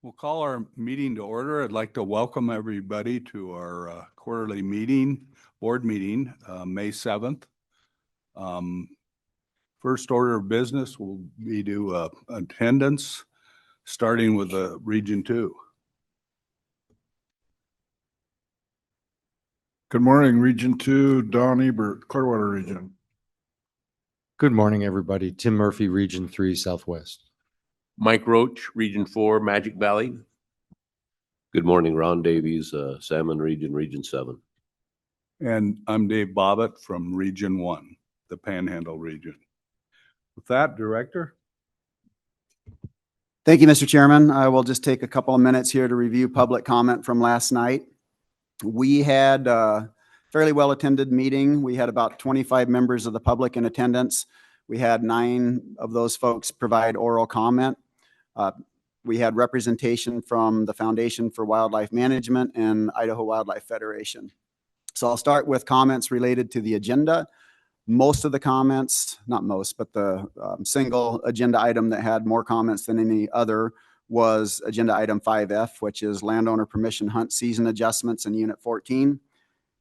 We'll call our meeting to order. I'd like to welcome everybody to our quarterly meeting, board meeting, May 7th. First order of business will be to attendance, starting with Region 2. Good morning, Region 2, Don Ebert, Clearwater Region. Good morning, everybody. Tim Murphy, Region 3, Southwest. Mike Roach, Region 4, Magic Valley. Good morning, Ron Davies, Salmon Region, Region 7. And I'm Dave Bobbitt from Region 1, the Panhandle region. With that, Director. Thank you, Mr. Chairman. I will just take a couple of minutes here to review public comment from last night. We had a fairly well-attended meeting. We had about 25 members of the public in attendance. We had 9 of those folks provide oral comment. We had representation from the Foundation for Wildlife Management and Idaho Wildlife Federation. So I'll start with comments related to the agenda. Most of the comments, not most, but the single agenda item that had more comments than any other was agenda item 5F, which is landowner permission hunt season adjustments in Unit 14.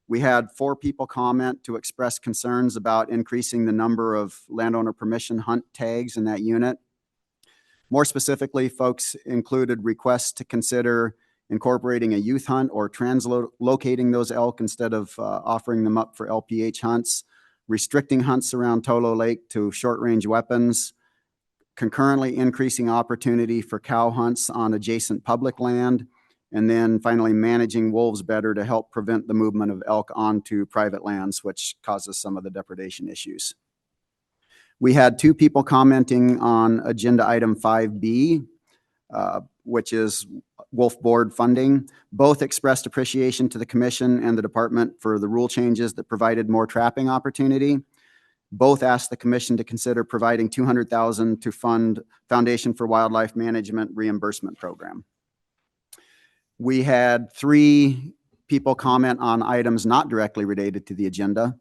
We had 4 people comment to express concerns about increasing the number of landowner permission hunt tags in that unit. More specifically, folks included requests to consider incorporating a youth hunt or translocating those elk instead of offering them up for LPH hunts, restricting hunts around Tolo Lake to short-range weapons, concurrently increasing opportunity for cow hunts on adjacent public land, and then finally managing wolves better to help prevent the movement of elk onto private lands, which causes some of the depredation issues. We had 2 people commenting on agenda item 5B, which is wolf board funding. Both expressed appreciation to the commission and the department for the rule changes that provided more trapping opportunity. Both asked the commission to consider providing $200,000 to fund Foundation for Wildlife Management reimbursement program. We had 3 people comment on items not directly related to the agenda.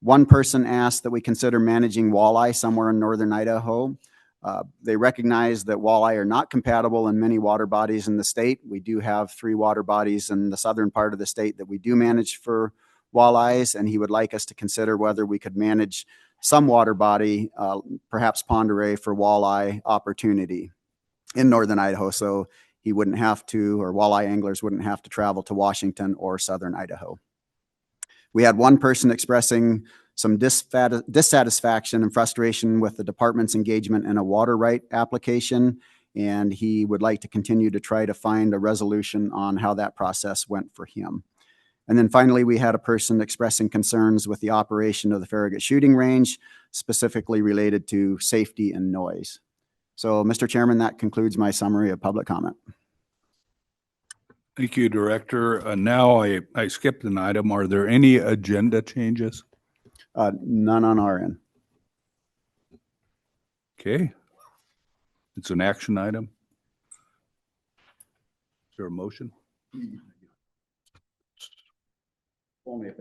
One person asked that we consider managing walleye somewhere in northern Idaho. They recognize that walleye are not compatible in many water bodies in the state. We do have 3 water bodies in the southern part of the state that we do manage for walleyes, and he would like us to consider whether we could manage some water body, perhaps Pend Oreille, for walleye opportunity in northern Idaho, so he wouldn't have to, or walleye anglers wouldn't have to travel to Washington or southern Idaho. We had one person expressing some dissatisfaction and frustration with the department's engagement in a water right application, and he would like to continue to try to find a resolution on how that process went for him. And then finally, we had a person expressing concerns with the operation of the Farragut shooting range, specifically related to safety and noise. So, Mr. Chairman, that concludes my summary of public comment. Thank you, Director. Now I skipped an item. Are there any agenda changes? None on our end. Okay. It's an action item. Is there a motion? Only if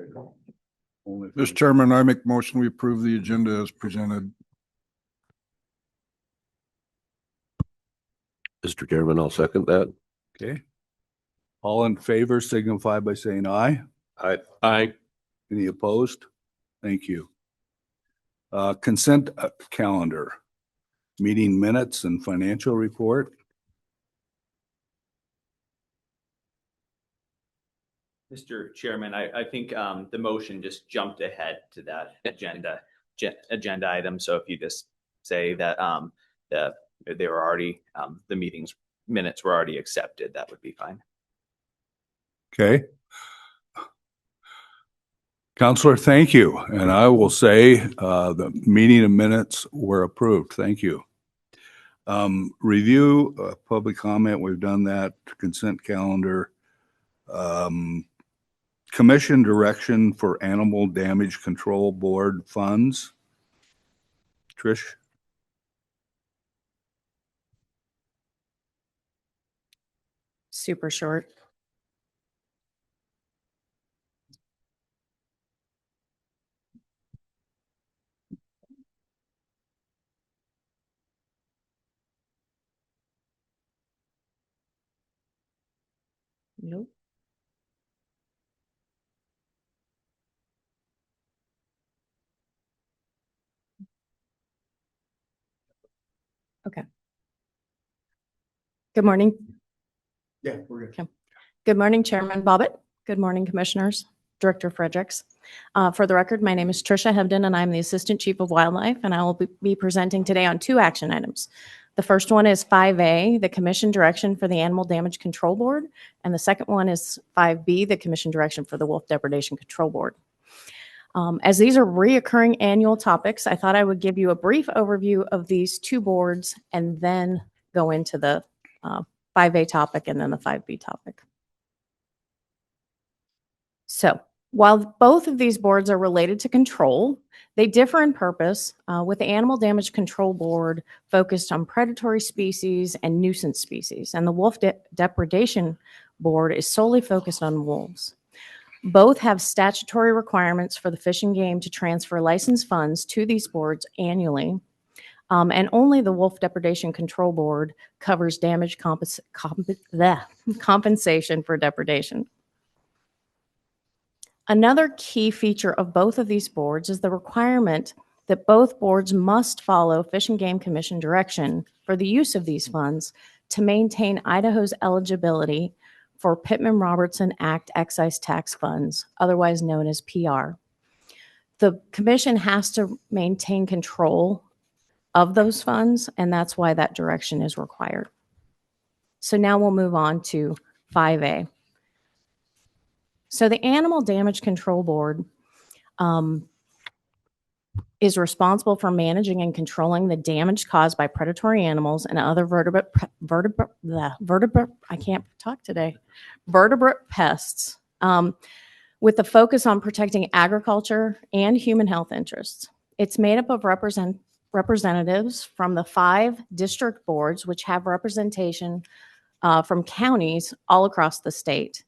Mr. Chairman, I make motion we approve the agenda as presented. Mr. Chairman, I'll second that. Okay. All in favor signify by saying aye. Aye. Aye. Any opposed? Thank you. Consent calendar, meeting minutes and financial report. Mr. Chairman, I think the motion just jumped ahead to that agenda item. So if you just say that they were already, the meeting's minutes were already accepted, that would be fine. Okay. Counselor, thank you. And I will say the meeting and minutes were approved. Thank you. Review public comment. We've done that. Consent calendar. Commission direction for Animal Damage Control Board funds. Trish? Super short. Nope. Okay. Good morning. Yeah, we're good. Good morning, Chairman Bobbitt. Good morning, Commissioners. Director Fredericks. For the record, my name is Tricia Hebden, and I'm the Assistant Chief of Wildlife, and I will be presenting today on 2 action items. The first one is 5A, the Commission Direction for the Animal Damage Control Board, and the second one is 5B, the Commission Direction for the Wolf Depredation Control Board. As these are reoccurring annual topics, I thought I would give you a brief overview of these 2 boards and then go into the 5A topic and then the 5B topic. So while both of these boards are related to control, they differ in purpose, with the Animal Damage Control Board focused on predatory species and nuisance species, and the Wolf Depredation Board is solely focused on wolves. Both have statutory requirements for the Fish and Game to transfer licensed funds to these boards annually, and only the Wolf Depredation Control Board covers damage compensation for depredation. Another key feature of both of these boards is the requirement that both boards must follow Fish and Game Commission direction for the use of these funds to maintain Idaho's eligibility for Pittman-Robertson Act excise tax funds, otherwise known as PR. The commission has to maintain control of those funds, and that's why that direction is required. So now we'll move on to 5A. So the Animal Damage Control Board is responsible for managing and controlling the damage caused by predatory animals and other vertebrate pests, with a focus on protecting agriculture and human health interests. It's made up of representatives from the 5 district boards, which have representation from counties all across the state.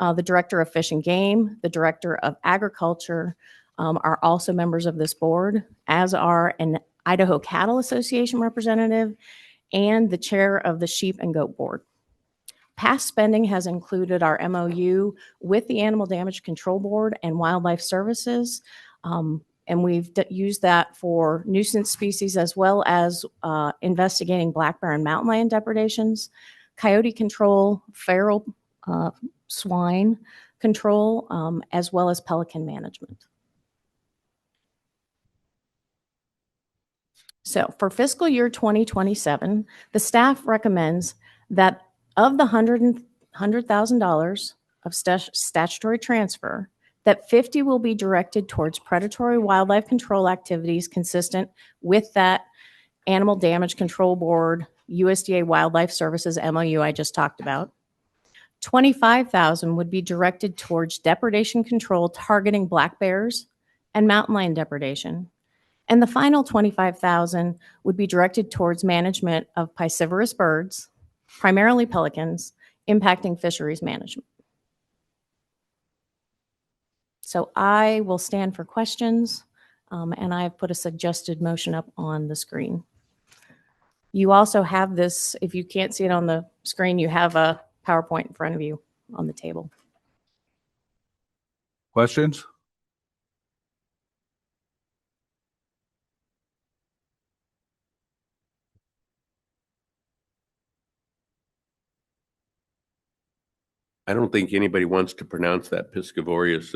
The Director of Fish and Game, the Director of Agriculture are also members of this board, as are an Idaho Cattle Association representative and the Chair of the Sheep and Goat Board. Past spending has included our MOU with the Animal Damage Control Board and Wildlife Services, and we've used that for nuisance species as well as investigating black bear and mountain lion depredations, coyote control, feral swine control, as well as pelican management. So for fiscal year 2027, the staff recommends that of the $100,000 of statutory transfer, that 50 will be directed towards predatory wildlife control activities consistent with that Animal Damage Control Board, USDA Wildlife Services MOU I just talked about. 25,000 would be directed towards depredation control targeting black bears and mountain lion depredation. And the final 25,000 would be directed towards management of piscivorous birds, primarily pelicans, impacting fisheries management. So I will stand for questions, and I've put a suggested motion up on the screen. You also have this, if you can't see it on the screen, you have a PowerPoint in front of you on the table. Questions? I don't think anybody wants to pronounce that piscivorius.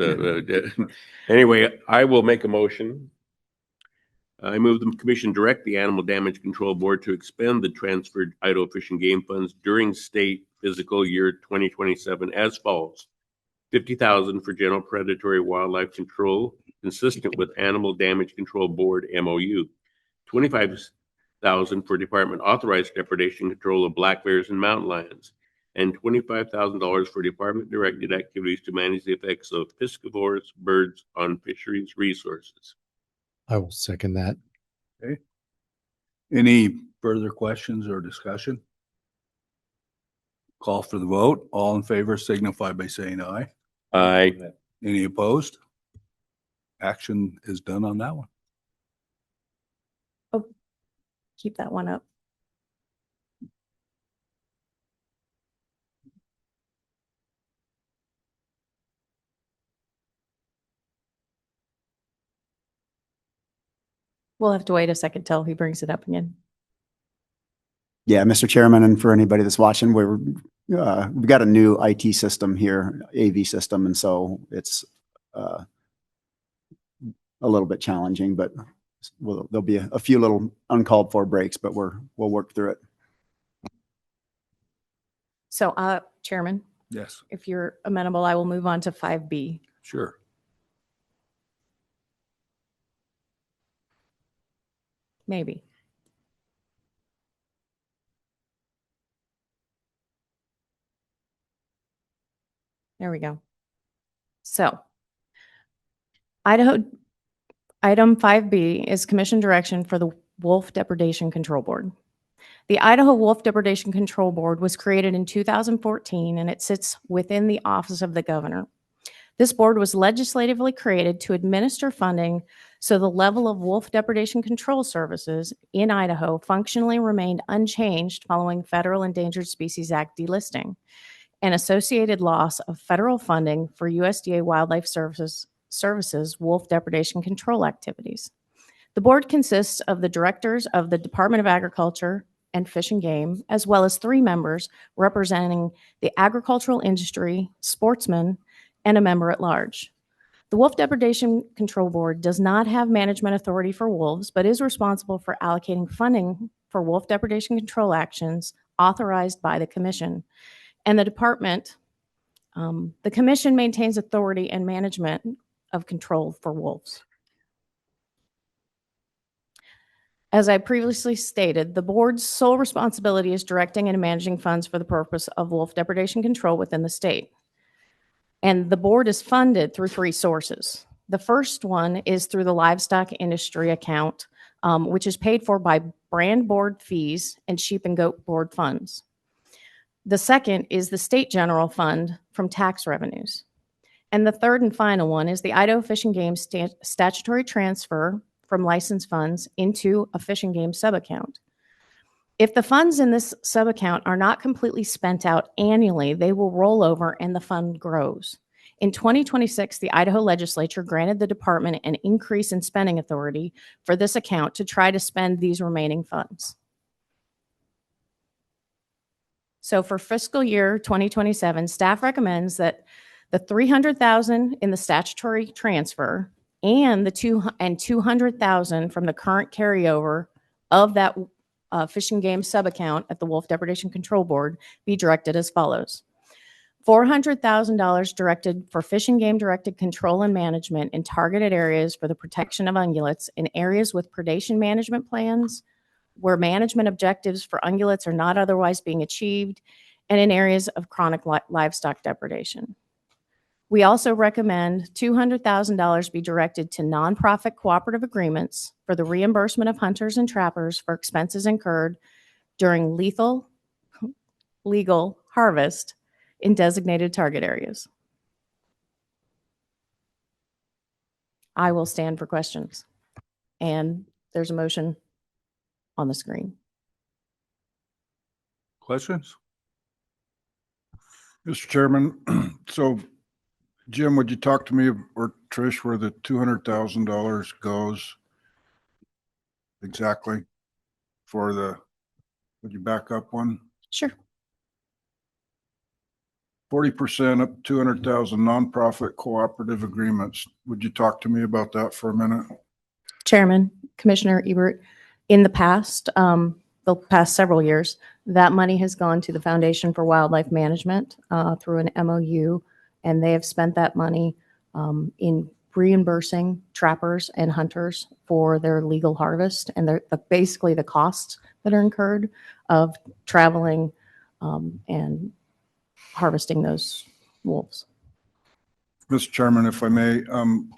Anyway, I will make a motion. I move the commission direct the Animal Damage Control Board to expend the transferred Idaho Fish and Game funds during state fiscal year 2027 as follows. 50,000 for general predatory wildlife control, consistent with Animal Damage Control Board MOU. 25,000 for department authorized depredation control of black bears and mountain lions, and $25,000 for department-directed activities to manage the effects of piscivorous birds on fisheries resources. I will second that. Any further questions or discussion? Call for the vote. All in favor signify by saying aye. Aye. Any opposed? Action is done on that one. Keep that one up. We'll have to wait a second till he brings it up again. Yeah, Mr. Chairman, and for anybody that's watching, we've got a new IT system here, AV system, and so it's a little bit challenging, but there'll be a few little uncalled for breaks, but we'll work through it. So, Chairman, Yes, if you're amenable, I will move on to 5B. sure. Maybe. There we go. So, Idaho, item 5B is commission direction for the Wolf Depredation Control Board. The Idaho Wolf Depredation Control Board was created in 2014, and it sits within the Office of the Governor. This board was legislatively created to administer funding so the level of wolf depredation control services in Idaho functionally remained unchanged following Federal Endangered Species Act delisting and associated loss of federal funding for USDA Wildlife Services wolf depredation control activities. The board consists of the directors of the Department of Agriculture and Fish and Game, as well as 3 members representing the agricultural industry, sportsmen, and a member at large. The Wolf Depredation Control Board does not have management authority for wolves, but is responsible for allocating funding for wolf depredation control actions authorized by the commission. And the department, the commission maintains authority and management of control for wolves. As I previously stated, the board's sole responsibility is directing and managing funds for the purpose of wolf depredation control within the state. And the board is funded through 3 sources. The first one is through the livestock industry account, which is paid for by brand board fees and sheep and goat board funds. The second is the state general fund from tax revenues. And the third and final one is the Idaho Fish and Game statutory transfer from license funds into a fish and game subaccount. If the funds in this subaccount are not completely spent out annually, they will roll over and the fund grows. In 2026, the Idaho legislature granted the department an increase in spending authority for this account to try to spend these remaining funds. So for fiscal year 2027, staff recommends that the $300,000 in the statutory transfer and the $200,000 from the current carryover of that Fish and Game subaccount at the Wolf Depredation Control Board be directed as follows. $400,000 directed for Fish and Game directed control and management in targeted areas for the protection of ungulates in areas with predation management plans, where management objectives for ungulates are not otherwise being achieved, and in areas of chronic livestock depredation. We also recommend $200,000 be directed to nonprofit cooperative agreements for the reimbursement of hunters and trappers for expenses incurred during legal harvest in designated target areas. I will stand for questions. And there's a motion on the screen. Questions? Mr. Chairman, so Jim, would you talk to me or Trish where the $200,000 goes exactly for the, would you back up one? Sure. 40% up 200,000 nonprofit cooperative agreements. Would you talk to me about that for a minute? Chairman, Commissioner Ebert, in the past several years, that money has gone to the Foundation for Wildlife Management through an MOU, and they have spent that money in reimbursing trappers and hunters for their legal harvest and basically the costs that are incurred of traveling and harvesting those wolves. Mr. Chairman, if I may,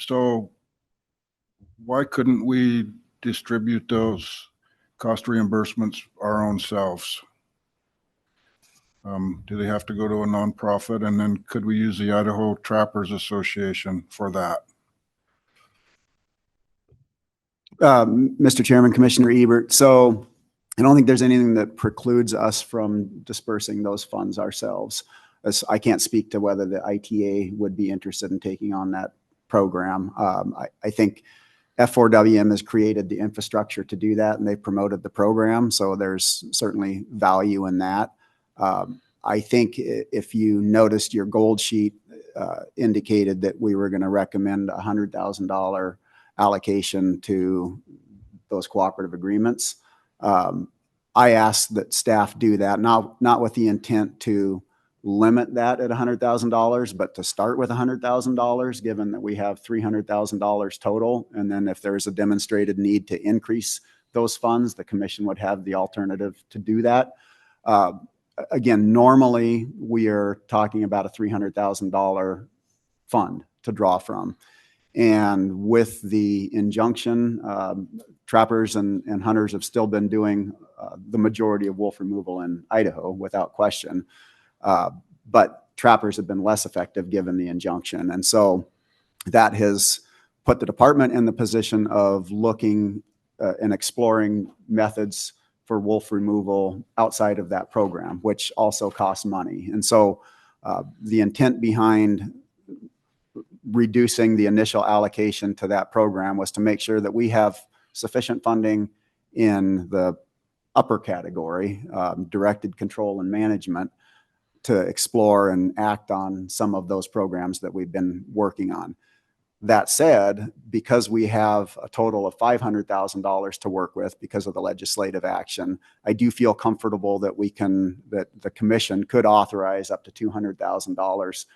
so why couldn't we distribute those cost reimbursements our own selves? Do they have to go to a nonprofit? And then could we use the Idaho Trappers Association for that? Mr. Chairman, Commissioner Ebert, so I don't think there's anything that precludes us from dispersing those funds ourselves. I can't speak to whether the ITA would be interested in taking on that program. I think F4WM has created the infrastructure to do that, and they've promoted the program. So there's certainly value in that. I think if you noticed, your gold sheet indicated that we were going to recommend a $100,000 allocation to those cooperative agreements. I asked that staff do that, not with the intent to limit that at $100,000, but to start with $100,000, given that we have $300,000 total. And then if there's a demonstrated need to increase those funds, the commission would have the alternative to do that. Again, normally we are talking about a $300,000 fund to draw from. And with the injunction, trappers and hunters have still been doing the majority of wolf removal in Idaho without question. But trappers have been less effective given the injunction. And so that has put the department in the position of looking and exploring methods for wolf removal outside of that program, which also costs money. And so the intent behind reducing the initial allocation to that program was to make sure that we have sufficient funding in the upper category, directed control and management, to explore and act on some of those programs that we've been working on. That said, because we have a total of $500,000 to work with because of the legislative action, I do feel comfortable that that the commission could authorize up to $200,000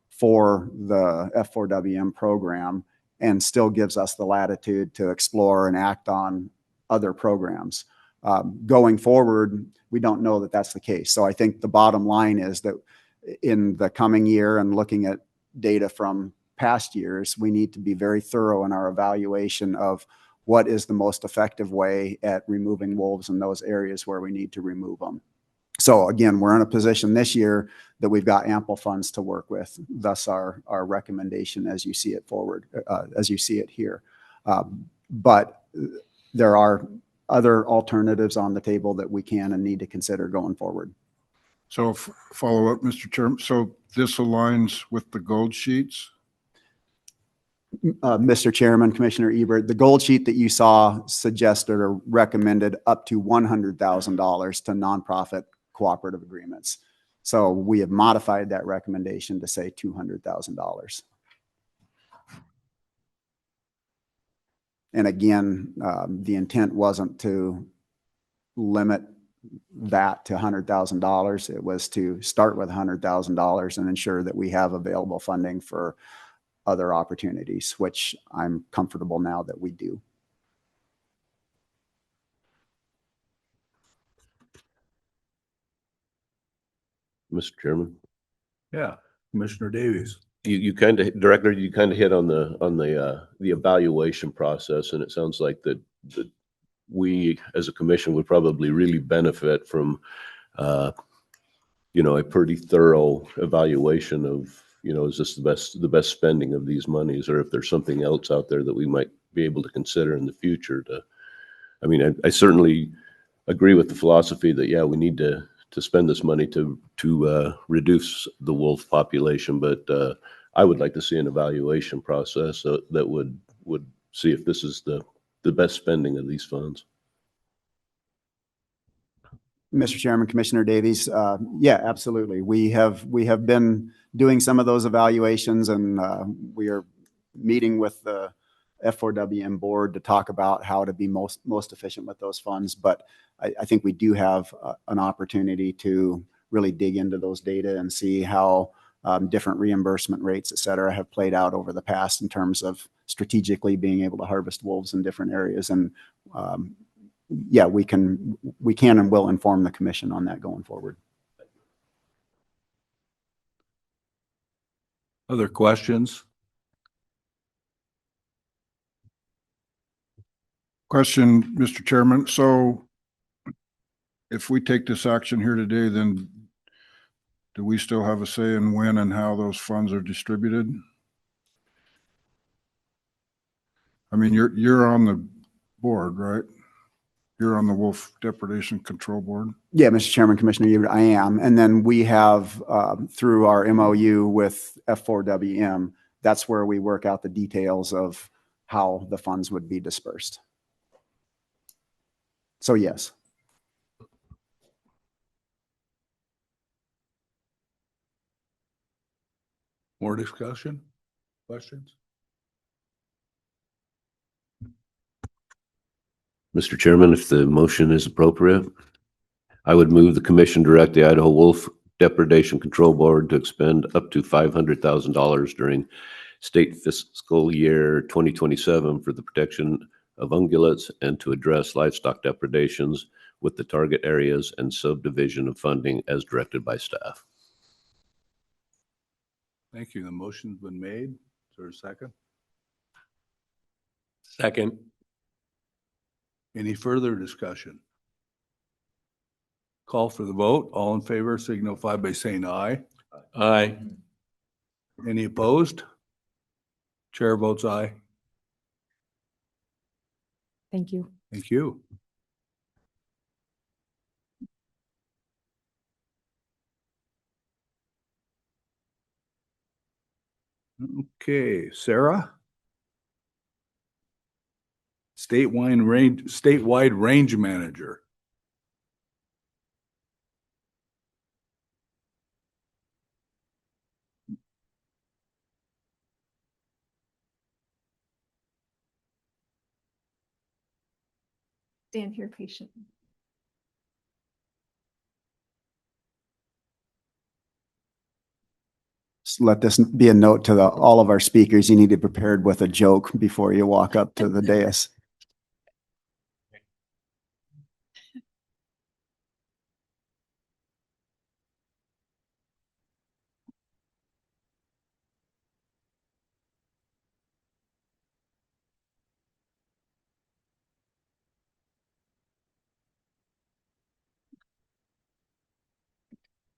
for the F4WM program, and still gives us the latitude to explore and act on other programs. Going forward, we don't know that that's the case. So I think the bottom line is that in the coming year, and looking at data from past years, we need to be very thorough in our evaluation of what is the most effective way at removing wolves in those areas where we need to remove them. So again, we're in a position this year that we've got ample funds to work with. Thus our recommendation as you see it forward, as you see it here. But there are other alternatives on the table that we can and need to consider going forward. So follow up, Mr. Chairman. So this aligns with the gold sheets? Mr. Chairman, Commissioner Ebert, the gold sheet that you saw suggested or recommended up to $100,000 to nonprofit cooperative agreements. So we have modified that recommendation to say $200,000. And again, the intent wasn't to limit that to $100,000. It was to start with $100,000 and ensure that we have available funding for other opportunities, which I'm comfortable now that we do. Mr. Chairman, Yeah, Commissioner Davies. you kind of, Director, you kind of hit on the evaluation process, and it sounds like that we as a commission would probably really benefit from a pretty thorough evaluation of, is this the best spending of these monies, or if there's something else out there that we might be able to consider in the future. I certainly agree with the philosophy that, yeah, we need to spend this money to reduce the wolf population, but I would like to see an evaluation process that would see if this is the best spending of these funds. Mr. Chairman, Commissioner Davies, yeah, absolutely. We have been doing some of those evaluations, and we are meeting with the F4WM board to talk about how to be most efficient with those funds. But I think we do have an opportunity to really dig into those data and see how different reimbursement rates, et cetera, have played out over the past in terms of strategically being able to harvest wolves in different areas. And yeah, we can and will inform the commission on that going forward. Other questions? Question, Mr. Chairman. So if we take this action here today, then do we still have a say in when and how those funds are distributed? I mean, you're on the board, right? You're on the Wolf Depredation Control Board? Yeah, Mr. Chairman, Commissioner Ebert, I am. And then we have, through our MOU with F4WM, that's where we work out the details of how the funds would be dispersed. So yes. More discussion? Questions? Mr. Chairman, if the motion is appropriate, I would move the commission direct the Idaho Wolf Depredation Control Board to expend up to $500,000 during state fiscal year 2027 for the protection of ungulates and to address livestock depredations with the target areas and subdivision of funding as directed by staff. Thank you. The motion's been made. Is there a second? Second. Any further discussion? Call for the vote. All in favor signify by saying aye. Aye. Any opposed? Chair votes aye. Thank you. Thank you. Okay, Sarah? Statewide range manager. Stand here patiently. Just let this be a note to all of our speakers. You need to be prepared with a joke before you walk up to the dais.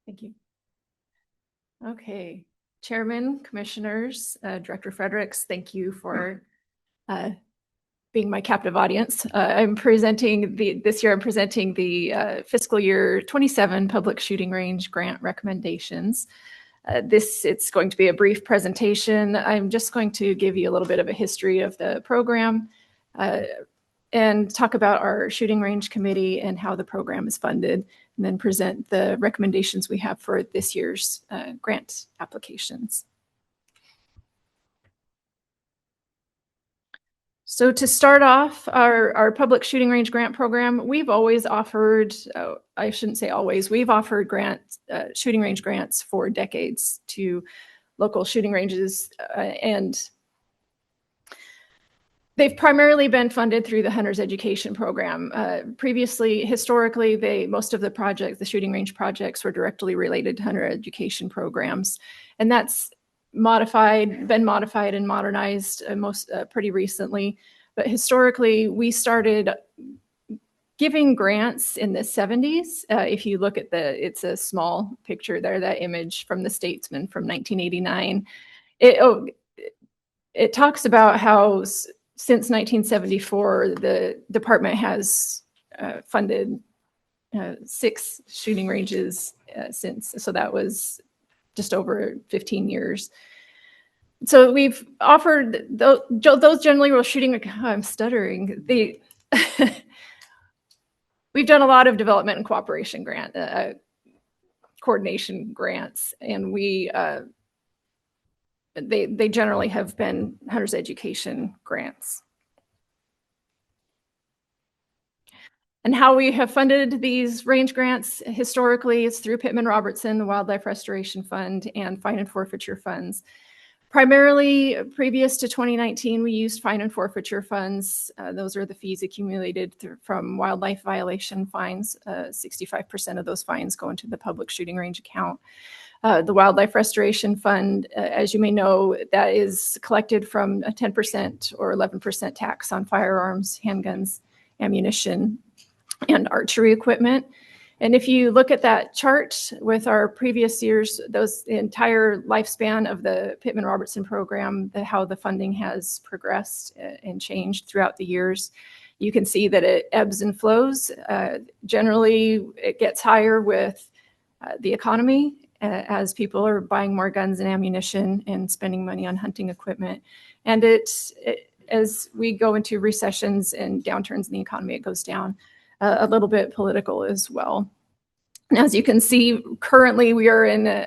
Thank you. Okay, Chairman, Commissioners, Director Fredericks, thank you for being my captive audience. I'm presenting this year I'm presenting the fiscal year 27 public shooting range grant recommendations. It's going to be a brief presentation. I'm just going to give you a little bit of a history of the program and talk about our shooting range committee and how the program is funded, and then present the recommendations we have for this year's grant applications. So to start off, our public shooting range grant program, we've always offered, I shouldn't say always, we've offered shooting range grants for decades to local shooting ranges, and they've primarily been funded through the Hunter's Education Program. Historically, most of the shooting range projects were directly related to hunter education programs, and that's been modified and modernized pretty recently. But historically, we started giving grants in the 70s. If you look at it's a small picture there, that image from the Statesman from 1989. It talks about how since 1974, the department has funded 6 shooting ranges since. So that was just over 15 years. So we've offered those generally were shooting. I'm stuttering. We've done a lot of development and cooperation coordination grants, and they generally have been hunter's education grants. And how we have funded these range grants historically is through Pittman-Robertson, the Wildlife Restoration Fund, and fine and forfeiture funds. Primarily, previous to 2019, we used fine and forfeiture funds. Those are the fees accumulated from wildlife violation fines. 65% of those fines go into the public shooting range account. The Wildlife Restoration Fund, as you may know, that is collected from a 10% or 11% tax on firearms, handguns, ammunition, and archery equipment. And if you look at that chart with our previous years, the entire lifespan of the Pittman-Robertson program, how the funding has progressed and changed throughout the years, you can see that it ebbs and flows. Generally, it gets higher with the economy as people are buying more guns and ammunition and spending money on hunting equipment. And as we go into recessions and downturns in the economy, it goes down. A little bit political as well. And as you can see, currently we are in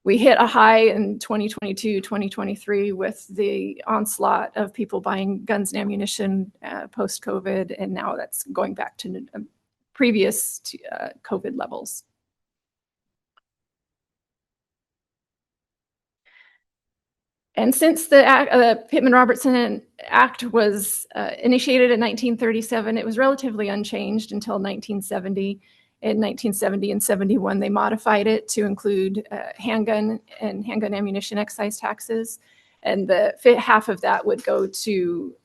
we hit a high in 2022, 2023 with the onslaught of people buying guns and ammunition post-COVID, and now that's going back to previous COVID levels. And since the Pittman-Robertson Act was initiated in 1937, it was relatively unchanged until 1970. In 1970 and 71, they modified it to include handgun and handgun ammunition excise taxes. And half of that would go to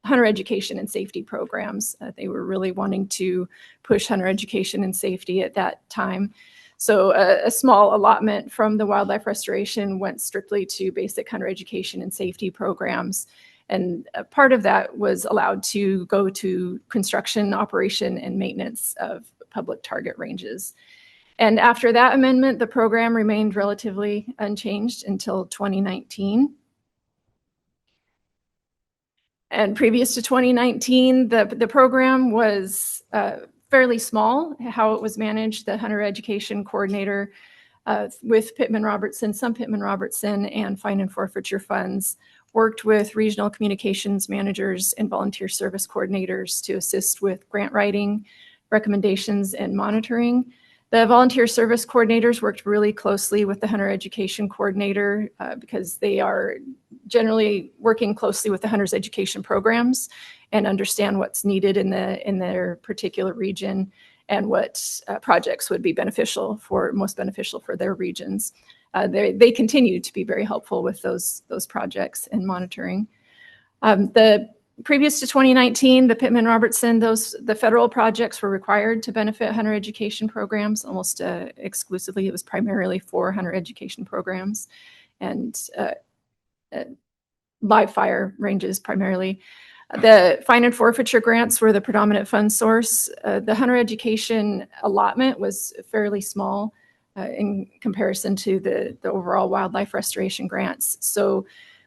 hunter education and safety programs. They were really wanting to push hunter education and safety at that time. So a small allotment from the wildlife restoration went strictly to basic hunter education and safety programs. And part of that was allowed to go to construction, operation, and maintenance of public target ranges. And after that amendment, the program remained relatively unchanged until 2019. And previous to 2019, the program was fairly small. How it was managed, the hunter education coordinator with Pittman-Robertson, some Pittman-Robertson and fine and forfeiture funds worked with regional communications managers and volunteer service coordinators to assist with grant writing, recommendations, and monitoring. The volunteer service coordinators worked really closely with the hunter education coordinator because they are generally working closely with the hunters education programs and understand what's needed in their particular region and what projects would be most beneficial for their regions. They continue to be very helpful with those projects and monitoring. Previous to 2019, the Pittman-Robertson, the federal projects were required to benefit hunter education programs almost exclusively. It was primarily for hunter education programs and live fire ranges primarily. The fine and forfeiture grants were the predominant fund source. The hunter education allotment was fairly small in comparison to the overall wildlife restoration grants. So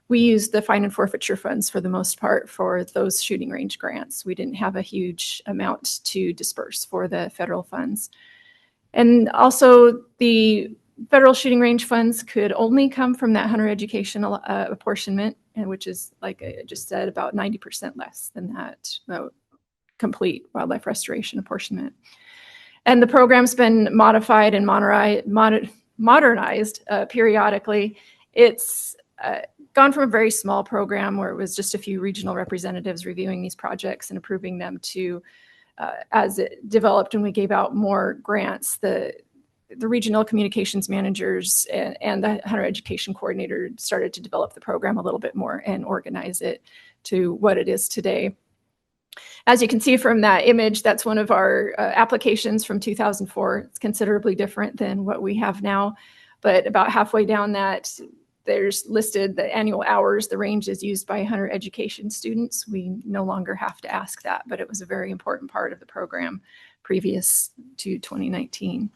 we used the fine and forfeiture funds for the most part for those shooting range grants. We didn't have a huge amount to disperse for the federal funds. And also the federal shooting range funds could only come from that hunter education apportionment, and which is, like I just said, about 90% less than that complete wildlife restoration apportionment. And the program's been modified and modernized periodically. It's gone from a very small program where it was just a few regional representatives reviewing these projects and approving them to, as it developed and we gave out more grants, the regional communications managers and the hunter education coordinator started to develop the program a little bit more and organize it to what it is today. As you can see from that image, that's one of our applications from 2004. It's considerably different than what we have now, but about halfway down that, there's listed the annual hours the range is used by hunter education students. We no longer have to ask that, but it was a very important part of the program previous to 2019.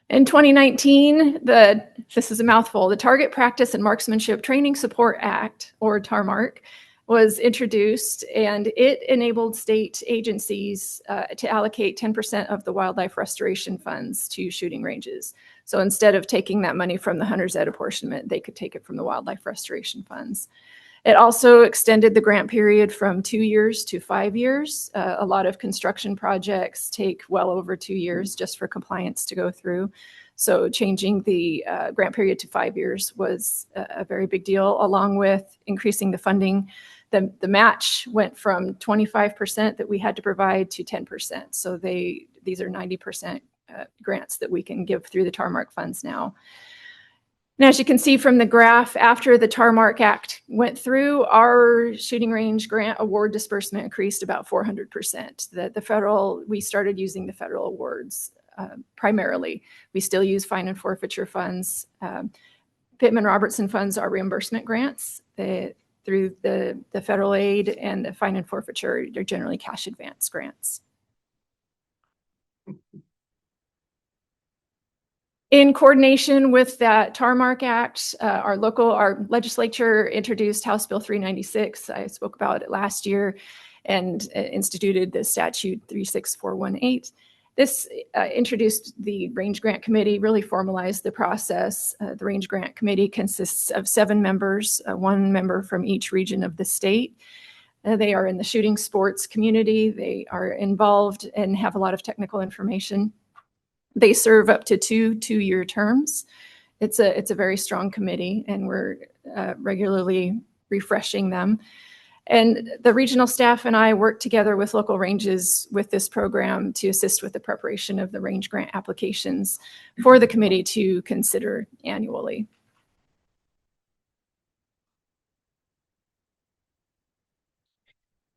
In 2019, this is a mouthful, the Target Practice and Marksmanship Training Support Act, or TARMARC, was introduced, and it enabled state agencies to allocate 10% of the wildlife restoration funds to shooting ranges. So instead of taking that money from the hunter's ed apportionment, they could take it from the wildlife restoration funds. It also extended the grant period from 2 years to 5 years. A lot of construction projects take well over 2 years just for compliance to go through. So changing the grant period to 5 years was a very big deal, along with increasing the funding. The match went from 25% that we had to provide to 10%. So these are 90% grants that we can give through the TARMARC funds now. And as you can see from the graph, after the TARMARC Act went through, our shooting range grant award disbursement increased about 400%. The federal, we started using the federal awards primarily. We still use fine and forfeiture funds. Pittman-Robertson funds are reimbursement grants through the federal aid, and the fine and forfeiture, they're generally cash advance grants. In coordination with that Tarmark Act, our legislature introduced House Bill 396. I spoke about it last year, and instituted the statute 36418. This introduced the Range Grant Committee, really formalized the process. The Range Grant Committee consists of 7 members, 1 member from each region of the state. They are in the shooting sports community. They are involved and have a lot of technical information. They serve up to 2 two-year terms. It's a very strong committee, and we're regularly refreshing them. And the regional staff and I work together with local ranges with this program to assist with the preparation of the range grant applications for the committee to consider annually.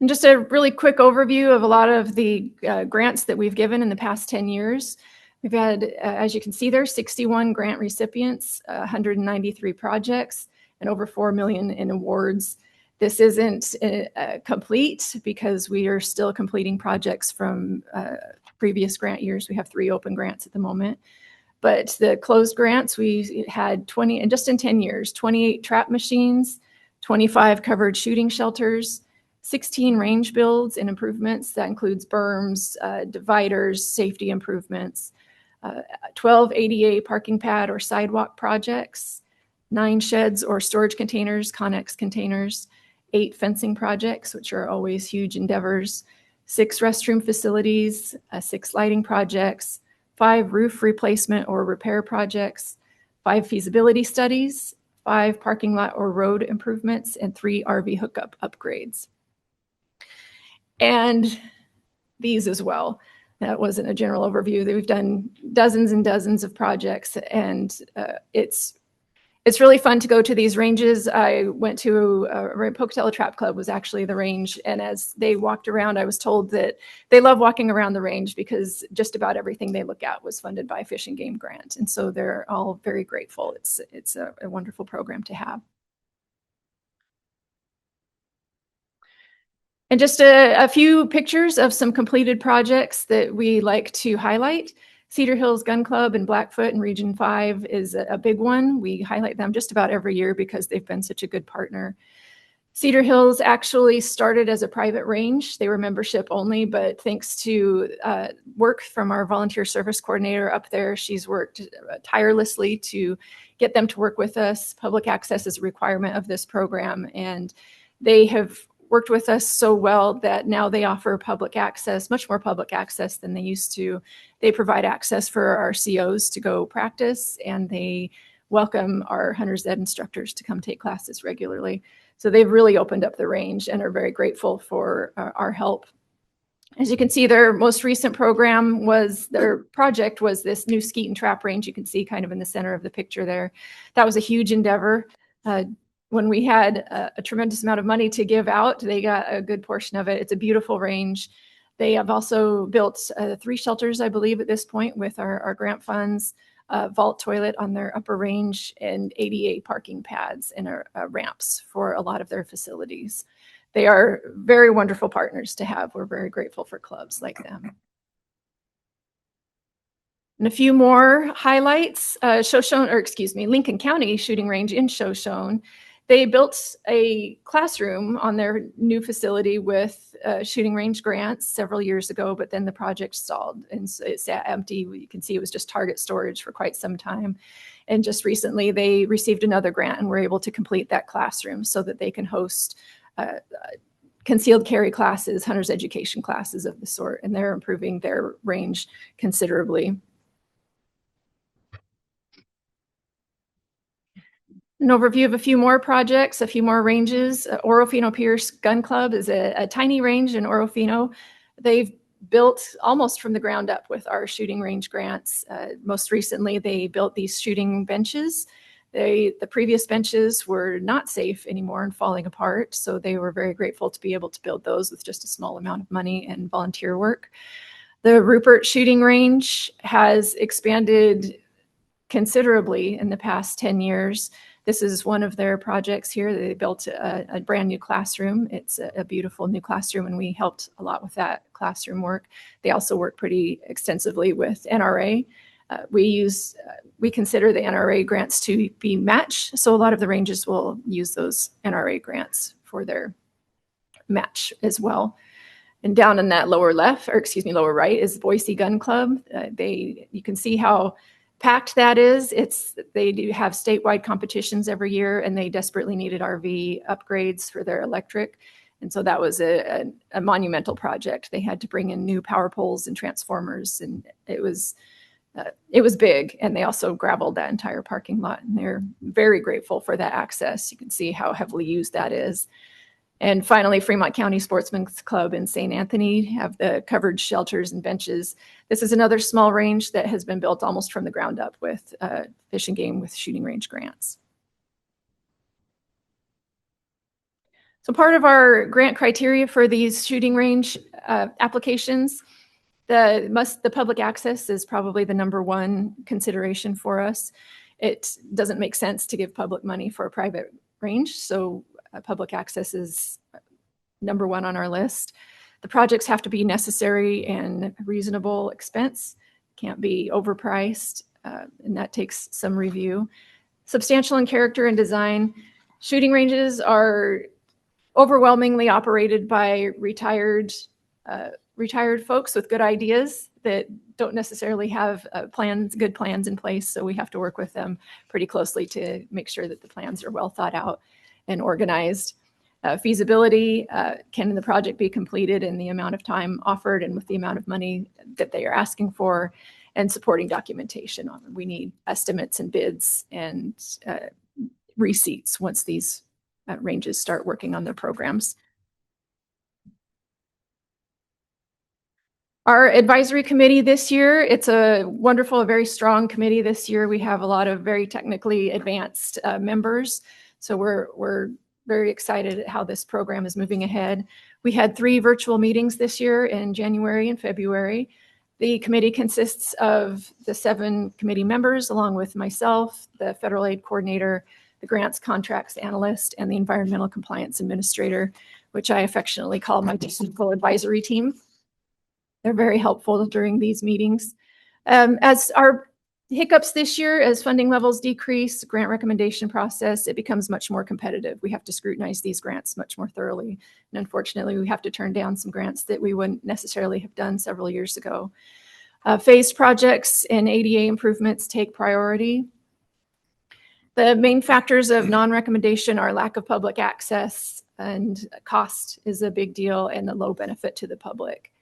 And just a really quick overview of a lot of the grants that we've given in the past 10 years. We've had, as you can see there, 61 grant recipients, 193 projects, and over $4 million in awards. This isn't complete because we are still completing projects from previous grant years. We have 3 open grants at the moment. But the closed grants, we had 20, and just in 10 years, 28 trap machines, 25 covered shooting shelters, 16 range builds and improvements. That includes berms, dividers, safety improvements, 12 ADA parking pad or sidewalk projects, 9 sheds or storage containers, Connex containers, 8 fencing projects, which are always huge endeavors, 6 restroom facilities, 6 lighting projects, 5 roof replacement or repair projects, 5 feasibility studies, 5 parking lot or road improvements, and 3 RV hookup upgrades. And these as well. That wasn't a general overview. We've done dozens and dozens of projects, and it's really fun to go to these ranges. I went to Pocatello Trap Club was actually the range, and as they walked around, I was told that they love walking around the range because just about everything they look at was funded by Fish and Game Grant, and so they're all very grateful. It's a wonderful program to have. And just a few pictures of some completed projects that we like to highlight. Cedar Hills Gun Club in Blackfoot in Region 5 is a big one. We highlight them just about every year because they've been such a good partner. Cedar Hills actually started as a private range. They were membership only, but thanks to work from our volunteer service coordinator up there, she's worked tirelessly to get them to work with us. Public access is a requirement of this program, and they have worked with us so well that now they offer public access, much more public access than they used to. They provide access for our COs to go practice, and they welcome our Hunter's Ed instructors to come take classes regularly. So they've really opened up the range and are very grateful for our help. As you can see, their most recent project was this new skeet and trap range. You can see kind of in the center of the picture there. That was a huge endeavor. When we had a tremendous amount of money to give out, they got a good portion of it. It's a beautiful range. They have also built 3 shelters, I believe, at this point with our grant funds, vault toilet on their upper range, and ADA parking pads and ramps for a lot of their facilities. They are very wonderful partners to have. We're very grateful for clubs like them. And a few more highlights, Lincoln County Shooting Range in Shoshone. They built a classroom on their new facility with shooting range grants several years ago, but then the project stalled and so it sat empty. You can see it was just target storage for quite some time. And just recently they received another grant and were able to complete that classroom so that they can host concealed carry classes, hunter's education classes of the sort, and they're improving their range considerably. An overview of a few more projects, a few more ranges. Orofino Pierce Gun Club is a tiny range in Orofino. They've built almost from the ground up with our shooting range grants. Most recently, they built these shooting benches. The previous benches were not safe anymore and falling apart, so they were very grateful to be able to build those with just a small amount of money and volunteer work. The Rupert Shooting Range has expanded considerably in the past 10 years. This is one of their projects here. They built a brand new classroom. It's a beautiful new classroom, and we helped a lot with that classroom work. They also work pretty extensively with NRA We consider the NRA grants to be match, so a lot of the ranges will use those NRA grants for their match as well. And down in that lower right is Boise Gun Club. You can see how packed that is. They do have statewide competitions every year, and they desperately needed RV upgrades for their electric. And so that was a monumental project. They had to bring in new power poles and transformers, and it was big. And they also gravelled that entire parking lot, and they're very grateful for that access. You can see how heavily used that is. And finally, Fremont County Sportsman's Club in St. Anthony have the covered shelters and benches. This is another small range that has been built almost from the ground up with Fish and Game with shooting range grants. So part of our grant criteria for these shooting range applications, the public access is probably the number one consideration for us. It doesn't make sense to give public money for a private range, so public access is number one on our list. The projects have to be necessary and reasonable expense, can't be overpriced, and that takes some review. Substantial in character and design. Shooting ranges are overwhelmingly operated by retired folks with good ideas that don't necessarily have good plans in place, so we have to work with them pretty closely to make sure that the plans are well thought out and organized. Feasibility, can the project be completed in the amount of time offered and with the amount of money that they are asking for, and supporting documentation. We need estimates and bids and receipts once these ranges start working on their programs. Our advisory committee this year, it's a wonderful, a very strong committee this year. We have a lot of very technically advanced members. So we're very excited at how this program is moving ahead. We had 3 virtual meetings this year in January and February. The committee consists of the 7 committee members, along with myself, the federal aid coordinator, the grants contracts analyst, and the environmental compliance administrator, which I affectionately call my technical advisory team. They're very helpful during these meetings. As our hiccups this year, as funding levels decrease, grant recommendation process, it becomes much more competitive. We have to scrutinize these grants much more thoroughly. And unfortunately, we have to turn down some grants that we wouldn't necessarily have done several years ago. Phased projects and ADA improvements take priority. The main factors of non-recommendation are lack of public access, and cost is a big deal, and the low benefit to the public.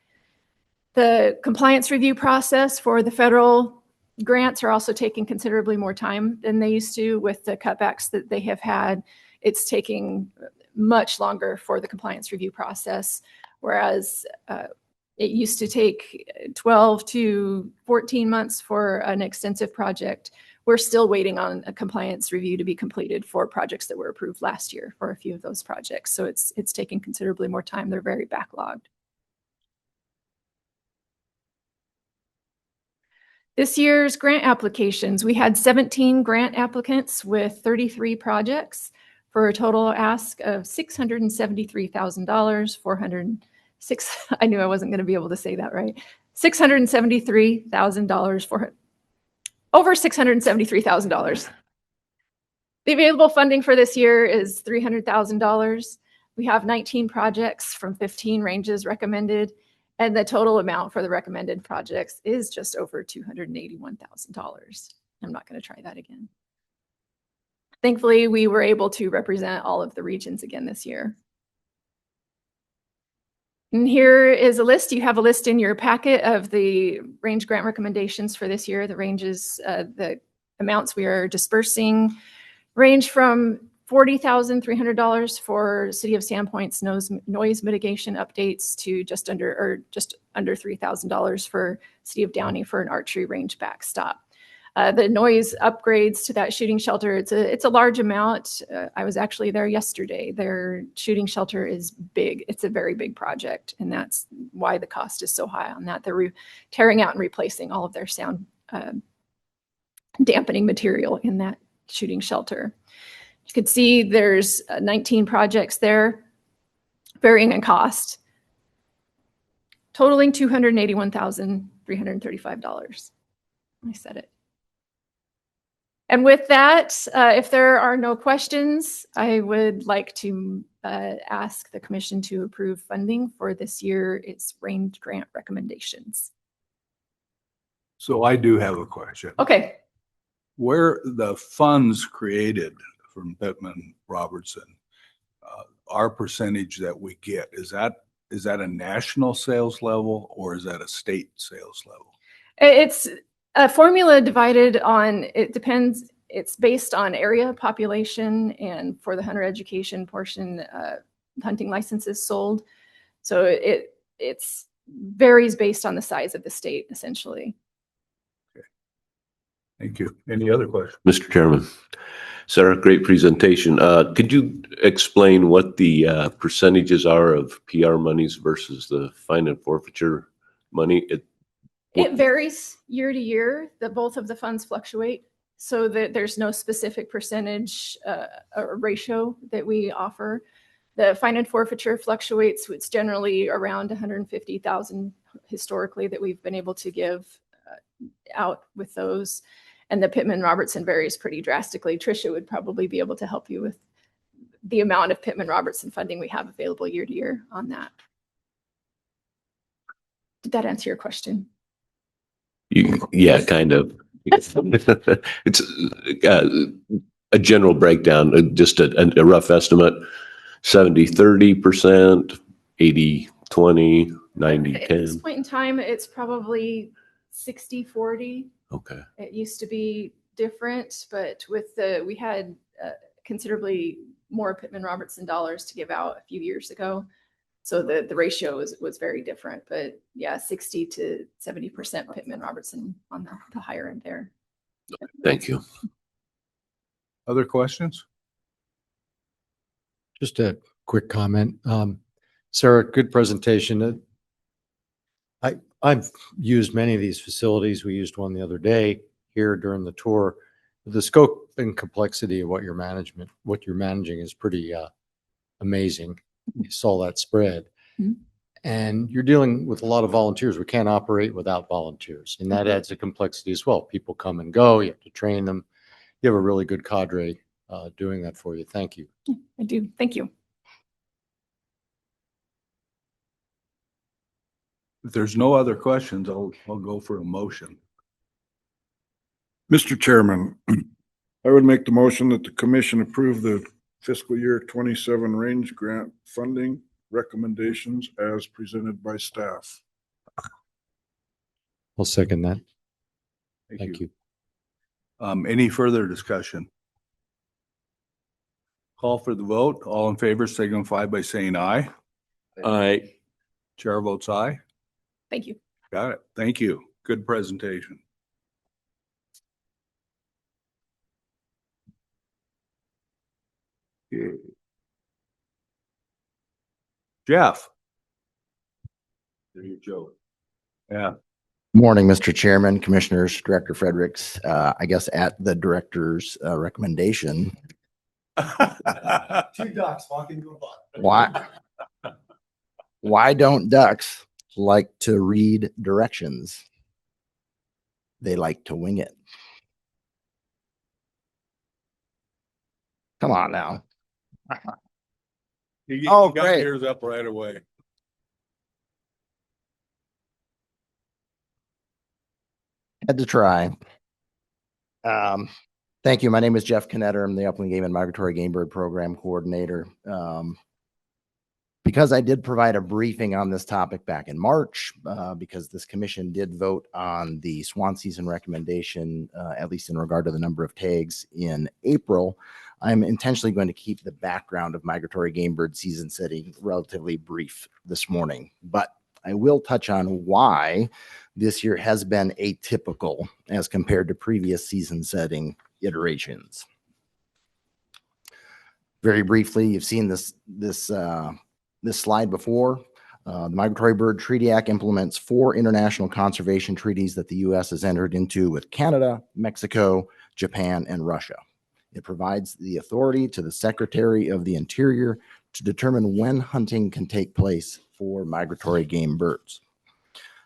The compliance review process for the federal grants are also taking considerably more time than they used to with the cutbacks that they have had. It's taking much longer for the compliance review process, whereas it used to take 12 to 14 months for an extensive project. We're still waiting on a compliance review to be completed for projects that were approved last year for a few of those projects. So it's taking considerably more time. They're very backlogged. This year's grant applications, we had 17 grant applicants with 33 projects for a total ask of $673,000, I knew I wasn't going to be able to say that right. $673,000 for over $673,000. The available funding for this year is $300,000. We have 19 projects from 15 ranges recommended, and the total amount for the recommended projects is just over $281,000. I'm not going to try that again. Thankfully, we were able to represent all of the regions again this year. And here is a list. You have a list in your packet of the range grant recommendations for this year. The ranges, the amounts we are dispersing range from $40,300 for City of Sandpoint's noise mitigation updates to just under $3,000 for City of Downey for an archery range backstop. The noise upgrades to that shooting shelter, it's a large amount. I was actually there yesterday. Their shooting shelter is big. It's a very big project, and that's why the cost is so high on that. They're tearing out and replacing all of their sound dampening material in that shooting shelter. You can see there's 19 projects there, varying in cost, totaling $281,335. I said it. And with that, if there are no questions, I would like to ask the commission to approve funding for this year. It's range grant recommendations. So I do have a question. Okay. Where the funds created from Pittman Robertson, our percentage that we get, is that a national sales level or is that a state sales level? It's a formula divided on, it depends, it's based on area, population, and for the hunter education portion, hunting licenses sold. So it's varies based on the size of the state, essentially. Okay. Thank you. Any other questions? Mr. Chairman. Sarah, great presentation. Could you explain what the percentages are of PR monies versus the fine and forfeiture money? It varies year to year. Both of the funds fluctuate, so that there's no specific percentage or ratio that we offer. The fine and forfeiture fluctuates. It's generally around 150,000 historically that we've been able to give out with those. And the Pittman Robertson varies pretty drastically. Tricia would probably be able to help you with the amount of Pittman Robertson funding we have available year to year on that. Did that answer your question? Yeah, kind of. It's a general breakdown, just a rough estimate, 70-30%, 80-20, 90-10. At this point in time, it's probably 60-40. Okay. It used to be different, but we had considerably more Pittman Robertson dollars to give out a few years ago. So the ratio was very different, but yeah, 60 to 70% Pittman Robertson on the higher end there. Thank you. Other questions? Just a quick comment. Sarah, good presentation. I've used many of these facilities. We used one the other day here during the tour. The scope and complexity of what you're managing is pretty amazing. You saw that spread. Mm-hmm. And you're dealing with a lot of volunteers. We can't operate without volunteers. And that adds a complexity as well. People come and go. You have to train them. You have a really good cadre doing that for you. Thank you. I do. Thank you. If there's no other questions, I'll go for a motion. Mr. Chairman, I would make the motion that the commission approve the fiscal year 27 range grant funding recommendations as presented by staff. I'll second that. Thank you. Any further discussion? Call for the vote. All in favor signify by saying aye. Aye. Chair votes aye. Thank you. Got it. Thank you. Good presentation. Okay. Jeff. There you go. Yeah. Morning, Mr. Chairman, Commissioners, Director Fredericks. I guess at the director's recommendation. Two ducks walking to a buck. Why don't ducks like to read directions? They like to wing it. Come on now. He Oh, got great. ears up right away. Had to try. Thank you. My name is Jeff Knetter. I'm the Upland Game and Migratory Game Bird Program Coordinator. Because I did provide a briefing on this topic back in March, because this commission did vote on the swan season recommendation, at least in regard to the number of tags in April, I'm intentionally going to keep the background of migratory game bird season setting relatively brief this morning. But I will touch on why this year has been atypical as compared to previous season setting iterations. Very briefly, you've seen this slide before. The Migratory Bird Treaty Act implements 4 international conservation treaties that the U.S. has entered into with Canada, Mexico, Japan, and Russia. It provides the authority to the Secretary of the Interior to determine when hunting can take place for migratory game birds.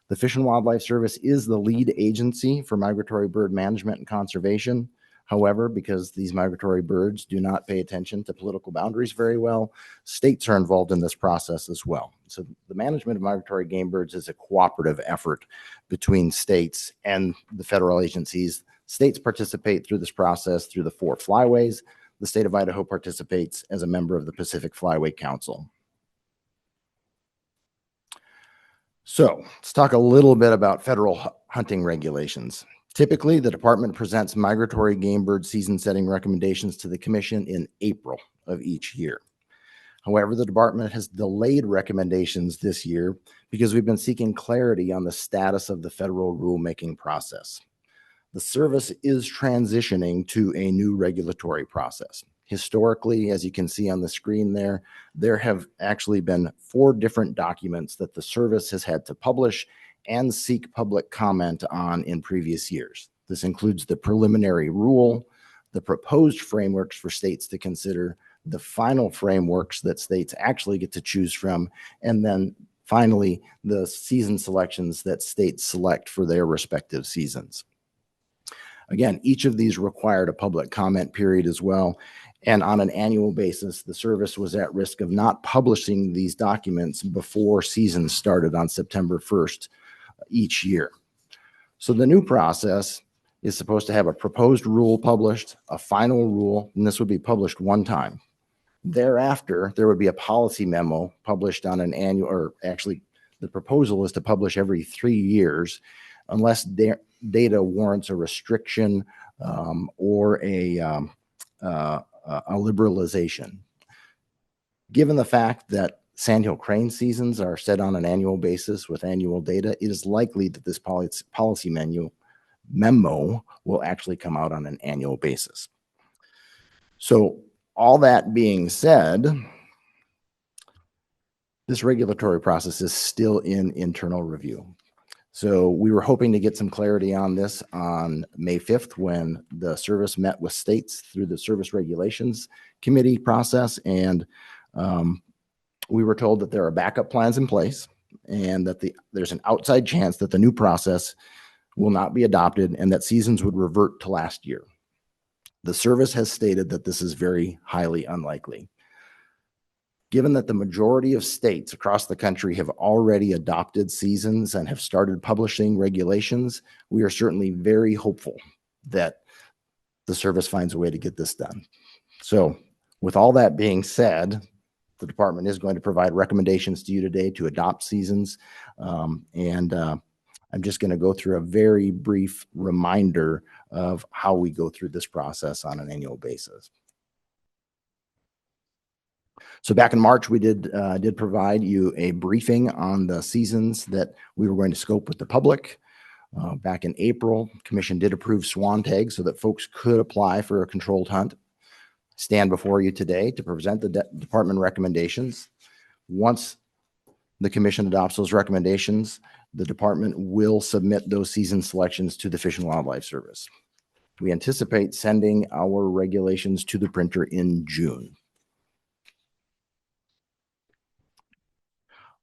The Fish and Wildlife Service is the lead agency for migratory bird management and conservation. However, because these migratory birds do not pay attention to political boundaries very well, states are involved in this process as well. So the management of migratory game birds is a cooperative effort between states and the federal agencies. States participate through this process through the 4 flyways. The state of Idaho participates as a member of the Pacific Flyway Council. So let's talk a little bit about federal hunting regulations. Typically, the department presents migratory game bird season setting recommendations to the commission in April of each year. However, the department has delayed recommendations this year because we've been seeking clarity on the status of the federal rulemaking process. The service is transitioning to a new regulatory process. Historically, as you can see on the screen there have actually been 4 different documents that the service has had to publish and seek public comment on in previous years. This includes the preliminary rule, the proposed frameworks for states to consider, the final frameworks that states actually get to choose from, and then finally, the season selections that states select for their respective seasons. Again, each of these required a public comment period as well. And on an annual basis, the service was at risk of not publishing these documents before season started on September 1st each year. So the new process is supposed to have a proposed rule published, a final rule, and this would be published one time. Thereafter, there would be a policy memo published on an annual, or actually the proposal is to publish every 3 years unless data warrants a restriction or a liberalization. Given the fact that sandhill crane seasons are set on an annual basis with annual data, it is likely that this policy memo will actually come out on an annual basis. So all that being said, this regulatory process is still in internal review. So we were hoping to get some clarity on this on May 5th when the service met with states through the Service Regulations Committee process. And we were told that there are backup plans in place and that there's an outside chance that the new process will not be adopted and that seasons would revert to last year. The service has stated that this is very highly unlikely. Given that the majority of states across the country have already adopted seasons and have started publishing regulations, we are certainly very hopeful that the service finds a way to get this done. So with all that being said, the department is going to provide recommendations to you today to adopt seasons. I'm just going to go through a very brief reminder of how we go through this process on an annual basis. So back in March, we did provide you a briefing on the seasons that we were going to scope with the public. Back in April, Commission did approve swan tags so that folks could apply for a controlled hunt. Stand before you today to present the department recommendations. Once the Commission adopts those recommendations, the department will submit those season selections to the Fish and Wildlife Service. We anticipate sending our regulations to the printer in June.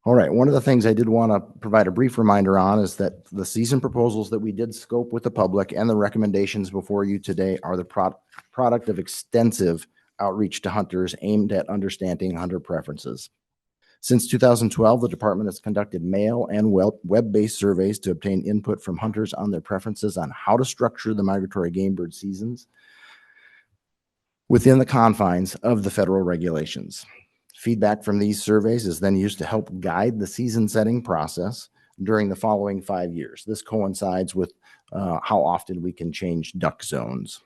All right, one of the things I did want to provide a brief reminder on is that the season proposals that we did scope with the public and the recommendations before you today are the product of extensive outreach to hunters aimed at understanding hunter preferences. Since 2012, the department has conducted mail and web-based surveys to obtain input from hunters on their preferences on how to structure the migratory game bird seasons within the confines of the federal regulations. Feedback from these surveys is then used to help guide the season setting process during the following 5 years. This coincides with how often we can change duck zones.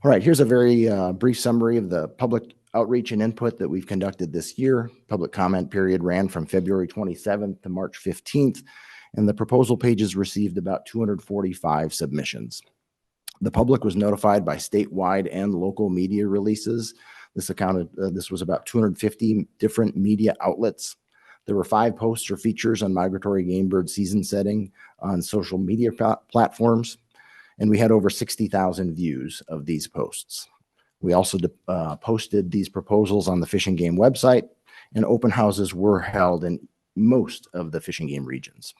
All right, here's a very brief summary of the public outreach and input that we've conducted this year. Public comment period ran from February 27th to March 15th, and the proposal pages received about 245 submissions. The public was notified by statewide and local media releases. This was about 250 different media outlets. There were 5 posts or features on migratory game bird season setting on social media platforms, and we had over 60,000 views of these posts. We also posted these proposals on the Fish and Game website, and open houses were held in most of the fishing game regions.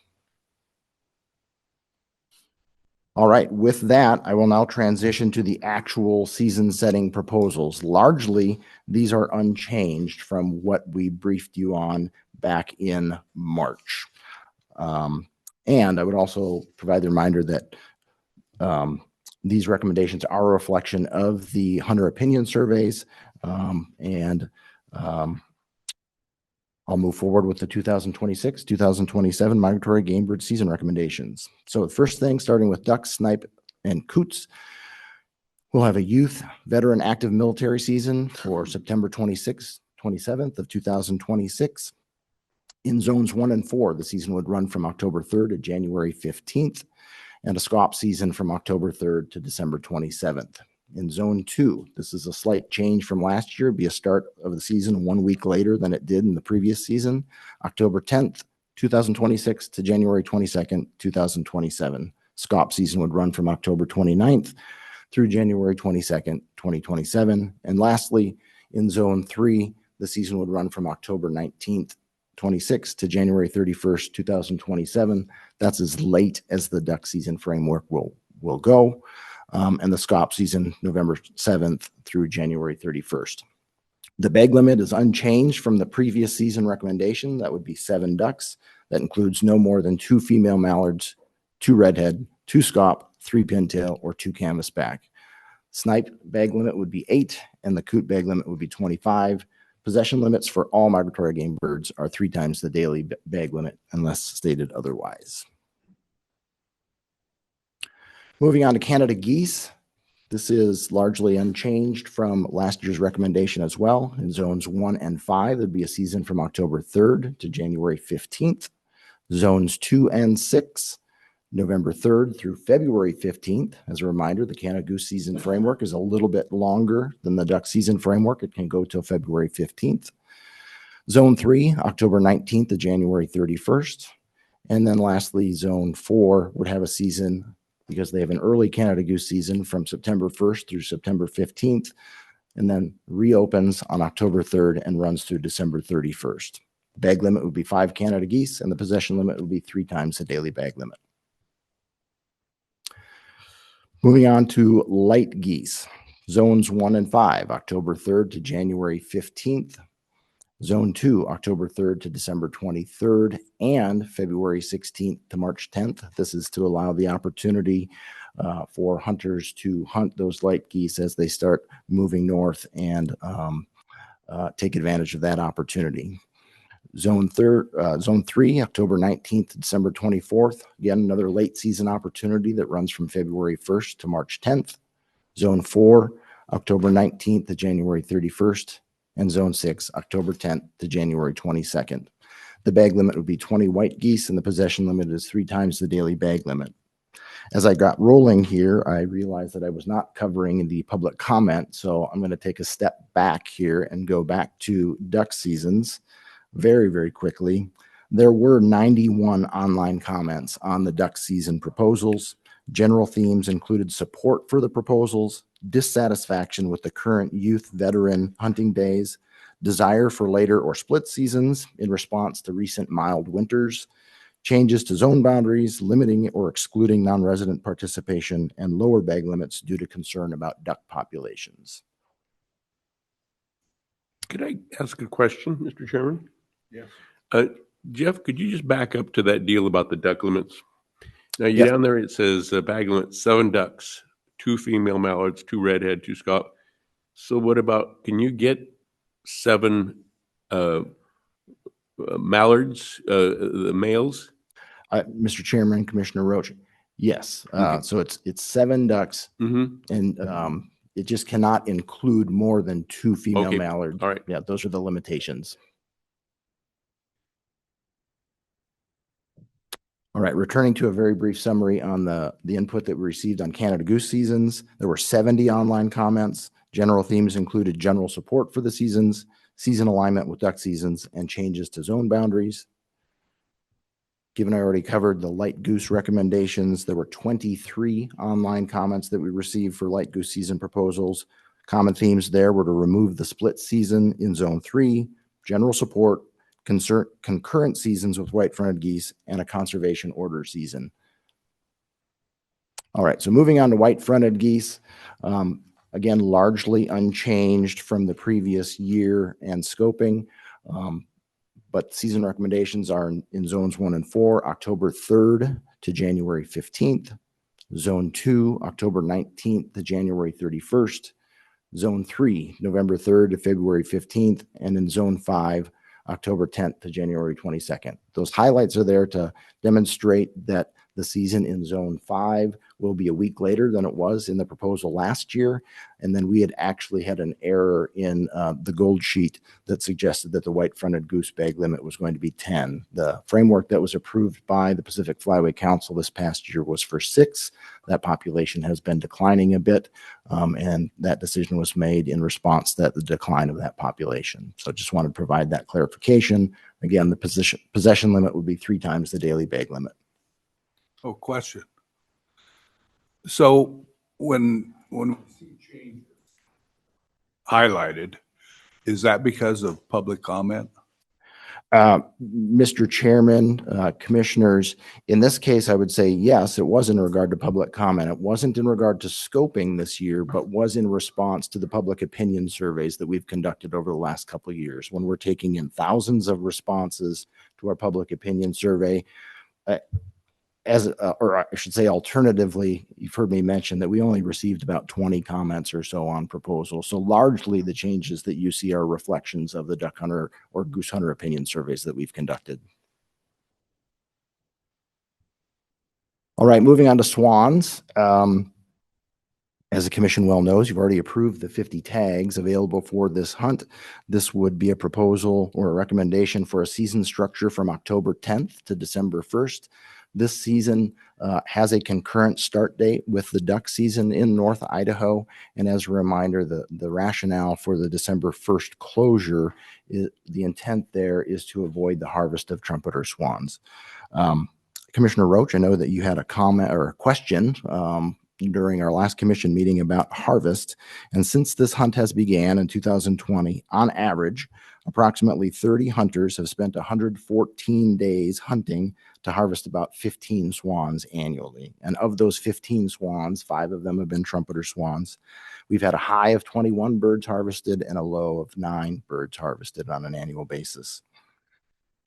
All right, with that, I will now transition to the actual season setting proposals. Largely, these are unchanged from what we briefed you on back in March. And I would also provide the reminder that these recommendations are a reflection of the hunter opinion surveys. I'll move forward with the 2026, 2027 migratory game bird season recommendations. So the first thing, starting with duck, snipe, and coots, we'll have a youth, veteran, active military season for September 26th, 27th of 2026. In zones 1 and 4, the season would run from October 3rd to January 15th, and a SCOP season from October 3rd to December 27th. In zone 2, this is a slight change from last year. It'd be a start of the season 1 week later than it did in the previous season, October 10th, 2026 to January 22nd, 2027. SCOP season would run from October 29th through January 22nd, 2027. And lastly, in zone 3, the season would run from October 19th, 26th to January 31st, 2027. That's as late as the duck season framework will go. And the SCOP season, November 7th through January 31st. The bag limit is unchanged from the previous season recommendation. That would be 7 ducks. That includes no more than 2 female mallards, 2 redhead, 2 SCOP, 3 pintail, or 2 canvasback. Snipe bag limit would be 8, and the coot bag limit would be 25. Possession limits for all migratory game birds are 3 times the daily bag limit unless stated otherwise. Moving on to Canada geese. This is largely unchanged from last year's recommendation as well. In zones 1 and 5, there'd be a season from October 3rd to January 15th. Zones 2 and 6, November 3rd through February 15th. As a reminder, the Canada goose season framework is a little bit longer than the duck season framework. It can go till February 15th. Zone 3, October 19th to January 31st. And then lastly, Zone 4 would have a season because they have an early Canada goose season from September 1st through September 15th, and then reopens on October 3rd and runs through December 31st. Bag limit would be 5 Canada geese, and the possession limit would be 3 times the daily bag limit. Moving on to light geese. Zones 1 and 5, October 3rd to January 15th. Zone 2, October 3rd to December 23rd, and February 16th to March 10th. This is to allow the opportunity for hunters to hunt those light geese as they start moving north and take advantage of that opportunity. Zone 3, October 19th to December 24th. Again, another late season opportunity that runs from February 1st to March 10th. Zone 4, October 19th to January 31st. And Zone 6, October 10th to January 22nd. The bag limit would be 20 white geese, and the possession limit is 3 times the daily bag limit. As I got rolling here, I realized that I was not covering the public comment, so I'm going to take a step back here and go back to duck seasons very, very quickly. There were 91 online comments on the duck season proposals. General themes included support for the proposals, dissatisfaction with the current youth veteran hunting days, desire for later or split seasons in response to recent mild winters, changes to zone boundaries, limiting or excluding non-resident participation, and lower bag limits due to concern about duck populations. Could I ask a question, Mr. Chairman? Yes. Jeff, could you just back up to that deal about the duck limits? Now, you're down there, it says bag limit 7 ducks, 2 female mallards, 2 redhead, 2 scaup. So what about, can you get 7 mallards, the males? Mr. Chairman, Commissioner Roach, yes. Okay. So it's 7 ducks, Mm-hmm. and it just cannot include more than 2 female Okay. mallards. All right. Yeah, those are the limitations. All right, returning to a very brief summary on the input that we received on Canada goose seasons. There were 70 online comments. General themes included general support for the seasons, season alignment with duck seasons, and changes to zone boundaries. Given I already covered the light goose recommendations, there were 23 online comments that we received for light goose season proposals. Common themes there were to remove the split season in zone 3, general support, concurrent seasons with white-fronted geese, and a conservation order season. All right, so moving on to white-fronted geese, again, largely unchanged from the previous year and scoping, but season recommendations are in zones 1 and 4, October 3rd to January 15th, zone 2, October 19th to January 31st, zone 3, November 3rd to February 15th, and in zone 5, October 10th to January 22nd. Those highlights are there to demonstrate that the season in zone 5 will be a week later than it was in the proposal last year. And then we had actually had an error in the gold sheet that suggested that the white-fronted goose bag limit was going to be 10. The framework that was approved by the Pacific Flyway Council this past year was for 6. That population has been declining a bit, and that decision was made in response to the decline of that population. So just wanted to provide that clarification. Again, the possession limit would be 3 times the daily bag limit. Oh, question. So when we see changes highlighted, is that because of public comment? Mr. Chairman, commissioners, in this case, I would say yes, it was in regard to public comment. It wasn't in regard to scoping this year, but was in response to the public opinion surveys that we've conducted over the last couple of years. When we're taking in thousands of responses to our public opinion survey, or I should say alternatively, you've heard me mention that we only received about 20 comments or so on proposals. So largely the changes that you see are reflections of the duck hunter or goose hunter opinion surveys that we've conducted. All right, moving on to swans. As the commission well knows, you've already approved the 50 tags available for this hunt. This would be a proposal or a recommendation for a season structure from October 10th to December 1st. This season has a concurrent start date with the duck season in North Idaho. And as a reminder, the rationale for the December 1st closure, the intent there is to avoid the harvest of trumpeter swans. Commissioner Roach, I know that you had a comment or a question during our last commission meeting about harvest. And since this hunt has began in 2020, on average, approximately 30 hunters have spent 114 days hunting to harvest about 15 swans annually. And of those 15 swans, 5 of them have been trumpeter swans. We've had a high of 21 birds harvested and a low of 9 birds harvested on an annual basis.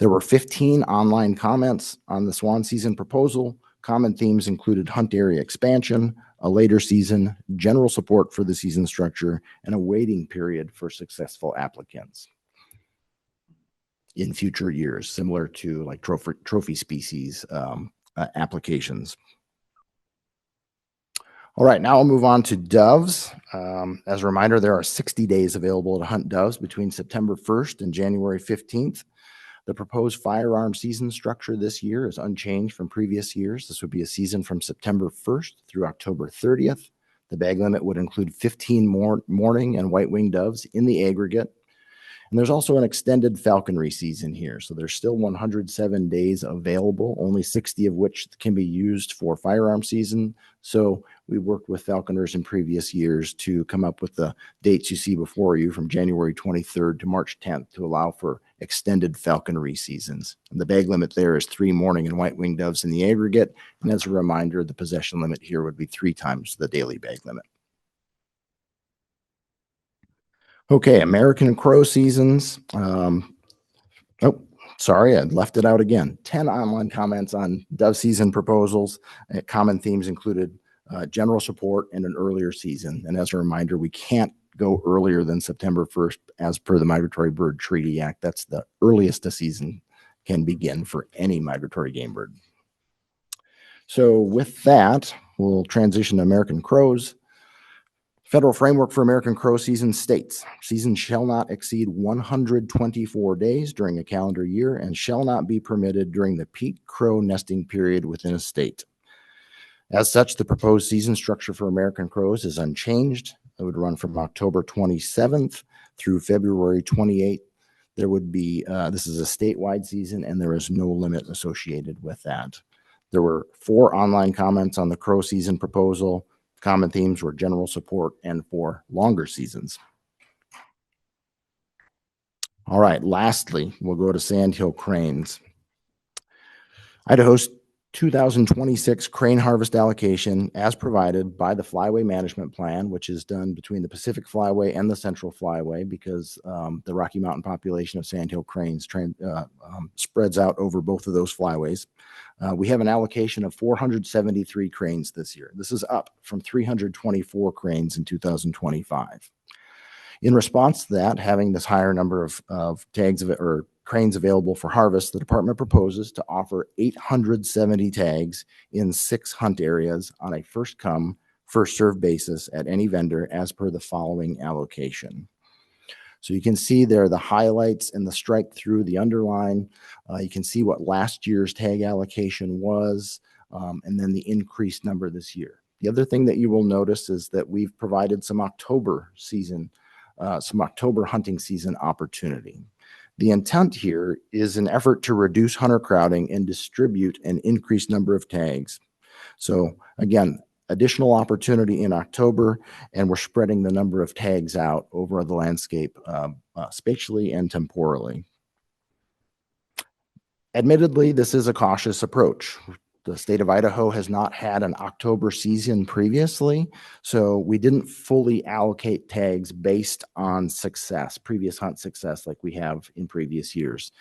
There were 15 online comments on the swan season proposal. Common themes included hunt area expansion, a later season, general support for the season structure, and a waiting period for successful applicants in future years, similar to like trophy species applications. All right, now I'll move on to doves. As a reminder, there are 60 days available to hunt doves between September 1st and January 15th. The proposed firearm season structure this year is unchanged from previous years. This would be a season from September 1st through October 30th. The bag limit would include 15 mourning and white-winged doves in the aggregate. And there's also an extended falconry season here. So there's still 107 days available, only 60 of which can be used for firearm season. So we worked with falconers in previous years to come up with the dates you see before you from January 23rd to March 10th to allow for extended falconry seasons. And the bag limit there is 3 mourning and white-winged doves in the aggregate. And as a reminder, the possession limit here would be 3 times the daily bag limit. Okay, American crow seasons. Oh, sorry, I left it out again. 10 online comments on dove season proposals. Common themes included general support and an earlier season. And as a reminder, we can't go earlier than September 1st as per the Migratory Bird Treaty Act. That's the earliest a season can begin for any migratory game bird. So with that, we'll transition to American crows. Federal framework for American crow season states, season shall not exceed 124 days during a calendar year and shall not be permitted during the peak crow nesting period within a state. As such, the proposed season structure for American crows is unchanged. It would run from October 27th through February 28th. There would be, this is a statewide season and there is no limit associated with that. There were 4 online comments on the crow season proposal. Common themes were general support and for longer seasons. All right, lastly, we'll go to Sandhill Cranes. Idaho's 2026 crane harvest allocation as provided by the Flyway Management Plan, which is done between the Pacific Flyway and the Central Flyway because the Rocky Mountain population of Sandhill cranes spreads out over both of those flyways. We have an allocation of 473 cranes this year. This is up from 324 cranes in 2025. In response to that, having this higher number of tags or cranes available for harvest, the department proposes to offer 870 tags in 6 hunt areas on a first come, first served basis at any vendor as per the following allocation. So you can see there the highlights and the strike through the underline. You can see what last year's tag allocation was, and then the increased number this year. The other thing that you will notice is that we've provided some October hunting season opportunity. The intent here is an effort to reduce hunter crowding and distribute an increased number of tags. So again, additional opportunity in October, and we're spreading the number of tags out over the landscape spatially and temporally. Admittedly, this is a cautious approach. The state of Idaho has not had an October season previously, so we didn't fully allocate tags based on success, previous hunt success like we have in previous years.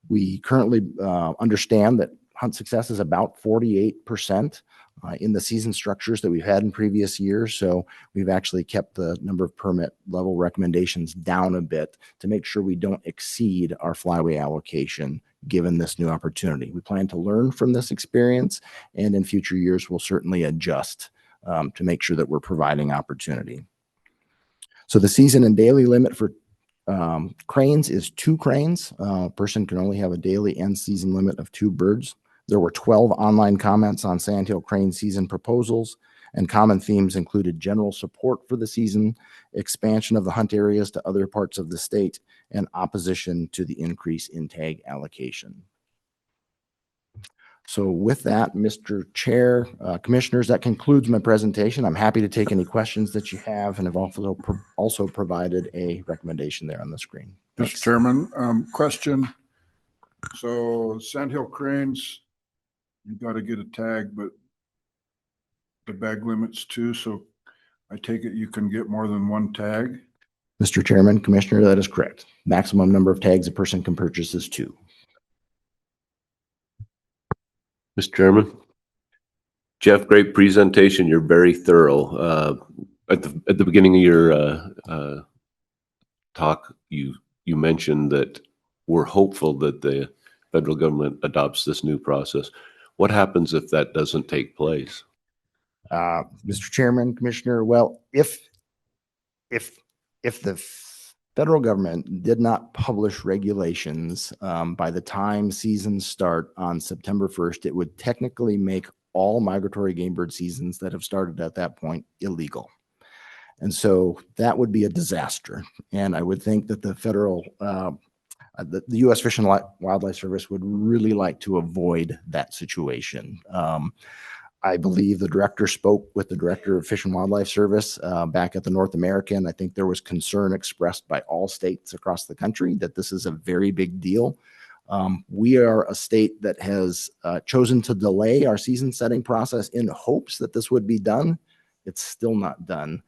We currently understand that hunt success is about 48% in the season structures that we've had in previous years, so we've actually kept the number of permit level recommendations down a bit to make sure we don't exceed our flyway allocation given this new opportunity. We plan to learn from this experience, and in future years, we'll certainly adjust to make sure that we're providing opportunity. So the season and daily limit for cranes is 2 cranes. A person can only have a daily and season limit of 2 birds. There were 12 online comments on Sandhill Crane season proposals, and common themes included general support for the season, expansion of the hunt areas to other parts of the state, and opposition to the increase in tag allocation. So with that, Mr. Chair, Commissioners, that concludes my presentation. I'm happy to take any questions that you have, and have also provided a recommendation there on the screen. Mr. Chairman, question. So Sandhill Cranes, you got to get a tag, but the bag limit's 2, so I take it you can get more than 1 tag? Mr. Chairman, Commissioner, that is correct. Maximum number of tags a person can purchase is 2. Mr. Chairman. Jeff, great presentation. You're very thorough. At the beginning of your talk, you mentioned that we're hopeful that the federal government adopts this new process. What happens if that doesn't take place? Mr. Chairman, Commissioner, well, if the federal government did not publish regulations by the time seasons start on September 1st, it would technically make all migratory game bird seasons that have started at that point illegal. And so that would be a disaster. And I would think that the federal, the U.S. Fish and Wildlife Service would really like to avoid that situation. I believe the director spoke with the director of Fish and Wildlife Service back at the North American. I think there was concern expressed by all states across the country that this is a very big deal. We are a state that has chosen to delay our season setting process in hopes that this would be done. It's still not done.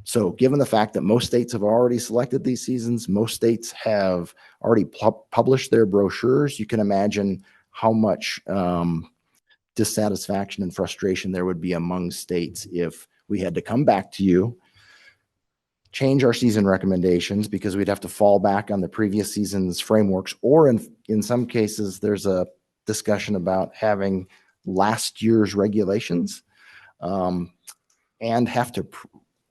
So given the fact that most states have already selected these seasons, most states have already published their brochures, you can imagine how much dissatisfaction and frustration there would be among states if we had to come back to you, change our season recommendations because we'd have to fall back on the previous season's frameworks, or in some cases there's a discussion about having last year's regulations and have to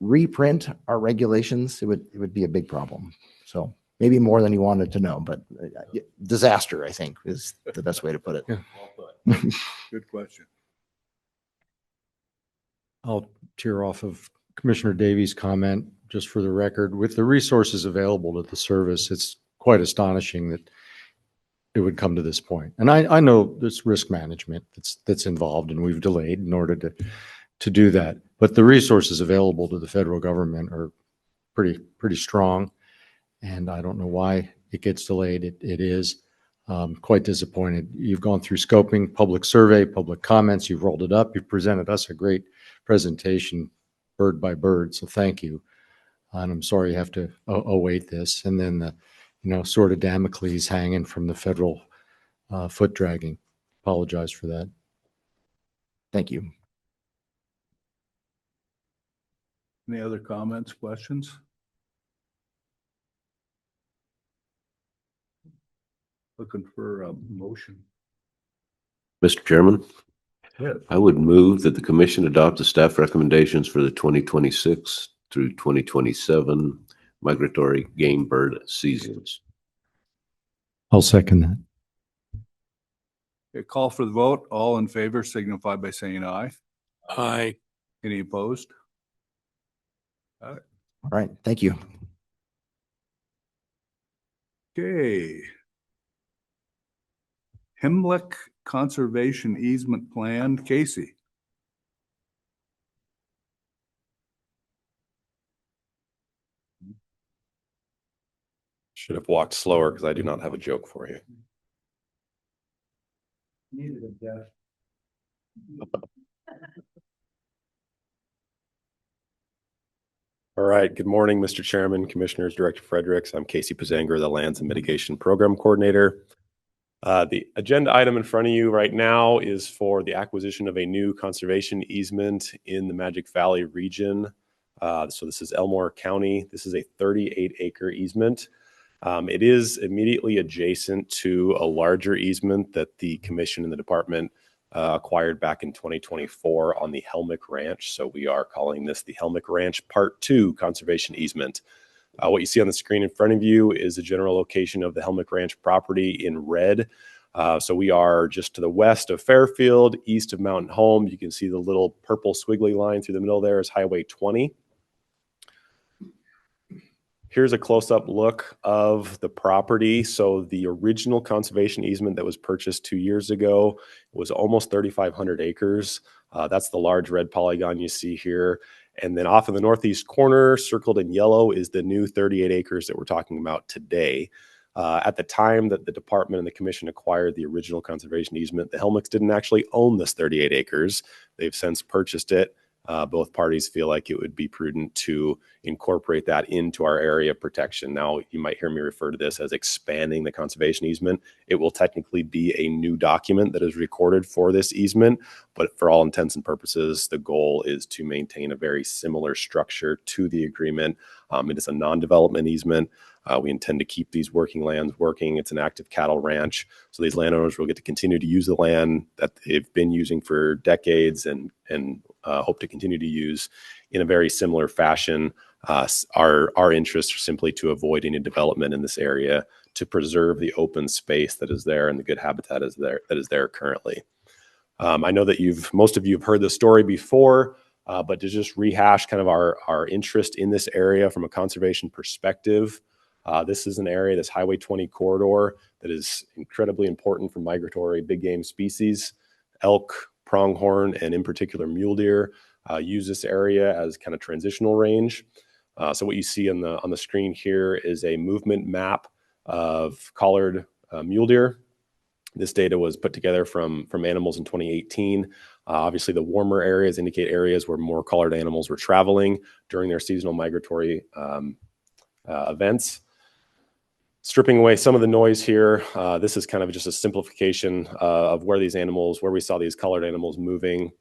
reprint our regulations. It would be a big problem. So maybe more than you wanted to know, but disaster, I think, is the best way to put it. Yeah. Good question. I'll tear off of Commissioner Davies' comment just for the record. With the resources available to the service, it's quite astonishing that it would come to this point. And I know there's risk management that's involved, and we've delayed in order to do that. But the resources available to the federal government are pretty strong. And I don't know why it gets delayed, it is. Quite disappointed. You've gone through scoping, public survey, public comments, you've rolled it up, you've presented us a great presentation bird by bird, so thank you. And I'm sorry you have to await this. And then the, sword of Damocles hanging from the federal foot dragging. Apologize for that. Thank you. Any other comments, questions? Looking for a motion. Mr. Chairman, Yes. I would move that the commission adopt the staff recommendations for the 2026 through 2027 migratory game bird seasons. I'll second that. Okay, call for the vote. All in favor signify by saying aye. Aye. Any opposed? All right. Thank you. Okay. Helmick Conservation Easement Plan, Casey. Should have walked slower because I do not have a joke for you. Needed a death. All right. Good morning, Mr. Chairman, Commissioners, Director Fredericks. I'm Casey Pizanger, the Lands and Mitigation Program Coordinator. The agenda item in front of you right now is for the acquisition of a new conservation easement in the Magic Valley region. So this is Elmore County. This is a 38-acre easement. It is immediately adjacent to a larger easement that the commission and the department acquired back in 2024 on the Helmick Ranch. So we are calling this the Helmick Ranch Part 2 Conservation Easement. What you see on the screen in front of you is the general location of the Helmick Ranch property in red. So we are just to the west of Fairfield, east of Mountain Home. You can see the little purple squiggly line through the middle there is Highway 20. Here's a close-up look of the property. So the original conservation easement that was purchased 2 years ago was almost 3,500 acres. That's the large red polygon you see here. And then off in the northeast corner, circled in yellow, is the new 38 acres that we're talking about today. At the time that the department and the commission acquired the original conservation easement, the Helmicks didn't actually own this 38 acres. They've since purchased it. Both parties feel like it would be prudent to incorporate that into our area of protection. Now, you might hear me refer to this as expanding the conservation easement. It will technically be a new document that is recorded for this easement, but for all intents and purposes, the goal is to maintain a very similar structure to the agreement. It is a non-development easement. We intend to keep these working lands working. It's an active cattle ranch. So these landowners will get to continue to use the land that they've been using for decades and hope to continue to use in a very similar fashion. Our interests are simply to avoid any development in this area, to preserve the open space that is there and the good habitat that is there currently. I know that most of you have heard this story before, but to just rehash kind of our interest in this area from a conservation perspective. This is an area, this Highway 20 corridor, that is incredibly important for migratory big game species. Elk, pronghorn, and in particular mule deer use this area as kind of transitional range. So what you see on the screen here is a movement map of collared mule deer. This data was put together from animals in 2018. Obviously, the warmer areas indicate areas where more collared animals were traveling during their seasonal migratory events. Stripping away some of the noise here, this is kind of just a simplification of where we saw these collared animals moving.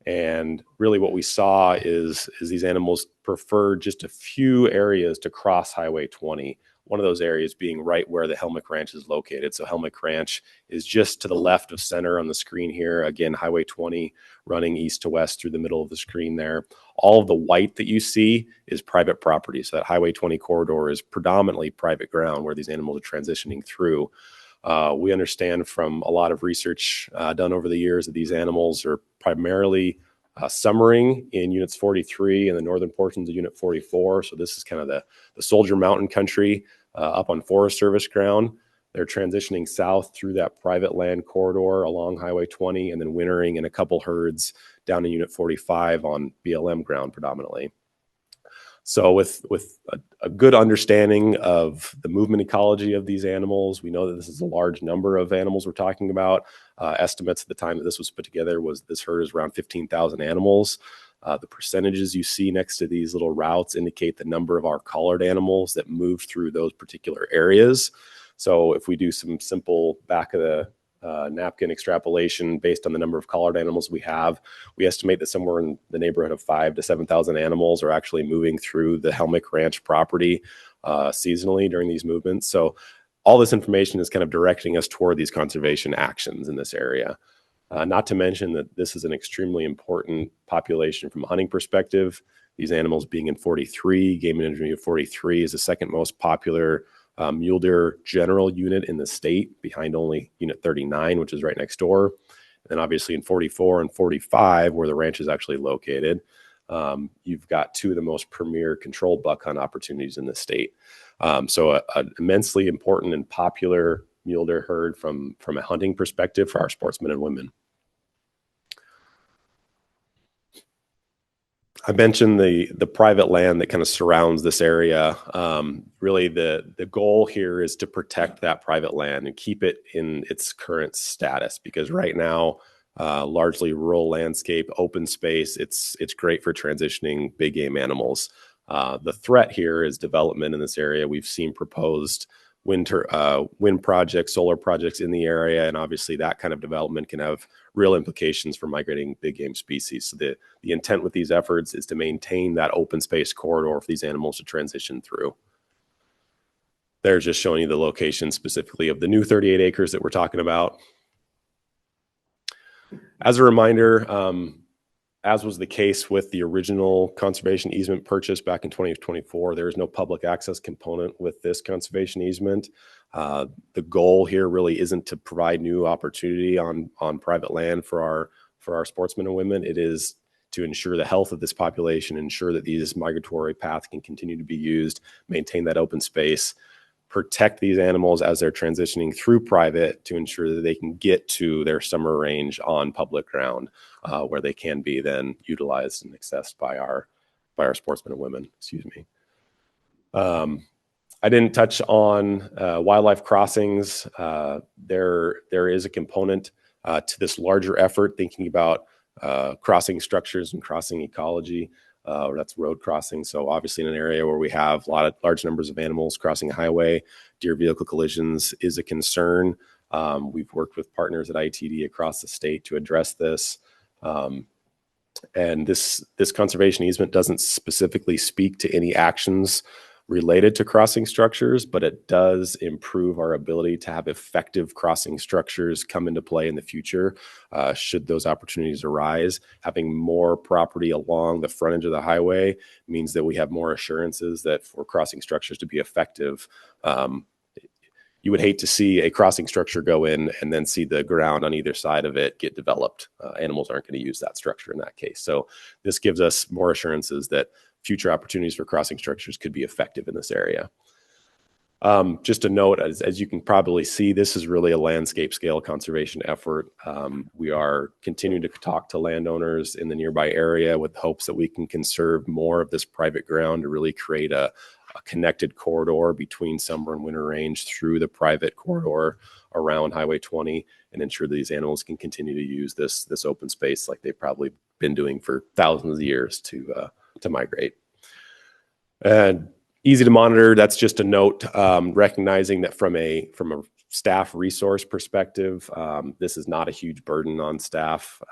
And really what we saw is these animals preferred just a few areas to cross Highway 20. One of those areas being right where the Helmick Ranch is located. So Helmick Ranch is just to the left of center on the screen here. Again, Highway 20 running east to west through the middle of the screen there. All of the white that you see is private property. So that Highway 20 corridor is predominantly private ground where these animals are transitioning through. We understand from a lot of research done over the years that these animals are primarily summering in units 43 and the northern portions of unit 44. So this is kind of the Soldier Mountain country up on Forest Service ground. They're transitioning south through that private land corridor along Highway 20 and then wintering in a couple herds down in unit 45 on BLM ground predominantly. So with a good understanding of the movement ecology of these animals, we know that this is a large number of animals we're talking about. Estimates at the time that this was put together was this herd is around 15,000 animals. The percentages you see next to these little routes indicate the number of our collared animals that moved through those particular areas. So if we do some simple back of the napkin extrapolation based on the number of collared animals we have, we estimate that somewhere in the neighborhood of 5,000 to 7,000 animals are actually moving through the Helmick Ranch property seasonally during these movements. So all this information is kind of directing us toward these conservation actions in this area. Not to mention that this is an extremely important population from a hunting perspective. These animals being in 43, game intermediate 43 is the second most popular mule deer general unit in the state, behind only unit 39, which is right next door. And then obviously in 44 and 45, where the ranch is actually located, you've got two of the most premier controlled buck hunt opportunities in the state. So an immensely important and popular mule deer herd from a hunting perspective for our sportsmen and women. I mentioned the private land that kind of surrounds this area. Really, the goal here is to protect that private land and keep it in its current status, because right now, largely rural landscape, open space, it's great for transitioning big game animals. The threat here is development in this area. We've seen proposed wind projects, solar projects in the area, and obviously that kind of development can have real implications for migrating big game species. So the intent with these efforts is to maintain that open space corridor for these animals to transition through. They're just showing you the location specifically of the new 38 acres that we're talking about. As a reminder, as was the case with the original conservation easement purchase back in 2024, there is no public access component with this conservation easement. The goal here really isn't to provide new opportunity on private land for our sportsmen and women. It is to ensure the health of this population, ensure that these migratory paths can continue to be used, maintain that open space, protect these animals as they're transitioning through private to ensure that they can get to their summer range on public ground, where they can be then utilized and accessed by our sportsmen and women. Excuse me. I didn't touch on wildlife crossings. There is a component to this larger effort, thinking about crossing structures and crossing ecology. That's road crossing. So obviously in an area where we have large numbers of animals crossing a highway, deer vehicle collisions is a concern. We've worked with partners at ITD across the state to address this. And this conservation easement doesn't specifically speak to any actions related to crossing structures, but it does improve our ability to have effective crossing structures come into play in the future, should those opportunities arise. Having more property along the frontage of the highway means that we have more assurances that for crossing structures to be effective, you would hate to see a crossing structure go in and then see the ground on either side of it get developed. Animals aren't going to use that structure in that case. So this gives us more assurances that future opportunities for crossing structures could be effective in this area. Just a note, as you can probably see, this is really a landscape scale conservation effort. We are continuing to talk to landowners in the nearby area with hopes that we can conserve more of this private ground to really create a connected corridor between summer and winter range through the private corridor around Highway 20, and ensure that these animals can continue to use this open space like they've probably been doing for thousands of years to migrate. And easy to monitor. That's just a note, recognizing that from a staff resource perspective, this is not a huge burden on staff.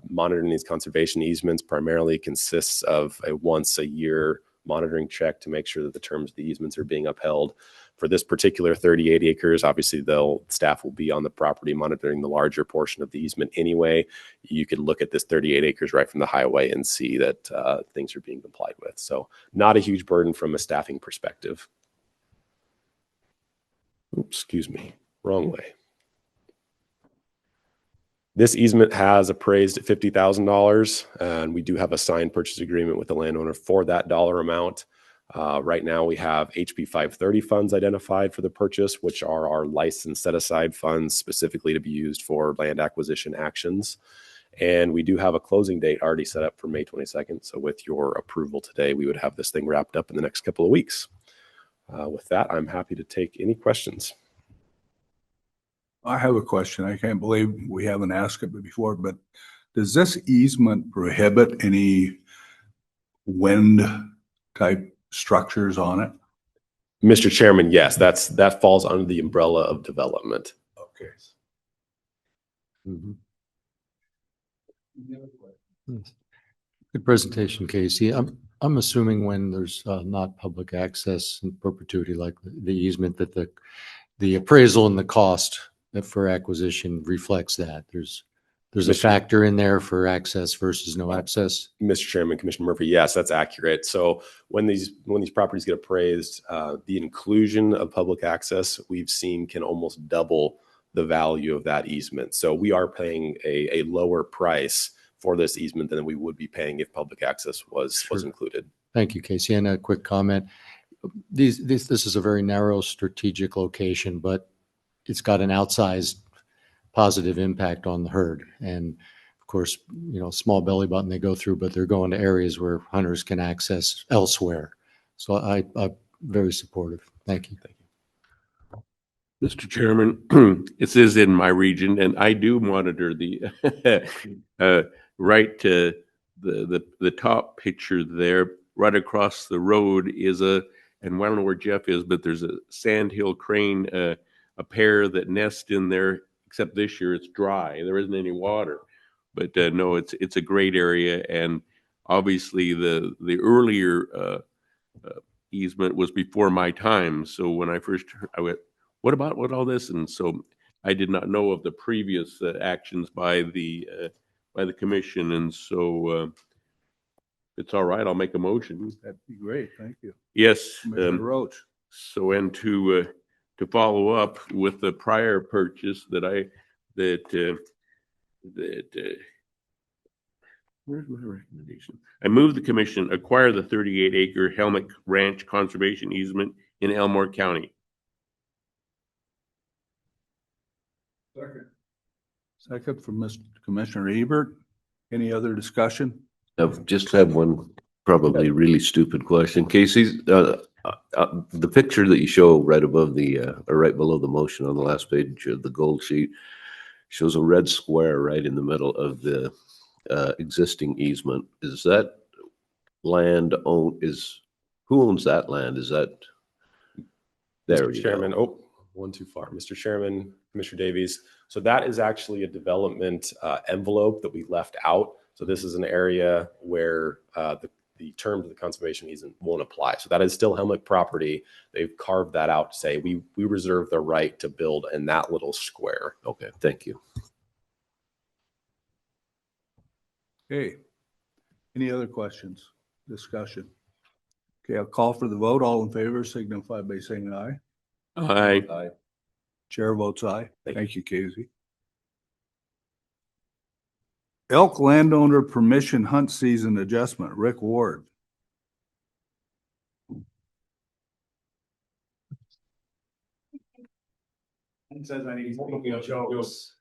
Monitoring these conservation easements primarily consists of a once a year monitoring check to make sure that the terms of the easements are being upheld. For this particular 38 acres, obviously staff will be on the property monitoring the larger portion of the easement anyway. You could look at this 38 acres right from the highway and see that things are being complied with. So not a huge burden from a staffing perspective. Oops, excuse me, wrong way. This easement has appraised at $50,000, and we do have a signed purchase agreement with the landowner for that dollar amount. Right now we have HB 530 funds identified for the purchase, which are our licensed set aside funds specifically to be used for land acquisition actions. And we do have a closing date already set up for May 22nd. So with your approval today, we would have this thing wrapped up in the next couple of weeks. With that, I'm happy to take any questions. I have a question. I can't believe we haven't asked it before, but does this easement prohibit any wind type structures on it? Mr. Chairman, yes, that falls under the umbrella of development. Okay. Mhm. Good presentation, Casey. I'm assuming when there's not public access in perpetuity like the easement, that the appraisal and the cost for acquisition reflects that. There's a factor in there for access versus no access. Mr. Chairman, Commissioner Murphy, yes, that's accurate. So when these properties get appraised, the inclusion of public access we've seen can almost double the value of that easement. So we are paying a lower price for this easement than we would be paying if public access was included. Thank you, Casey. And a quick comment. This is a very narrow strategic location, but it's got an outsized positive impact on the herd. And of course, small belly button they go through, but they're going to areas where hunters can access elsewhere. So I'm very supportive. Thank you. Thank you. Mr. Chairman, this is in my region, and I do monitor the right to the top picture there. Right across the road is and I don't know where Jeff is, but there's a sandhill crane, a pair that nest in there. Except this year it's dry. There isn't any water. But no, it's a great area, and obviously the earlier easement was before my time. So when I first heard, I went, what all this? And so I did not know of the previous actions by the commission. And so if it's all right, I'll make a motion. That'd be great. Thank you. Yes. Commissioner Roach. So, and to follow up with the prior purchase where's my recommendation? I move the commission acquire the 38-acre Helmick Ranch conservation easement in Elmore County. Second from Mr. Commissioner Ebert. Any other discussion? I just have one probably really stupid question. Casey, the picture that you show right above or right below the motion on the last page of the gold sheet shows a red square right in the middle of the existing easement. Is that land who owns that land? Is that there? Mr. Chairman, one too far. Mr. Chairman, Commissioner Davies. So that is actually a development envelope that we left out. So this is an area where the terms of the conservation easement won't apply. So that is still Helmick property. They've carved that out to say we reserve the right to build in that little square. Okay, thank you. Okay. Any other questions? Discussion? Okay, I'll call for the vote. All in favor signify by saying aye. Aye. Chair votes aye. Thank you, Casey. Elk landowner permission hunt season adjustment, Rick Ward. It says I need to jokes.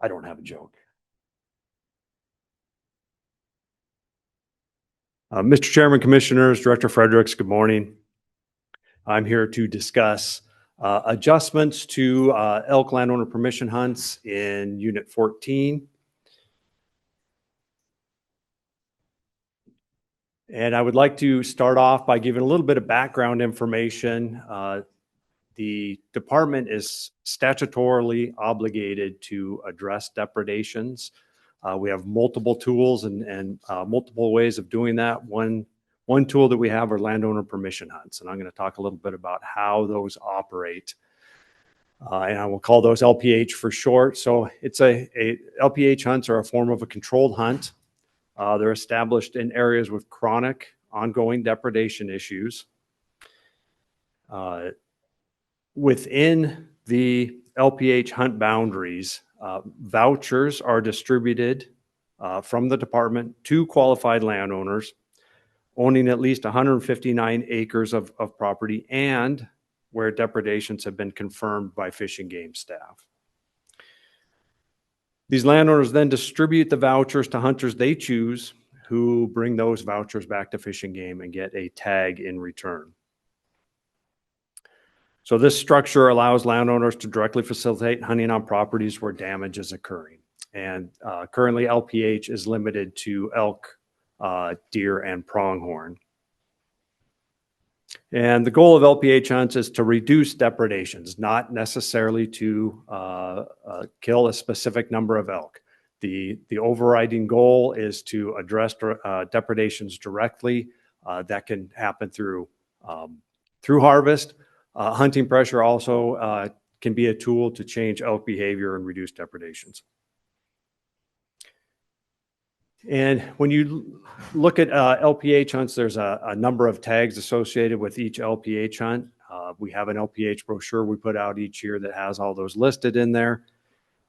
I don't have a joke. Mr. Chairman, Commissioners, Director Fredericks, good morning. I'm here to discuss adjustments to elk landowner permission hunts in Unit 14. And I would like to start off by giving a little bit of background information. The department is statutorily obligated to address depredations. We have multiple tools and multiple ways of doing that. One tool that we have are landowner permission hunts, and I'm going to talk a little bit about how those operate. And I will call those LPH for short. So it's LPH hunts are a form of a controlled hunt. They're established in areas with chronic ongoing depredation issues. Within the LPH hunt boundaries, Vouchers are distributed from the department to qualified landowners owning at least 159 acres of property and where depredations have been confirmed by Fish and Game staff. These landowners then distribute the vouchers to hunters they choose, who bring those vouchers back to Fish and Game and get a tag in return. So this structure allows landowners to directly facilitate hunting on properties where damage is occurring. And currently LPH is limited to elk, deer, and pronghorn. And the goal of LPH hunts is to reduce depredations, not necessarily to kill a specific number of elk. The overriding goal is to address depredations directly. That can happen through harvest. Hunting pressure also can be a tool to change elk behavior and reduce depredations. And when you look at LPH hunts, there's a number of tags associated with each LPH hunt. We have an LPH brochure we put out each year that has all those listed in there.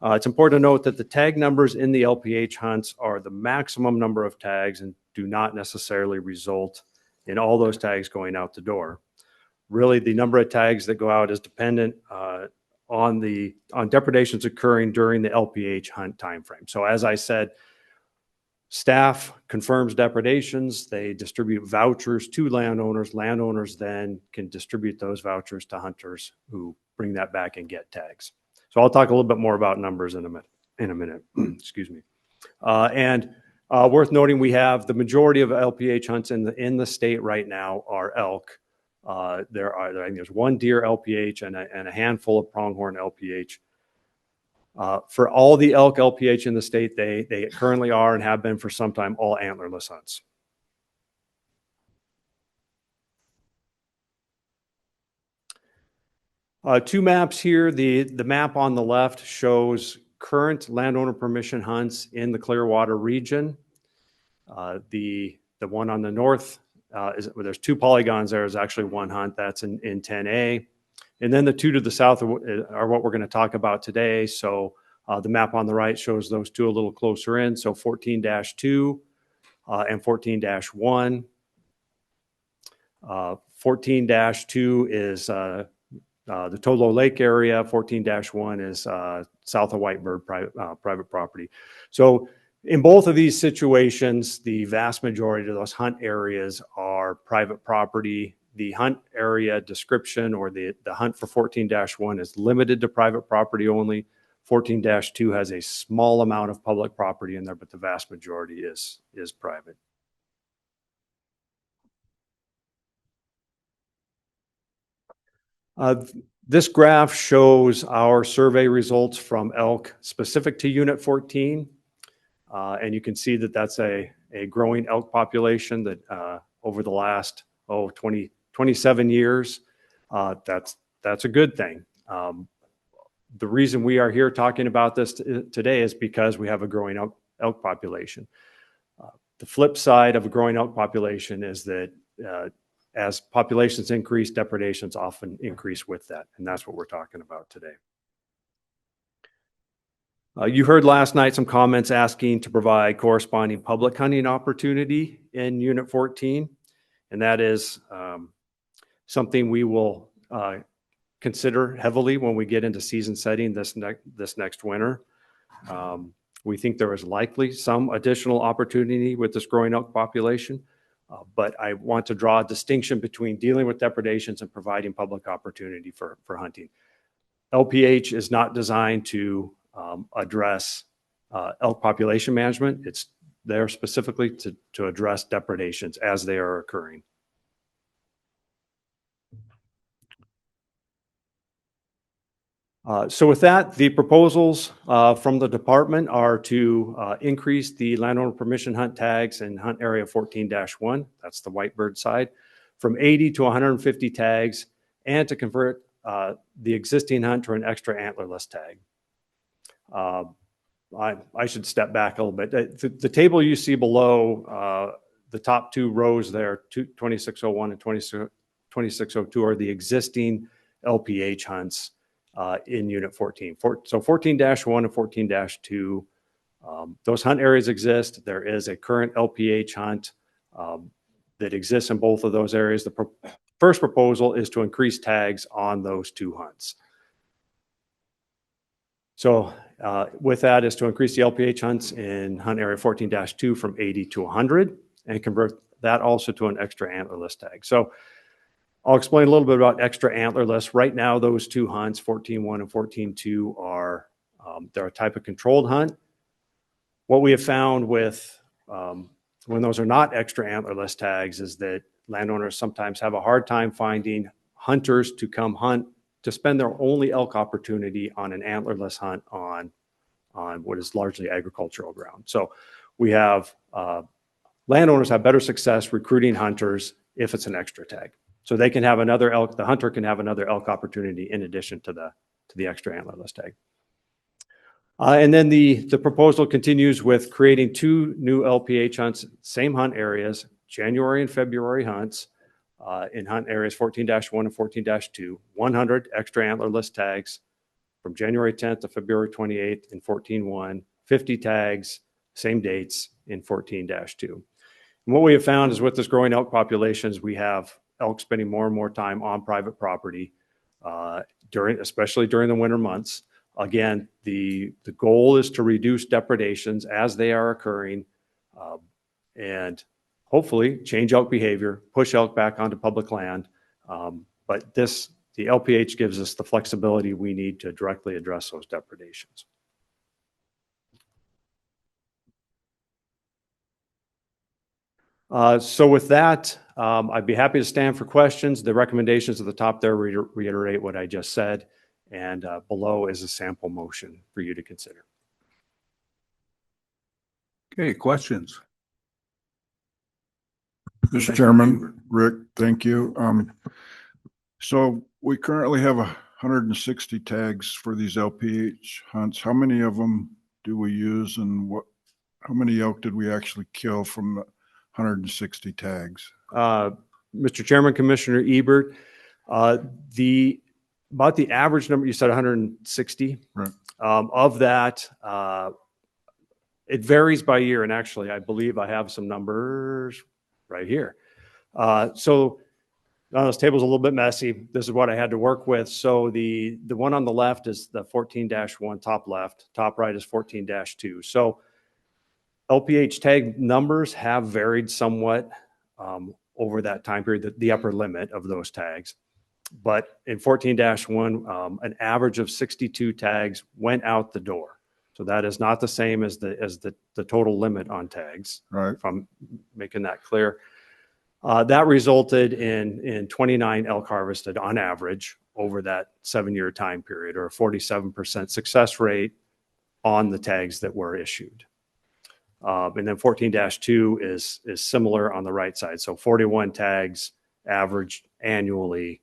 It's important to note that the tag numbers in the LPH hunts are the maximum number of tags and do not necessarily result in all those tags going out the door. Really, the number of tags that go out is dependent on depredations occurring during the LPH hunt timeframe. So as I said, staff confirms depredations. They distribute vouchers to landowners. Landowners then can distribute those vouchers to hunters who bring that back and get tags. So I'll talk a little bit more about numbers in a minute. Excuse me. And worth noting, we have the majority of LPH hunts in the state right now are elk. I think there's one deer LPH and a handful of pronghorn LPH. For all the elk LPH in the state, they currently are and have been for some time all antlerless hunts. Two maps here. The map on the left shows current landowner permission hunts in the Clearwater region. The one on the north there's two polygons there is actually one hunt that's in 10A. And then the two to the south are what we're going to talk about today. So the map on the right shows those two a little closer in. So 14-2 and 14-1. 14-2 is the Tolo Lake area. 14-1 is south of Whitebird private property. So in both of these situations, the vast majority of those hunt areas are private property. The hunt area description or the hunt for 14-1 is limited to private property only. 14-2 has a small amount of public property in there, but the vast majority is private. This graph shows our survey results from elk specific to Unit 14. And you can see that that's a growing elk population that over the last 27 years, that's a good thing. The reason we are here talking about this today is because we have a growing elk population. The flip side of a growing elk population is that as populations increase, depredations often increase with that. And that's what we're talking about today. You heard last night some comments asking to provide corresponding public hunting opportunity in Unit 14. And that is something we will consider heavily when we get into season setting this next winter. We think there is likely some additional opportunity with this growing elk population, but I want to draw a distinction between dealing with depredations and providing public opportunity for hunting. LPH is not designed to address elk population management. It's there specifically to address depredations as they are occurring. So with that, the proposals from the department are to increase the landowner permission hunt tags in hunt area 14-1, that's the Whitebird side, from 80 to 150 tags, and to convert the existing hunt to an extra antlerless tag. I should step back a little bit. The table you see below, the top two rows there, 2601 and 2602 are the existing LPH hunts in Unit 14. So 14-1 and 14-2, those hunt areas exist. There is a current LPH hunt that exists in both of those areas. The first proposal is to increase tags on those two hunts. So with that is to increase the LPH hunts in hunt area 14-2 from 80 to 100 and convert that also to an extra antlerless tag. So I'll explain a little bit about extra antlerless. Right now, those two hunts, 14-1 and 14-2, are they're a type of controlled hunt. What we have found with when those are not extra antlerless tags is that landowners sometimes have a hard time finding hunters to come hunt to spend their only elk opportunity on an antlerless hunt on what is largely agricultural ground. So we have landowners have better success recruiting hunters if it's an extra tag. So they can have another elk, the hunter can have another elk opportunity in addition to the extra antlerless tag. And then the proposal continues with creating two new LPH hunts, same hunt areas, January and February hunts, in hunt areas 14-1 and 14-2, 100 extra antlerless tags from January 10th to February 28th in 14-1, 50 tags, same dates in 14-2. And what we have found is with this growing elk populations, we have elk spending more and more time on private property, especially during the winter months. Again, the goal is to reduce depredations as they are occurring, and hopefully change elk behavior, push elk back onto public land. But the LPH gives us the flexibility we need to directly address those depredations. So with that, I'd be happy to stand for questions. The recommendations at the top there reiterate what I just said, and below is a sample motion for you to consider. Okay, questions? Mr. Chairman, Rick, thank you. So we currently have 160 tags for these LPH hunts. How many of them do we use, and how many elk did we actually kill from the 160 tags? Mr. Chairman, Commissioner Ebert, about the average number, you said 160. Right. Of that, it varies by year, and actually, I believe I have some numbers right here. So this table's a little bit messy. This is what I had to work with. So the one on the left is the 14-1 top left, top right is 14-2. So LPH tag numbers have varied somewhat over that time period, the upper limit of those tags. But in 14-1, an average of 62 tags went out the door. So that is not the same as the total limit on tags. Right. If I'm making that clear. That resulted in 29 elk harvested on average over that 7-year time period, or a 47% success rate on the tags that were issued. And then 14-2 is similar on the right side. So 41 tags averaged annually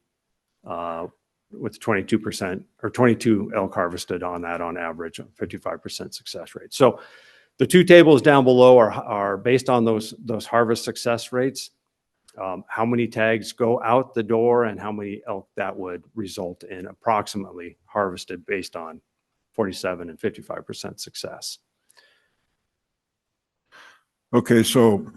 with 22% or 22 elk harvested on that on average, 55% success rate. So the two tables down below are based on those harvest success rates. How many tags go out the door and how many elk that would result in approximately harvested based on 47 and 55% success. Okay, so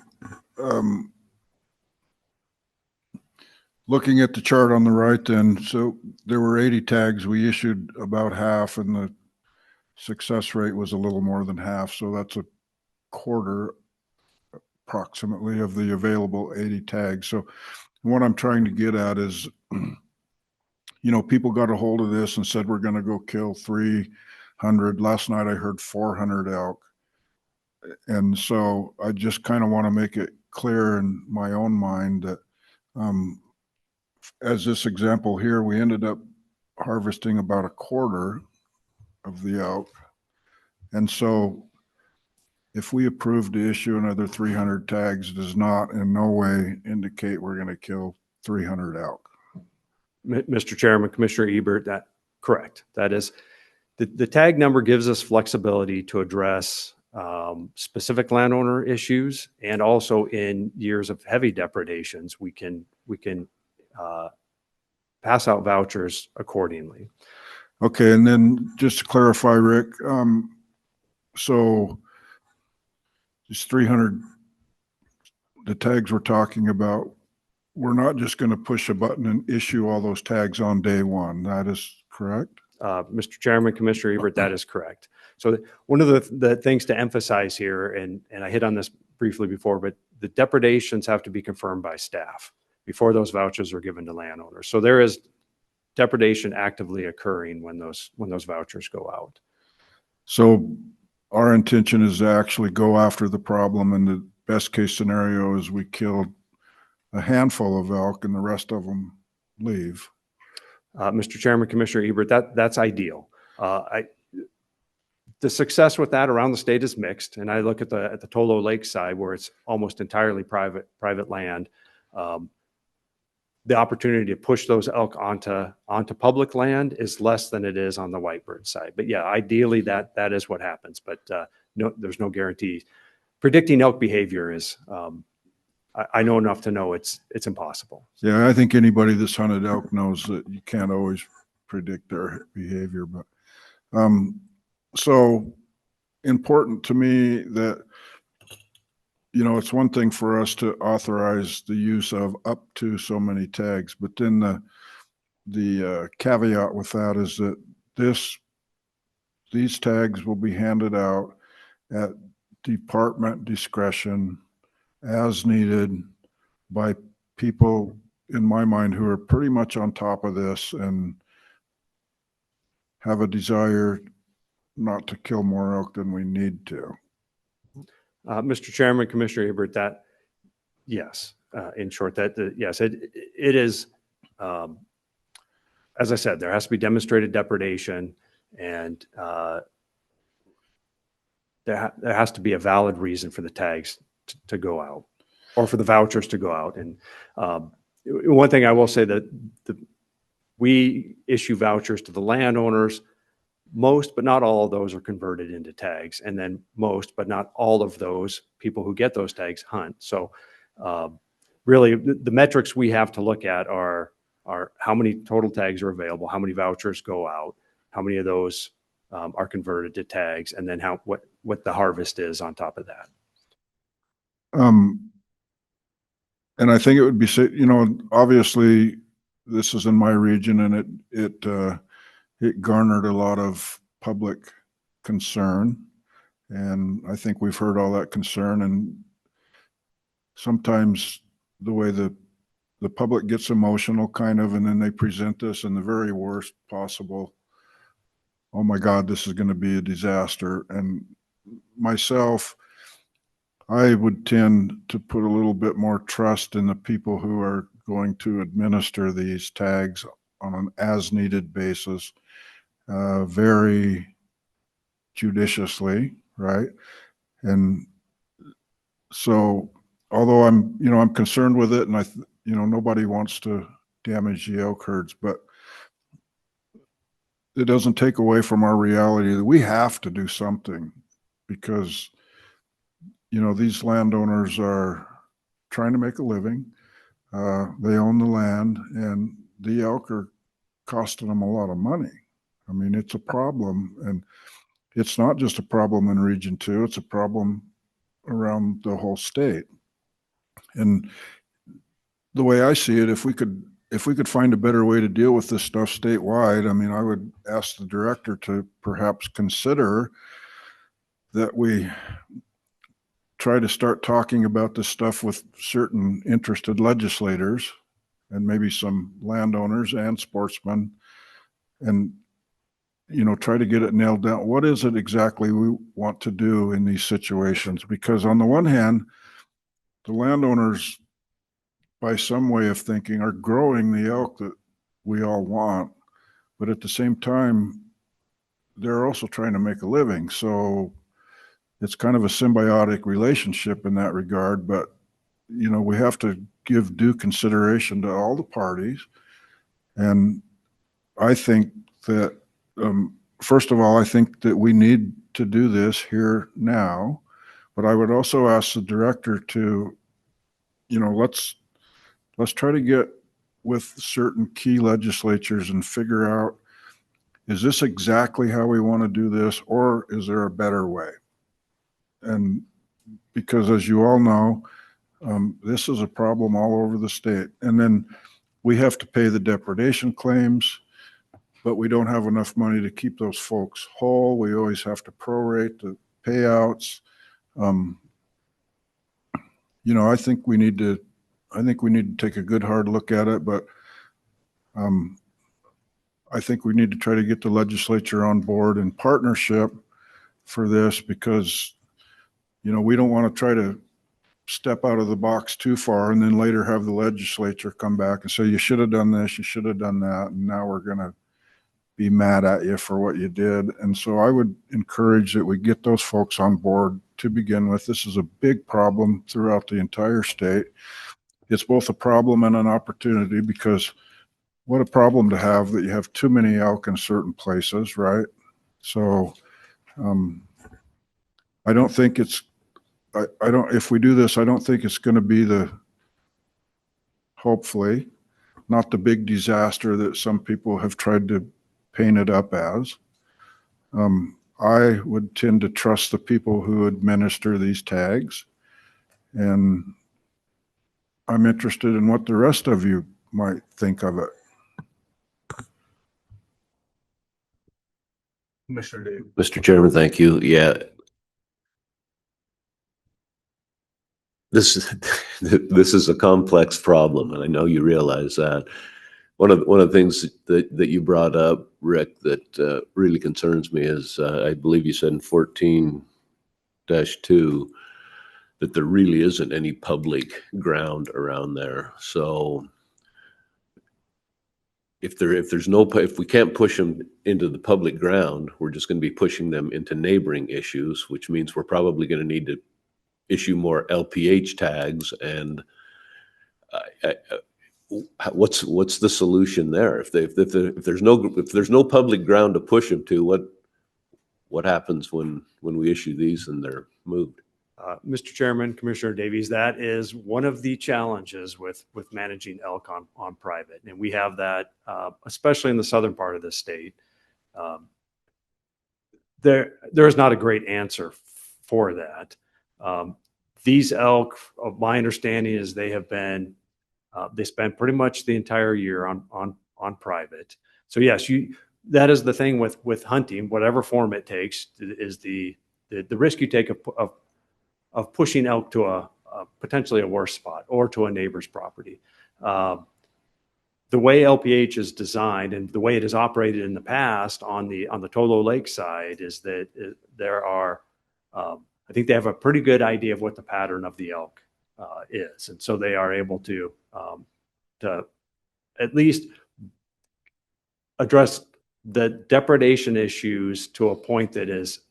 looking at the chart on the right then, so there were 80 tags. We issued about half, and the success rate was a little more than half. So that's a quarter approximately of the available 80 tags. So what I'm trying to get at is, people got a hold of this and said, we're going to go kill 300. Last night I heard 400 elk. And so I just kind of want to make it clear in my own mind that as this example here, we ended up harvesting about a quarter of the elk. And so if we approve to issue another 300 tags, does not in no way indicate we're going to kill 300 elk. Mr. Chairman, Commissioner Ebert, correct. That is, the tag number gives us flexibility to address specific landowner issues, and also in years of heavy depredations, we can pass out vouchers accordingly. Okay, and then just to clarify, Rick, so these 300, the tags we're talking about, we're not just going to push a button and issue all those tags on day one. That is correct? Mr. Chairman, Commissioner Ebert, that is correct. So one of the things to emphasize here, and I hit on this briefly before, but the depredations have to be confirmed by staff before those vouchers are given to landowners. So there is depredation actively occurring when those vouchers go out. So our intention is to actually go after the problem, and the best case scenario is we kill a handful of elk and the rest of them leave. Mr. Chairman, Commissioner Ebert, that's ideal. The success with that around the state is mixed, and I look at the Tolo Lake side where it's almost entirely private land. The opportunity to push those elk onto public land is less than it is on the whitebird side. But yeah, ideally that is what happens. But no, there's no guarantee. Predicting elk behavior is, I know enough to know it's impossible. Yeah, I think anybody that's hunted elk knows that you can't always predict their behavior. But so important to me that, you know, it's one thing for us to authorize the use of up to so many tags, but then the caveat with that is that these tags will be handed out at department discretion as needed by people, in my mind, who are pretty much on top of this and have a desire not to kill more elk than we need to. Mr. Chairman, Commissioner Ebert, that yes, in short, yes, it is. As I said, there has to be demonstrated depredation, and there has to be a valid reason for the tags to go out, or for the vouchers to go out. And one thing I will say that we issue vouchers to the landowners. Most, but not all of those are converted into tags. And then most, but not all of those people who get those tags hunt. So really the metrics we have to look at are how many total tags are available, how many vouchers go out, how many of those are converted to tags, and then what the harvest is on top of that. And I think it would be, you know, obviously this is in my region, and it garnered a lot of public concern, and I think we've heard all that concern. And sometimes the way the public gets emotional, kind of, and then they present this in the very worst possible, oh my God, this is going to be a disaster. And myself, I would tend to put a little bit more trust in the people who are going to administer these tags on an as-needed basis, very judiciously, right? And so, although I'm concerned with it, and nobody wants to damage the elk herds, but it doesn't take away from our reality that we have to do something, because, you know, these landowners are trying to make a living. They own the land, and the elk are costing them a lot of money. I mean, it's a problem, and it's not just a problem in Region 2, it's a problem around the whole state. And the way I see it, if we could find a better way to deal with this stuff statewide, I mean, I would ask the director to perhaps consider that we try to start talking about this stuff with certain interested legislators and maybe some landowners and sportsmen, and, you know, try to get it nailed down. What is it exactly we want to do in these situations? Because on the one hand, the landowners, by some way of thinking, are growing the elk that we all want, but at the same time, they're also trying to make a living. So it's kind of a symbiotic relationship in that regard, but, you know, we have to give due consideration to all the parties. And I think that, first of all, I think that we need to do this here now, but I would also ask the director to, you know, let's try to get with certain key legislatures and figure out is this exactly how we want to do this, or is there a better way? And because as you all know, this is a problem all over the state. And then we have to pay the depredation claims, but we don't have enough money to keep those folks whole. We always have to prorate the payouts. You know, I think we need to take a good hard look at it, but I think we need to try to get the legislature on board in partnership for this, because, you know, we don't want to try to step out of the box too far and then later have the legislature come back and say, you should have done this, you should have done that, and now we're going to be mad at you for what you did. And so I would encourage that we get those folks on board to begin with. This is a big problem throughout the entire state. It's both a problem and an opportunity, because what a problem to have that you have too many elk in certain places, right? So I don't think it's, I don't, if we do this, I don't think it's going to be hopefully, not the big disaster that some people have tried to paint it up as. I would tend to trust the people who administer these tags, and I'm interested in what the rest of you might think of it. Commissioner Davis. Mr. Chairman, thank you. Yeah. This is a complex problem, and I know you realize that. One of the things that you brought up, Rick, that really concerns me is I believe you said in 14-2 that there really isn't any public ground around there. So if we can't push them into the public ground, we're just going to be pushing them into neighboring issues, which means we're probably going to need to issue more LPH tags. And what's the solution there? If there's no public ground to push them to, what happens when we issue these and they're moved? Mr. Chairman, Commissioner Davies, that is one of the challenges with managing elk on private. And we have that, especially in the southern part of the state. There is not a great answer for that. These elk, my understanding is they spend pretty much the entire year on private. So yes, that is the thing with hunting, whatever form it takes, is the risk you take of pushing elk to a potentially a worse spot or to a neighbor's property. The way LPH is designed and the way it is operated in the past on the Tolo Lake side is that there are, I think they have a pretty good idea of what the pattern of the elk is. And so they are able to at least address the depredation issues to a point that is,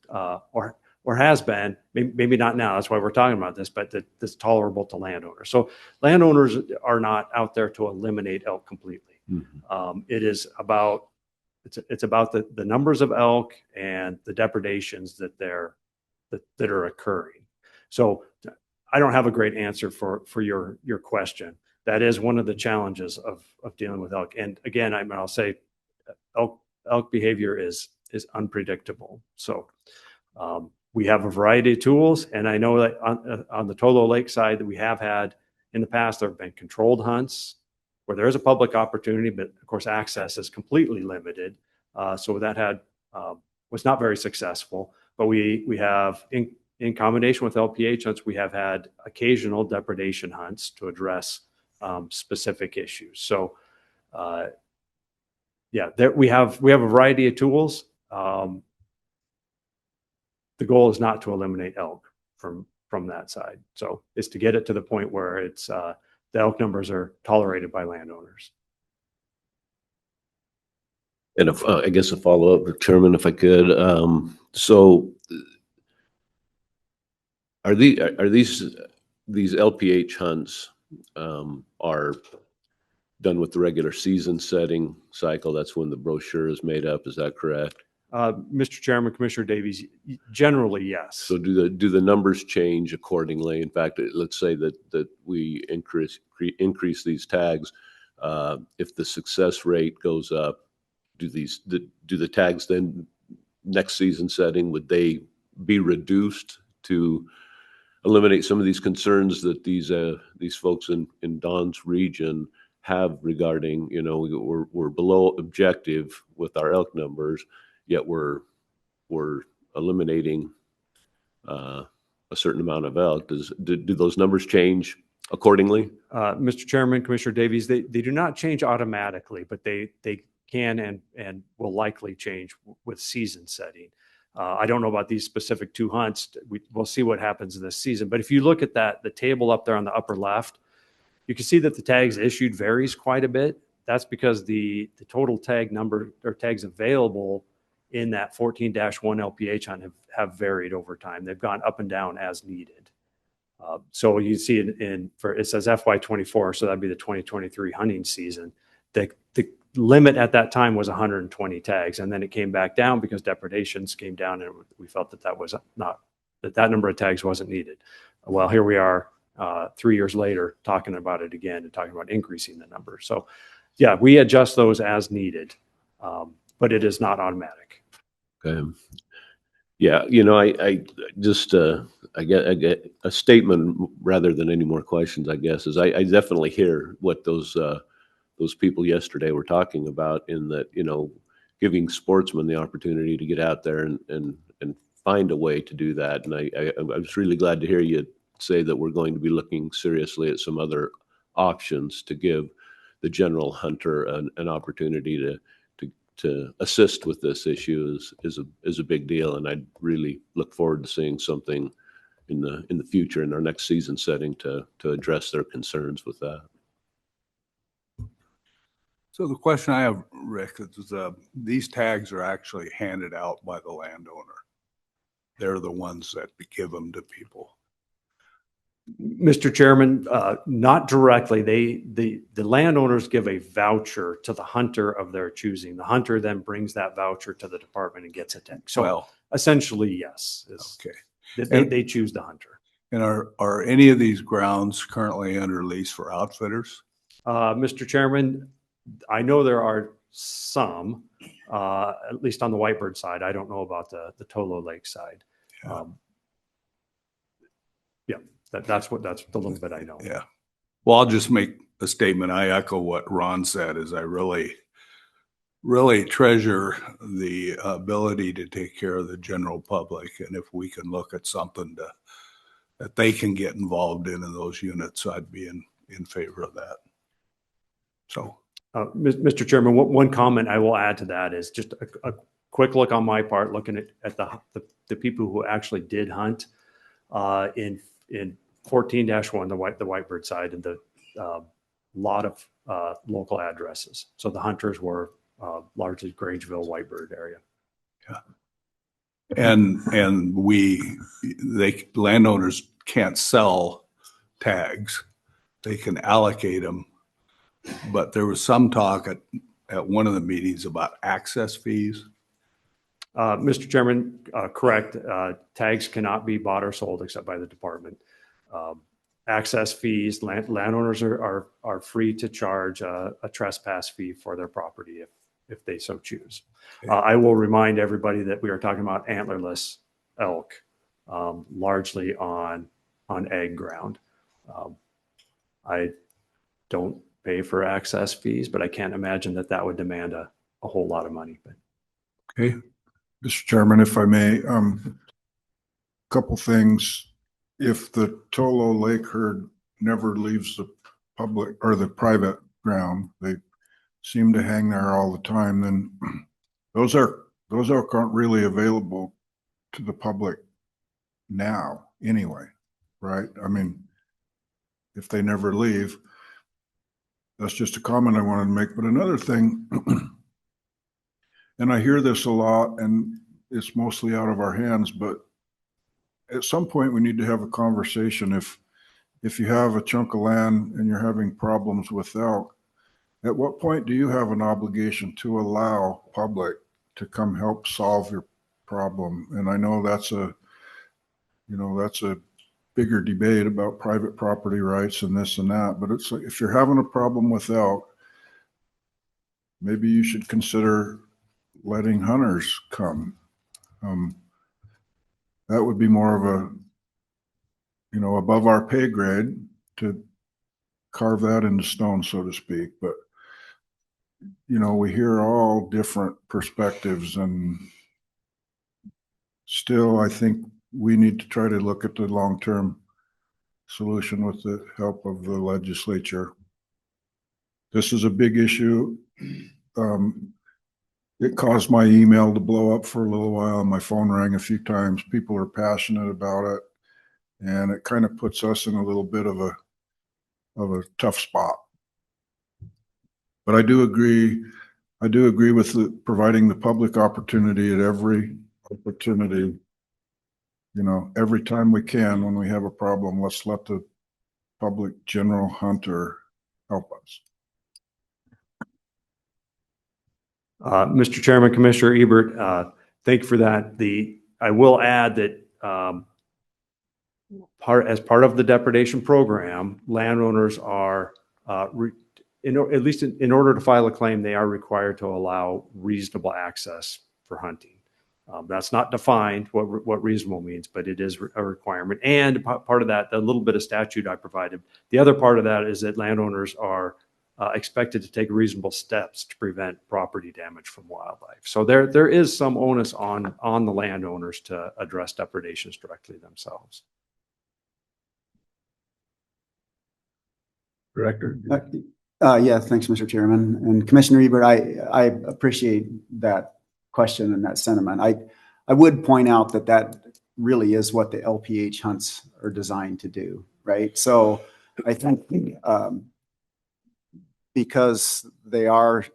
or has been, maybe not now, that's why we're talking about this, but that's tolerable to landowners. So landowners are not out there to eliminate elk completely. Mm-hmm. It's about the numbers of elk and the depredations that are occurring. So I don't have a great answer for your question. That is one of the challenges of dealing with elk. And again, I'll say elk behavior is unpredictable. So we have a variety of tools, and I know that on the Tolo Lake side that we have had in the past, there have been controlled hunts where there is a public opportunity, but of course access is completely limited. So that was not very successful. But we have in combination with LPH hunts, we have had occasional depredation hunts to address specific issues. So yeah, we have a variety of tools. The goal is not to eliminate elk from that side. So it's to get it to the point where it's the elk numbers are tolerated by landowners. And I guess a follow-up, Chairman, if I could. So are these LPH hunts are done with the regular season setting cycle? That's when the brochure is made up. Is that correct? Mr. Chairman, Commissioner Davies, generally, yes. So do the numbers change accordingly? In fact, let's say that we increase these tags. If the success rate goes up, do the tags then next season setting, would they be reduced to eliminate some of these concerns that these folks in Don's region have regarding, we're below objective with our elk numbers, yet we're eliminating a certain amount of elk. Do those numbers change accordingly? Mr. Chairman, Commissioner Davies, they do not change automatically, but they can and will likely change with season setting. I don't know about these specific 2 hunts. We'll see what happens this season. But if you look at the table up there on the upper left, you can see that the tags issued varies quite a bit. That's because the total tag number or tags available in that 14-1 LPH hunt have varied over time. They've gone up and down as needed. So you see it says FY24, so that'd be the 2023 hunting season. The limit at that time was 120 tags, and then it came back down because depredations came down, and we felt that number of tags wasn't needed. Well, here we are 3 years later talking about it again and talking about increasing the number. So yeah, we adjust those as needed, but it is not automatic. Okay. Yeah, I just I get a statement rather than any more questions, I guess, is I definitely hear what those people yesterday were talking about, in that, giving sportsmen the opportunity to get out there and find a way to do that. And I was really glad to hear you say that we're going to be looking seriously at some other options to give the general hunter an opportunity to assist with this issue is a big deal. And I really look forward to seeing something in the future in our next season setting to address their concerns with that. So the question I have, Rick, is these tags are actually handed out by the landowner. They're the ones that give them to people. Mr. Chairman, not directly. The landowners give a voucher to the hunter of their choosing. The hunter then brings that voucher to the department and gets a tag. So essentially, yes. Okay. They choose the hunter. And are any of these grounds currently under lease for outfitters? Mr. Chairman, I know there are some, at least on the Whitebird side. I don't know about the Tolo Lake side. That's the little bit I know. Yeah. Well, I'll just make a statement. I echo what Ron said, is I really, really treasure the ability to take care of the general public. And if we can look at something that they can get involved in those units, I'd be in favor of that. So. Mr. Chairman, one comment I will add to that is just a quick look on my part, looking at the people who actually did hunt in 14-1, the Whitebird side, and the lot of local addresses. So the hunters were largely Grangeville, Whitebird area. Yeah. And landowners can't sell tags. They can allocate them. But there was some talk at one of the meetings about access fees. Mr. Chairman, correct. Tags cannot be bought or sold except by the department. Access fees, landowners are free to charge a trespass fee for their property if they so choose. Okay. I will remind everybody that we are talking about antlerless elk, largely on ag ground. I don't pay for access fees, but I can't imagine that would demand a whole lot of money. But okay, Mr. Chairman, if I may, couple things. If the Tolo Lake herd never leaves the public or the private ground, they seem to hang there all the time, then those elk aren't really available to the public now anyway, right? I mean, if they never leave. That's just a comment I wanted to make. But another thing, and I hear this a lot, and it's mostly out of our hands, but at some point we need to have a conversation. If you have a chunk of land and you're having problems with elk, at what point do you have an obligation to allow public to come help solve your problem? And I know that's a bigger debate about private property rights and this and that, but it's like, if you're having a problem with elk, maybe you should consider letting hunters come. That would be more of a, above our pay grade to carve that into stone, so to speak. But, we hear all different perspectives, and still, I think we need to try to look at the long-term solution with the help of the legislature. This is a big issue. It caused my email to blow up for a little while. My phone rang a few times. People are passionate about it, and it kind of puts us in a little bit of a tough spot. But I do agree with providing the public opportunity at every opportunity. Every time we can, when we have a problem, let's let the public general hunter help us. Mr. Chairman, Commissioner Ebert, thank you for that. I will add that as part of the depredation program, landowners are, at least in order to file a claim, they are required to allow reasonable access for hunting. That's not defined what reasonable means, but it is a requirement. And part of that, the little bit of statute I provided, the other part of that is that landowners are expected to take reasonable steps to prevent property damage from wildlife. So there is some onus on the landowners to address depredations directly themselves. Director? Yeah, thanks, Mr. Chairman. And Commissioner Ebert, I appreciate that question and that sentiment. I would point out that really is what the LPH hunts are designed to do, right? So I think because the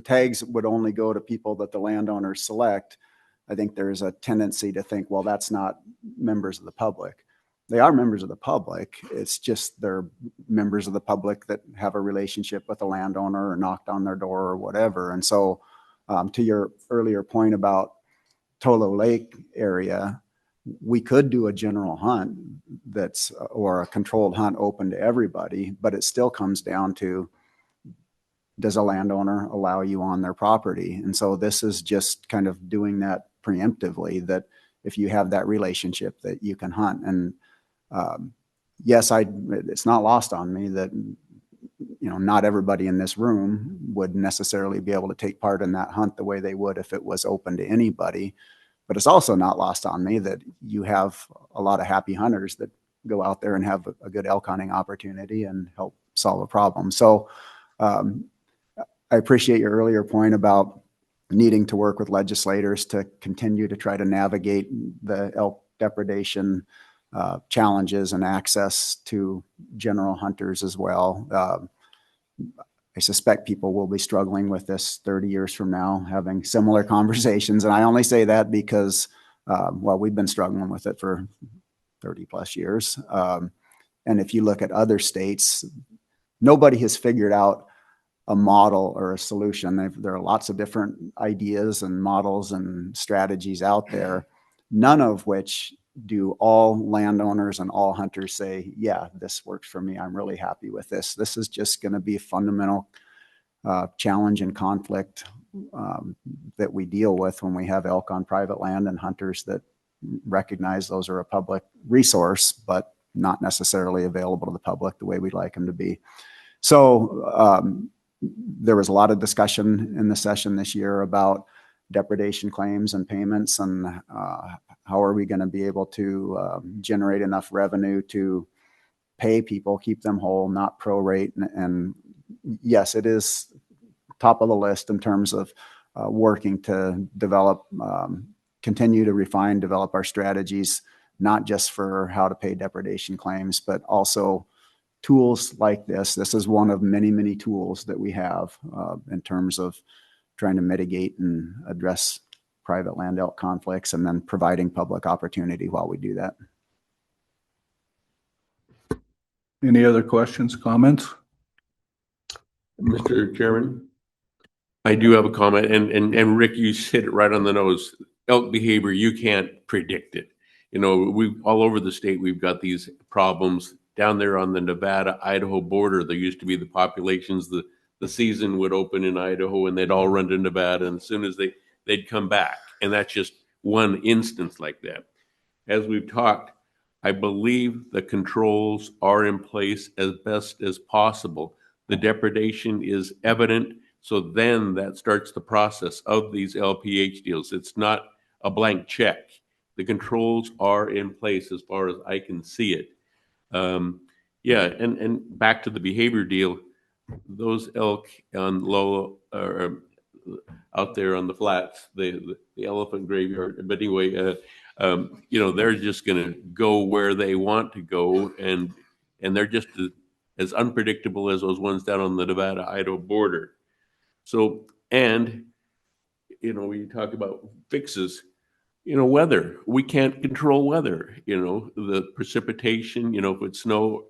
tags would only go to people that the landowners select, I think there's a tendency to think, well, that's not members of the public. They are members of the public. It's just they're members of the public that have a relationship with a landowner or knocked on their door or whatever. And so to your earlier point about Tolo Lake area, we could do a general hunt or a controlled hunt open to everybody, but it still comes down to, does a landowner allow you on their property? And so this is just kind of doing that preemptively, that if you have that relationship that you can hunt. And yes, it's not lost on me that, not everybody in this room would necessarily be able to take part in that hunt the way they would if it was open to anybody. But it's also not lost on me that you have a lot of happy hunters that go out there and have a good elk hunting opportunity and help solve a problem. So I appreciate your earlier point about needing to work with legislators to continue to try to navigate the elk depredation challenges and access to general hunters as well. I suspect people will be struggling with this 30 years from now, having similar conversations. And I only say that because, we've been struggling with it for 30 plus years. And if you look at other states, nobody has figured out a model or a solution. There are lots of different ideas and models and strategies out there, none of which do all landowners and all hunters say, yeah, this works for me. I'm really happy with this. This is just going to be a fundamental challenge and conflict that we deal with when we have elk on private land and hunters that recognize those are a public resource, but not necessarily available to the public the way we'd like them to be. So there was a lot of discussion in the session this year about depredation claims and payments and how are we going to be able to generate enough revenue to pay people, keep them whole, not prorate. And yes, it is top of the list in terms of working to develop, continue to refine, develop our strategies, not just for how to pay depredation claims, but also tools like this. This is one of many, many tools that we have in terms of trying to mitigate and address private land elk conflicts and then providing public opportunity while we do that. Any other questions, comments? Mr. Chairman, I do have a comment, and Rick, you hit it right on the nose. Elk behavior, you can't predict it. We all over the state, we've got these problems. Down there on the Nevada-Idaho border, there used to be the populations, the season would open in Idaho and they'd all run to Nevada. And as soon as they they'd come back. And that's just one instance like that. As we've talked, I believe the controls are in place as best as possible. The depredation is evident, so then that starts the process of these LPH deals. It's not a blank check. The controls are in place as far as I can see it. Yeah, and back to the behavior deal, those elk on low, out there on the flats, the elephant graveyard. But anyway, they're just going to go where they want to go, and they're just as unpredictable as those ones down on the Nevada-Idaho border. So, and when you talk about fixes, weather, we can't control weather. The precipitation. If it's snow,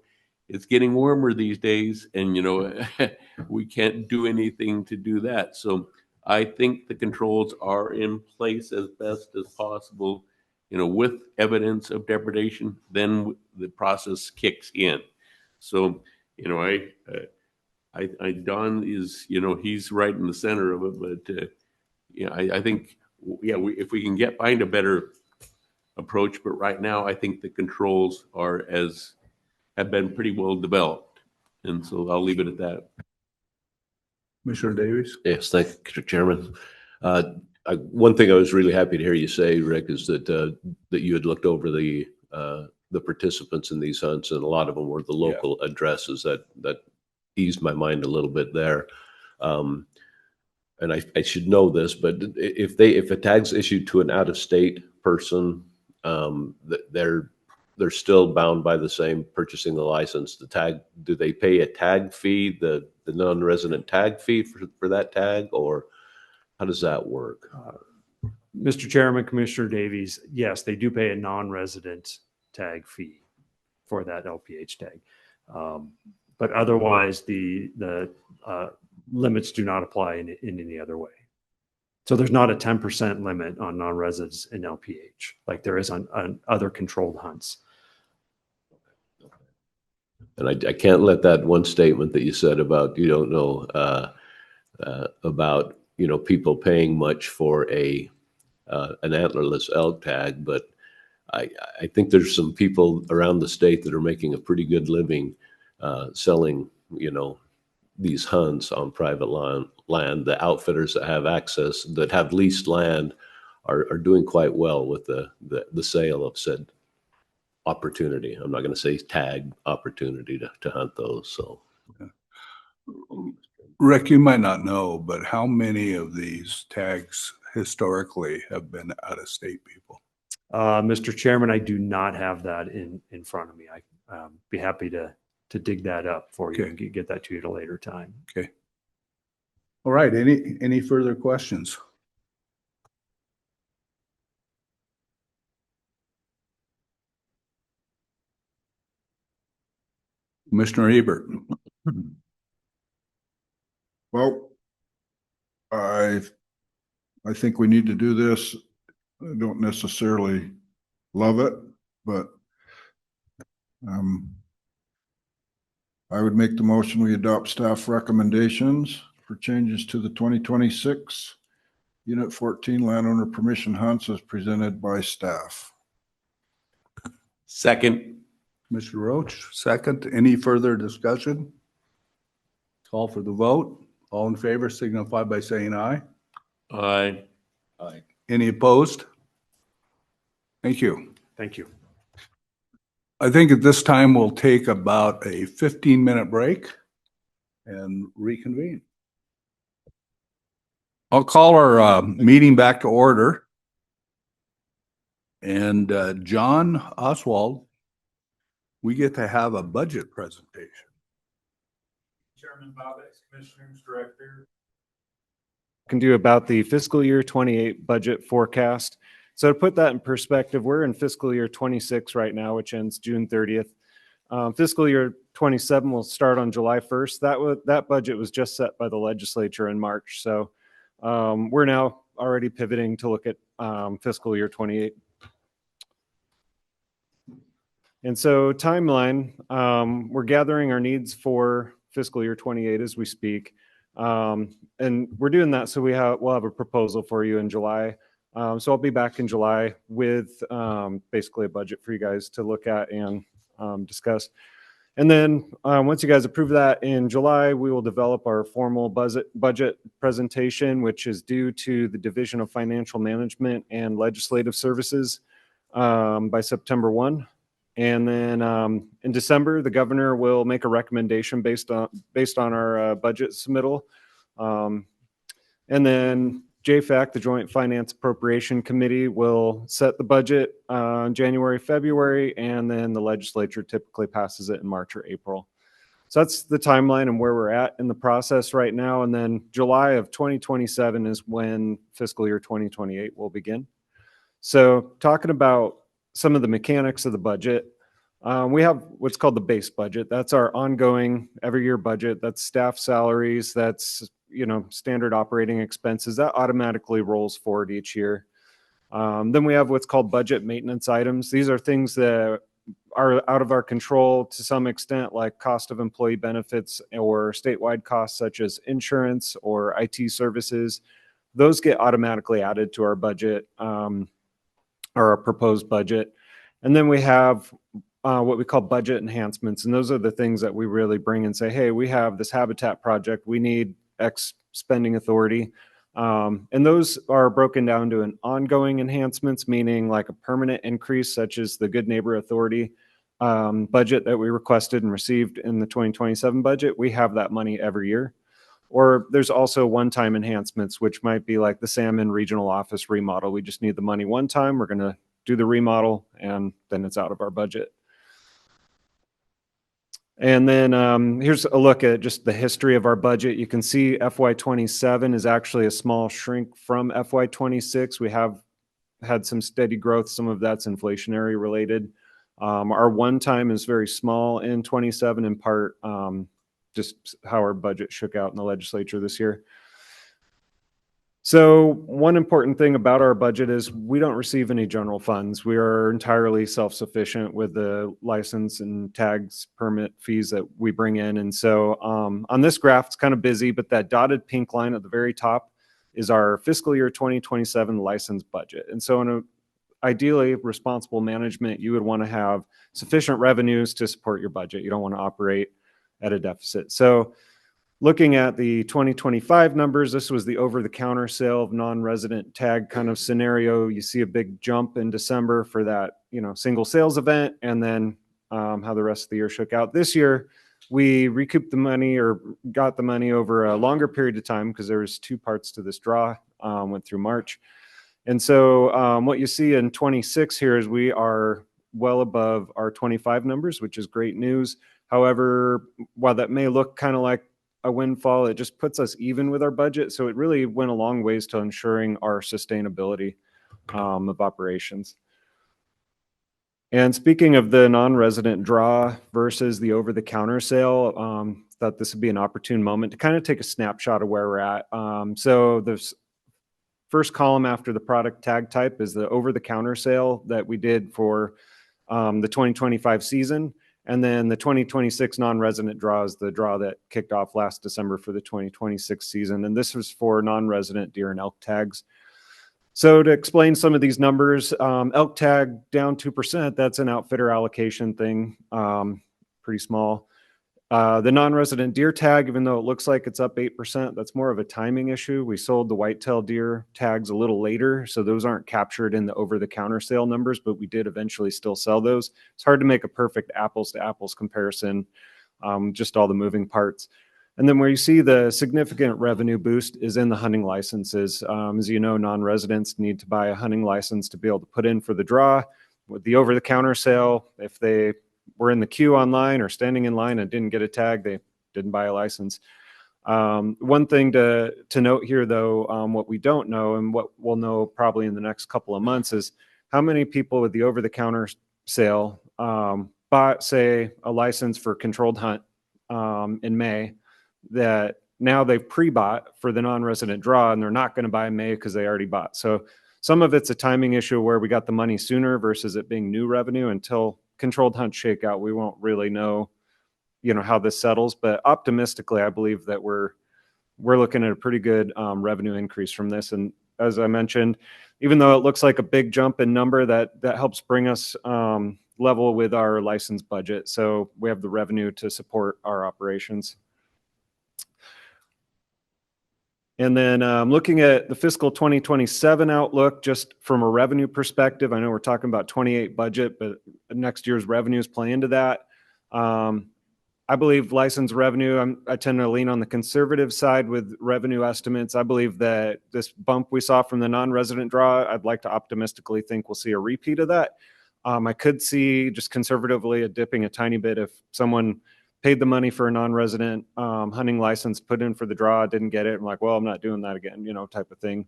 it's getting warmer these days, and we can't do anything to do that. So I think the controls are in place as best as possible. With evidence of depredation, then the process kicks in. So Don is he's right in the center of it, but I think if we can find a better approach, but right now I think the controls have been pretty well developed, and so I'll leave it at that. Commissioner Davies? Yes, thank you, Chairman. One thing I was really happy to hear you say, Rick, is that you had looked over the participants in these hunts, and a lot of them were the local addresses. That eased my mind a little bit there. And I should know this, but if a tag's issued to an out-of-state person, they're still bound by the same purchasing the license. The tag, do they pay a tag fee, the non-resident tag fee for that tag, or how does that work? Mr. Chairman, Commissioner Davies, yes, they do pay a non-resident tag fee for that LPH tag. But otherwise, the limits do not apply in any other way. So there's not a 10% limit on non-residents in LPH like there is on other controlled hunts. And I can't let that one statement that you said about you don't know about people paying much for an antlerless elk tag, but I think there's some people around the state that are making a pretty good living selling these hunts on private land. The outfitters that have access, that have leased land, are doing quite well with the sale of said opportunity. I'm not going to say tag opportunity to hunt those. So, Rick, you might not know, but how many of these tags historically have been out-of-state people? Mr. Chairman, I do not have that in front of me. I be happy to dig that up for you and get that to you at a later time. Okay. All right. Any further questions? Commissioner Ebert. Well, I think we need to do this. I don't necessarily love it, but I would make the motion we adopt staff recommendations for changes to the 2026 Unit 14 landowner permission hunts as presented by staff. Second. Mr. Roach, second. Any further discussion? Call for the vote. All in favor signify by saying aye. Aye. Aye. Any opposed? Thank you. Thank you. I think at this time we'll take about a 15-minute break and reconvene. I'll call our meeting back to order. And John Oswald, we get to have a budget presentation. Chairman Bobbitt, Commissioners Director. Can do about the fiscal year 28 budget forecast. So to put that in perspective, we're in fiscal year 26 right now, which ends June 30th. Fiscal year 27 will start on July 1st. That budget was just set by the legislature in March. So we're now already pivoting to look at fiscal year 28. And so timeline, we're gathering our needs for fiscal year 28 as we speak. And we're doing that so we'll have a proposal for you in July. So I'll be back in July with basically a budget for you guys to look at and discuss. And then once you guys approve that in July, we will develop our formal budget presentation, which is due to the Division of Financial Management and Legislative Services by September 1. And then in December, the governor will make a recommendation based on our budget submittal. And then JFAC, the Joint Finance Appropriation Committee, will set the budget January, February, and then the legislature typically passes it in March or April. So that's the timeline and where we're at in the process right now. And then July of 2027 is when fiscal year 2028 will begin. So talking about some of the mechanics of the budget, we have what's called the base budget. That's our ongoing every year budget. That's staff salaries. That's standard operating expenses that automatically rolls forward each year. Then we have what's called budget maintenance items. These are things that are out of our control to some extent, like cost of employee benefits or statewide costs such as insurance or IT services. Those get automatically added to our budget or our proposed budget. And then we have what we call budget enhancements. And those are the things that we really bring and say, hey, we have this habitat project. We need X spending authority. And those are broken down to an ongoing enhancements, meaning like a permanent increase, such as the Good Neighbor Authority budget that we requested and received in the 2027 budget. We have that money every year. Or there's also one-time enhancements, which might be like the Salmon Regional Office remodel. We just need the money one time. We're going to do the remodel, and then it's out of our budget. And then here's a look at just the history of our budget. You can see FY27 is actually a small shrink from FY26. We have had some steady growth. Some of that's inflationary related. Our one time is very small in 27, in part just how our budget shook out in the legislature this year. So one important thing about our budget is we don't receive any general funds. We are entirely self-sufficient with the license and tags permit fees that we bring in. And so on this graph, it's kind of busy, but that dotted pink line at the very top is our fiscal year 2027 license budget. And so in a ideally responsible management, you would want to have sufficient revenues to support your budget. You don't want to operate at a deficit. So looking at the 2025 numbers, this was the over-the-counter sale of non-resident tag kind of scenario. You see a big jump in December for that, single sales event, and then how the rest of the year shook out. This year, we recouped the money or got the money over a longer period of time because there was two parts to this draw, went through March. And so what you see in 26 here is we are well above our 25 numbers, which is great news. However, while that may look kind of like a windfall, it just puts us even with our budget. So it really went a long ways to ensuring our sustainability of operations. And speaking of the non-resident draw versus the over-the-counter sale, thought this would be an opportune moment to kind of take a snapshot of where we're at. So the first column after the product tag type is the over-the-counter sale that we did for the 2025 season. And then the 2026 non-resident draw is the draw that kicked off last December for the 2026 season. And this was for non-resident deer and elk tags. So to explain some of these numbers, elk tag down 2%, that's an outfitter allocation thing, pretty small. The non-resident deer tag, even though it looks like it's up 8%, that's more of a timing issue. We sold the whitetail deer tags a little later, so those aren't captured in the over-the-counter sale numbers, but we did eventually still sell those. It's hard to make a perfect apples-to-apples comparison, just all the moving parts. And then where you see the significant revenue boost is in the hunting licenses. As you know, non-residents need to buy a hunting license to be able to put in for the draw. With the over-the-counter sale, if they were in the queue online or standing in line and didn't get a tag, they didn't buy a license. One thing to note here, though, what we don't know and what we'll know probably in the next couple of months is how many people with the over-the-counter sale bought, say, a license for controlled hunt in May that now they've pre-bought for the non-resident draw and they're not going to buy in May because they already bought. So some of it's a timing issue where we got the money sooner versus it being new revenue. Until controlled hunt shakeout, we won't really know, how this settles. But optimistically, I believe that we're we're looking at a pretty good revenue increase from this. And as I mentioned, even though it looks like a big jump in number, that helps bring us level with our license budget. So we have the revenue to support our operations. And then looking at the fiscal 2027 outlook, just from a revenue perspective, I know we're talking about 28 budget, but next year's revenues play into that. I believe license revenue, I tend to lean on the conservative side with revenue estimates. I believe that this bump we saw from the non-resident draw, I'd like to optimistically think we'll see a repeat of that. I could see just conservatively dipping a tiny bit if someone paid the money for a non-resident hunting license, put in for the draw, didn't get it. I'm like, well, I'm not doing that again, type of thing.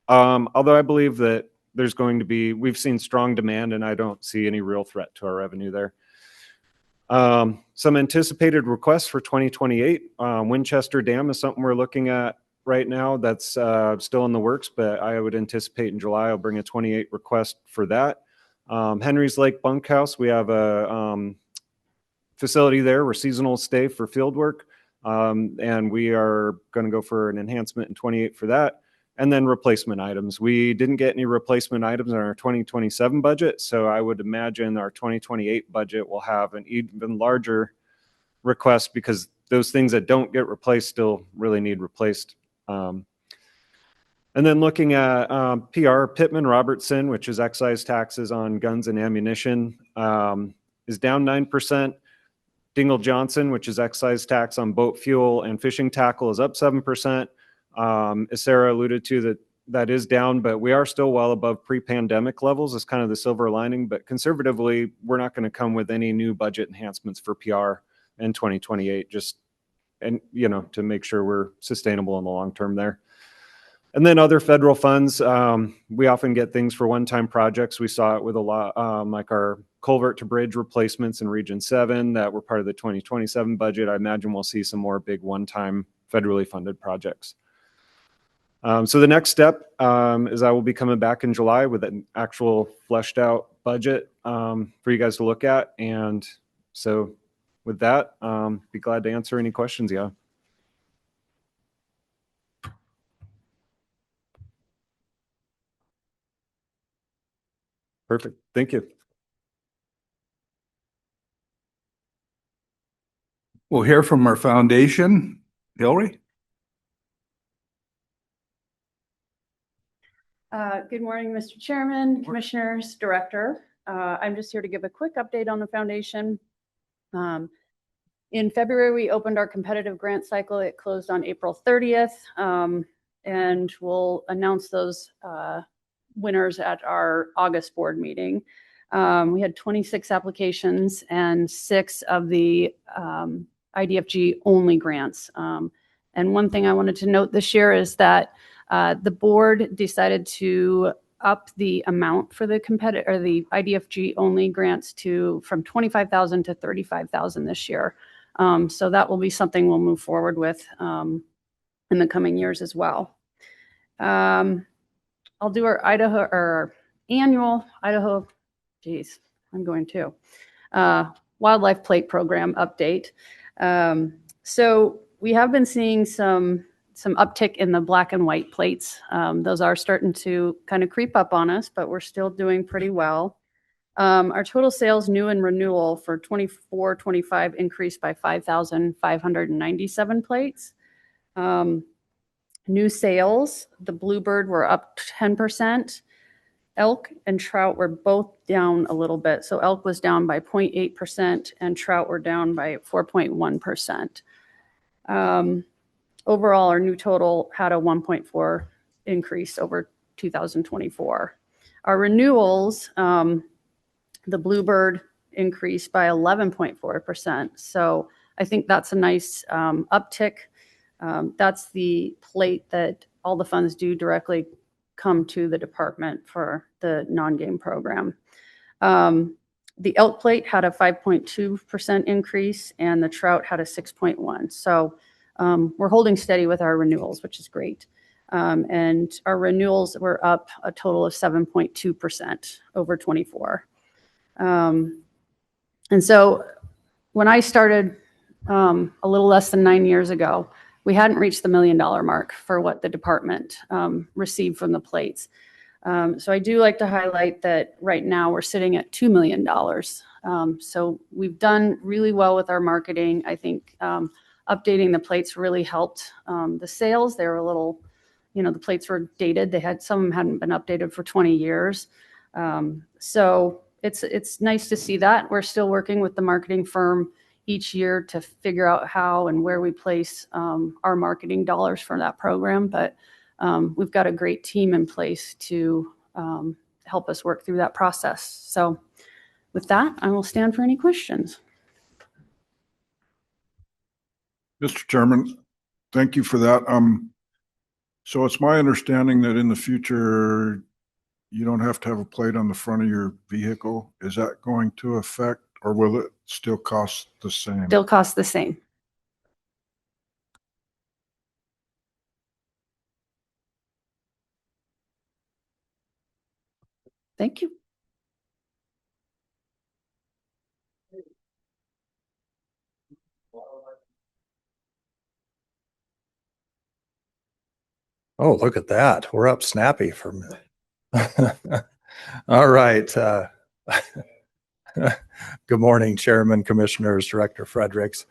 Although I believe that there's going to be, we've seen strong demand and I don't see any real threat to our revenue there. Some anticipated requests for 2028. Winchester Dam is something we're looking at right now. That's still in the works, but I would anticipate in July I'll bring a 28 request for that. Henry's Lake Bunkhouse, we have a facility there. We're seasonal stay for field work. And we are going to go for an enhancement in 28 for that. And then replacement items. We didn't get any replacement items in our 2027 budget. So I would imagine our 2028 budget will have an even larger request because those things that don't get replaced still really need replaced. And then looking at PR, Pittman Robertson, which is excise taxes on guns and ammunition, is down 9%. Dingle Johnson, which is excise tax on boat fuel and fishing tackle, is up 7%. As Sarah alluded to, that is down, but we are still well above pre-pandemic levels. Is kind of the silver lining. But conservatively, we're not going to come with any new budget enhancements for PR in 2028. To make sure we're sustainable in the long term there. And then other federal funds, we often get things for one-time projects. We saw it with a lot, like our culvert to bridge replacements in Region 7 that were part of the 2027 budget. I imagine we'll see some more big one-time federally funded projects. So the next step is I will be coming back in July with an actual fleshed out budget for you guys to look at. And so with that, be glad to answer any questions you have. Perfect. Thank you. We'll hear from our foundation. Hillary? Good morning, Mr. Chairman, Commissioners, Director. I'm just here to give a quick update on the foundation. In February, we opened our competitive grant cycle. It closed on April 30th, and we'll announce those winners at our August board meeting. We had 26 applications and 6 of the IDFG only grants. And one thing I wanted to note this year is that the board decided to up the amount for the the IDFG only grants from $25,000 to $35,000 this year. So that will be something we'll move forward with in the coming years as well. I'll do our annual Idaho, Wildlife Plate Program update. So we have been seeing some uptick in the black and white plates. Those are starting to kind of creep up on us, but we're still doing pretty well. Our total sales, new and renewal for 24-25 increased by 5,597 plates. New sales, the bluebird were up 10%. Elk and trout were both down a little bit. So elk was down by 0.8% and trout were down by 4.1%. Overall, our new total had a 1.4 increase over 2024. Our renewals, the bluebird increased by 11.4%. So I think that's a nice uptick. That's the plate that all the funds do directly come to the department for the non-game program. The elk plate had a 5.2% increase and the trout had a 6.1. So we're holding steady with our renewals, which is great. And our renewals were up a total of 7.2% over 24. And so when I started a little less than 9 years ago, we hadn't reached the $1 million mark for what the department received from the plates. So I do like to highlight that right now we're sitting at $2 million. So we've done really well with our marketing. I think updating the plates really helped the sales. They were a little, the plates were dated. Some of them hadn't been updated for 20 years. So it's nice to see that. We're still working with the marketing firm each year to figure out how and where we place our marketing dollars for that program. But we've got a great team in place to help us work through that process. So with that, I will stand for any questions. Mr. Chairman, thank you for that. So it's my understanding that in the future, you don't have to have a plate on the front of your vehicle. Is that going to affect, or will it still cost the same? Still cost the same. Thank you. Oh, look at that. We're up snappy for a minute. All right. Good morning, Chairman, Commissioners, Director Fredericks.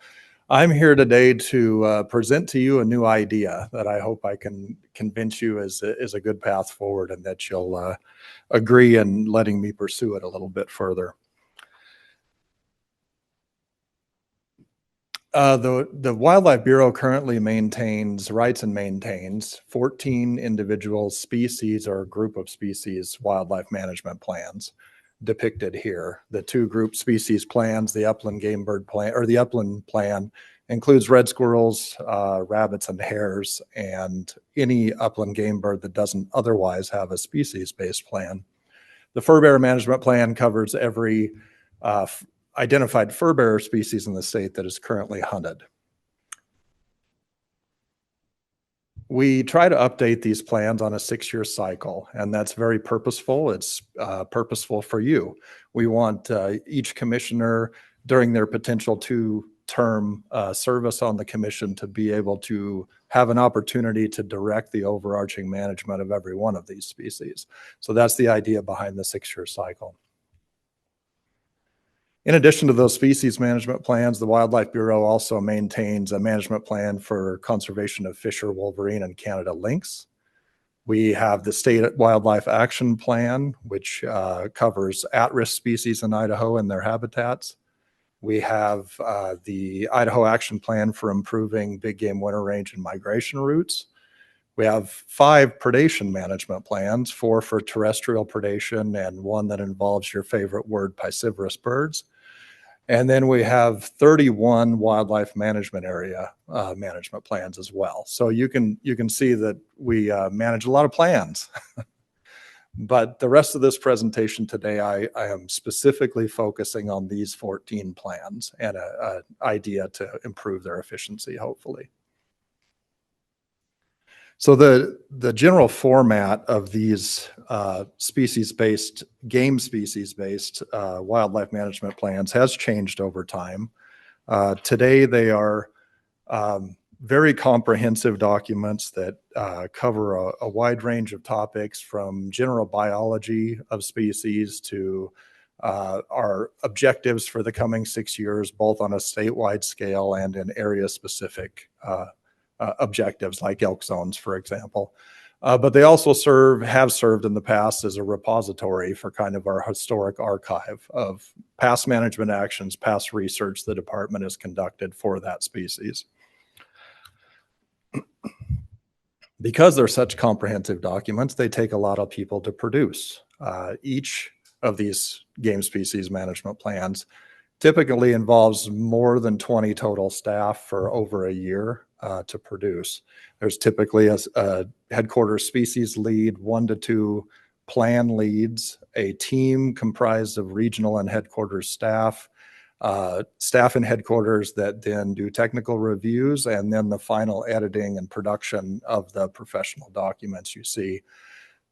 I'm here today to present to you a new idea that I hope I can convince you is a good path forward, and that you'll agree in letting me pursue it a little bit further. The Wildlife Bureau currently writes and maintains 14 individual species or group of species wildlife management plans depicted here. The two group species plans, the upland game bird plan, or the upland plan, includes red squirrels, rabbits, and hares, and any upland game bird that doesn't otherwise have a species-based plan. The fur bearer management plan covers every identified fur bearer species in the state that is currently hunted. We try to update these plans on a 6-year cycle, and that's very purposeful. It's purposeful for you. We want each commissioner during their potential 2-term service on the commission to be able to have an opportunity to direct the overarching management of every one of these species. So that's the idea behind the 6-year cycle. In addition to those species management plans, the Wildlife Bureau also maintains a management plan for conservation of Fisher wolverine and Canada lynx. We have the State Wildlife Action Plan, which covers at-risk species in Idaho and their habitats. We have the Idaho Action Plan for improving big game winter range and migration routes. We have 5 predation management plans, 4 for terrestrial predation and 1 that involves your favorite word, piscivorous birds. And then we have 31 wildlife management area management plans as well. So you can see that we manage a lot of plans. But the rest of this presentation today, I am specifically focusing on these 14 plans and an idea to improve their efficiency, hopefully. So the general format of these game species-based wildlife management plans has changed over time. Today, they are very comprehensive documents that cover a wide range of topics, from general biology of species to our objectives for the coming 6 years, both on a statewide scale and in area-specific objectives like elk zones, for example. But they also have served in the past as a repository for kind of our historic archive of past management actions, past research the department has conducted for that species. Because they're such comprehensive documents, they take a lot of people to produce. Each of these game species management plans typically involves more than 20 total staff for over a year to produce. There's typically a headquarters species lead, 1 to 2 plan leads, a team comprised of regional and headquarters staff in headquarters that then do technical reviews, and then the final editing and production of the professional documents you see.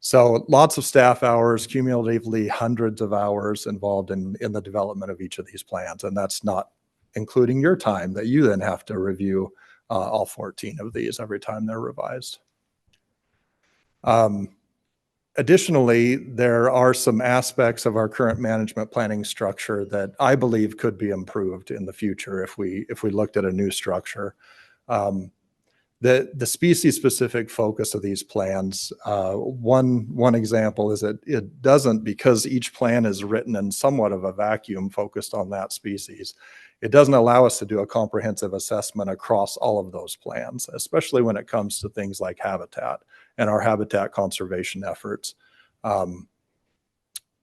So lots of staff hours, cumulatively hundreds of hours involved in the development of each of these plans. And that's not including your time that you then have to review all 14 of these every time they're revised. Additionally, there are some aspects of our current management planning structure that I believe could be improved in the future if we looked at a new structure. The species-specific focus of these plans, one example is that it doesn't, because each plan is written in somewhat of a vacuum focused on that species, it doesn't allow us to do a comprehensive assessment across all of those plans, especially when it comes to things like habitat and our habitat conservation efforts.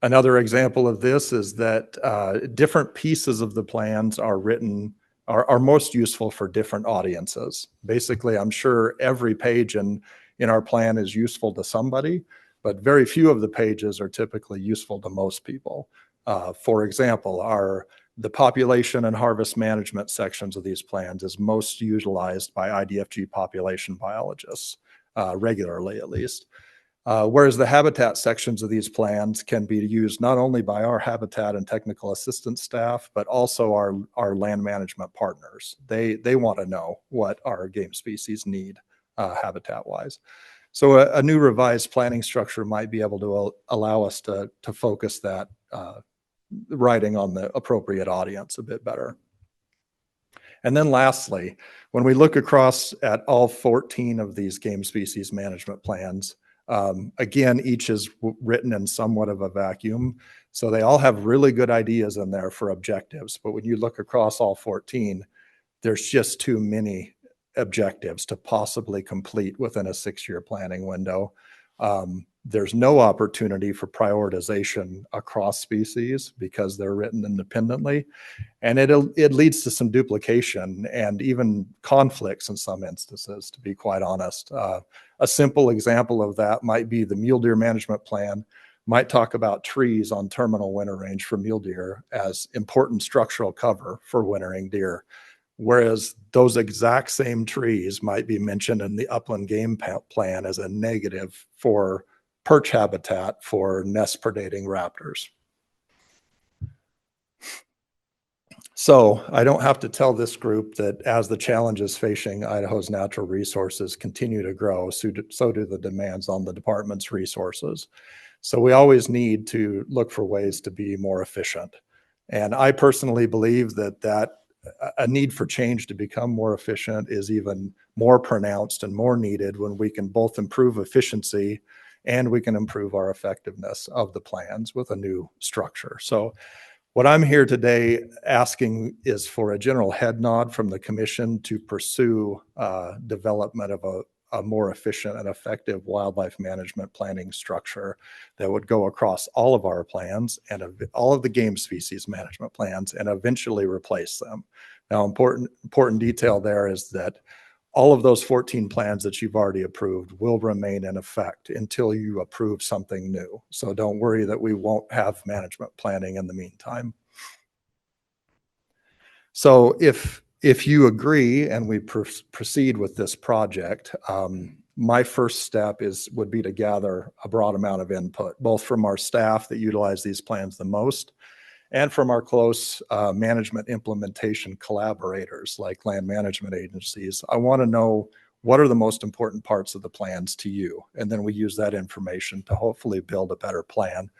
Another example of this is that different pieces of the plans are written are most useful for different audiences. Basically, I'm sure every page in our plan is useful to somebody, but very few of the pages are typically useful to most people. For example, the population and harvest management sections of these plans is most utilized by IDFG population biologists, regularly at least. Whereas the habitat sections of these plans can be used not only by our habitat and technical assistance staff, but also our land management partners. They want to know what our game species need habitat-wise. So a new revised planning structure might be able to allow us to focus that writing on the appropriate audience a bit better. And then lastly, when we look across at all 14 of these game species management plans, again, each is written in somewhat of a vacuum. So they all have really good ideas in there for objectives. But when you look across all 14, there's just too many objectives to possibly complete within a 6-year planning window. There's no opportunity for prioritization across species because they're written independently. And it leads to some duplication and even conflicts in some instances, to be quite honest. A simple example of that might be the mule deer management plan might talk about trees on terminal winter range for mule deer as important structural cover for wintering deer. Whereas those exact same trees might be mentioned in the upland game plan as a negative for perch habitat for nest predating raptors. So I don't have to tell this group that as the challenges facing Idaho's natural resources continue to grow, so do the demands on the department's resources. So we always need to look for ways to be more efficient. And I personally believe that a need for change to become more efficient is even more pronounced and more needed when we can both improve efficiency and we can improve our effectiveness of the plans with a new structure. So what I'm here today asking is for a general head nod from the commission to pursue development of a more efficient and effective wildlife management planning structure that would go across all of our plans and all of the game species management plans and eventually replace them. Now, important detail there is that all of those 14 plans that you've already approved will remain in effect until you approve something new. So don't worry that we won't have management planning in the meantime. So if you agree and we proceed with this project, my first step would be to gather a broad amount of input, both from our staff that utilize these plans the most and from our close management implementation collaborators like land management agencies. I want to know what are the most important parts of the plans to you, and then we use that information to hopefully build a better plan.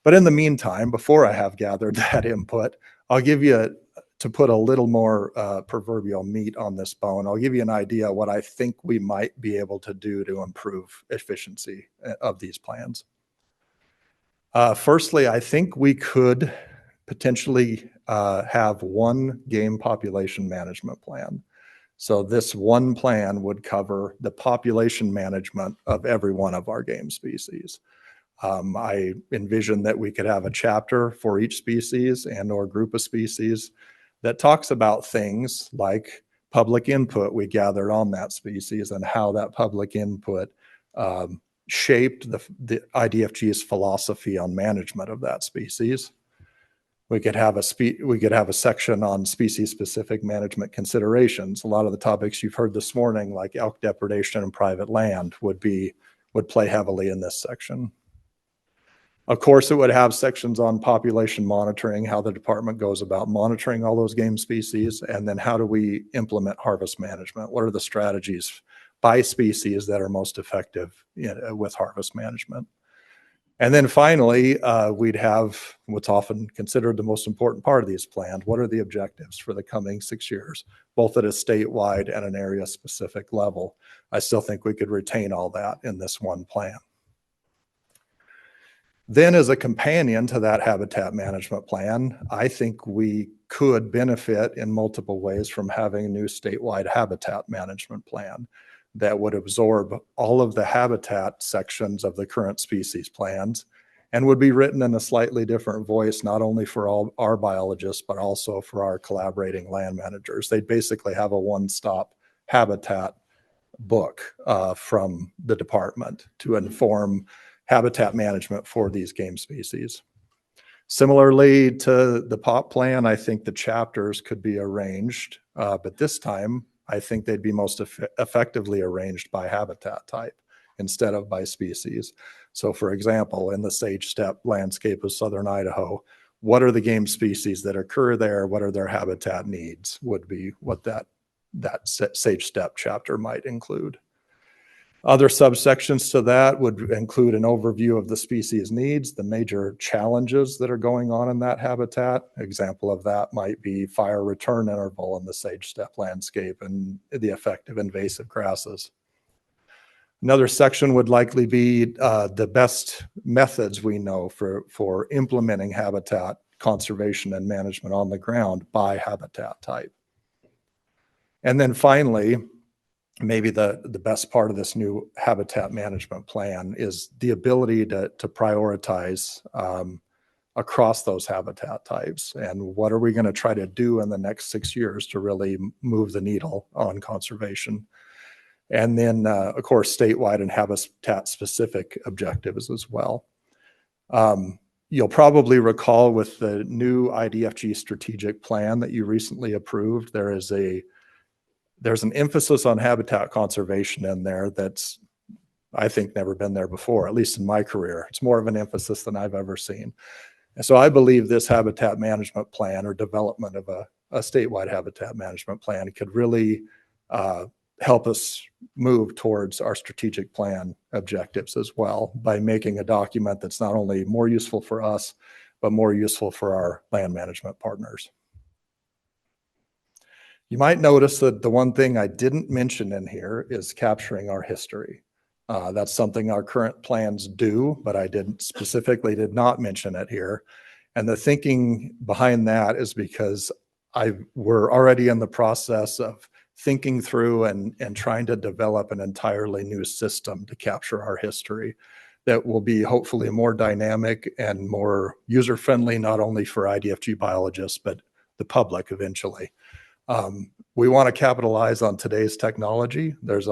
But in the meantime, before I have gathered that input, I'll give you, to put a little more proverbial meat on this bone, I'll give you an idea what I think we might be able to do to improve efficiency of these plans. Firstly, I think we could potentially have one game population management plan. So this one plan would cover the population management of every one of our game species. I envision that we could have a chapter for each species and or group of species that talks about things like public input we gathered on that species and how that public input shaped the IDFG's philosophy on management of that species. We could have a section on species-specific management considerations. A lot of the topics you've heard this morning, like elk depredation and private land, would play heavily in this section. Of course, it would have sections on population monitoring, how the department goes about monitoring all those game species, and then how do we implement harvest management? What are the strategies by species that are most effective with harvest management? And then finally, we'd have what's often considered the most important part of these plans. What are the objectives for the coming 6 years, both at a statewide and an area specific level? I still think we could retain all that in this one plan. Then as a companion to that habitat management plan, I think we could benefit in multiple ways from having a new statewide habitat management plan that would absorb all of the habitat sections of the current species plans and would be written in a slightly different voice, not only for all our biologists, but also for our collaborating land managers. They'd basically have a one-stop habitat book from the department to inform habitat management for these game species. Similarly to the POP plan, I think the chapters could be arranged, but this time I think they'd be most effectively arranged by habitat type instead of by species. So for example, in the sage steppe landscape of southern Idaho, what are the game species that occur there? What are their habitat needs would be what that sage steppe chapter might include. Other subsections to that would include an overview of the species needs, the major challenges that are going on in that habitat. Example of that might be fire return interval in the sage steppe landscape and the effect of invasive grasses. Another section would likely be the best methods we know for implementing habitat conservation and management on the ground by habitat type. And then finally, maybe the best part of this new habitat management plan is the ability to prioritize across those habitat types. And what are we going to try to do in the next 6 years to really move the needle on conservation? And then, of course, statewide and habitat specific objectives as well. You'll probably recall with the new IDFG strategic plan that you recently approved, there's an emphasis on habitat conservation in there that's, I think, never been there before, at least in my career. It's more of an emphasis than I've ever seen. And so I believe this habitat management plan or development of a statewide habitat management plan could really help us move towards our strategic plan objectives as well by making a document that's not only more useful for us, but more useful for our land management partners. You might notice that the one thing I didn't mention in here is capturing our history. That's something our current plans do, but I specifically did not mention it here. And the thinking behind that is because we're already in the process of thinking through and trying to develop an entirely new system to capture our history that will be hopefully more dynamic and more user-friendly, not only for IDFG biologists, but the public eventually. We want to capitalize on today's technology. There's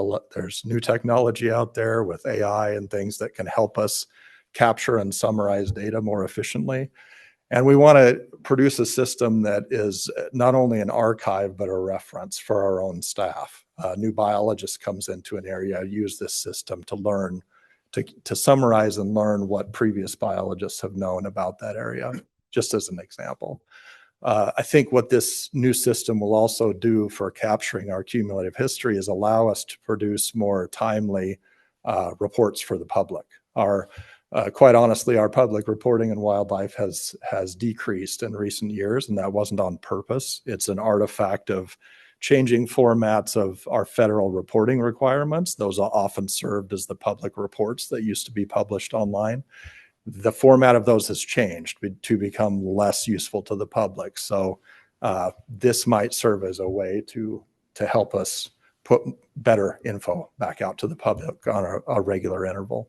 new technology out there with AI and things that can help us capture and summarize data more efficiently. And we want to produce a system that is not only an archive, but a reference for our own staff. New biologist comes into an area, use this system to learn, to summarize and learn what previous biologists have known about that area, just as an example. I think what this new system will also do for capturing our cumulative history is allow us to produce more timely reports for the public. Quite honestly, our public reporting in wildlife has decreased in recent years, and that wasn't on purpose. It's an artifact of changing formats of our federal reporting requirements. Those are often served as the public reports that used to be published online. The format of those has changed to become less useful to the public. So this might serve as a way to help us put better info back out to the public on a regular interval.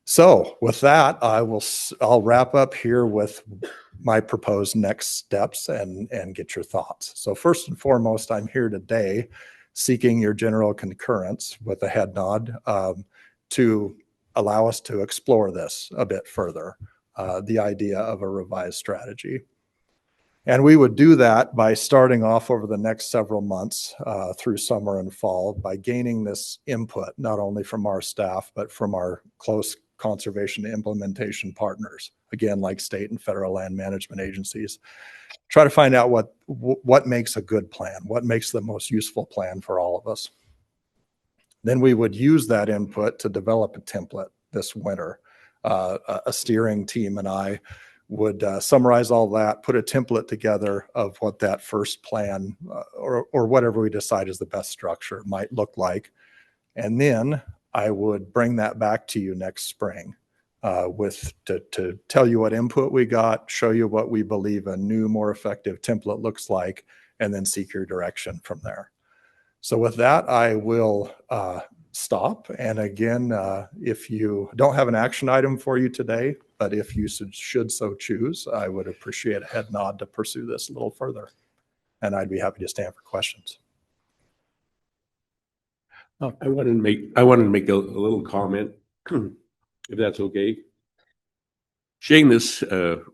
So with that, I'll wrap up here with my proposed next steps and get your thoughts. So first and foremost, I'm here today seeking your general concurrence with a head nod to allow us to explore this a bit further, the idea of a revised strategy. And we would do that by starting off over the next several months through summer and fall by gaining this input, not only from our staff, but from our close conservation implementation partners, again, like state and federal land management agencies. Try to find out what makes a good plan, what makes the most useful plan for all of us. Then we would use that input to develop a template this winter. A steering team and I would summarize all that, put a template together of what that first plan or whatever we decide is the best structure might look like. And then I would bring that back to you next spring to tell you what input we got, show you what we believe a new, more effective template looks like, and then seek your direction from there. So with that, I will stop. And again, if you don't have an action item for you today, but if you should so choose, I would appreciate a head nod to pursue this a little further. And I'd be happy to stand for questions. I wanted to make a little comment, if that's okay. Shane, this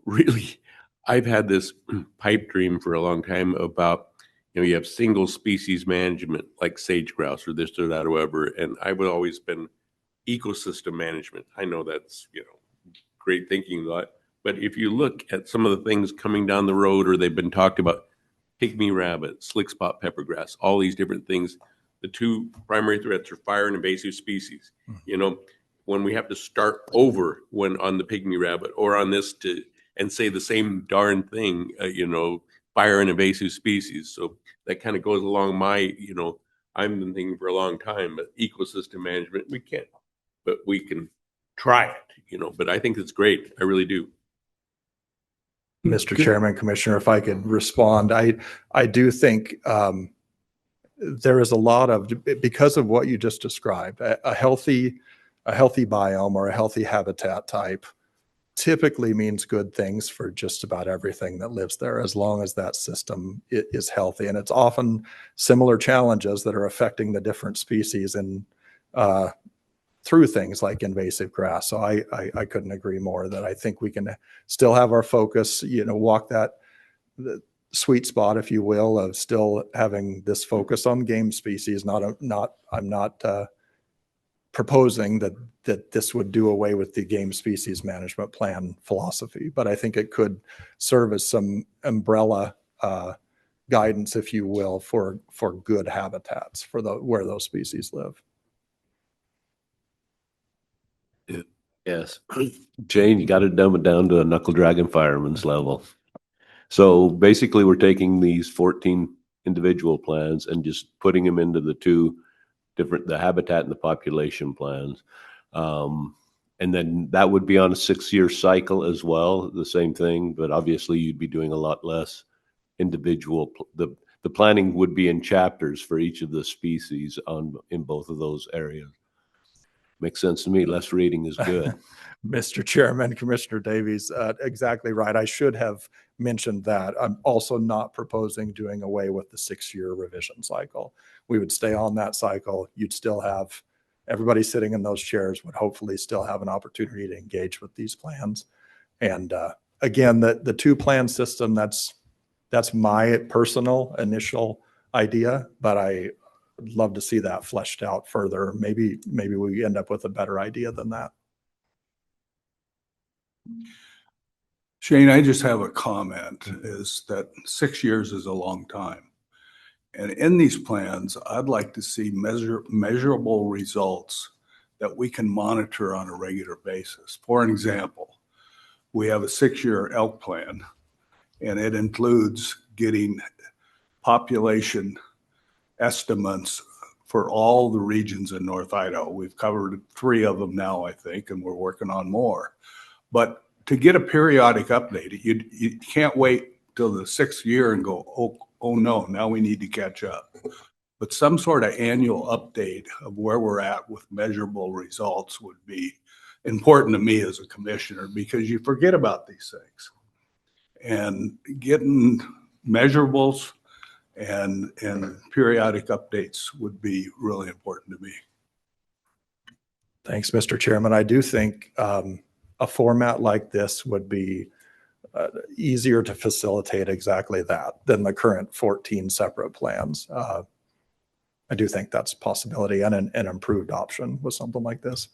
really, I've had this pipe dream for a long time about, you have single species management like sage grouse or this or that or whatever, and I've always been ecosystem management. I know that's, great thinking, but if you look at some of the things coming down the road or they've been talked about, pygmy rabbit, slick spot peppergrass, all these different things, the two primary threats are fire and invasive species. When we have to start over on the pygmy rabbit or on this and say the same darn thing, fire and invasive species. So that kind of goes along my, I've been thinking for a long time, but ecosystem management, we can't, but we can try it, but I think it's great. I really do. Mr. Chairman, Commissioner, if I could respond, I do think there is a lot of, because of what you just described, a healthy biome or a healthy habitat type typically means good things for just about everything that lives there, as long as that system is healthy. And it's often similar challenges that are affecting the different species and through things like invasive grass. So I couldn't agree more that I think we can still have our focus, walk the sweet spot, if you will, of still having this focus on game species. I'm not proposing that this would do away with the game species management plan philosophy, but I think it could serve as some umbrella guidance, if you will, for good habitats for where those species live. Yes. Jane, you got to dumb it down to a knuckle dragon fireman's level. So basically we're taking these 14 individual plans and just putting them into the two different, the habitat and the population plans. And then that would be on a 6-year cycle as well, the same thing, but obviously you'd be doing a lot less individual. The planning would be in chapters for each of the species in both of those areas. Makes sense to me. Less reading is good. Mr. Chairman, Commissioner Davies, exactly right. I should have mentioned that. I'm also not proposing doing away with the 6-year revision cycle. We would stay on that cycle. You'd still have everybody sitting in those chairs would hopefully still have an opportunity to engage with these plans. And again, the two-plan system, that's my personal initial idea, but I'd love to see that fleshed out further. Maybe we end up with a better idea than that. Shane, I just have a comment, is that 6 years is a long time. And in these plans, I'd like to see measurable results that we can monitor on a regular basis. For an example, we have a 6-year elk plan, and it includes getting population estimates for all the regions in North Idaho. We've covered 3 of them now, I think, and we're working on more. But to get a periodic update, you can't wait till the 6th year and go, oh no, now we need to catch up. But some sort of annual update of where we're at with measurable results would be important to me as a commissioner, because you forget about these things. And getting measurables and periodic updates would be really important to me. Thanks, Mr. Chairman. I do think a format like this would be easier to facilitate exactly that than the current 14 separate plans. I do think that's a possibility and an improved option with something like this.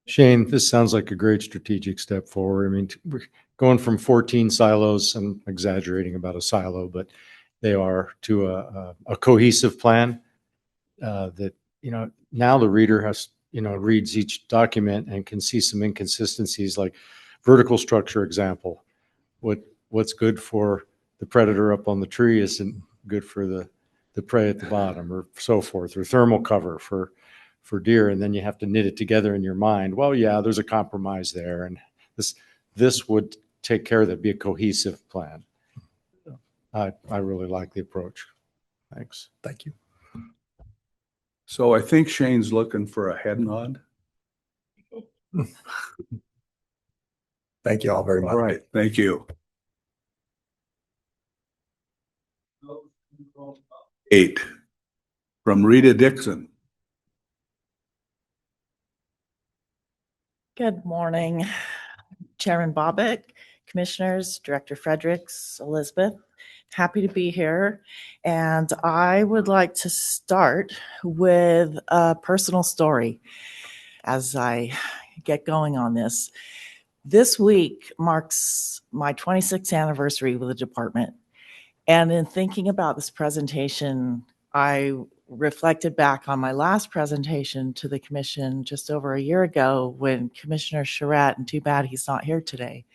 Shane, this sounds like a great strategic step forward. I mean, we're going from 14 silos, I'm exaggerating about a silo, but they are, to a cohesive plan that, now the reader has, reads each document and can see some inconsistencies, like vertical structure example. What's good for the predator up on the tree isn't good for the prey at the bottom, or so forth, or thermal cover for deer. And then you have to knit it together in your mind. Well, yeah, there's a compromise there. And this would take care of that, be a cohesive plan. I really like the approach. Thanks. Thank you. So I think Shane's looking for a head nod. Thank you all very much. All right, thank you. 8 from Rita Dixon. Good morning, Chairman Bobbitt, Commissioners, Director Fredericks, Elizabeth. Happy to be here. And I would like to start with a personal story as I get going on this. This week marks my 26th anniversary with the department. And in thinking about this presentation, I reflected back on my last presentation to the commission just over a year ago when Commissioner Charette, and too bad he's not here today,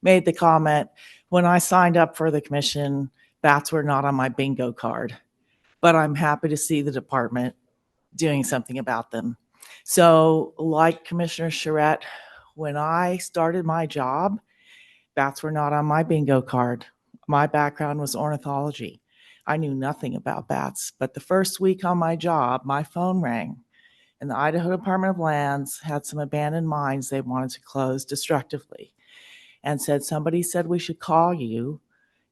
made the comment, when I signed up for the commission, bats were not on my bingo card, but I'm happy to see the department doing something about them. So like Commissioner Charette, when I started my job, bats were not on my bingo card. My background was ornithology. I knew nothing about bats, but the first week on my job, my phone rang, and the Idaho Department of Lands had some abandoned mines they wanted to close destructively, and somebody said we should call you,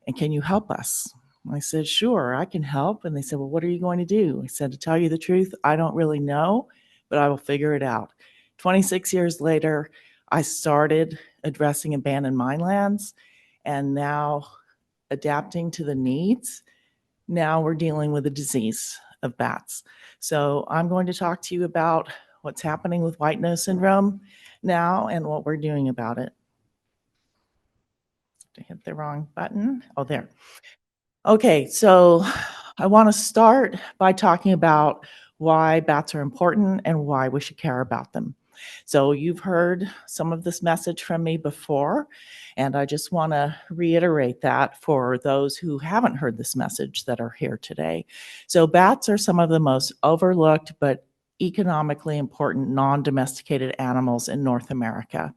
and can you help us? I said, sure, I can help. And they said, well, what are you going to do? I said, to tell you the truth, I don't really know, but I will figure it out. 26 years later, I started addressing abandoned mine lands, and now adapting to the needs. Now we're dealing with the disease of bats. So I'm going to talk to you about what's happening with white nose syndrome now and what we're doing about it. I hit the wrong button. Oh, there. Okay, so I want to start by talking about why bats are important and why we should care about them. So you've heard some of this message from me before, and I just want to reiterate that for those who haven't heard this message that are here today. So bats are some of the most overlooked but economically important non-domesticated animals in North America.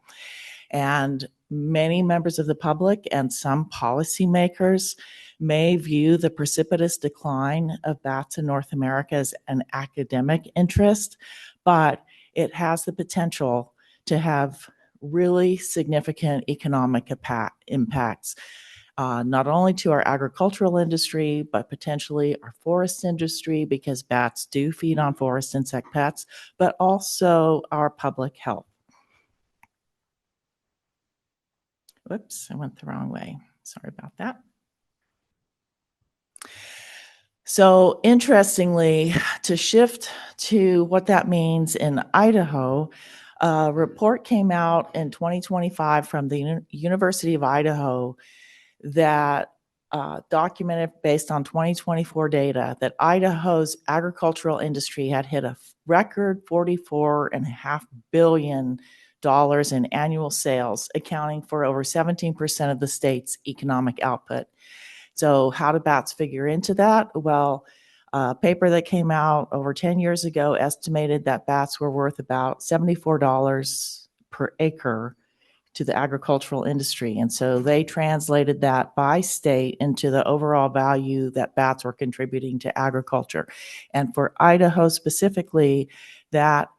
And many members of the public and some policymakers may view the precipitous decline of bats in North America as an academic interest, but it has the potential to have really significant economic impacts, not only to our agricultural industry, but potentially our forest industry, because bats do feed on forest insect pets, but also our public health. Whoops, I went the wrong way. Sorry about that. So interestingly, to shift to what that means in Idaho, a report came out in 2025 from the University of Idaho that documented, based on 2024 data, that Idaho's agricultural industry had hit a record $44.5 billion in annual sales, accounting for over 17% of the state's economic output. So how do bats figure into that? Well, a paper that came out over 10 years ago estimated that bats were worth about $74 per acre to the agricultural industry. And so they translated that by state into the overall value that bats were contributing to agriculture. And for Idaho specifically, that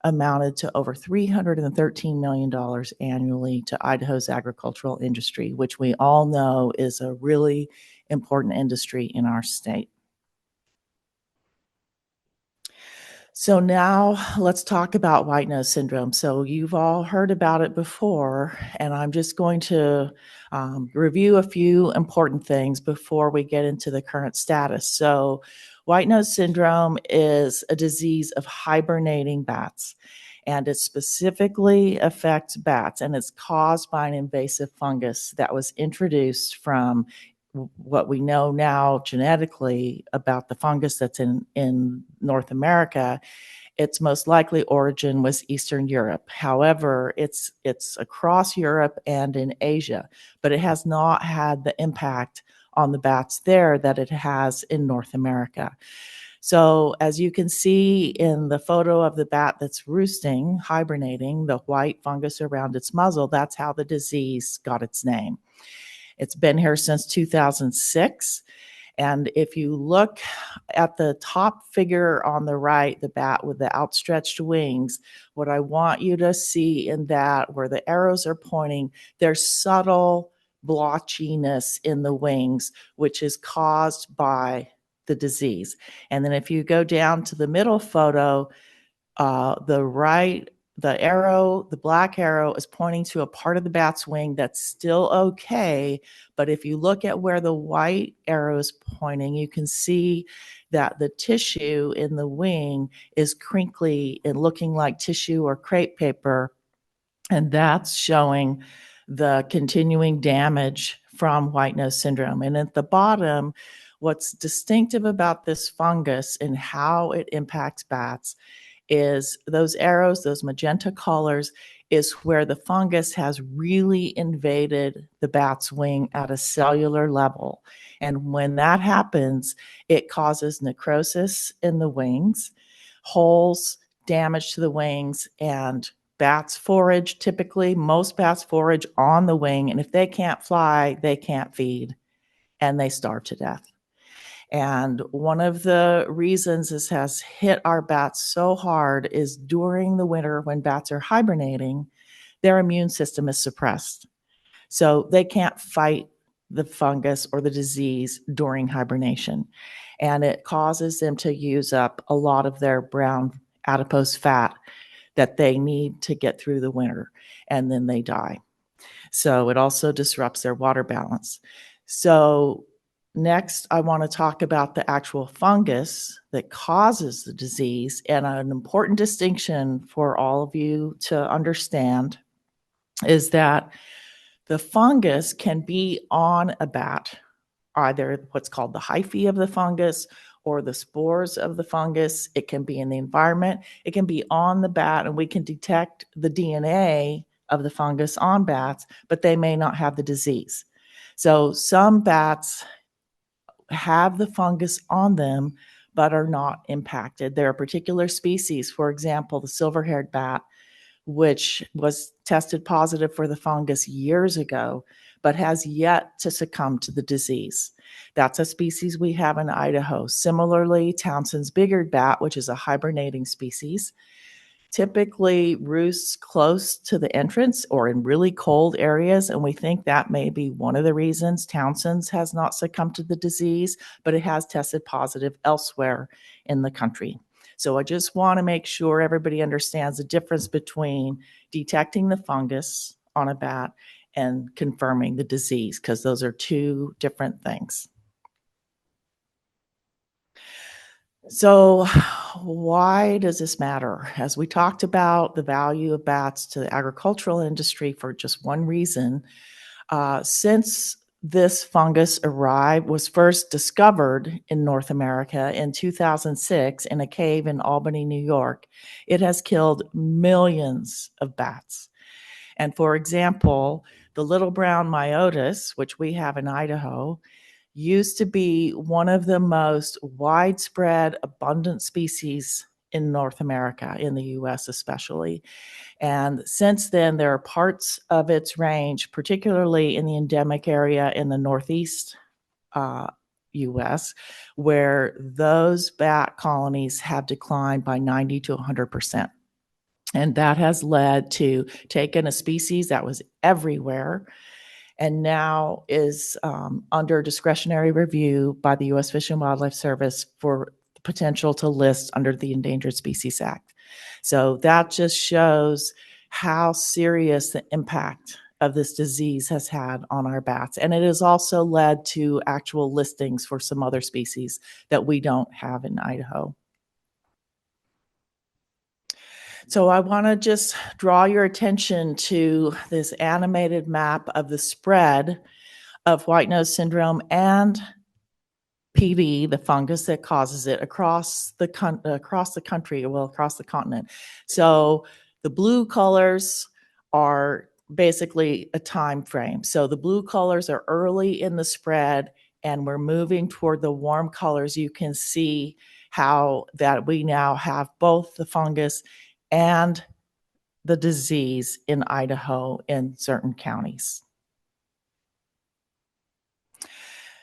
amounted to over $313 million annually to Idaho's agricultural industry, which we all know is a really important industry in our state. So now let's talk about white nose syndrome. So you've all heard about it before, and I'm just going to review a few important things before we get into the current status. So white nose syndrome is a disease of hibernating bats. and it specifically affects bats, and it's caused by an invasive fungus that was introduced from what we know now genetically about the fungus that's in North America. Its most likely origin was Eastern Europe. However, it's across Europe and in Asia, but it has not had the impact on the bats there that it has in North America. So as you can see in the photo of the bat that's roosting, hibernating, the white fungus around its muzzle, that's how the disease got its name. It's been here since 2006. And if you look at the top figure on the right, the bat with the outstretched wings, what I want you to see in that, where the arrows are pointing, there's subtle blotchiness in the wings, which is caused by the disease. And then if you go down to the middle photo, the black arrow is pointing to a part of the bat's wing that's still okay. But if you look at where the white arrow is pointing, you can see that the tissue in the wing is crinkly and looking like tissue or crepe paper. And that's showing the continuing damage from white nose syndrome. And at the bottom, what's distinctive about this fungus and how it impacts bats is those arrows, those magenta colors, is where the fungus has really invaded the bat's wing at a cellular level. And when that happens, it causes necrosis in the wings, holes, damage to the wings, and bats forage. Typically, most bats forage on the wing, and if they can't fly, they can't feed, and they starve to death. And one of the reasons this has hit our bats so hard is during the winter when bats are hibernating, their immune system is suppressed. So they can't fight the fungus or the disease during hibernation. And it causes them to use up a lot of their brown adipose fat that they need to get through the winter, and then they die. So it also disrupts their water balance. So next, I want to talk about the actual fungus that causes the disease. And an important distinction for all of you to understand is that the fungus can be on a bat, either what's called the hyphae of the fungus or the spores of the fungus. It can be in the environment. It can be on the bat, and we can detect the DNA of the fungus on bats, but they may not have the disease. So some bats have the fungus on them, but are not impacted. There are particular species, for example, the silver-haired bat, which was tested positive for the fungus years ago, but has yet to succumb to the disease. That's a species we have in Idaho. Similarly, Townsend's big-eared bat, which is a hibernating species, typically roosts close to the entrance or in really cold areas, and we think that may be one of the reasons Townsend's has not succumbed to the disease, but it has tested positive elsewhere in the country. So I just want to make sure everybody understands the difference between detecting the fungus on a bat and confirming the disease, because those are two different things. So why does this matter? As we talked about the value of bats to the agricultural industry for just one reason, since this fungus was first discovered in North America in 2006 in a cave in Albany, New York, it has killed millions of bats. And for example, the little brown myotis, which we have in Idaho, used to be one of the most widespread, abundant species in North America, in the US especially. And since then, there are parts of its range, particularly in the endemic area in the Northeast US, where those bat colonies have declined by 90 to 100%. And that has led to taking a species that was everywhere and now is under discretionary review by the U.S. Fish and Wildlife Service for potential to list under the Endangered Species Act. So that just shows how serious the impact of this disease has had on our bats. And it has also led to actual listings for some other species that we don't have in Idaho. So I want to just draw your attention to this animated map of the spread of white nose syndrome and PD, the fungus that causes it, across the country, well, across the continent. So the blue colors are basically a time frame. So the blue colors are early in the spread, and we're moving toward the warm colors. You can see how that we now have both the fungus and the disease in Idaho in certain counties.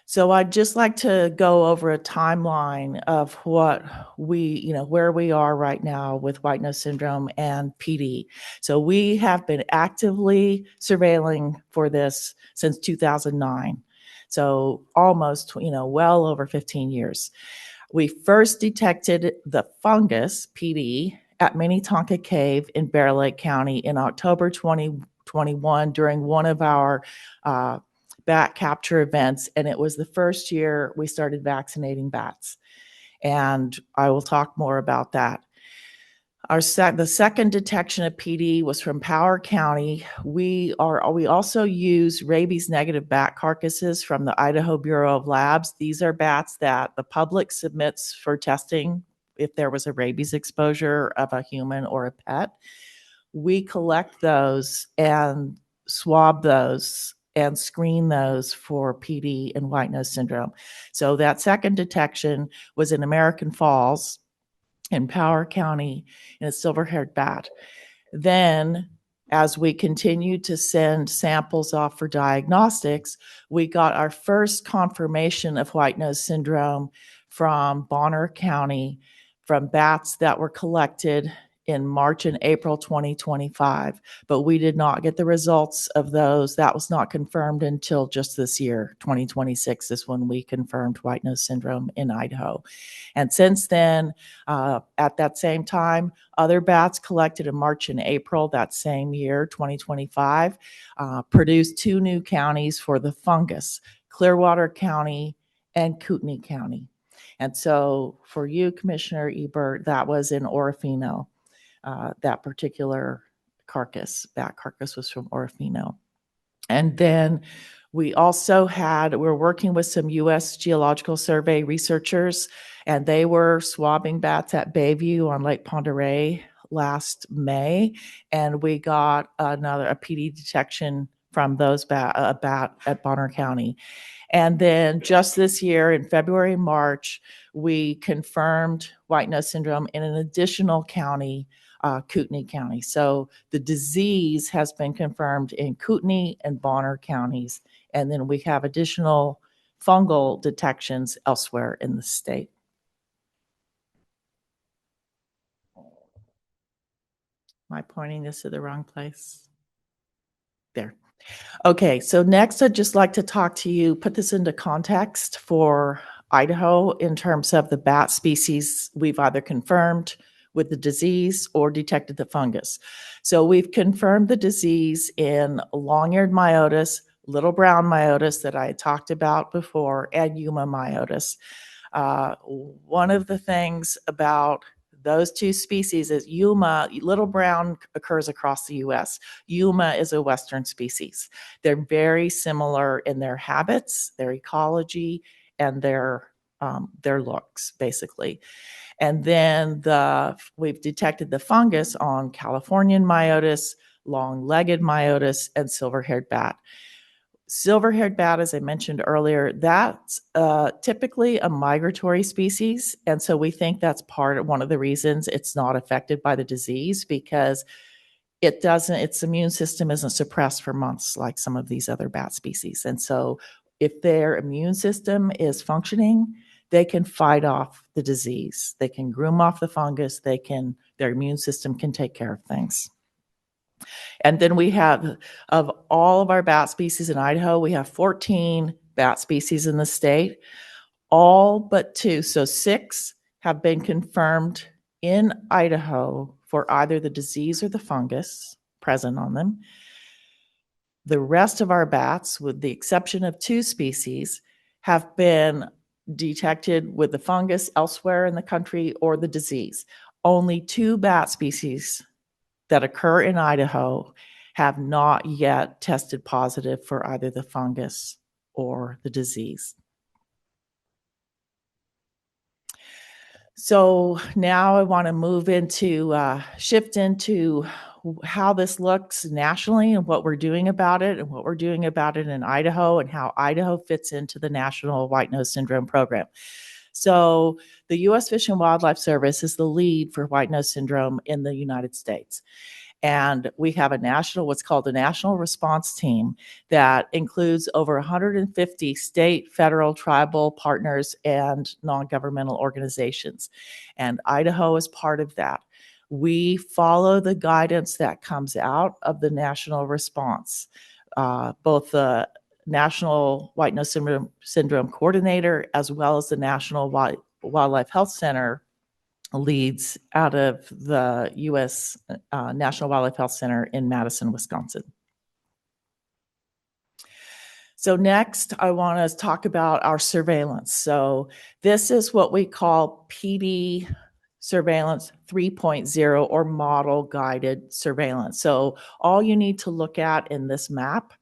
So I'd just like to go over a timeline of what where we are right now with white nose syndrome and PD. So we have been actively surveilling for this since 2009. So almost, well over 15 years. We first detected the fungus, PD, at Minnetonka Cave in Bear Lake County in October 2021 during one of our bat capture events, and it was the first year we started vaccinating bats. And I will talk more about that. The second detection of PD was from Power County. We also use rabies negative bat carcasses from the Idaho Bureau of Labs. These are bats that the public submits for testing if there was a rabies exposure of a human or a pet. We collect those and swab those and screen those for PD and white nose syndrome. So that second detection was in American Falls in Power County in a silver-haired bat. Then, as we continued to send samples off for diagnostics, we got our first confirmation of white nose syndrome from Bonner County from bats that were collected in March and April 2025, but we did not get the results of those. That was not confirmed until just this year, 2026 is when we confirmed white nose syndrome in Idaho. And since then, at that same time, other bats collected in March and April that same year, 2025, produced 2 new counties for the fungus, Clearwater County and Kootenai County. And so for you, Commissioner Ebert, that was in Orofino. That particular bat carcass was from Orofino. And then we also we're working with some U.S. Geological Survey researchers, and they were swabbing bats at Bayview on Lake Pend Oreille last May, and we got a PD detection from a bat at Bonner County. And then just this year in February, March, we confirmed white nose syndrome in an additional county, Kootenai County. So the disease has been confirmed in Kootenai and Bonner counties. And then we have additional fungal detections elsewhere in the state. Am I pointing this to the wrong place? There. Okay, so next I'd just like to talk to you, put this into context for Idaho in terms of the bat species we've either confirmed with the disease or detected the fungus. So we've confirmed the disease in long-eared myotis, little brown myotis that I had talked about before, and Yuma myotis. One of the things about those 2 species is Yuma, little brown occurs across the U.S. Yuma is a Western species. They're very similar in their habits, their ecology, and their looks, basically. And then we've detected the fungus on Californian myotis, long-legged myotis, and silver-haired bat. Silver-haired bat, as I mentioned earlier, that's typically a migratory species. And so we think that's one of the reasons it's not affected by the disease, because its immune system isn't suppressed for months like some of these other bat species. And so if their immune system is functioning, they can fight off the disease. They can groom off the fungus. Their immune system can take care of things. And then we have, of all of our bat species in Idaho, we have 14 bat species in the state, all but 2. So 6 have been confirmed in Idaho for either the disease or the fungus present on them. The rest of our bats, with the exception of 2 species, have been detected with the fungus elsewhere in the country or the disease. Only 2 bat species that occur in Idaho have not yet tested positive for either the fungus or the disease. So now I want to move into, shift into how this looks nationally and what we're doing about it and what we're doing about it in Idaho and how Idaho fits into the National White Nose Syndrome Program. So the U.S. Fish and Wildlife Service is the lead for white nose syndrome in the United States. And we have a national, what's called a national response team that includes over 150 state, federal, tribal partners and non-governmental organizations. And Idaho is part of that. We follow the guidance that comes out of the national response. Both the National White Nose Syndrome Coordinator as well as the National Wildlife Health Center leads out of the U.S. National Wildlife Health Center in Madison, Wisconsin. So next, I want to talk about our surveillance. So this is what we call PD surveillance 3.0 or model guided surveillance. So all you need to look at in this map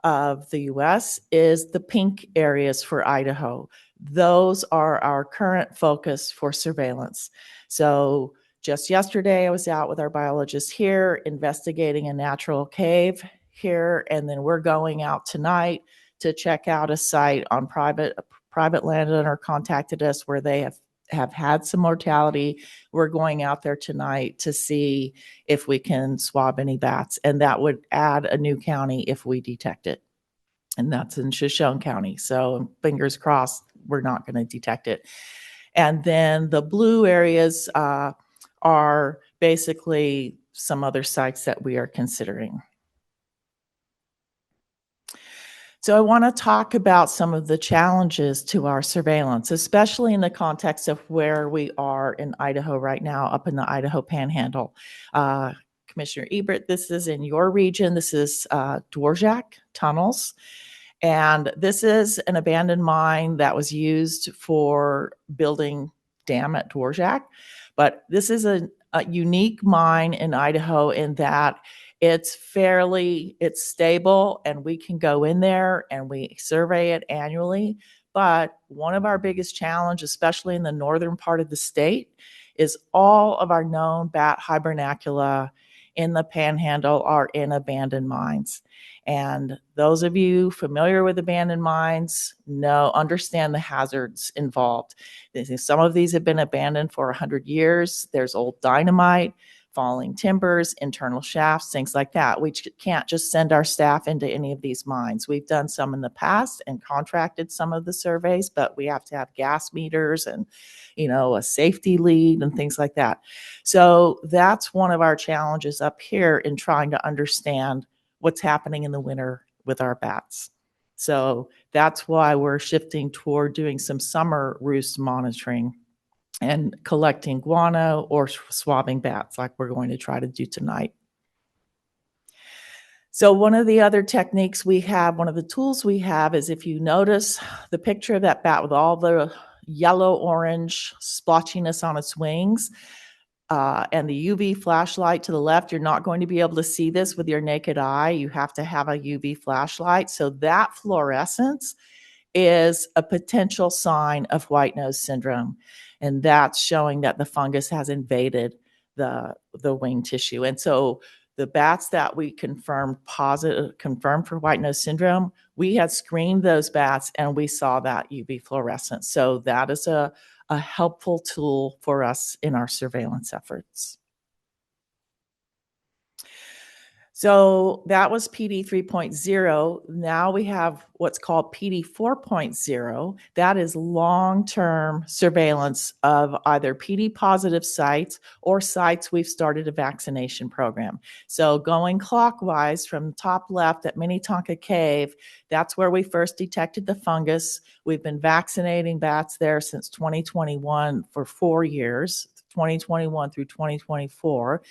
of the U.S. is the pink areas for Idaho. Those are our current focus for surveillance. So just yesterday, I was out with our biologists here investigating a natural cave here, and then we're going out tonight to check out a site on private landowner contacted us where they have had some mortality. We're going out there tonight to see if we can swab any bats, and that would add a new county if we detect it. And that's in Shoshone County. So fingers crossed, we're not going to detect it. And then the blue areas are basically some other sites that we are considering. So I want to talk about some of the challenges to our surveillance, especially in the context of where we are in Idaho right now, up in the Idaho Panhandle. Commissioner Ebert, this is in your region. This is Dvorak tunnels. And this is an abandoned mine that was used for building dam at Dvorak. But this is a unique mine in Idaho in that it's stable and we can go in there and we survey it annually. But one of our biggest challenges, especially in the northern part of the state, is all of our known bat hibernacula in the Panhandle are in abandoned mines. And those of you familiar with abandoned mines understand the hazards involved. Some of these have been abandoned for 100 years. There's old dynamite, falling timbers, internal shafts, things like that. We can't just send our staff into any of these mines. We've done some in the past and contracted some of the surveys, but we have to have gas meters and, a safety lead and things like that. So that's one of our challenges up here in trying to understand what's happening in the winter with our bats. So that's why we're shifting toward doing some summer roost monitoring and collecting guano or swabbing bats like we're going to try to do tonight. So one of the other techniques we have, one of the tools we have is if you notice the picture of that bat with all the yellow-orange splotchiness on its wings, and the UV flashlight to the left, you're not going to be able to see this with your naked eye. You have to have a UV flashlight. So that fluorescence is a potential sign of white nose syndrome. And that's showing that the fungus has invaded the wing tissue. And so the bats that we confirmed for white nose syndrome, we had screened those bats and we saw that UV fluorescence. So that is a helpful tool for us in our surveillance efforts. So that was PD 3.0. Now we have what's called PD 4.0. That is long-term surveillance of either PD positive sites or sites we've started a vaccination program. So going clockwise from top left at Minnetonka Cave, that's where we first detected the fungus. We've been vaccinating bats there since 2021 for 4 years, 2021 through 2024.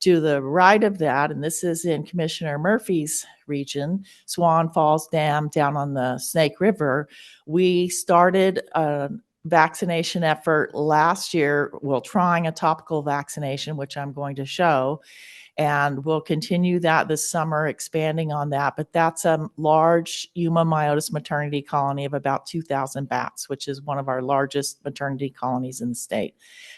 To the right of that, and this is in Commissioner Murphy's region, Swan Falls Dam down on the Snake River, we started a vaccination effort last year, well, trying a topical vaccination, which I'm going to show. And we'll continue that this summer, expanding on that. But that's a large Yuma myotis maternity colony of about 2,000 bats, which is one of our largest maternity colonies in the state.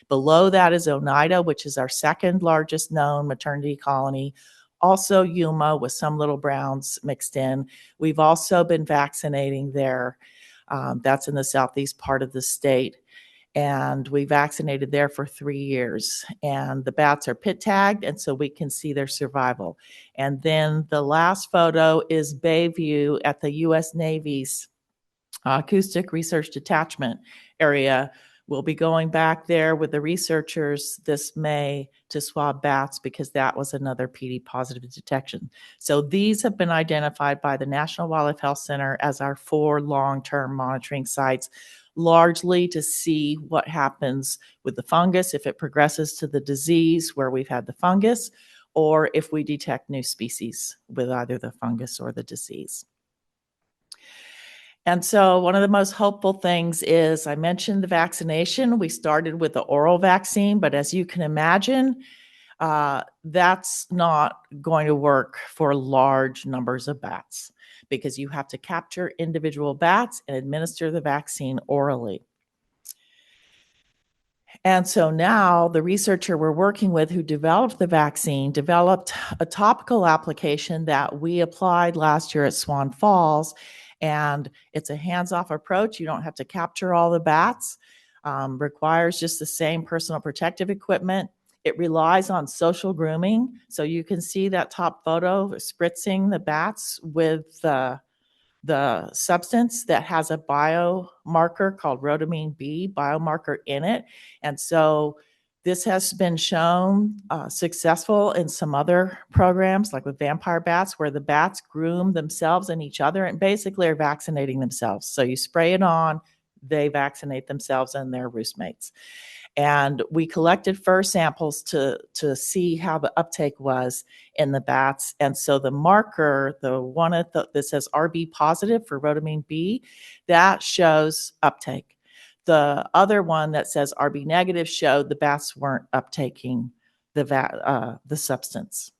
Below that is Oneida, which is our second largest known maternity colony. Also Yuma with some little browns mixed in. We've also been vaccinating there. That's in the southeast part of the state. And we vaccinated there for 3 years. And the bats are pit tagged, and so we can see their survival. And then the last photo is Bayview at the U.S. Navy's Acoustic Research Detachment area. We'll be going back there with the researchers this May to swab bats because that was another PD positive detection. So these have been identified by the National Wildlife Health Center as our 4 long-term monitoring sites, largely to see what happens with the fungus, if it progresses to the disease where we've had the fungus, or if we detect new species with either the fungus or the disease. And so one of the most hopeful things is, I mentioned the vaccination. We started with the oral vaccine, but as you can imagine, that's not going to work for large numbers of bats because you have to capture individual bats and administer the vaccine orally. And so now the researcher we're working with who developed the vaccine developed a topical application that we applied last year at Swan Falls. And it's a hands-off approach. You don't have to capture all the bats. Requires just the same personal protective equipment. It relies on social grooming. So you can see that top photo spritzing the bats with the substance that has a biomarker called rhodamine B biomarker in it. And so this has been shown successful in some other programs, like with vampire bats, where the bats groom themselves and each other and basically are vaccinating themselves. So you spray it on, they vaccinate themselves and their roost mates. And we collected fur samples to see how the uptake was in the bats. And so the marker, the one that says RB positive for rhodamine B, that shows uptake. The other one that says RB negative showed the bats weren't uptaking the substance.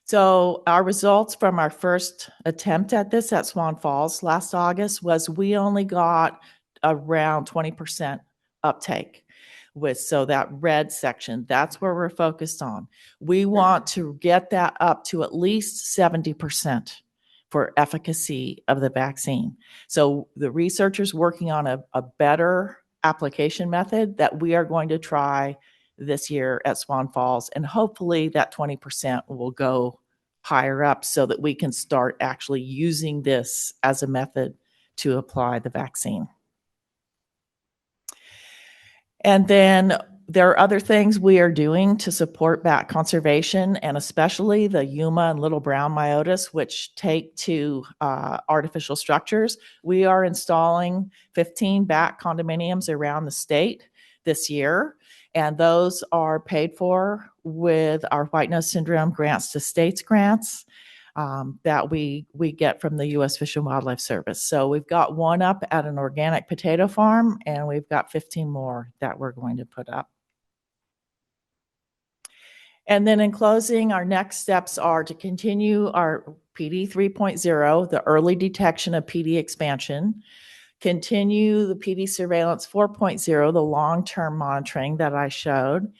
So our results from our first attempt at this at Swan Falls last August was we only got around 20% uptake with, so that red section, that's where we're focused on. We want to get that up to at least 70% for efficacy of the vaccine. So the researchers working on a better application method that we are going to try this year at Swan Falls, and hopefully that 20% will go higher up so that we can start actually using this as a method to apply the vaccine. And then there are other things we are doing to support bat conservation, and especially the Yuma and little brown myotis, which take to artificial structures. We are installing 15 bat condominiums around the state this year, and those are paid for with our white nose syndrome grants to states grants that we get from the U.S. Fish and Wildlife Service. So we've got one up at an organic potato farm, and we've got 15 more that we're going to put up. And then in closing, our next steps are to continue our PD 3.0, the early detection of PD expansion, continue the PD surveillance 4.0, the long-term monitoring that I showed,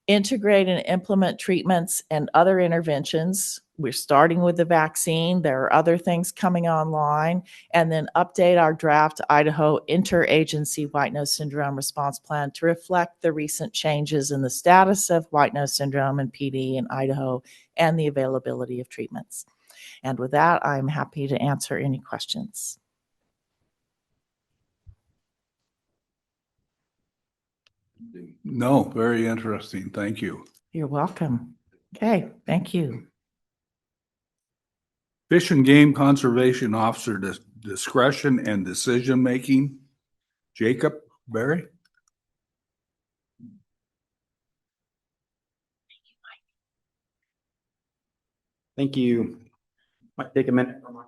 integrate and implement treatments and other interventions. We're starting with the vaccine. There are other things coming online, and then update our draft Idaho interagency white nose syndrome response plan to reflect the recent changes in the status of white nose syndrome and PD in Idaho and the availability of treatments. And with that, I'm happy to answer any questions. No, very interesting. Thank you. You're welcome. Okay, thank you. Fish and Game Conservation Officer discretion and decision making. Jacob Berry. Thank you. Might take a minute for my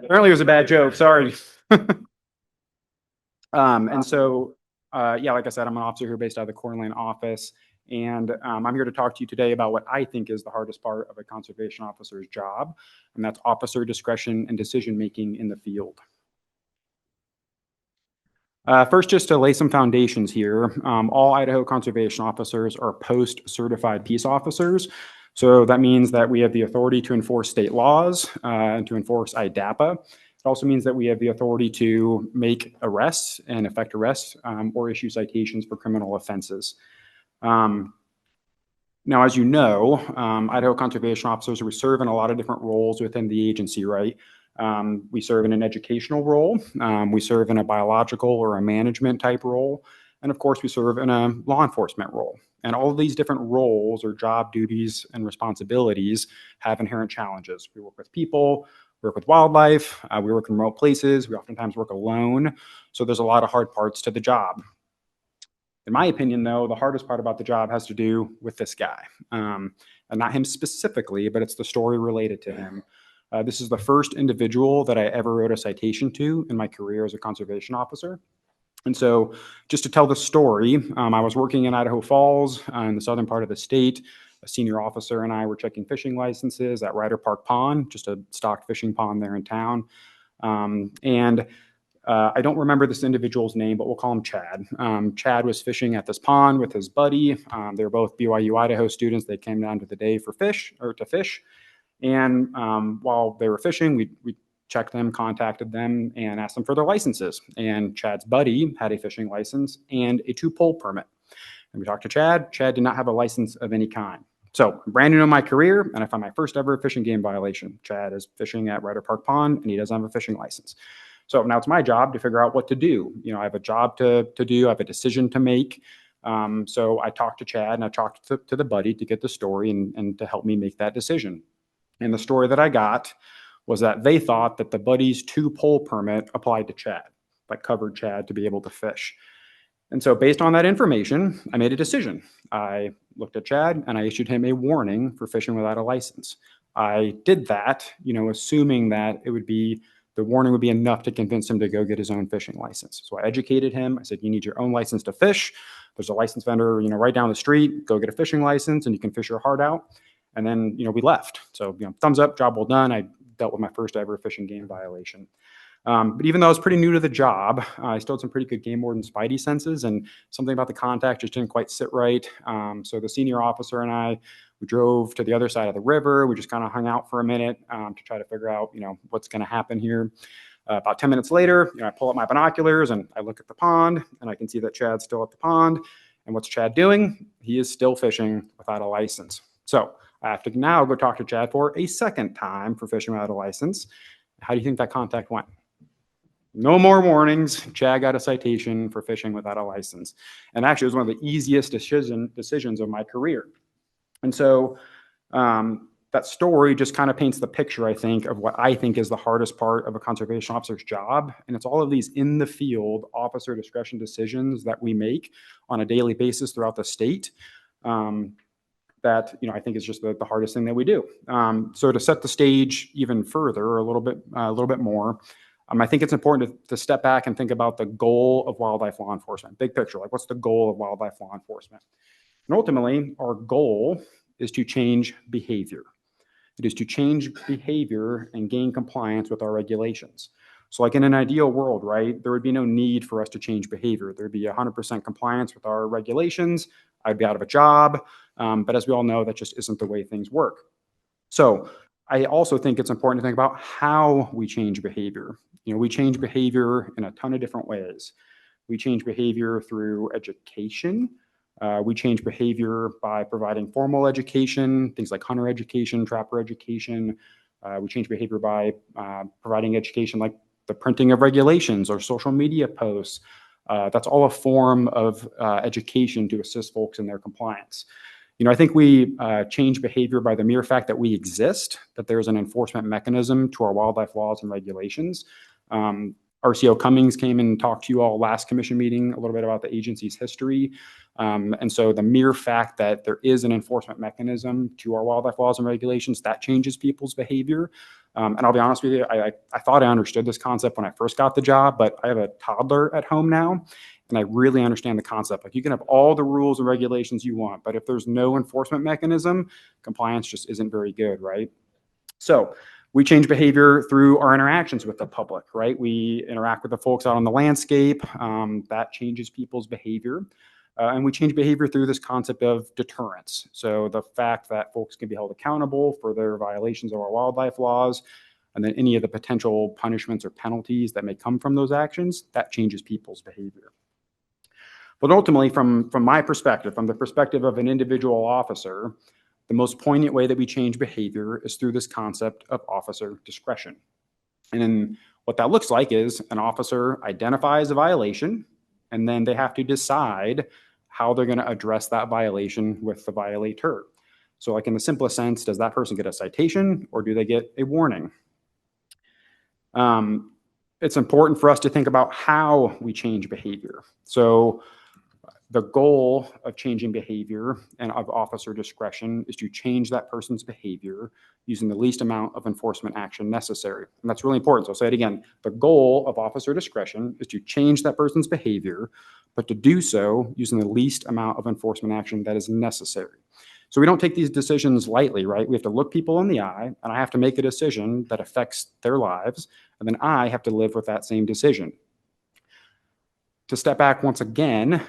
Apparently it was a bad joke, sorry. And so, yeah, like I said, I'm an officer here based out of the Coeur d'Alene office. And I'm here to talk to you today about what I think is the hardest part of a conservation officer's job, and that's officer discretion and decision-making in the field. First, just to lay some foundations here, all Idaho conservation officers are post-certified peace officers. So that means that we have the authority to enforce state laws and to enforce IDAPA. It also means that we have the authority to make arrests and effect arrests or issue citations for criminal offenses. Now, as you know, Idaho conservation officers, we serve in a lot of different roles within the agency, right? We serve in an educational role. We serve in a biological or a management type role. And of course, we serve in a law enforcement role. And all of these different roles or job duties and responsibilities have inherent challenges. We work with people, we work with wildlife, we work in remote places, we oftentimes work alone. So there's a lot of hard parts to the job. In my opinion, though, the hardest part about the job has to do with this guy. And not him specifically, but it's the story related to him. This is the first individual that I ever wrote a citation to in my career as a conservation officer. And so just to tell the story, I was working in Idaho Falls in the southern part of the state. A senior officer and I were checking fishing licenses at Ryder Park Pond, just a stocked fishing pond there in town. I don't remember this individual's name, but we'll call him Chad. Chad was fishing at this pond with his buddy. They were both BYU Idaho students. They came down to the day to fish. And while they were fishing, we checked them, contacted them, and asked them for their licenses. And Chad's buddy had a fishing license and a 2-pole permit. And we talked to Chad. Chad did not have a license of any kind. So I'm brand new in my career, and I found my first ever fishing game violation. Chad is fishing at Ryder Park Pond, and he doesn't have a fishing license. So now it's my job to figure out what to do. You know, I have a job to do. I have a decision to make. So I talked to Chad, and I talked to the buddy to get the story and to help me make that decision. And the story that I got was that they thought that the buddy's 2-pole permit applied to Chad, like covered Chad to be able to fish. And so based on that information, I made a decision. I looked at Chad and I issued him a warning for fishing without a license. I did that, you know, assuming that the warning would be enough to convince him to go get his own fishing license. So I educated him. I said, you need your own license to fish. There's a license vendor, you know, right down the street. Go get a fishing license and you can fish your heart out. And then, you know, we left. So, you know, thumbs up, job well done. I dealt with my first ever fishing game violation. But even though I was pretty new to the job, I still had some pretty good game warden spidey senses, and something about the contact just didn't quite sit right. So the senior officer and I, we drove to the other side of the river. We just kind of hung out for a minute to try to figure out, you know, what's going to happen here. About 10 minutes later, you know, I pull up my binoculars and I look at the pond, and I can see that Chad's still at the pond. And what's Chad doing? He is still fishing without a license. So I have to now go talk to Chad for a second time for fishing without a license. How do you think that contact went? No more warnings. Chad got a citation for fishing without a license. And actually, it was one of the easiest decisions of my career. And so that story just kind of paints the picture, I think, of what I think is the hardest part of a conservation officer's job. And it's all of these in the field officer discretion decisions that we make on a daily basis throughout the state. That, you know, I think is just the hardest thing that we do. So to set the stage even further, a little bit more, I think it's important to step back and think about the goal of wildlife law enforcement. Big picture, like what's the goal of wildlife law enforcement? And ultimately, our goal is to change behavior. It is to change behavior and gain compliance with our regulations. So like in an ideal world, right, there would be no need for us to change behavior. There'd be 100% compliance with our regulations. I'd be out of a job. But as we all know, that just isn't the way things work. So I also think it's important to think about how we change behavior. You know, we change behavior in a ton of different ways. We change behavior through education. We change behavior by providing formal education, things like hunter education, trapper education. We change behavior by providing education like the printing of regulations or social media posts. That's all a form of education to assist folks in their compliance. You know, I think we change behavior by the mere fact that we exist, that there's an enforcement mechanism to our wildlife laws and regulations. RCO Cummings came and talked to you all last commission meeting a little bit about the agency's history. And so the mere fact that there is an enforcement mechanism to our wildlife laws and regulations, that changes people's behavior. And I'll be honest with you, I thought I understood this concept when I first got the job, but I have a toddler at home now, and I really understand the concept. Like, you can have all the rules and regulations you want, but if there's no enforcement mechanism, compliance just isn't very good, right? So we change behavior through our interactions with the public, right? We interact with the folks out on the landscape. That changes people's behavior. And we change behavior through this concept of deterrence. So the fact that folks can be held accountable for their violations of our wildlife laws, and then any of the potential punishments or penalties that may come from those actions, that changes people's behavior. But ultimately, from my perspective, from the perspective of an individual officer, the most poignant way that we change behavior is through this concept of officer discretion. And then what that looks like is an officer identifies a violation, and then they have to decide how they're going to address that violation with the violator. So, like, in the simplest sense, does that person get a citation or do they get a warning? It's important for us to think about how we change behavior. So the goal of changing behavior and of officer discretion is to change that person's behavior using the least amount of enforcement action necessary. And that's really important. So I'll say it again. The goal of officer discretion is to change that person's behavior, but to do so using the least amount of enforcement action that is necessary. So we don't take these decisions lightly, right? We have to look people in the eye, and I have to make a decision that affects their lives, and then I have to live with that same decision. To step back once again,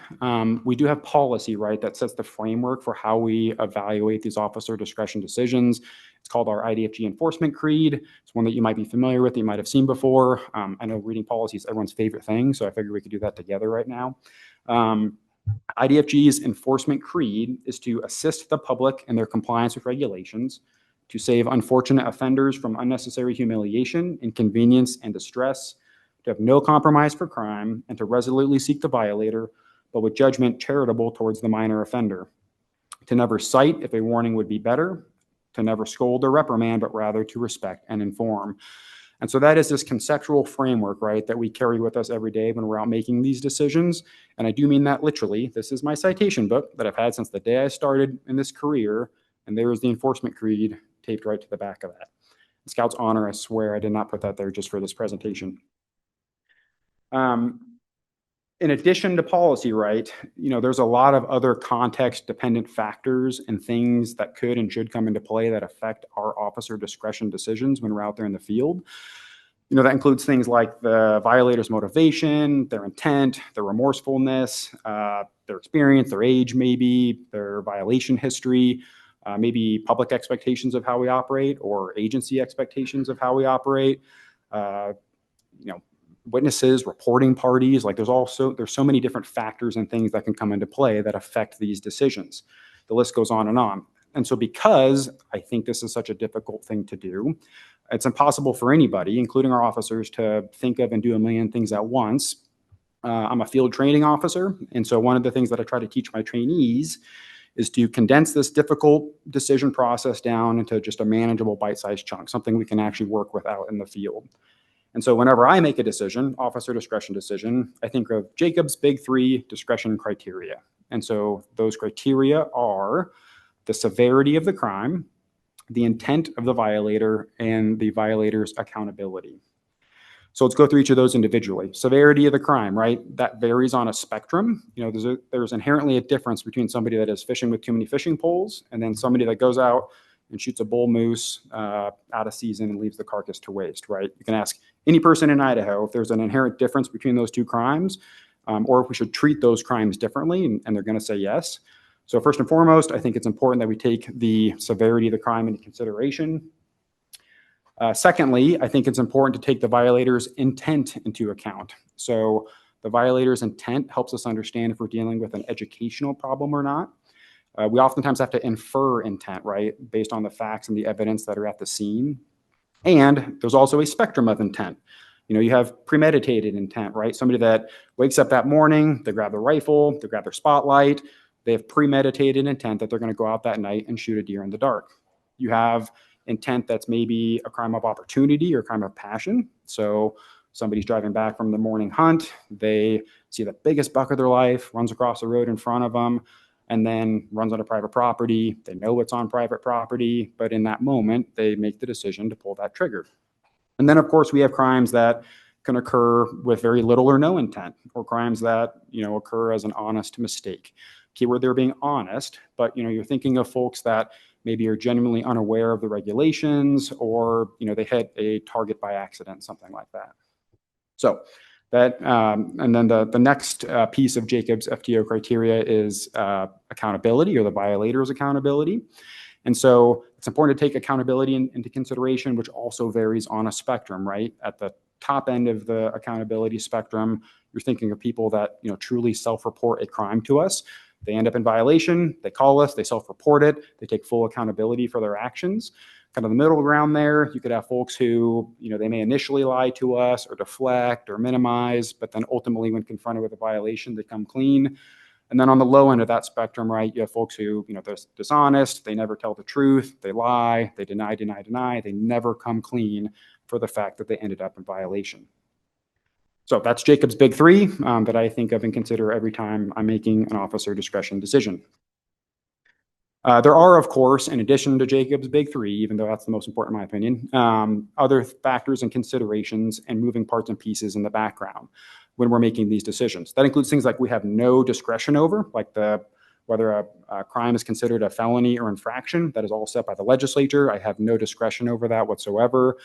we do have policy, right, that sets the framework for how we evaluate these officer discretion decisions. It's called our IDFG enforcement creed. It's one that you might be familiar with, that you might have seen before. I know reading policy is everyone's favorite thing, so I figured we could do that together right now. IDFG's enforcement creed is to assist the public in their compliance with regulations, to save unfortunate offenders from unnecessary humiliation, inconvenience, and distress, to have no compromise for crime, and to resolutely seek the violator, but with judgment charitable towards the minor offender, to never cite if a warning would be better, to never scold or reprimand, but rather to respect and inform. And so that is this conceptual framework, right, that we carry with us every day when we're out making these decisions. And I do mean that literally. This is my citation book that I've had since the day I started in this career, and there is the enforcement creed taped right to the back of that. Scout's honor, I swear I did not put that there just for this presentation. In addition to policy, right, there's a lot of other context-dependent factors and things that could and should come into play that affect our officer discretion decisions when we're out there in the field. That includes things like the violator's motivation, their intent, their remorsefulness, their experience, their age maybe, their violation history, maybe public expectations of how we operate or agency expectations of how we operate, witnesses, reporting parties. Like, there's so many different factors and things that can come into play that affect these decisions. The list goes on and on. And so because I think this is such a difficult thing to do, it's impossible for anybody, including our officers, to think of and do a million things at once. I'm a field training officer. And so one of the things that I try to teach my trainees is to condense this difficult decision process down into just a manageable bite-sized chunk, something we can actually work with out in the field. And so whenever I make a decision, officer discretion decision, I think of Jacob's big 3 discretion criteria. And so those criteria are the severity of the crime, the intent of the violator, and the violator's accountability. So let's go through each of those individually. Severity of the crime, right? That varies on a spectrum. There's inherently a difference between somebody that is fishing with too many fishing poles and then somebody that goes out and shoots a bull moose out of season and leaves the carcass to waste, right? You can ask any person in Idaho if there's an inherent difference between those two crimes, or if we should treat those crimes differently, and they're going to say yes. So first and foremost, I think it's important that we take the severity of the crime into consideration. Secondly, I think it's important to take the violator's intent into account. So the violator's intent helps us understand if we're dealing with an educational problem or not. We oftentimes have to infer intent, right, based on the facts and the evidence that are at the scene. And there's also a spectrum of intent. You have premeditated intent, right? Somebody that wakes up that morning, they grab their rifle, they grab their spotlight, they have premeditated intent that they're going to go out that night and shoot a deer in the dark. You have intent that's maybe a crime of opportunity or crime of passion. So Somebody's driving back from the morning hunt. They see the biggest buck of their life, runs across the road in front of them, and then runs onto private property. They know it's on private property, but in that moment, they make the decision to pull that trigger. And then, of course, we have crimes that can occur with very little or no intent, or crimes that, occur as an honest mistake. Keyword there being honest, but, you're thinking of folks that maybe are genuinely unaware of the regulations, or, they hit a target by accident, something like that. So that, and then the next piece of Jacob's FTO criteria is accountability, or the violator's accountability. And so it's important to take accountability into consideration, which also varies on a spectrum, right? At the top end of the accountability spectrum, you're thinking of people that, truly self-report a crime to us. They end up in violation, they call us, they self-report it, they take full accountability for their actions. Kind of the middle ground there, you could have folks who, they may initially lie to us or deflect or minimize, but then ultimately when confronted with a violation, they come clean. And then on the low end of that spectrum, right, you have folks who, they're dishonest, they never tell the truth, they lie, they deny, they never come clean for the fact that they ended up in violation. So that's Jacob's big three that I think of and consider every time I'm making an officer discretion decision. There are, of course, in addition to Jacob's big three, even though that's the most important in my opinion, other factors and considerations and moving parts and pieces in the background when we're making these decisions. That includes things like we have no discretion over, like whether a crime is considered a felony or infraction. That is all set by the legislature. I have no discretion over that whatsoever.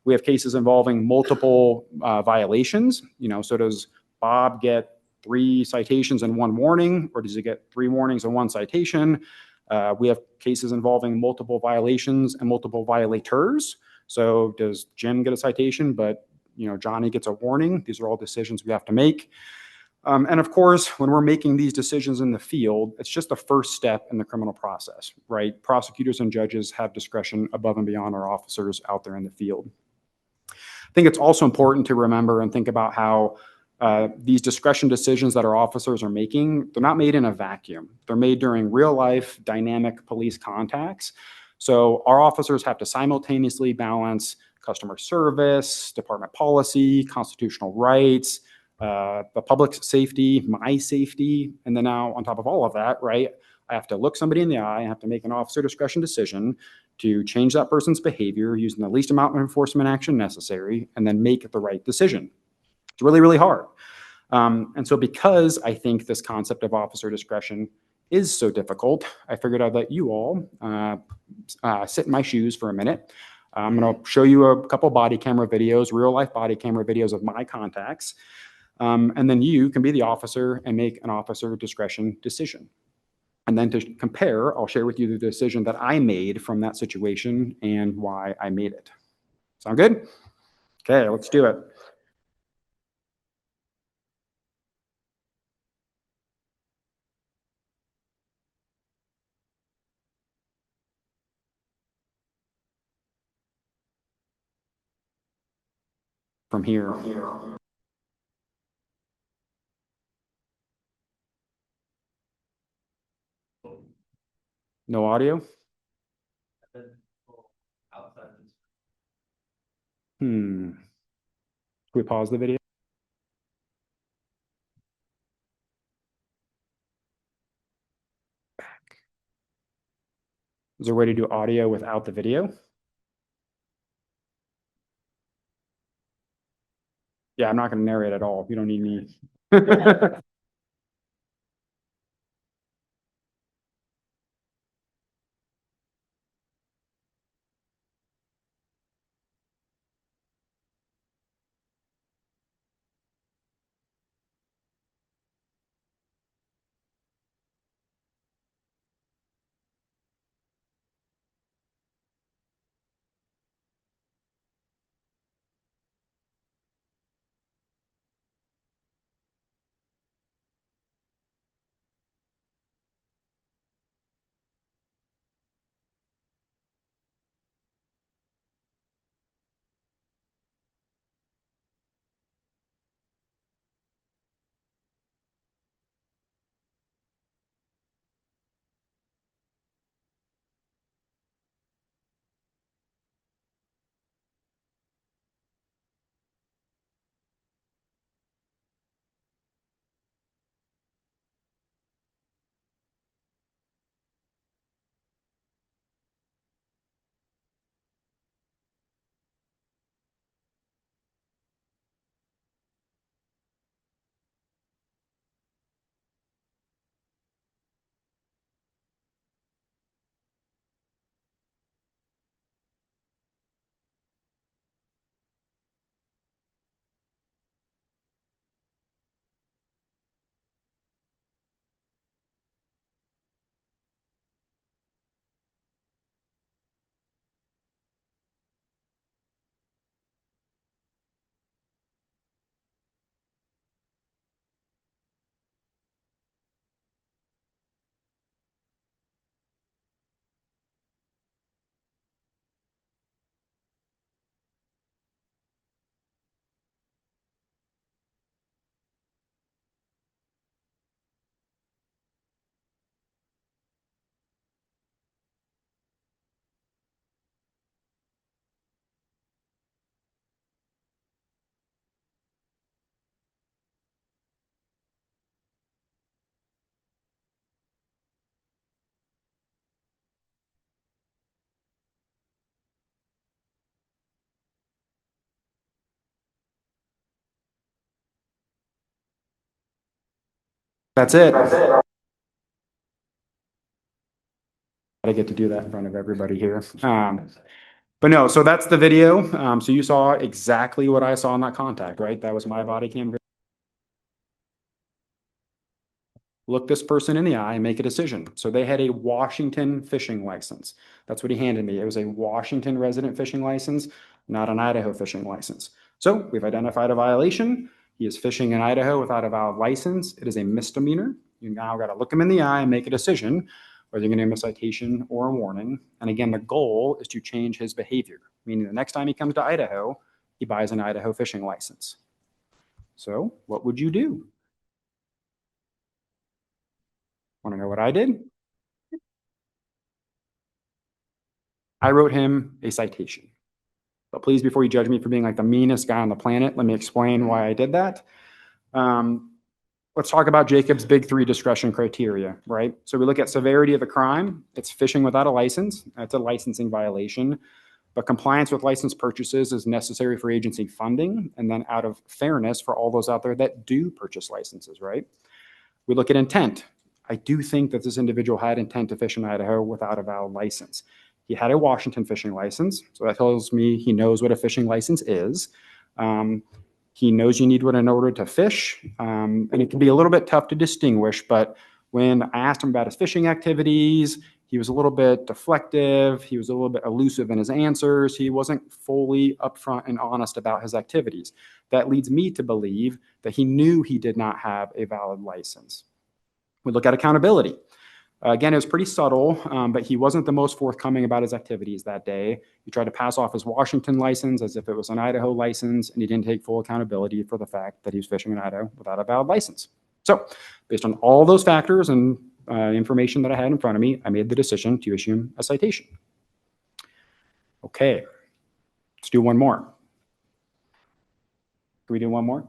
We have cases involving multiple violations. So does Bob get 3 citations and 1 warning, or does he get 3 warnings and 1 citation? We have cases involving multiple violations and multiple violators. So does Jim get a citation, but Johnny gets a warning? These are all decisions we have to make. And of course, when we're making these decisions in the field, it's just the first step in the criminal process, right? Prosecutors and judges have discretion above and beyond our officers out there in the field. I think it's also important to remember and think about how these discretion decisions that our officers are making, they're not made in a vacuum. They're made during real life dynamic police contacts. So our officers have to simultaneously balance customer service, department policy, constitutional rights, the public's safety, my safety. And then now on top of all of that, right, I have to look somebody in the eye, I have to make an officer discretion decision to change that person's behavior using the least amount of enforcement action necessary, and then make the right decision. It's really, really hard. And so because I think this concept of officer discretion is so difficult, I figured I'd let you all sit in my shoes for a minute. I'm going to show you a couple body camera videos, real life body camera videos of my contacts. And then you can be the officer and make an officer discretion decision. And then to compare, I'll share with you the decision that I made from that situation and why I made it. Sound good? Okay, let's do it. From here. No audio? Can we pause the video? Is there a way to do audio without the video? Yeah, I'm not going to narrate at all. You don't need me. That's it. I get to do that in front of everybody here. But no, so that's the video. So you saw exactly what I saw in that contact, right? That was my body cam. Look this person in the eye and make a decision. So they had a Washington fishing license. That's what he handed me. It was a Washington resident fishing license, not an Idaho fishing license. So we've identified a violation. He is fishing in Idaho without a valid license. It is a misdemeanor. You now got to look him in the eye and make a decision whether you're going to give him a citation or a warning. And again, the goal is to change his behavior, meaning the next time he comes to Idaho, he buys an Idaho fishing license. So what would you do? Want to know what I did? I wrote him a citation. But please, before you judge me for being like the meanest guy on the planet, let me explain why I did that. Let's talk about Jacob's big three discretion criteria, right? So we look at severity of the crime. It's fishing without a license. That's a licensing violation. But compliance with license purchases is necessary for agency funding, and then out of fairness for all those out there that do purchase licenses, right? We look at intent. I do think that this individual had intent to fish in Idaho without a valid license. He had a Washington fishing license, so that tells me he knows what a fishing license is. He knows you need one in order to fish, and it can be a little bit tough to distinguish, but when I asked him about his fishing activities, he was a little bit deflective. He was a little bit elusive in his answers. He wasn't fully upfront and honest about his activities. That leads me to believe that he knew he did not have a valid license. We look at accountability. Again, it was pretty subtle, but he wasn't the most forthcoming about his activities that day. He tried to pass off his Washington license as if it was an Idaho license, and he didn't take full accountability for the fact that he was fishing in Idaho without a valid license. So based on all those factors and information that I had in front of me, I made the decision to issue him a citation. Okay, let's do one more. Can we do one more?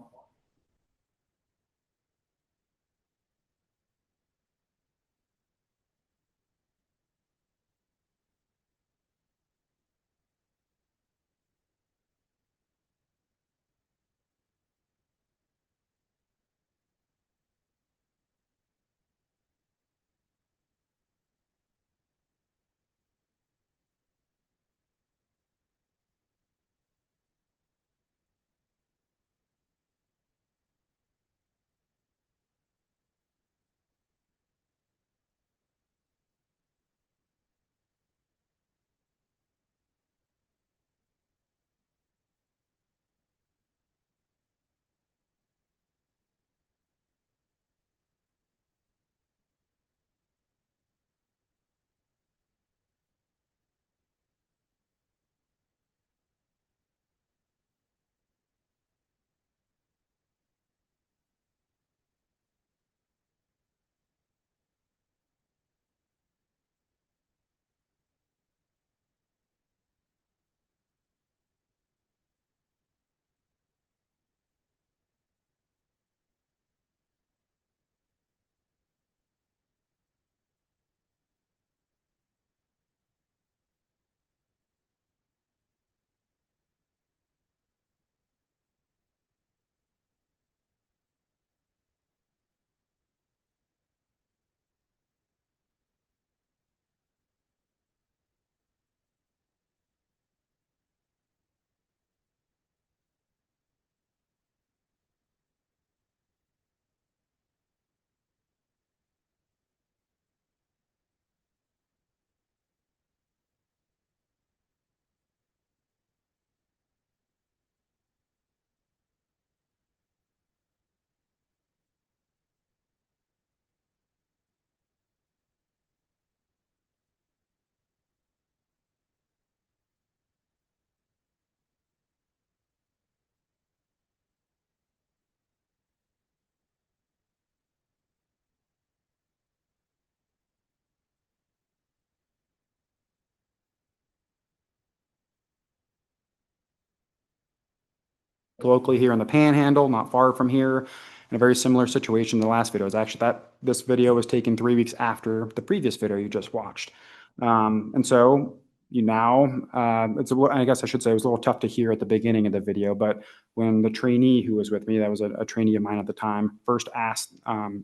Locally here in the Panhandle, not far from here, in a very similar situation. The last video is actually this video was taken 3 weeks after the previous video you just watched. And so you now. I guess I should say it was a little tough to hear at the beginning of the video, but when the trainee who was with me, that was a trainee of mine at the time, first asked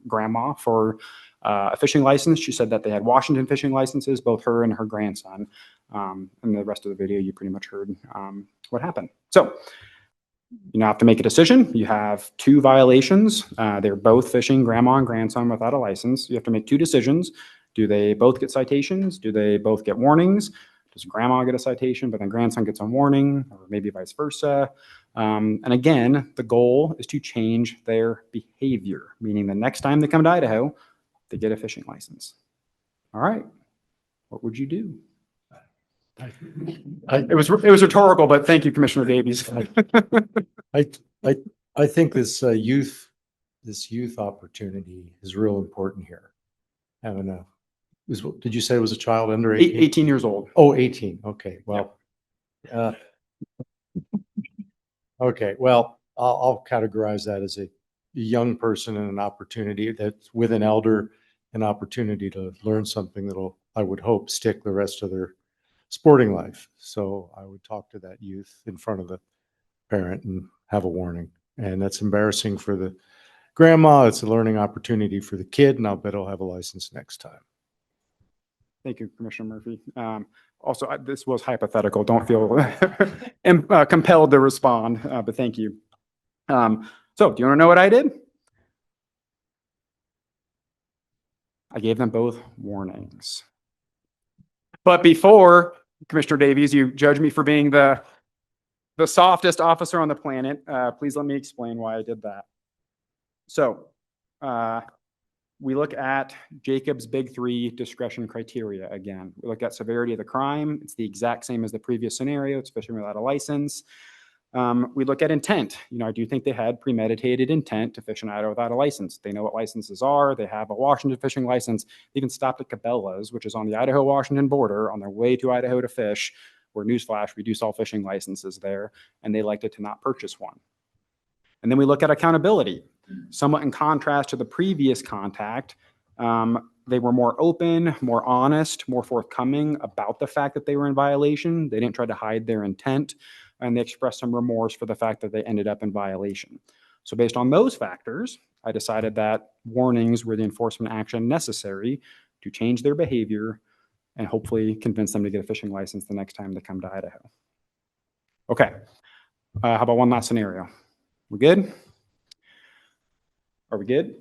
grandma for a fishing license, she said that they had Washington fishing licenses, both her and her grandson. And the rest of the video, you pretty much heard what happened. So you now have to make a decision. You have 2 violations. They're both fishing, grandma and grandson, without a license. You have to make 2 decisions. Do they both get citations? Do they both get warnings? Does grandma get a citation, but then grandson gets a warning, or maybe vice versa? And again, the goal is to change their behavior, meaning the next time they come to Idaho, they get a fishing license. All right, what would you do? It was rhetorical, but thank you, Commissioner Davies. I think this youth opportunity is real important here. Having did you say it was a child under 18? 18 years old. Oh, 18. Okay. Well, okay. Well, I'll categorize that as a young person and an opportunity that's with an elder, an opportunity to learn something that'll, I would hope, stick the rest of their sporting life. So I would talk to that youth in front of the parent and have a warning. And that's embarrassing for the grandma. It's a learning opportunity for the kid, and I'll bet I'll have a license next time. Thank you, Commissioner Murphy. Also, this was hypothetical. Don't feel compelled to respond, but thank you. So do you want to know what I did? I gave them both warnings. But before, Commissioner Davies, you judge me for being the softest officer on the planet. Please let me explain why I did that. So we look at Jacob's big 3 discretion criteria again. We look at severity of the crime. It's the exact same as the previous scenario. It's fishing without a license. We look at intent. I do think they had premeditated intent to fish in Idaho without a license. They know what licenses are. They have a Washington fishing license. They even stopped at Cabela's, which is on the Idaho-Washington border, on their way to Idaho to fish, where, newsflash, we do sell fishing licenses there, and they elected to not purchase one. And then we look at accountability. Somewhat in contrast to the previous contact, they were more open, more honest, more forthcoming about the fact that they were in violation. They didn't try to hide their intent, and they expressed some remorse for the fact that they ended up in violation. So based on those factors, I decided that warnings were the enforcement action necessary to change their behavior and hopefully convince them to get a fishing license the next time they come to Idaho. Okay, how about one last scenario? We good? Are we good?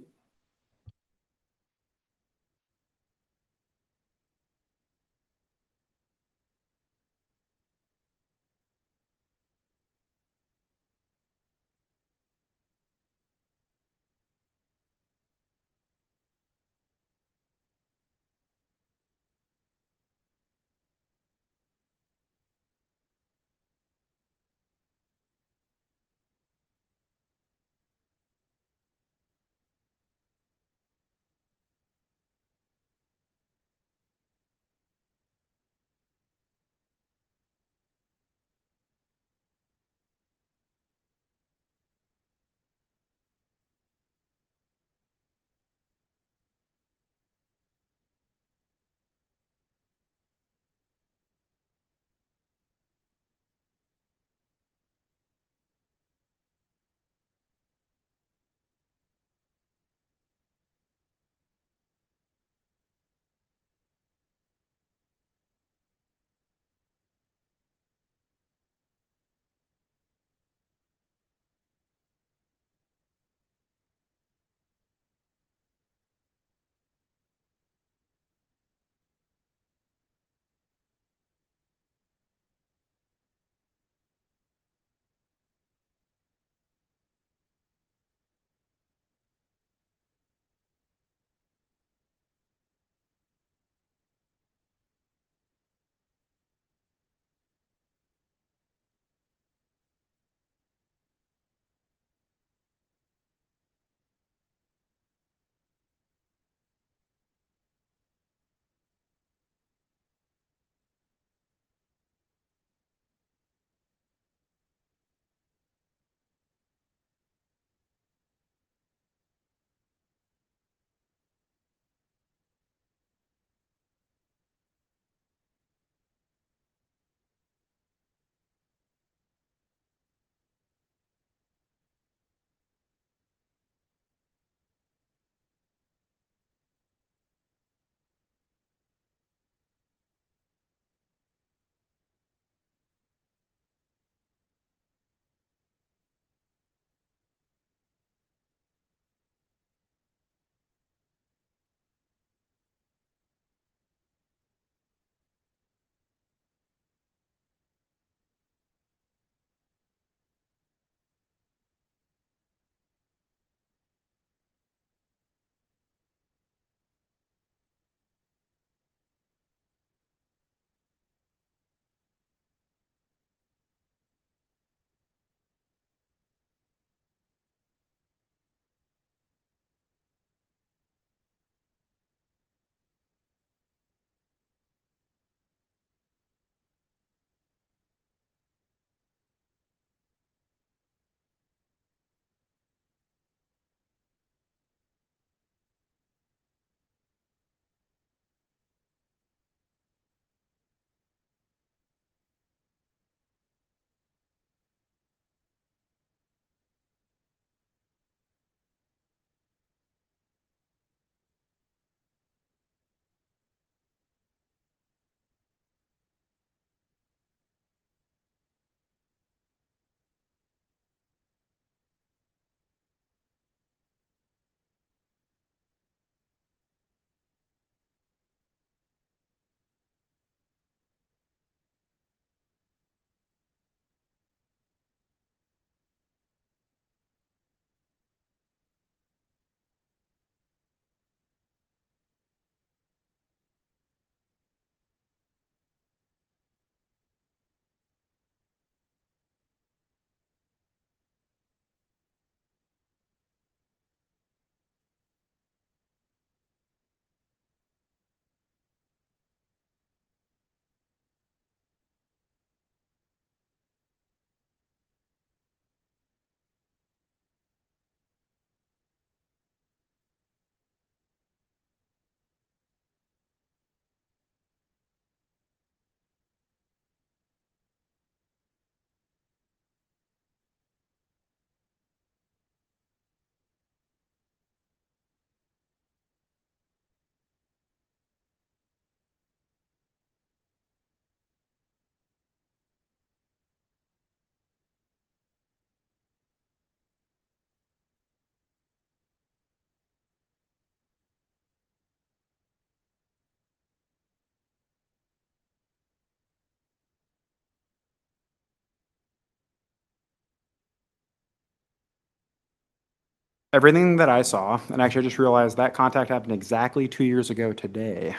everything that I saw, and actually I just realized that contact happened exactly 2 years ago today,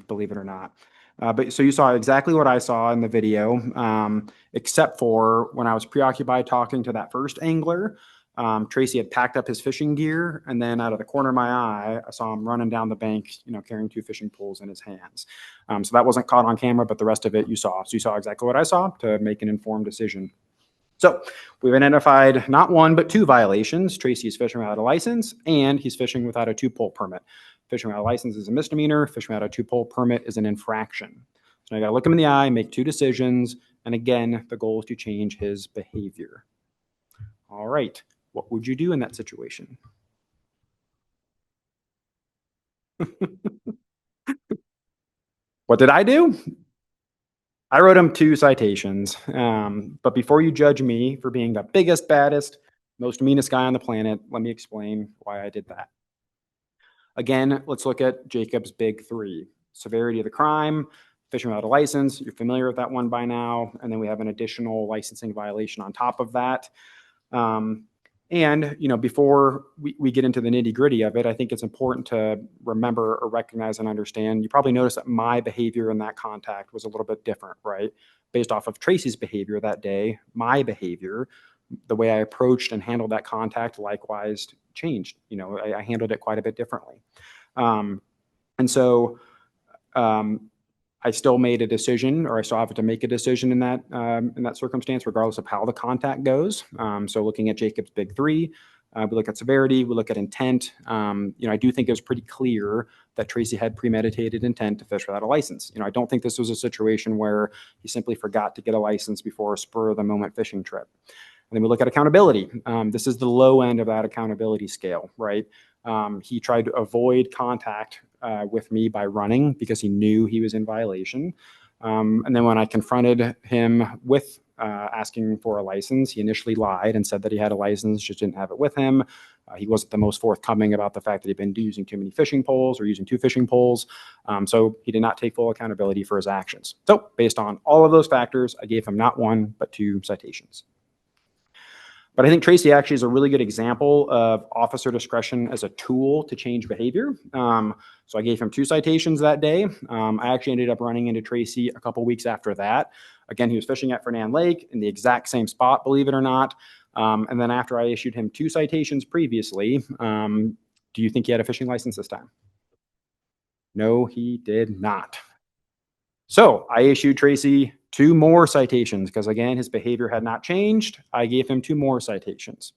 believe it or not. But so you saw exactly what I saw in the video, except for when I was preoccupied talking to that first angler. Tracy had packed up his fishing gear, and then out of the corner of my eye, I saw him running down the bank, carrying 2 fishing poles in his hands. So that wasn't caught on camera, but the rest of it you saw. So you saw exactly what I saw to make an informed decision. So we've identified not 1, but 2 violations. Tracy is fishing without a license, and he's fishing without a 2-pole permit. Fishing without a license is a misdemeanor. Fishing without a 2-pole permit is an infraction. So I got to look him in the eye, make 2 decisions. And again, the goal is to change his behavior. All right. What would you do in that situation? What did I do? I wrote him 2 citations. But before you judge me for being the biggest, baddest, most meanest guy on the planet, let me explain why I did that. Again, let's look at Jacob's big 3. Severity of the crime, fishing without a license. You're familiar with that one by now. And then we have an additional licensing violation on top of that. And, before we get into the nitty gritty of it, I think it's important to remember or recognize and understand. You probably noticed that my behavior in that contact was a little bit different, right? Based off of Tracy's behavior that day, my behavior, the way I approached and handled that contact likewise changed. I handled it quite a bit differently. And so I still made a decision, or I still have to make a decision in that circumstance, regardless of how the contact goes. So looking at Jacob's big 3, we look at severity, we look at intent. I do think it was pretty clear that Tracy had premeditated intent to fish without a license. I don't think this was a situation where he simply forgot to get a license before a spur of the moment fishing trip. And then we look at accountability. This is the low end of that accountability scale, right? He tried to avoid contact with me by running because he knew he was in violation. And then when I confronted him with asking for a license, he initially lied and said that he had a license, just didn't have it with him. He wasn't the most forthcoming about the fact that he'd been using too many fishing poles or using 2 fishing poles. So he did not take full accountability for his actions. So based on all of those factors, I gave him not 1, but 2 citations. But I think Tracy actually is a really good example of officer discretion as a tool to change behavior. So I gave him 2 citations that day. I actually ended up running into Tracy a couple weeks after that. Again, he was fishing at Fernand Lake in the exact same spot, believe it or not. And then after I issued him 2 citations previously, do you think he had a fishing license this time? No, he did not. So I issued Tracy 2 more citations because, again, his behavior had not changed. I gave him 2 more citations.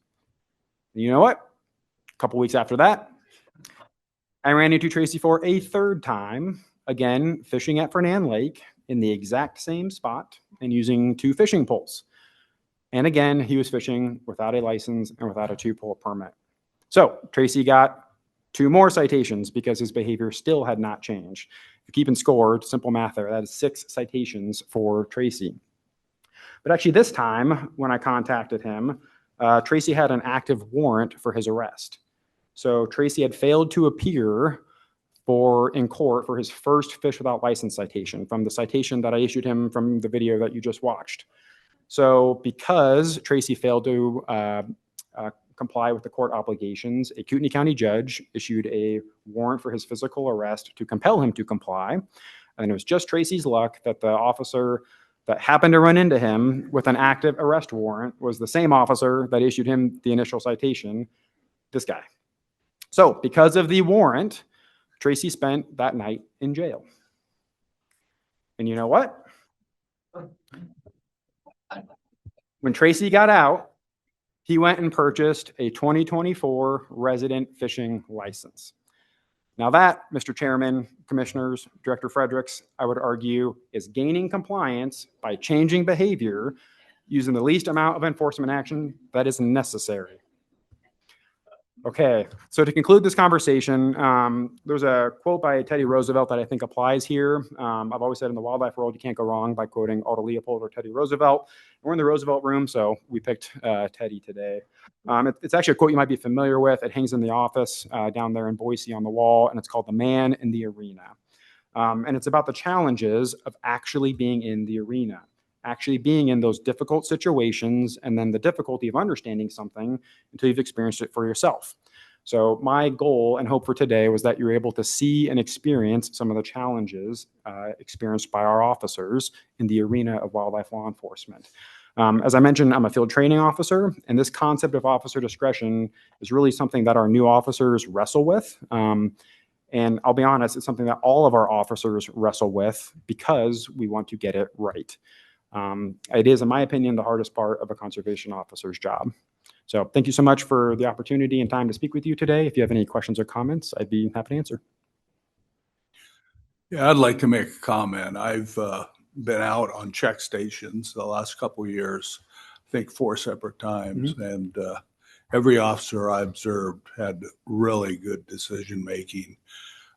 And you know what? A couple weeks after that, I ran into Tracy for a 3rd time, again, fishing at Fernand Lake in the exact same spot and using 2 fishing poles. And again, he was fishing without a license and without a 2-pole permit. So Tracy got 2 more citations because his behavior still had not changed. If you're keeping score, simple math there, that is 6 citations for Tracy. But actually this time, when I contacted him, Tracy had an active warrant for his arrest. So Tracy had failed to appear in court for his first fish without license citation, from the citation that I issued him from the video that you just watched. So because Tracy failed to comply with the court obligations, a Kootenai County judge issued a warrant for his physical arrest to compel him to comply. And it was just Tracy's luck that the officer that happened to run into him with an active arrest warrant was the same officer that issued him the initial citation, this guy. So because of the warrant, Tracy spent that night in jail. And you know what? When Tracy got out, he went and purchased a 2024 resident fishing license. Now that, Mr. Chairman, Commissioners, Director Fredericks, I would argue is gaining compliance by changing behavior using the least amount of enforcement action that is necessary. Okay, so to conclude this conversation, there's a quote by Teddy Roosevelt that I think applies here. I've always said in the wildlife world, you can't go wrong by quoting Otto Leopold or Teddy Roosevelt. We're in the Roosevelt room, so we picked Teddy today. It's actually a quote you might be familiar with. It hangs in the office down there in Boise on the wall, and it's called "The Man in the Arena." And it's about the challenges of actually being in the arena, actually being in those difficult situations, and then the difficulty of understanding something until you've experienced it for yourself. So my goal and hope for today was that you're able to see and experience some of the challenges experienced by our officers in the arena of wildlife law enforcement. As I mentioned, I'm a field training officer, and this concept of officer discretion is really something that our new officers wrestle with. And I'll be honest, it's something that all of our officers wrestle with because we want to get it right. It is, in my opinion, the hardest part of a conservation officer's job. So thank you so much for the opportunity and time to speak with you today. If you have any questions or comments, I'd be happy to answer. Yeah, I'd like to make a comment. I've been out on check stations the last couple of years, I think 4 separate times, and every officer I observed had really good decision making,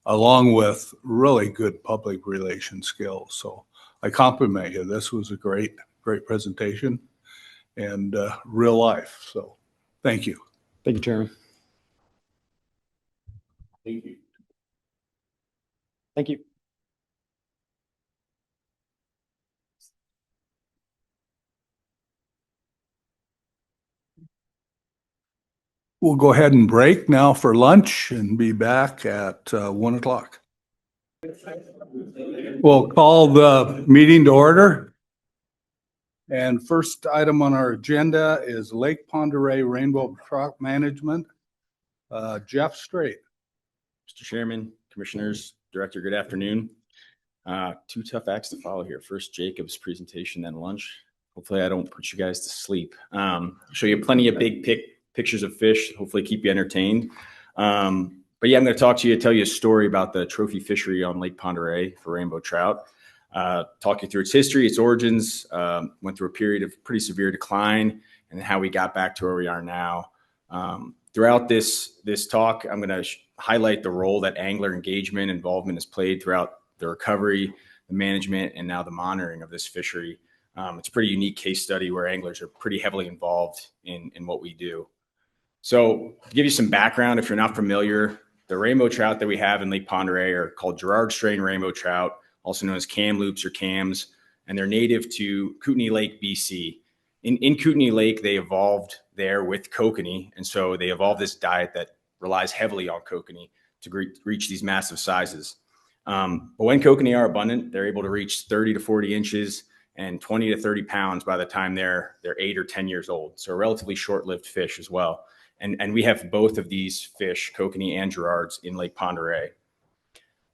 along with really good public relations skills. So I compliment you. This was a great presentation and real life. So thank you. Thank you, Chairman. Thank you. Thank you. We'll go ahead and break now for lunch and be back at 1 o'clock. We'll call the meeting to order. And first item on our agenda is Lake Pend Oreille Rainbow Trout Management. Jeff Strait. Mr. Chairman, Commissioners, Director, good afternoon. 2 tough acts to follow here. First, Jacob's presentation, then lunch. Hopefully I don't put you guys to sleep. Show you plenty of big pictures of fish, hopefully keep you entertained. But yeah, I'm going to talk to you, tell you a story about the trophy fishery on Lake Pend Oreille for rainbow trout. Talk you through its history, its origins, went through a period of pretty severe decline, and how we got back to where we are now. Throughout this talk, I'm going to highlight the role that angler engagement involvement has played throughout the recovery, the management, and now the monitoring of this fishery. It's a pretty unique case study where anglers are pretty heavily involved in what we do. So to give you some background, if you're not familiar, the rainbow trout that we have in Lake Pend Oreille are called Girard strain rainbow trout, also known as Kamloops or Cams, and they're native to Kootenay Lake, BC. In Kootenay Lake, they evolved there with kokanee, and so they evolved this diet that relies heavily on kokanee to reach these massive sizes. But when kokanee are abundant, they're able to reach 30 to 40 inches and 20 to 30 pounds by the time they're 8 or 10 years old. So a relatively short-lived fish as well. And we have both of these fish, kokanee and Girards, in Lake Pend Oreille.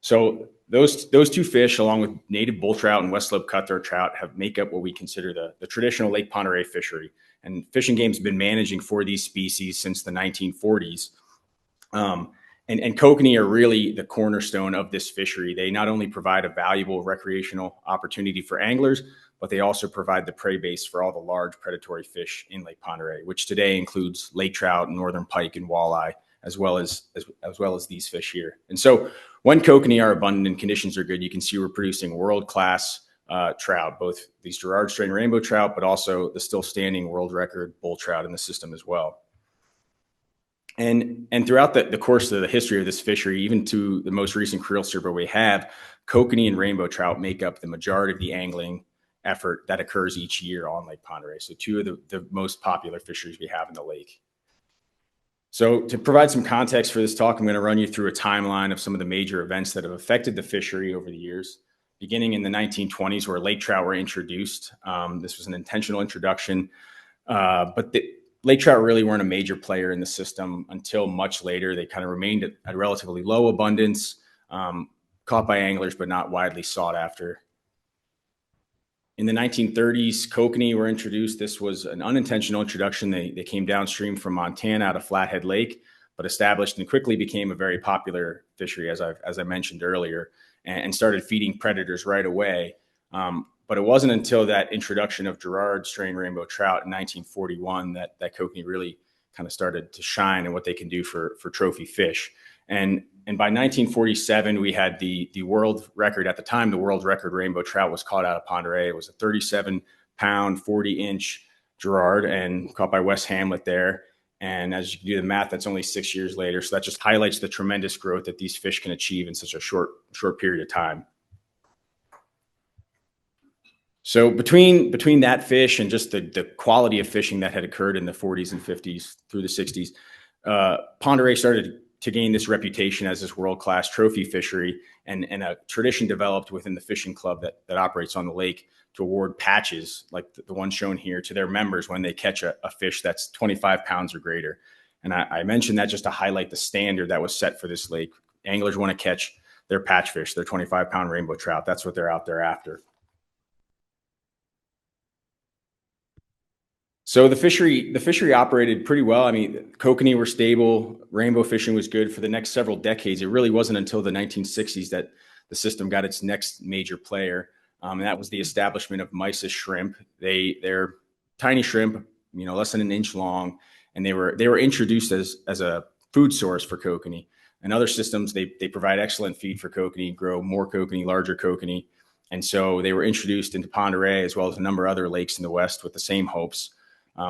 So those 2 fish, along with native bull trout and West Slope cutthroat trout, make up what we consider the traditional Lake Pend Oreille fishery. And Fish and Game's been managing for these species since the 1940s. And kokanee are really the cornerstone of this fishery. They not only provide a valuable recreational opportunity for anglers, but they also provide the prey base for all the large predatory fish in Lake Pend Oreille, which today includes lake trout, northern pike, and walleye, as well as these fish here. And so when kokanee are abundant and conditions are good, you can see we're producing world-class trout, both these Girard strain rainbow trout, but also the still standing world record bull trout in the system as well. And throughout the course of the history of this fishery, even to the most recent creel stripper we have, kokanee and rainbow trout make up the majority of the angling effort that occurs each year on Lake Pend Oreille. So 2 of the most popular fisheries we have in the lake. So to provide some context for this talk, I'm going to run you through a timeline of some of the major events that have affected the fishery over the years, beginning in the 1920s where lake trout were introduced. This was an intentional introduction, but the lake trout really weren't a major player in the system until much later. They kind of remained at a relatively low abundance, caught by anglers, but not widely sought after. In the 1930s, kokanee were introduced. This was an unintentional introduction. They came downstream from Montana out of Flathead Lake, but established and quickly became a very popular fishery, as I mentioned earlier, and started feeding predators right away. But it wasn't until that introduction of Girard strain rainbow trout in 1941 that kokanee really kind of started to shine and what they can do for trophy fish. And by 1947, we had the world record. At the time, the world record rainbow trout was caught out of Pend Oreille. It was a 37-pound, 40-inch Girard and caught by Wes Hamlet there. And as you can do the math, that's only 6 years later. So that just highlights the tremendous growth that these fish can achieve in such a short period of time. So between that fish and just the quality of fishing that had occurred in the 40s and 50s through the 60s, Pend Oreille started to gain this reputation as this world-class trophy fishery, and a tradition developed within the fishing club that operates on the lake to award patches like the one shown here to their members when they catch a fish that's 25 pounds or greater. And I mentioned that just to highlight the standard that was set for this lake. Anglers want to catch their patch fish, their 25-pound rainbow trout. That's what they're out there after. So the fishery operated pretty well. I mean, kokanee were stable, rainbow fishing was good for the next several decades. It really wasn't until the 1960s that the system got its next major player, and that was the establishment of mysis shrimp. They're tiny shrimp, less than an inch long, and they were introduced as a food source for kokanee. And other systems, they provide excellent feed for kokanee, grow more kokanee, larger kokanee, and so they were introduced into Pend Oreille as well as a number of other lakes in the West with the same hopes.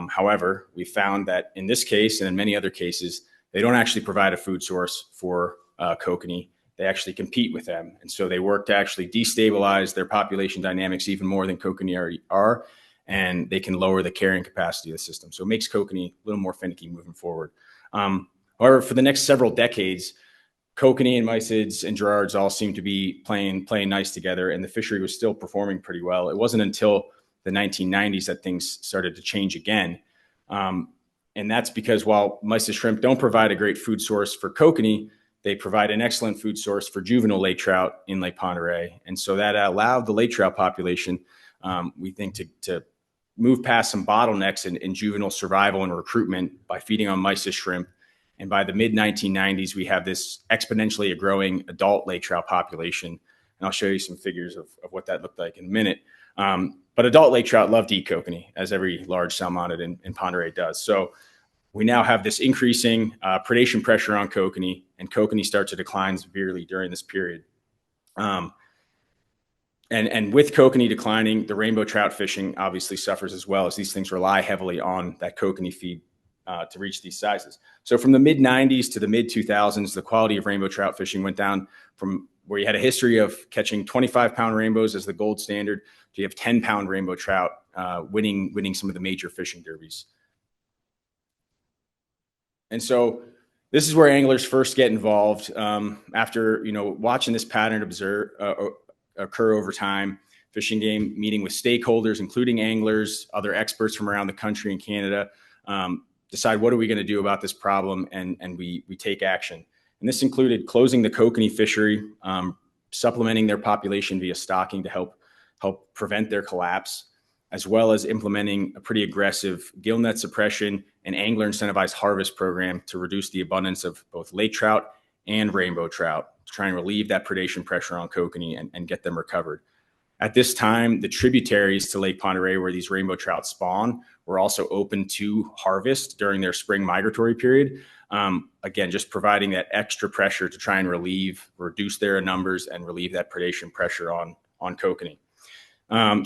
However, we found that in this case and in many other cases, they don't actually provide a food source for kokanee. They actually compete with them. And so they work to actually destabilize their population dynamics even more than kokanee already are, and they can lower the carrying capacity of the system. So it makes kokanee a little more finicky moving forward. However, for the next several decades, kokanee and mysids and gerards all seem to be playing nice together, and the fishery was still performing pretty well. It wasn't until the 1990s that things started to change again. And that's because while mysis shrimp don't provide a great food source for kokanee, they provide an excellent food source for juvenile lake trout in Lake Pend Oreille. And so that allowed the lake trout population, we think, to move past some bottlenecks in juvenile survival and recruitment by feeding on mysis shrimp. And by the mid-1990s, we have this exponentially growing adult lake trout population. And I'll show you some figures of what that looked like in a minute. But adult lake trout love to eat kokanee, as every large salmonid in Pend Oreille does. So we now have this increasing predation pressure on kokanee, and kokanee start to decline severely during this period. And with kokanee declining, the rainbow trout fishing obviously suffers as well, as these things rely heavily on that kokanee feed to reach these sizes. So from the mid-90s to the mid-2000s, the quality of rainbow trout fishing went down from where you had a history of catching 25-pound rainbows as the gold standard to you have 10-pound rainbow trout winning some of the major fishing derbies. And so this is where anglers first get involved after watching this pattern occur over time. Fishing game meeting with stakeholders, including anglers, other experts from around the country and Canada, decide what are we going to do about this problem, and we take action. And this included closing the kokanee fishery, supplementing their population via stocking to help prevent their collapse, as well as implementing a pretty aggressive gill net suppression and angler incentivized harvest program to reduce the abundance of both lake trout and rainbow trout, to try and relieve that predation pressure on kokanee and get them recovered. At this time, the tributaries to Lake Pend Oreille, where these rainbow trout spawn, were also open to harvest during their spring migratory period. Again, just providing that extra pressure to try and reduce their numbers and relieve that predation pressure on kokanee.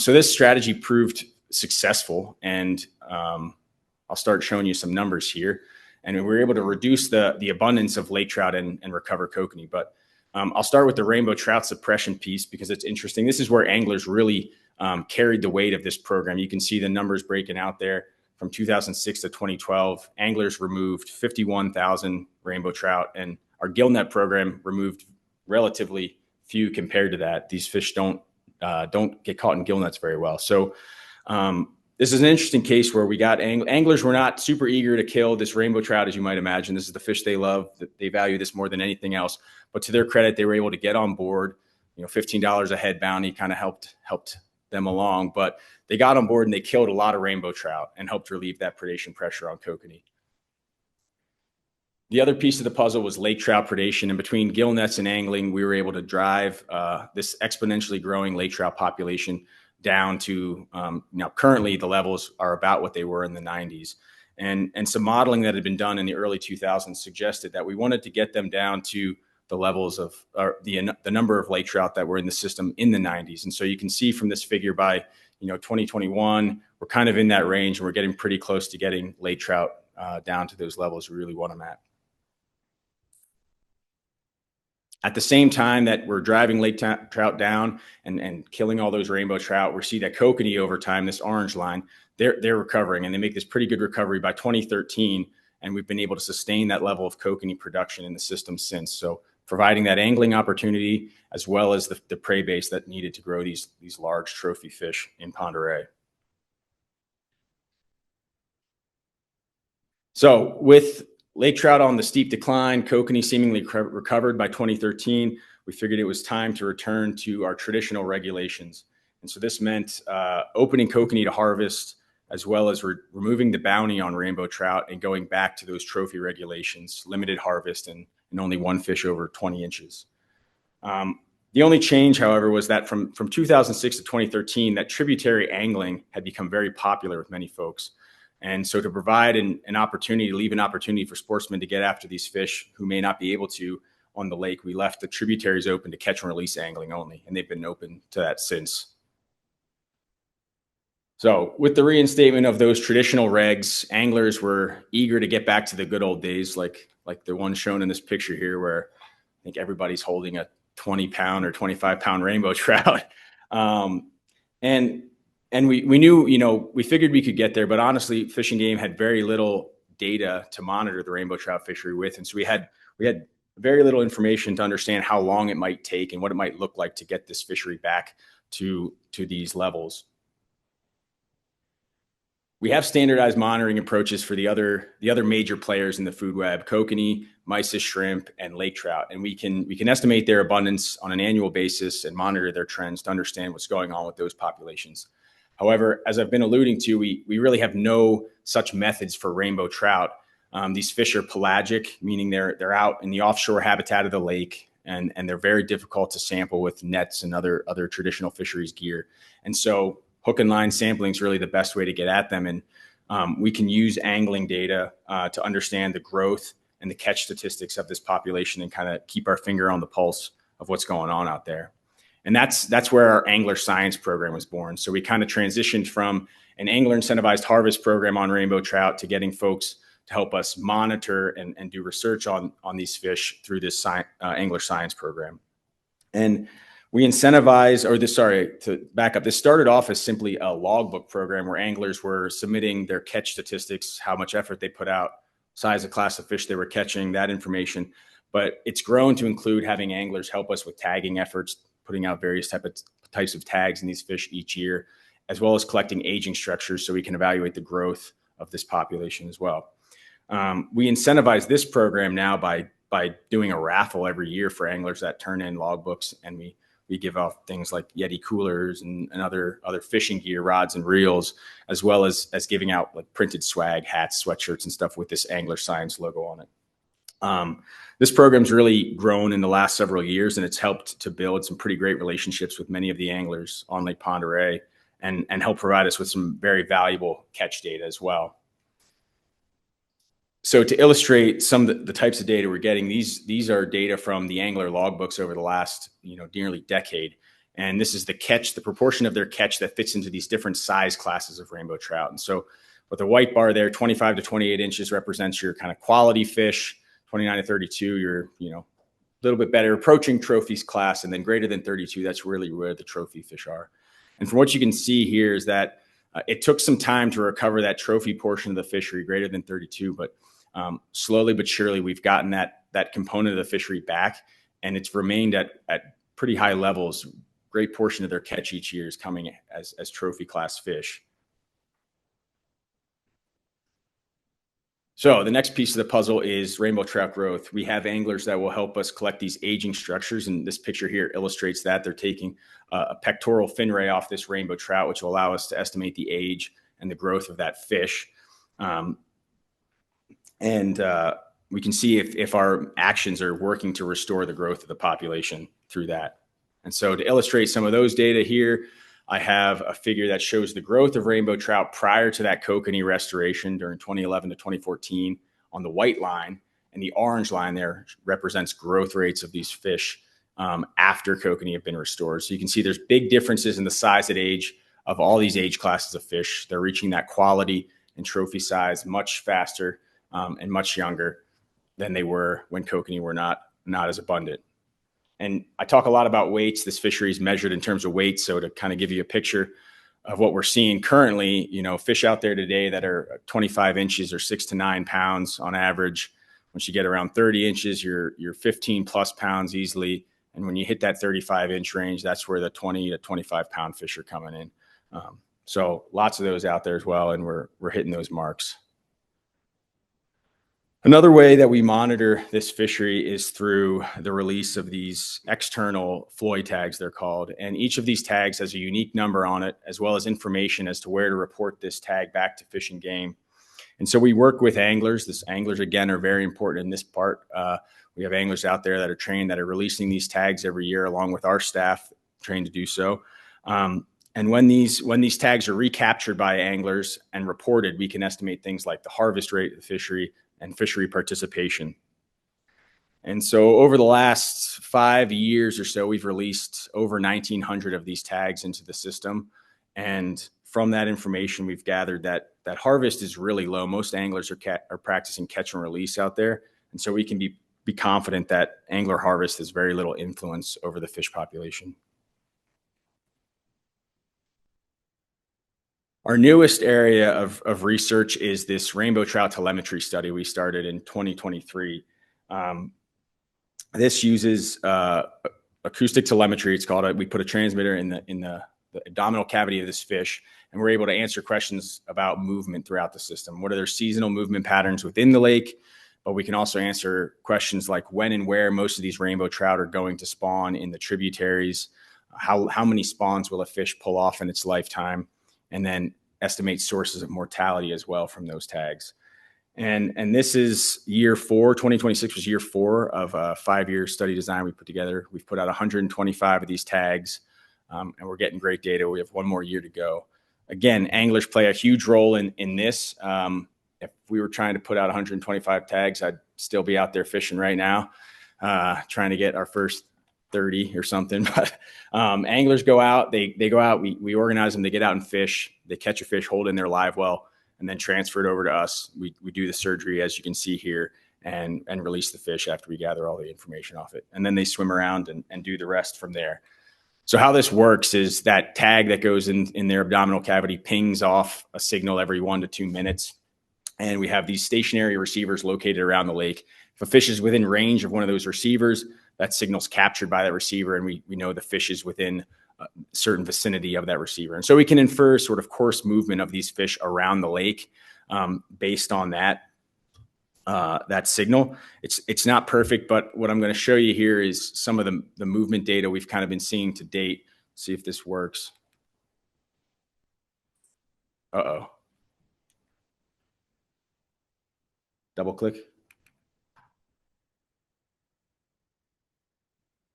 So this strategy proved successful, and I'll start showing you some numbers here. And we were able to reduce the abundance of lake trout and recover kokanee. But I'll start with the rainbow trout suppression piece because it's interesting. This is where anglers really carried the weight of this program. You can see the numbers breaking out there. From 2006 to 2012, anglers removed 51,000 rainbow trout, and our gill net program removed relatively few compared to that. These fish don't get caught in gill nets very well. So this is an interesting case where we got anglers were not super eager to kill this rainbow trout, as you might imagine. This is the fish they love. They value this more than anything else. But to their credit, they were able to get on board. $15 a head bounty kind of helped them along. But they got on board and they killed a lot of rainbow trout and helped relieve that predation pressure on kokanee. The other piece of the puzzle was lake trout predation. And between gill nets and angling, we were able to drive this exponentially growing lake trout population down to now currently the levels are about what they were in the 90s. And some modeling that had been done in the early 2000s suggested that we wanted to get them down to the levels of the number of lake trout that were in the system in the 90s. And so you can see from this figure by 2021, we're kind of in that range, and we're getting pretty close to getting lake trout down to those levels we really want them at. At the same time that we're driving lake trout down and killing all those rainbow trout, we see that kokanee over time, this orange line, they're recovering, and they make this pretty good recovery by 2013. and we've been able to sustain that level of kokanee production in the system since. So providing that angling opportunity as well as the prey base that needed to grow these large trophy fish in Pend Oreille. So with lake trout on the steep decline, kokanee seemingly recovered by 2013, we figured it was time to return to our traditional regulations. And so this meant opening kokanee to harvest, as well as removing the bounty on rainbow trout and going back to those trophy regulations, limited harvest and only one fish over 20 inches. The only change, however, was that from 2006 to 2013, that tributary angling had become very popular with many folks. And so to provide an opportunity, leave an opportunity for sportsmen to get after these fish who may not be able to on the lake, we left the tributaries open to catch and release angling only, and they've been open to that since. So with the reinstatement of those traditional regs, anglers were eager to get back to the good old days, like the one shown in this picture here, where I think everybody's holding a 20-pound or 25-pound rainbow trout. And we knew, we figured we could get there, but honestly, Fish and Game had very little data to monitor the rainbow trout fishery with. And so we had very little information to understand how long it might take and what it might look like to get this fishery back to these levels. We have standardized monitoring approaches for the other major players in the food web: kokanee, mysis shrimp, and lake trout. And we can estimate their abundance on an annual basis and monitor their trends to understand what's going on with those populations. However, as I've been alluding to, we really have no such methods for rainbow trout. These fish are pelagic, meaning they're out in the offshore habitat of the lake, and they're very difficult to sample with nets and other traditional fisheries gear. And so hook and line sampling is really the best way to get at them. And we can use angling data to understand the growth and the catch statistics of this population and kind of keep our finger on the pulse of what's going on out there. And that's where our angler science program was born. So we kind of transitioned from an angler incentivized harvest program on rainbow trout to getting folks to help us monitor and do research on these fish through this angler science program. And we incentivize, to back up, this started off as simply a logbook program where anglers were submitting their catch statistics, how much effort they put out, size of class of fish they were catching, that information. But it's grown to include having anglers help us with tagging efforts, putting out various types of tags in these fish each year, as well as collecting aging structures so we can evaluate the growth of this population as well. We incentivize this program now by doing a raffle every year for anglers that turn in logbooks, and we give out things like Yeti coolers and other fishing gear, rods and reels, as well as giving out like printed swag, hats, sweatshirts, and stuff with this Angler Science logo on it. This program's really grown in the last several years, and it's helped to build some pretty great relationships with many of the anglers on Lake Pend Oreille and help provide us with some very valuable catch data as well. So to illustrate some of the types of data we're getting, these are data from the angler logbooks over the last nearly decade. And this is the proportion of their catch that fits into these different size classes of rainbow trout. And so with the white bar there, 25 to 28 inches represents your kind of quality fish. 29 to 32, you're a little bit better approaching trophies class, and then greater than 32, that's really where the trophy fish are. And from what you can see here is that it took some time to recover that trophy portion of the fishery greater than 32, but slowly but surely we've gotten that component of the fishery back, and it's remained at pretty high levels. Great portion of their catch each year is coming as trophy class fish. So the next piece of the puzzle is rainbow trout growth. We have anglers that will help us collect these aging structures, and this picture here illustrates that. They're taking a pectoral fin ray off this rainbow trout, which will allow us to estimate the age and the growth of that fish. And we can see if our actions are working to restore the growth of the population through that. And so to illustrate some of those data here, I have a figure that shows the growth of rainbow trout prior to that kokanee restoration during 2011 to 2014 on the white line, and the orange line there represents growth rates of these fish after kokanee have been restored. So you can see there's big differences in the size and age of all these age classes of fish. They're reaching that quality and trophy size much faster and much younger than they were when kokanee were not as abundant. And I talk a lot about weights. This fishery is measured in terms of weight. So to kind of give you a picture, what we're seeing currently, fish out there today that are 25 inches or 6 to 9 pounds on average. Once you get around 30 inches, you're 15 plus pounds easily. And when you hit that 35-inch range, that's where the 20 to 25 pound fish are coming in. So lots of those out there as well, and we're hitting those marks. Another way that we monitor this fishery is through the release of these external Floyd tags, they're called. And each of these tags has a unique number on it, as well as information as to where to report this tag back to Fish and Game. And so we work with anglers. Anglers, again, are very important in this part. We have anglers out there that are trained, that are releasing these tags every year, along with our staff trained to do so. And when these tags are recaptured by anglers and reported, we can estimate things like the harvest rate of the fishery and fishery participation. And so over the last 5 years or so, we've released over 1,900 of these tags into the system. And from that information, we've gathered that harvest is really low. Most anglers are practicing catch and release out there. And so we can be confident that angler harvest has very little influence over the fish population. Our newest area of research is this rainbow trout telemetry study we started in 2023. This uses acoustic telemetry, it's called. We put a transmitter in the abdominal cavity of this fish, and we're able to answer questions about movement throughout the system. What are their seasonal movement patterns within the lake? But we can also answer questions like when and where most of these rainbow trout are going to spawn in the tributaries. How many spawns will a fish pull off in its lifetime? And then estimate sources of mortality as well from those tags. And this is year 4, 2026 was year 4 of a 5-year study design we put together. We've put out 125 of these tags, and we're getting great data. We have 1 more year to go. Again, anglers play a huge role in this. If we were trying to put out 125 tags, I'd still be out there fishing right now, trying to get our first 30 or something. But anglers go out, they go out, we organize them, they get out and fish, they catch a fish, hold in their live well, and then transfer it over to us. We do the surgery, as you can see here, and release the fish after we gather all the information off it. And then they swim around and do the rest from there. So how this works is that tag that goes in their abdominal cavity pings off a signal every 1 to 2 minutes. And we have these stationary receivers located around the lake. If a fish is within range of one of those receivers, that signal's captured by that receiver, and we know the fish is within a certain vicinity of that receiver. And so we can infer sort of course movement of these fish around the lake based on that signal. It's not perfect, but what I'm going to show you here is some of the movement data we've kind of been seeing to date. See if this works. Uh-oh. Double click.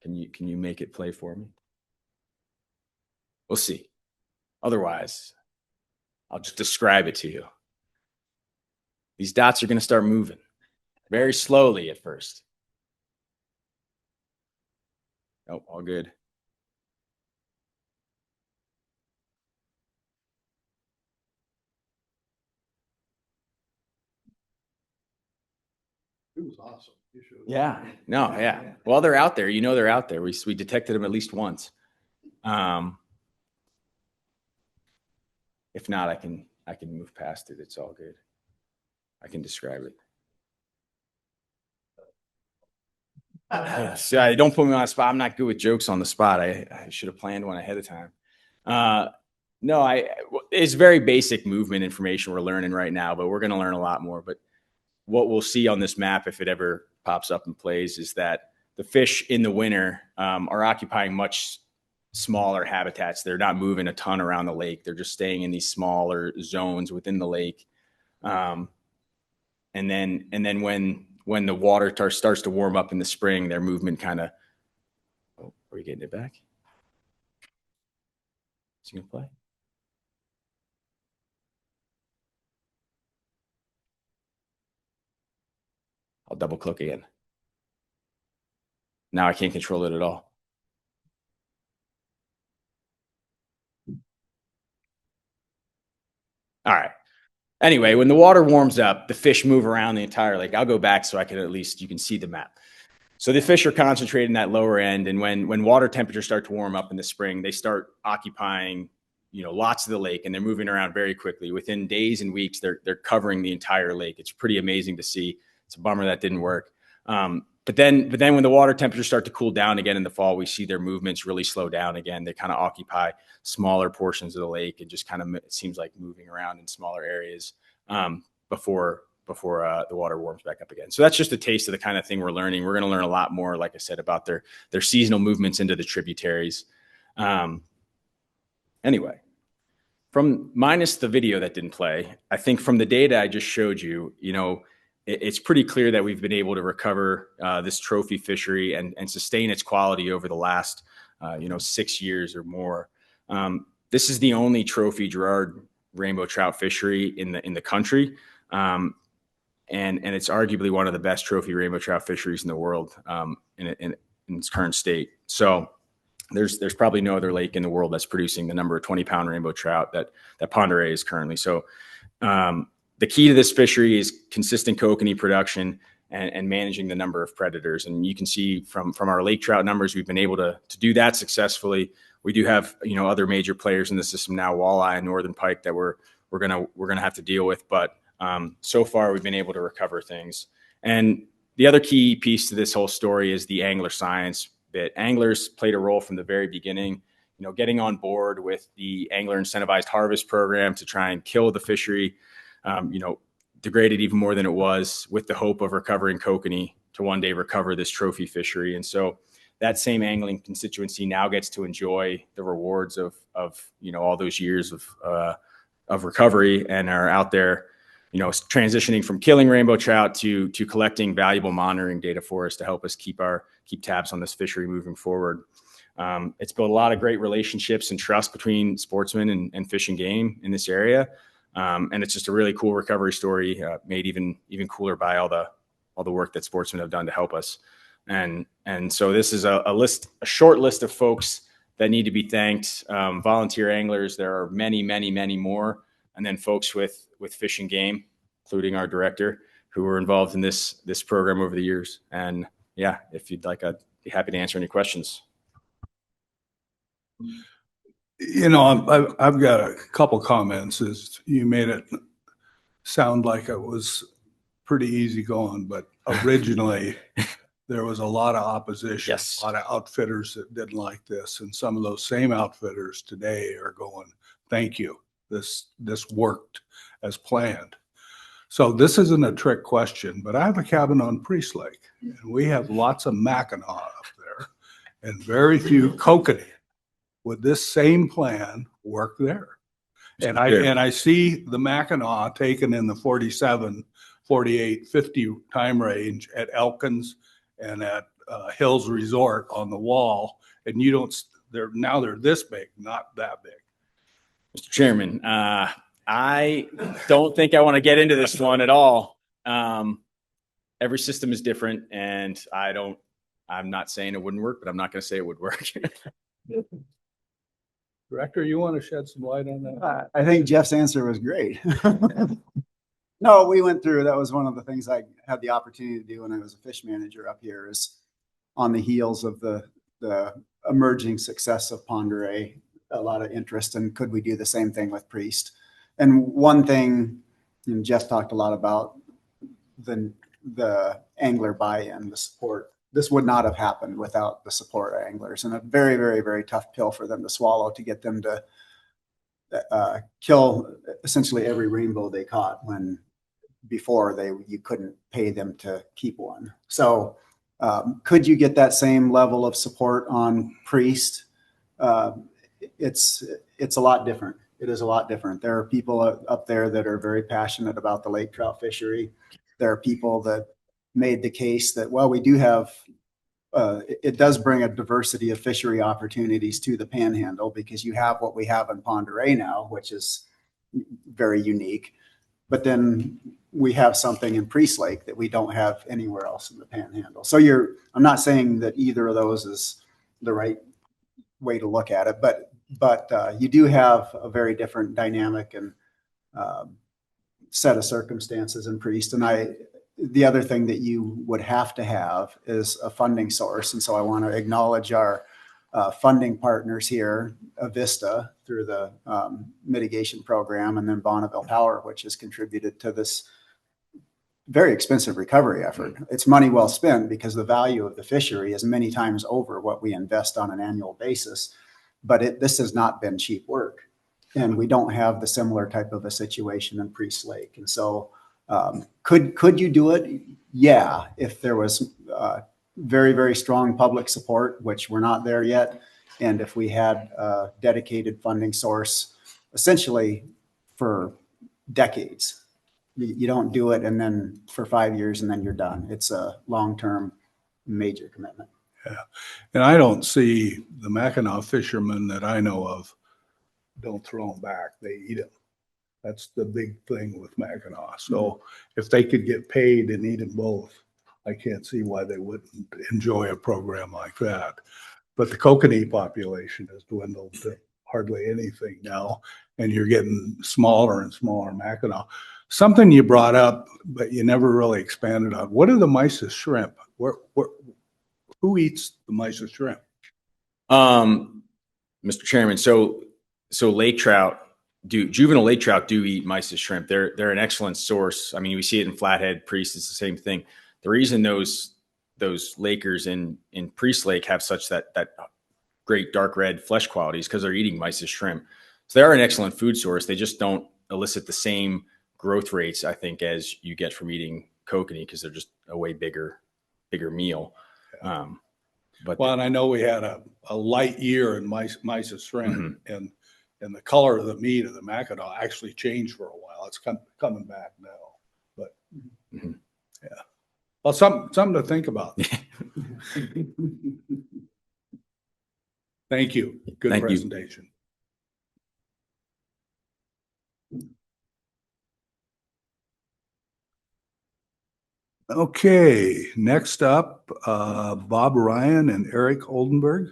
Can you make it play for me? We'll see. Otherwise, I'll just describe it to you. These dots are going to start moving very slowly at first. Oh, all good. It was awesome. Yeah. No, yeah. Well, they're out there. They're out there. We detected them at least once. If not, I can move past it. It's all good. I can describe it. So don't put me on the spot. I'm not good with jokes on the spot. I should have planned one ahead of time. No, it's very basic movement information we're learning right now, but we're going to learn a lot more. But what we'll see on this map, if it ever pops up and plays, is that the fish in the winter are occupying much smaller habitats. They're not moving a ton around the lake. They're just staying in these smaller zones within the lake. And then when the water starts to warm up in the spring, their movement kind of, oh, are we getting it back? Is it going to play? I'll double click again. Now I can't control it at all. All right. Anyway, when the water warms up, the fish move around the entire lake. I'll go back so I can you can see the map. So the fish are concentrated in that lower end. And when water temperatures start to warm up in the spring, they start occupying lots of the lake, and they're moving around very quickly. Within days and weeks, they're covering the entire lake. It's pretty amazing to see. It's a bummer that didn't work. But then when the water temperatures start to cool down again in the fall, we see their movements really slow down again. They kind of occupy smaller portions of the lake and just kind of, it seems like, moving around in smaller areas before the water warms back up again. So that's just a taste of the kind of thing we're learning. We're going to learn a lot more, like I said, about their seasonal movements into the tributaries. Anyway, from minus the video that didn't play, I think from the data I just showed you, it's pretty clear that we've been able to recover this trophy fishery and sustain its quality over the last, 6 years or more. This is the only trophy Girard rainbow trout fishery in the country. And it's arguably one of the best trophy rainbow trout fisheries in the world in its current state. So there's probably no other lake in the world that's producing the number of 20-pound rainbow trout that Pend Oreille is currently. So the key to this fishery is consistent kokanee production and managing the number of predators. And you can see from our lake trout numbers, we've been able to do that successfully. We do have other major players in the system now, walleye and northern pike, that we're gonna have to deal with. But so far, we've been able to recover things. And the other key piece to this whole story is the angler science bit. Anglers played a role from the very beginning, getting on board with the angler incentivized harvest program to try and kill the fishery, degrade it even more than it was, with the hope of recovering kokanee to one day recover this trophy fishery. And so that same angling constituency now gets to enjoy the rewards of all those years of recovery, and are out there transitioning from killing rainbow trout to collecting valuable monitoring data for us to help us keep tabs on this fishery moving forward. It's built a lot of great relationships and trust between sportsmen and Fish and Game in this area. And it's just a really cool recovery story, made even cooler by all the work that sportsmen have done to help us. And so this is a short list of folks that need to be thanked. Volunteer anglers, there are many, many, many more. And then folks with Fish and Game, including our director, who were involved in this program over the years. And yeah, if you'd like, I'd be happy to answer any questions. I've got a couple comments. Is you made it sound like it was pretty easy going, but originally there was a lot of opposition, Yes. a lot of outfitters that didn't like this. And some of those same outfitters today are going, thank you. This worked as planned. So this isn't a trick question, but I have a cabin on Priest Lake, and we have lots of Mackinaw up there and very few kokanee. Would this same plan work there? And I see the Mackinaw taken in the 47, 48, 50 time range at Elkins and at Hills Resort on the wall, and they're this big, not that big. Mr. Chairman, I don't think I want to get into this one at all. Every system is different, and I'm not saying it wouldn't work, but I'm not going to say it would work. Director, you want to shed some light on that? I think Jeff's answer was great. No, we went through, that was one of the things I had the opportunity to do when I was a fish manager up here, is on the heels of the emerging success of Pend Oreille, a lot of interest in could we do the same thing with Priest. And one thing, and Jeff talked a lot about the angler buy-in, the support. This would not have happened without the support of anglers, and a very, very, very tough pill for them to swallow, to get them to kill essentially every rainbow they caught, when before you couldn't pay them to keep one. So could you get that same level of support on Priest? It's a lot different. It is a lot different. There are people up there that are very passionate about the lake trout fishery. There are people that made the case that, well, we do have, it does bring a diversity of fishery opportunities to the Panhandle, because you have what we have in Pend Oreille now, which is very unique. But then we have something in Priest Lake that we don't have anywhere else in the Panhandle. So I'm not saying that either of those is the right way to look at it, but you do have a very different dynamic and set of circumstances in Priest. And the other thing that you would have to have is a funding source. And so I want to acknowledge our funding partners here, Avista through the mitigation program, and then Bonneville Power, which has contributed to this very expensive recovery effort. It's money well spent because the value of the fishery is many times over what we invest on an annual basis. But this has not been cheap work. And we don't have the similar type of a situation in Priest Lake. And so could you do it? Yeah, if there was very, very strong public support, which we're not there yet. And if we had a dedicated funding source, essentially for decades. You don't do it and then for 5 years and then you're done. It's a long-term major commitment. Yeah. And I don't see the Mackinac fishermen that I know of don't throw them back. They eat them. That's the big thing with Mackinac. So if they could get paid and eat them both, I can't see why they wouldn't enjoy a program like that. But the kokanee population has dwindled to hardly anything now, and you're getting smaller and smaller Mackinac. Something you brought up, but you never really expanded on. What are the Mysis shrimp? Who eats the Mysis shrimp? Mr. Chairman, so lake trout juvenile lake trout do eat Mysis shrimp. They're an excellent source. I mean, we see it in Flathead, Priest, it's the same thing. The reason those lakers in Priest Lake have such that great dark red flesh qualities because they're eating Mysis shrimp. So they are an excellent food source. They just don't elicit the same growth rates, I think, as you get from eating kokanee because they're just a way bigger meal. Well, and I know we had a light year in Mysis shrimp, and the color of the meat of the Mackinac actually changed for a while. It's coming back now, but yeah. Well, something to think about. Thank you. Good presentation. Okay, next up, Bob Ryan and Eric Oldenburg.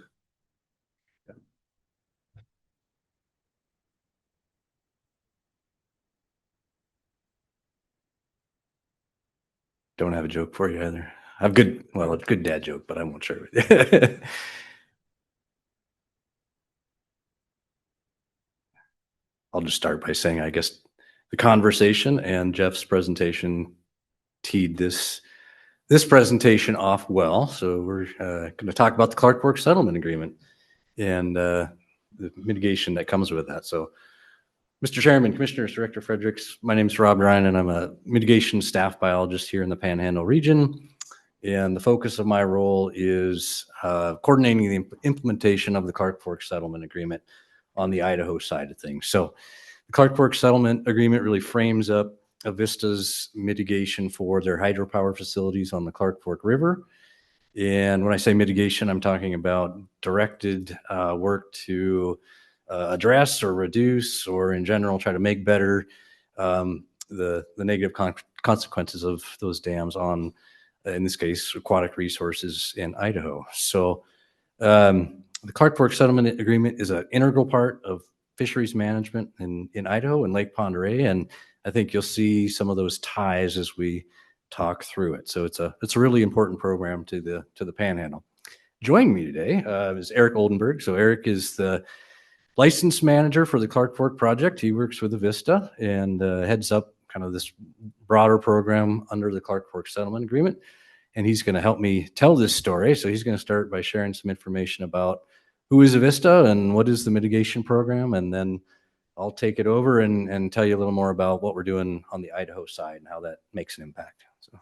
Don't have a joke for you either. I've a good dad joke, but I won't share it with you. I'll just start by saying, I guess the conversation and Jeff's presentation teed this presentation off well. So we're going to talk about the Clark Fork Settlement Agreement and the mitigation that comes with that. So, Mr. Chairman, Commissioners, Director Fredericks, my name is Rob Ryan, and I'm a mitigation staff biologist here in the Panhandle region. And the focus of my role is coordinating the implementation of the Clark Fork Settlement Agreement on the Idaho side of things. So the Clark Fork Settlement Agreement really frames up Avista's mitigation for their hydropower facilities on the Clark Fork River. And when I say mitigation, I'm talking about directed work to address or reduce, or in general, try to make better the negative consequences of those dams on, in this case, aquatic resources in Idaho. So the Clark Fork Settlement Agreement is an integral part of fisheries management in Idaho and Lake Pend Oreille, and I think you'll see some of those ties as we talk through it. So it's a really important program to the Panhandle. Joining me today is Eric Oldenburg. So Eric is the license manager for the Clark Fork project. He works with Avista and heads up kind of this broader program under the Clark Fork Settlement Agreement. And he's going to help me tell this story. So he's going to start by sharing some information about who is Avista and what is the mitigation program. And then I'll take it over and tell you a little more about what we're doing on the Idaho side and how that makes an impact. So.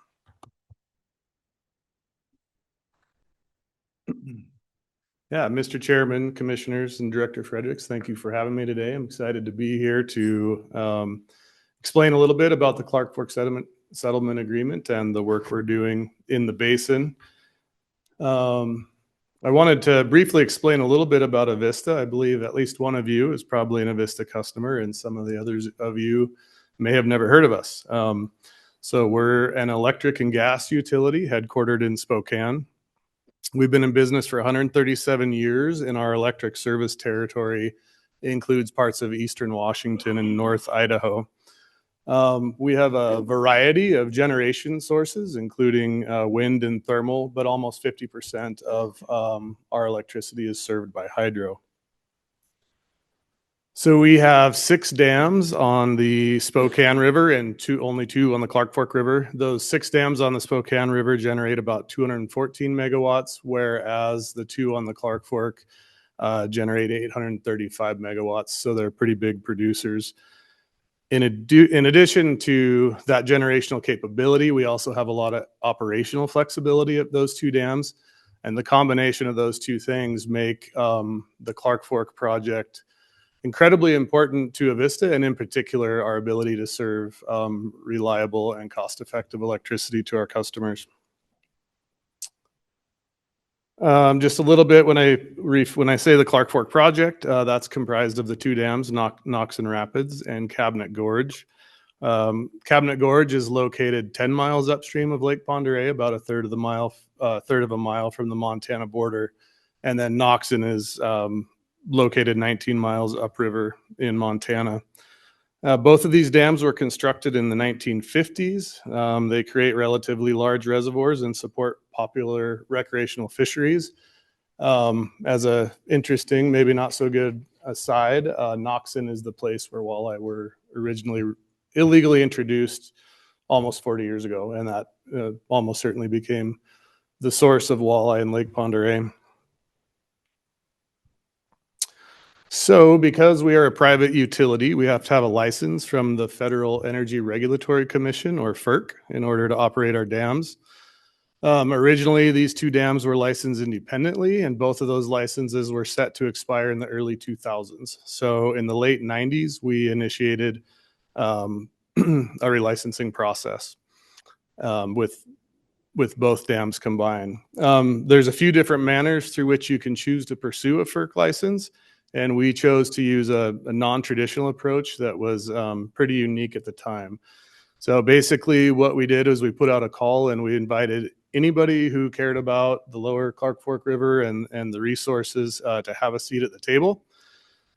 Yeah, Mr. Chairman, Commissioners, and Director Fredericks, thank you for having me today. I'm excited to be here to explain a little bit about the Clark Fork Settlement Agreement and the work we're doing in the basin. I wanted to briefly explain a little bit about Avista. I believe at least one of you is probably an Avista customer, and some of the others of you may have never heard of us. So we're an electric and gas utility headquartered in Spokane. We've been in business for 137 years, and our electric service territory includes parts of eastern Washington and North Idaho. We have a variety of generation sources, including wind and thermal, but almost 50% of our electricity is served by hydro. So we have 6 dams on the Spokane River and only 2 on the Clark Fork River. Those 6 dams on the Spokane River generate about 214 megawatts, whereas the 2 on the Clark Fork generate 835 megawatts. So they're pretty big producers. In addition to that generational capability, we also have a lot of operational flexibility at those 2 dams. And the combination of those 2 things make the Clark Fork project incredibly important to Avista, and in particular, our ability to serve reliable and cost-effective electricity to our customers. Just a little bit, when I say the Clark Fork project, that's comprised of the 2 dams, Knox and Rapids and Cabinet Gorge. Cabinet Gorge is located 10 miles upstream of Lake Pend Oreille, about a third of a mile from the Montana border. And then Knoxon is located 19 miles upriver in Montana. Both of these dams were constructed in the 1950s. They create relatively large reservoirs and support popular recreational fisheries. As a interesting, maybe not so good aside, Knoxon is the place where walleye were originally illegally introduced almost 40 years ago, and that almost certainly became the source of walleye in Lake Pend Oreille. So because we are a private utility, we have to have a license from the Federal Energy Regulatory Commission, or FERC, in order to operate our dams. Originally, these 2 dams were licensed independently, and both of those licenses were set to expire in the early 2000s. So in the late 90s, we initiated a relicensing process with both dams combined. There's a few different manners through which you can choose to pursue a FERC license. And we chose to use a non-traditional approach that was pretty unique at the time. So basically what we did is we put out a call and we invited anybody who cared about the lower Clark Fork River and the resources to have a seat at the table.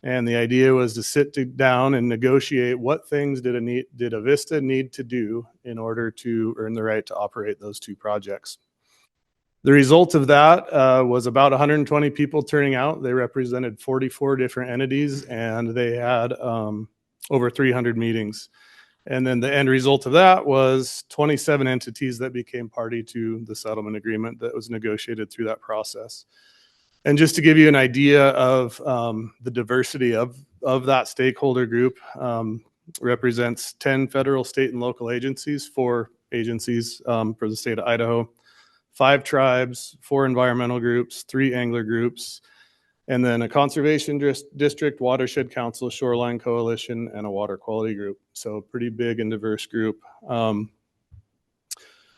And the idea was to sit down and negotiate what things did Avista need to do in order to earn the right to operate those 2 projects. The result of that was about 120 people turning out. They represented 44 different entities, and they had over 300 meetings. And then the end result of that was 27 entities that became party to the settlement agreement that was negotiated through that process. And just to give you an idea of the diversity of that stakeholder group, represents 10 federal, state, and local agencies, 4 agencies for the state of Idaho, 5 tribes, 4 environmental groups, 3 angler groups, and then a conservation district, watershed council, shoreline coalition, and a water quality group. So pretty big and diverse group.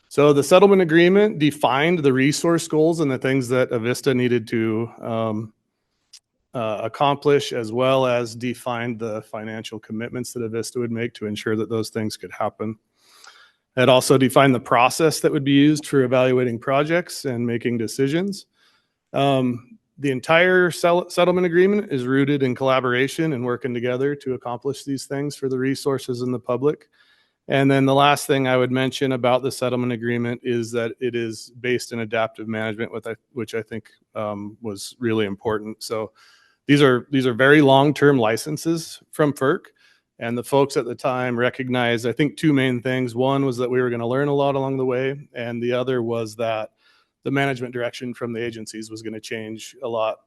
So the settlement agreement defined the resource goals and the things that Avista needed to accomplish, as well as defined the financial commitments that Avista would make to ensure that those things could happen. It also defined the process that would be used for evaluating projects and making decisions. The entire settlement agreement is rooted in collaboration and working together to accomplish these things for the resources and the public. And then the last thing I would mention about the settlement agreement is that it is based in adaptive management, which I think was really important. So these are very long-term licenses from FERC. And the folks at the time recognized, I think, 2 main things. One was that we were going to learn a lot along the way. And the other was that the management direction from the agencies was going to change a lot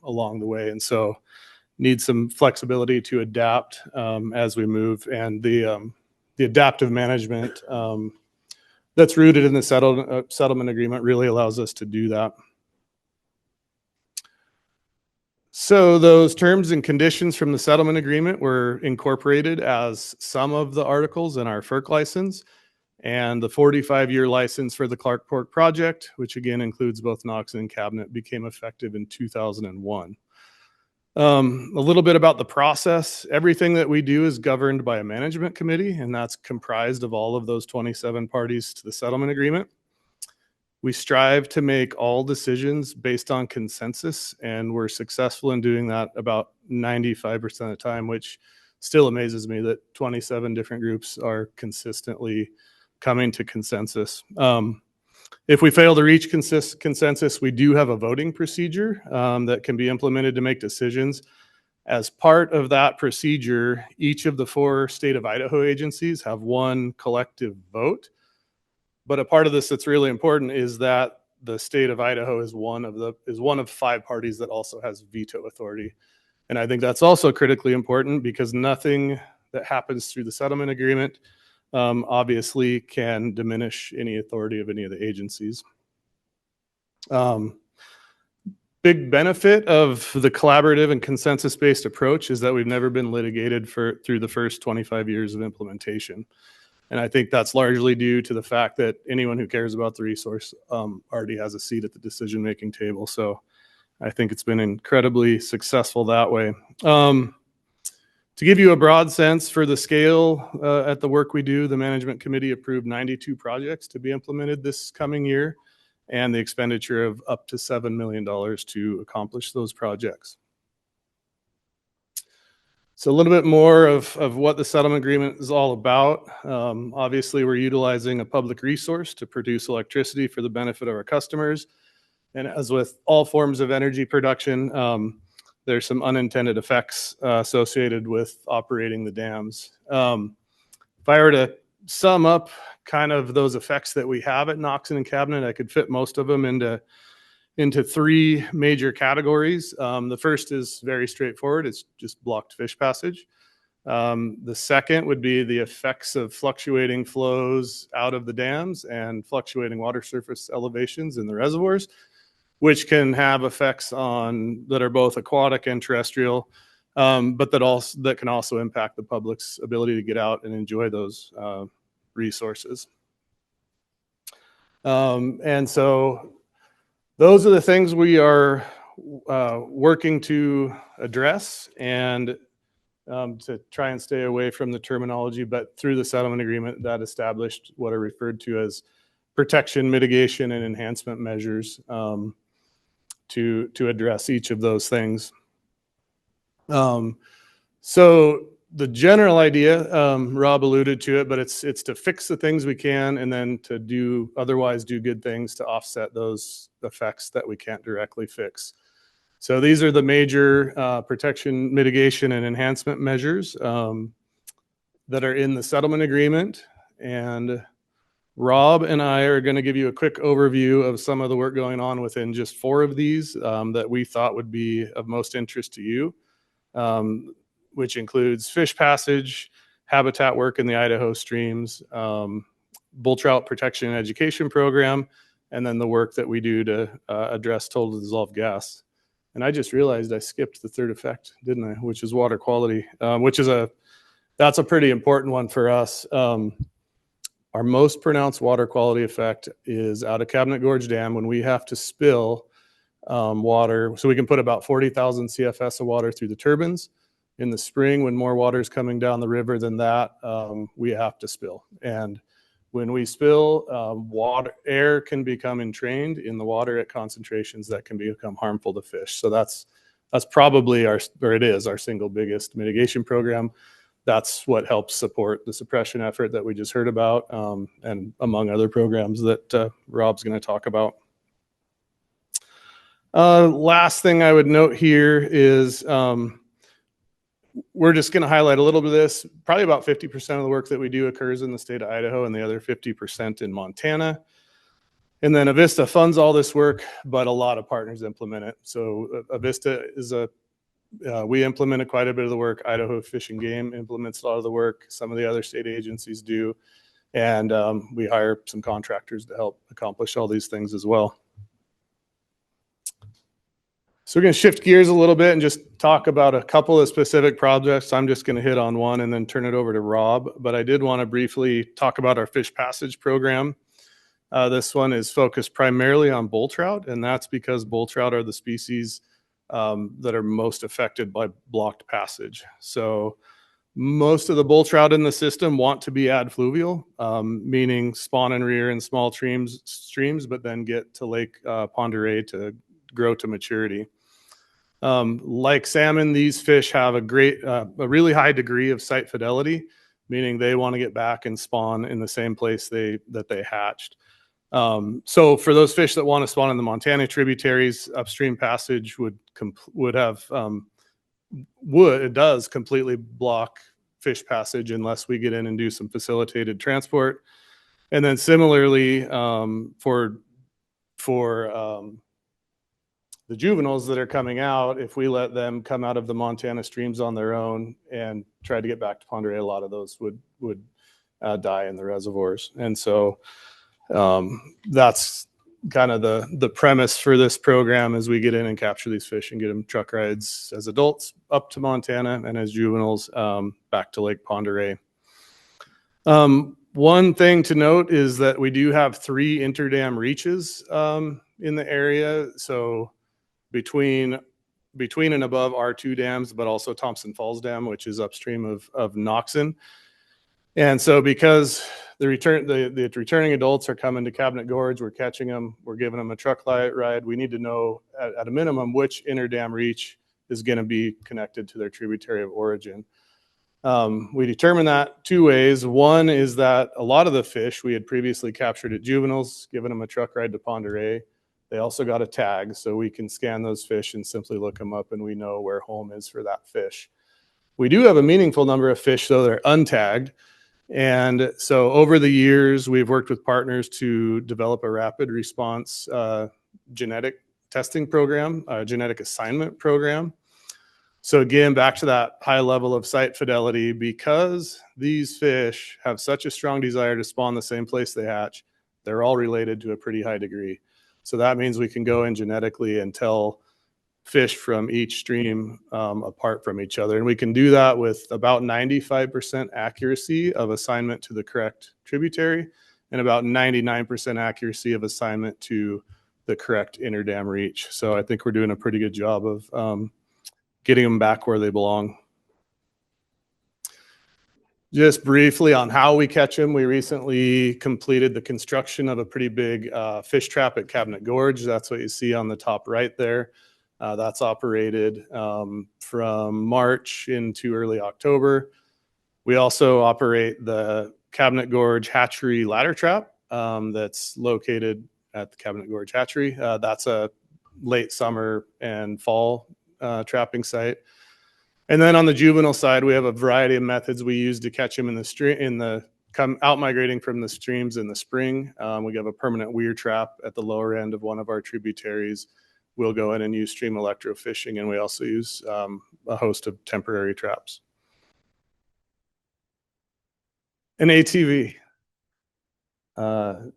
along the way. And so need some flexibility to adapt as we move. And the adaptive management that's rooted in the settlement agreement really allows us to do that. So those terms and conditions from the settlement agreement were incorporated as some of the articles in our FERC license, and the 45-year license for the Clark Fork project, which again includes both Knox and Cabinet, became effective in 2001. A little bit about the process. Everything that we do is governed by a management committee, and that's comprised of all of those 27 parties to the settlement agreement. We strive to make all decisions based on consensus, and we're successful in doing that about 95% of the time, which still amazes me that 27 different groups are consistently coming to consensus. If we fail to reach consensus, we do have a voting procedure that can be implemented to make decisions. As part of that procedure, each of the 4 state of Idaho agencies have one collective vote. But a part of this that's really important is that the state of Idaho is one of 5 parties that also has veto authority. And I think that's also critically important because nothing that happens through the settlement agreement obviously can diminish any authority of any of the agencies. Big benefit of the collaborative and consensus-based approach is that we've never been litigated through the first 25 years of implementation. And I think that's largely due to the fact that anyone who cares about the resource already has a seat at the decision-making table. So I think it's been incredibly successful that way. To give you a broad sense for the scale at the work we do, the management committee approved 92 projects to be implemented this coming year, and the expenditure of up to $7 million to accomplish those projects. So a little bit more of what the settlement agreement is all about. Obviously, we're utilizing a public resource to produce electricity for the benefit of our customers. And as with all forms of energy production, there's some unintended effects associated with operating the dams. If I were to sum up kind of those effects that we have at Noxon and Cabinet, I could fit most of them into 3 major categories. The first is very straightforward. It's just blocked fish passage. The second would be the effects of fluctuating flows out of the dams and fluctuating water surface elevations in the reservoirs, which can have effects that are both aquatic and terrestrial, but that can also impact the public's ability to get out and enjoy those resources. And so those are the things we are working to address and to try and stay away from the terminology, but through the settlement agreement that established what are referred to as protection, mitigation, and enhancement measures to address each of those things. So the general idea, Rob alluded to it, but it's to fix the things we can and then to otherwise do good things to offset those effects that we can't directly fix. So these are the major protection, mitigation, and enhancement measures that are in the settlement agreement. And Rob and I are going to give you a quick overview of some of the work going on within just 4 of these that we thought would be of most interest to you, which includes fish passage, habitat work in the Idaho streams, bull trout protection and education program, and then the work that we do to address total dissolved gas. And I just realized I skipped the third effect, didn't I? Which is water quality, that's a pretty important one for us. Our most pronounced water quality effect is out of Cabinet Gorge Dam when we have to spill water. So we can put about 40,000 CFS of water through the turbines. In the spring, when more water is coming down the river than that, we have to spill. And when we spill, air can become entrained in the water at concentrations that can become harmful to fish. So that's probably our single biggest mitigation program. That's what helps support the suppression effort that we just heard about, and among other programs that Rob's going to talk about. Last thing I would note here is we're just going to highlight a little bit of this. Probably about 50% of the work that we do occurs in the state of Idaho and the other 50% in Montana. And then Avista funds all this work, but a lot of partners implement it. So Avista is we implemented quite a bit of the work. Idaho Fish and Game implements a lot of the work. Some of the other state agencies do. And we hire some contractors to help accomplish all these things as well. So we're going to shift gears a little bit and just talk about a couple of specific projects. I'm just going to hit on one and then turn it over to Rob. But I did want to briefly talk about our fish passage program. This one is focused primarily on bull trout, and that's because bull trout are the species that are most affected by blocked passage. So most of the bull trout in the system want to be adfluvial, meaning spawn and rear in small streams, but then get to Lake Pend Oreille to grow to maturity. Like salmon, these fish have a really high degree of site fidelity, meaning they want to get back and spawn in the same place that they hatched. So for those fish that want to spawn in the Montana tributaries, upstream passage it does completely block fish passage unless we get in and do some facilitated transport. And then similarly, for the juveniles that are coming out, if we let them come out of the Montana streams on their own and try to get back to Pend Oreille, a lot of those would die in the reservoirs. And so that's kind of the premise for this program, as we get in and capture these fish and get them truck rides as adults up to Montana and as juveniles back to Lake Pend Oreille. One thing to note is that we do have 3 interdam reaches in the area. So between and above our 2 dams, but also Thompson Falls Dam, which is upstream of Noxon. And so because the returning adults are coming to Cabinet Gorge, we're catching them, we're giving them a truck ride. We need to know at a minimum which interdam reach is going to be connected to their tributary of origin. We determine that 2 ways. One is that a lot of the fish we had previously captured at juveniles, given them a truck ride to Pend Oreille, they also got a tag, so we can scan those fish and simply look them up and we know where home is for that fish. We do have a meaningful number of fish, though, that are untagged. And so over the years, we've worked with partners to develop a rapid response genetic testing program, genetic assignment program. So again, back to that high level of site fidelity, because these fish have such a strong desire to spawn the same place they hatch, they're all related to a pretty high degree. So that means we can go in genetically and tell fish from each stream apart from each other. And we can do that with about 95% accuracy of assignment to the correct tributary and about 99% accuracy of assignment to the correct interdam reach. So I think we're doing a pretty good job of getting them back where they belong. Just briefly on how we catch them, we recently completed the construction of a pretty big fish trap at Cabinet Gorge. That's what you see on the top right there. That's operated from March into early October. We also operate the Cabinet Gorge Hatchery ladder trap that's located at the Cabinet Gorge Hatchery. That's a late summer and fall trapping site. And then on the juvenile side, we have a variety of methods we use to catch them in the stream, come out migrating from the streams in the spring. We have a permanent weir trap at the lower end of one of our tributaries. We'll go in and use stream electrofishing, and we also use a host of temporary traps. An ATV. No,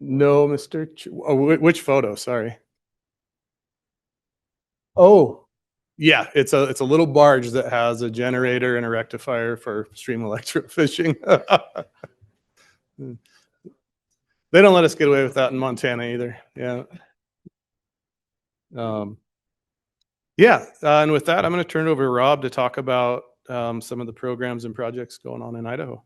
Mr. Which photo? Sorry. Oh, yeah, it's a little barge that has a generator and a rectifier for stream electrofishing. They don't let us get away with that in Montana either. Yeah. And with that, I'm going to turn it over to Rob to talk about some of the programs and projects going on in Idaho.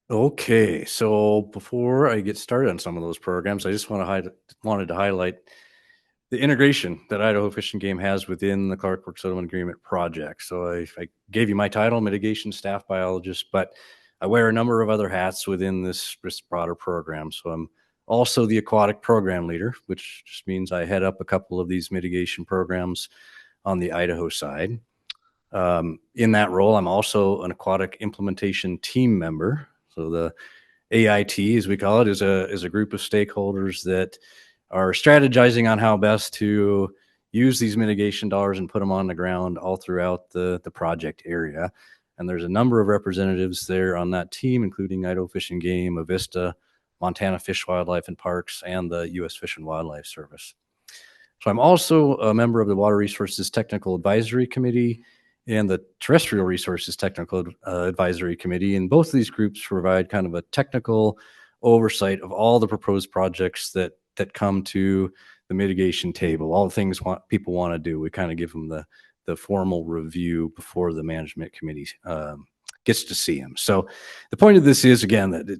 Okay, so before I get started on some of those programs, I just wanted to highlight the integration that Idaho Fish and Game has within the Clark Fork Settlement Agreement project. So I gave you my title, mitigation staff biologist, but I wear a number of other hats within this broader program. So I'm also the aquatic program leader, which just means I head up a couple of these mitigation programs on the Idaho side. In that role, I'm also an aquatic implementation team member. So the AIT, as we call it, is a group of stakeholders that are strategizing on how best to use these mitigation dollars and put them on the ground all throughout the project area. And there's a number of representatives there on that team, including Idaho Fish and Game, Avista, Montana Fish, Wildlife and Parks, and the U.S. Fish and Wildlife Service. So I'm also a member of the Water Resources Technical Advisory Committee and the Terrestrial Resources Technical Advisory Committee. And both of these groups provide kind of a technical oversight of all the proposed projects that come to the mitigation table, all the things people want to do. We kind of give them the formal review before the management committee gets to see them. So the point of this is, again, that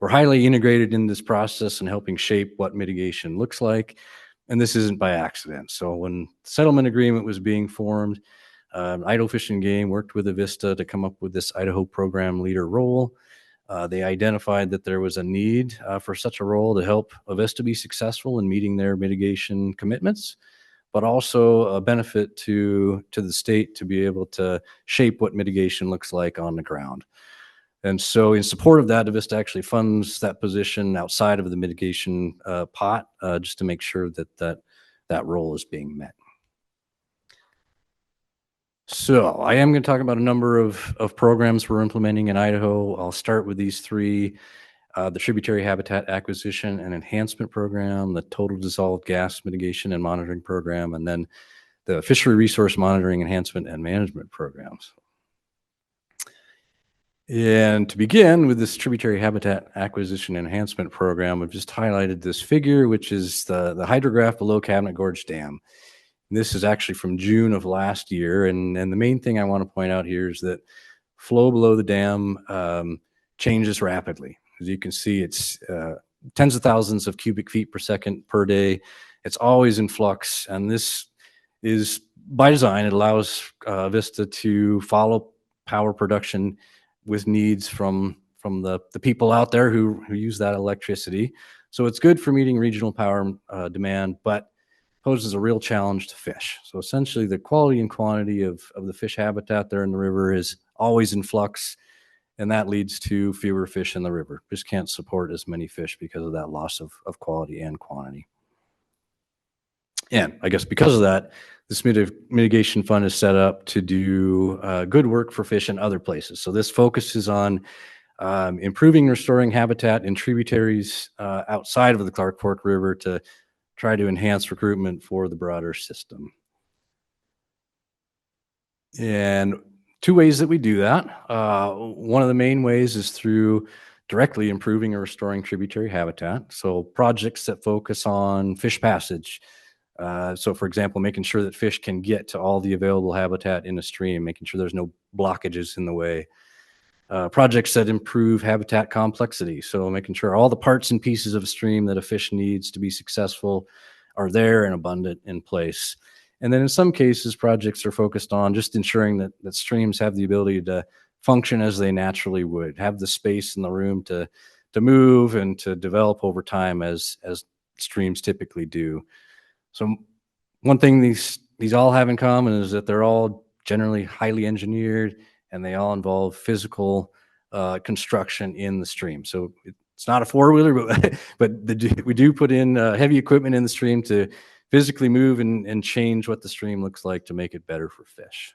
we're highly integrated in this process and helping shape what mitigation looks like. And this isn't by accident. So when the settlement agreement was being formed, Idaho Fish and Game worked with Avista to come up with this Idaho program leader role. They identified that there was a need for such a role to help Avista be successful in meeting their mitigation commitments, but also a benefit to the state to be able to shape what mitigation looks like on the ground. And so in support of that, Avista actually funds that position outside of the mitigation pot, just to make sure that role is being met. So I am going to talk about a number of programs we're implementing in Idaho. I'll start with these three: the Tributary Habitat Acquisition and Enhancement Program, the Total Dissolved Gas Mitigation and Monitoring Program, and then the Fishery Resource Monitoring, Enhancement, and Management Programs. And to begin with this Tributary Habitat Acquisition Enhancement Program, I've just highlighted this figure, which is the hydrograph below Cabinet Gorge Dam. And this is actually from June of last year. And the main thing I want to point out here is that flow below the dam changes rapidly. As you can see, it's tens of thousands of cubic feet per second per day. It's always in flux. And this is by design. It allows Avista to follow power production with needs from the people out there who use that electricity. So it's good for meeting regional power demand, but poses a real challenge to fish. So essentially the quality and quantity of the fish habitat there in the river is always in flux, and that leads to fewer fish in the river. Just can't support as many fish because of that loss of quality and quantity. And I guess because of that, this mitigation fund is set up to do good work for fish in other places. So this focuses on improving and restoring habitat in tributaries outside of the Clark Fork River to try to enhance recruitment for the broader system. And two ways that we do that. One of the main ways is through directly improving or restoring tributary habitat. So projects that focus on fish passage. So for example, making sure that fish can get to all the available habitat in a stream, making sure there's no blockages in the way. Projects that improve habitat complexity. So making sure all the parts and pieces of a stream that a fish needs to be successful are there and abundant in place. And then in some cases, projects are focused on just ensuring that streams have the ability to function as they naturally would, have the space and the room to move and to develop over time as streams typically do. So one thing these all have in common is that they're all generally highly engineered, and they all involve physical construction in the stream. So it's not a four-wheeler, but we do put in heavy equipment in the stream to physically move and change what the stream looks like to make it better for fish.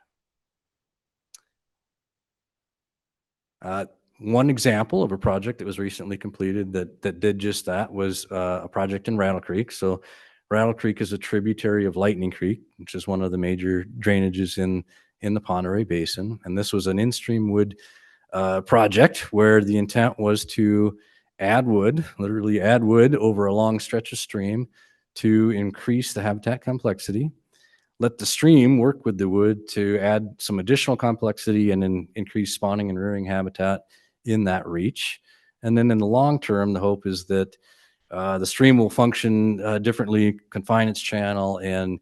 One example of a project that was recently completed that did just that was a project in Rattle Creek. So Rattle Creek is a tributary of Lightning Creek, which is one of the major drainages in the Pend Oreille Basin. And this was an in-stream wood project where the intent was to add wood, literally add wood over a long stretch of stream to increase the habitat complexity, let the stream work with the wood to add some additional complexity and then increase spawning and rearing habitat in that reach. And then in the long term, the hope is that the stream will function differently, confine its channel, and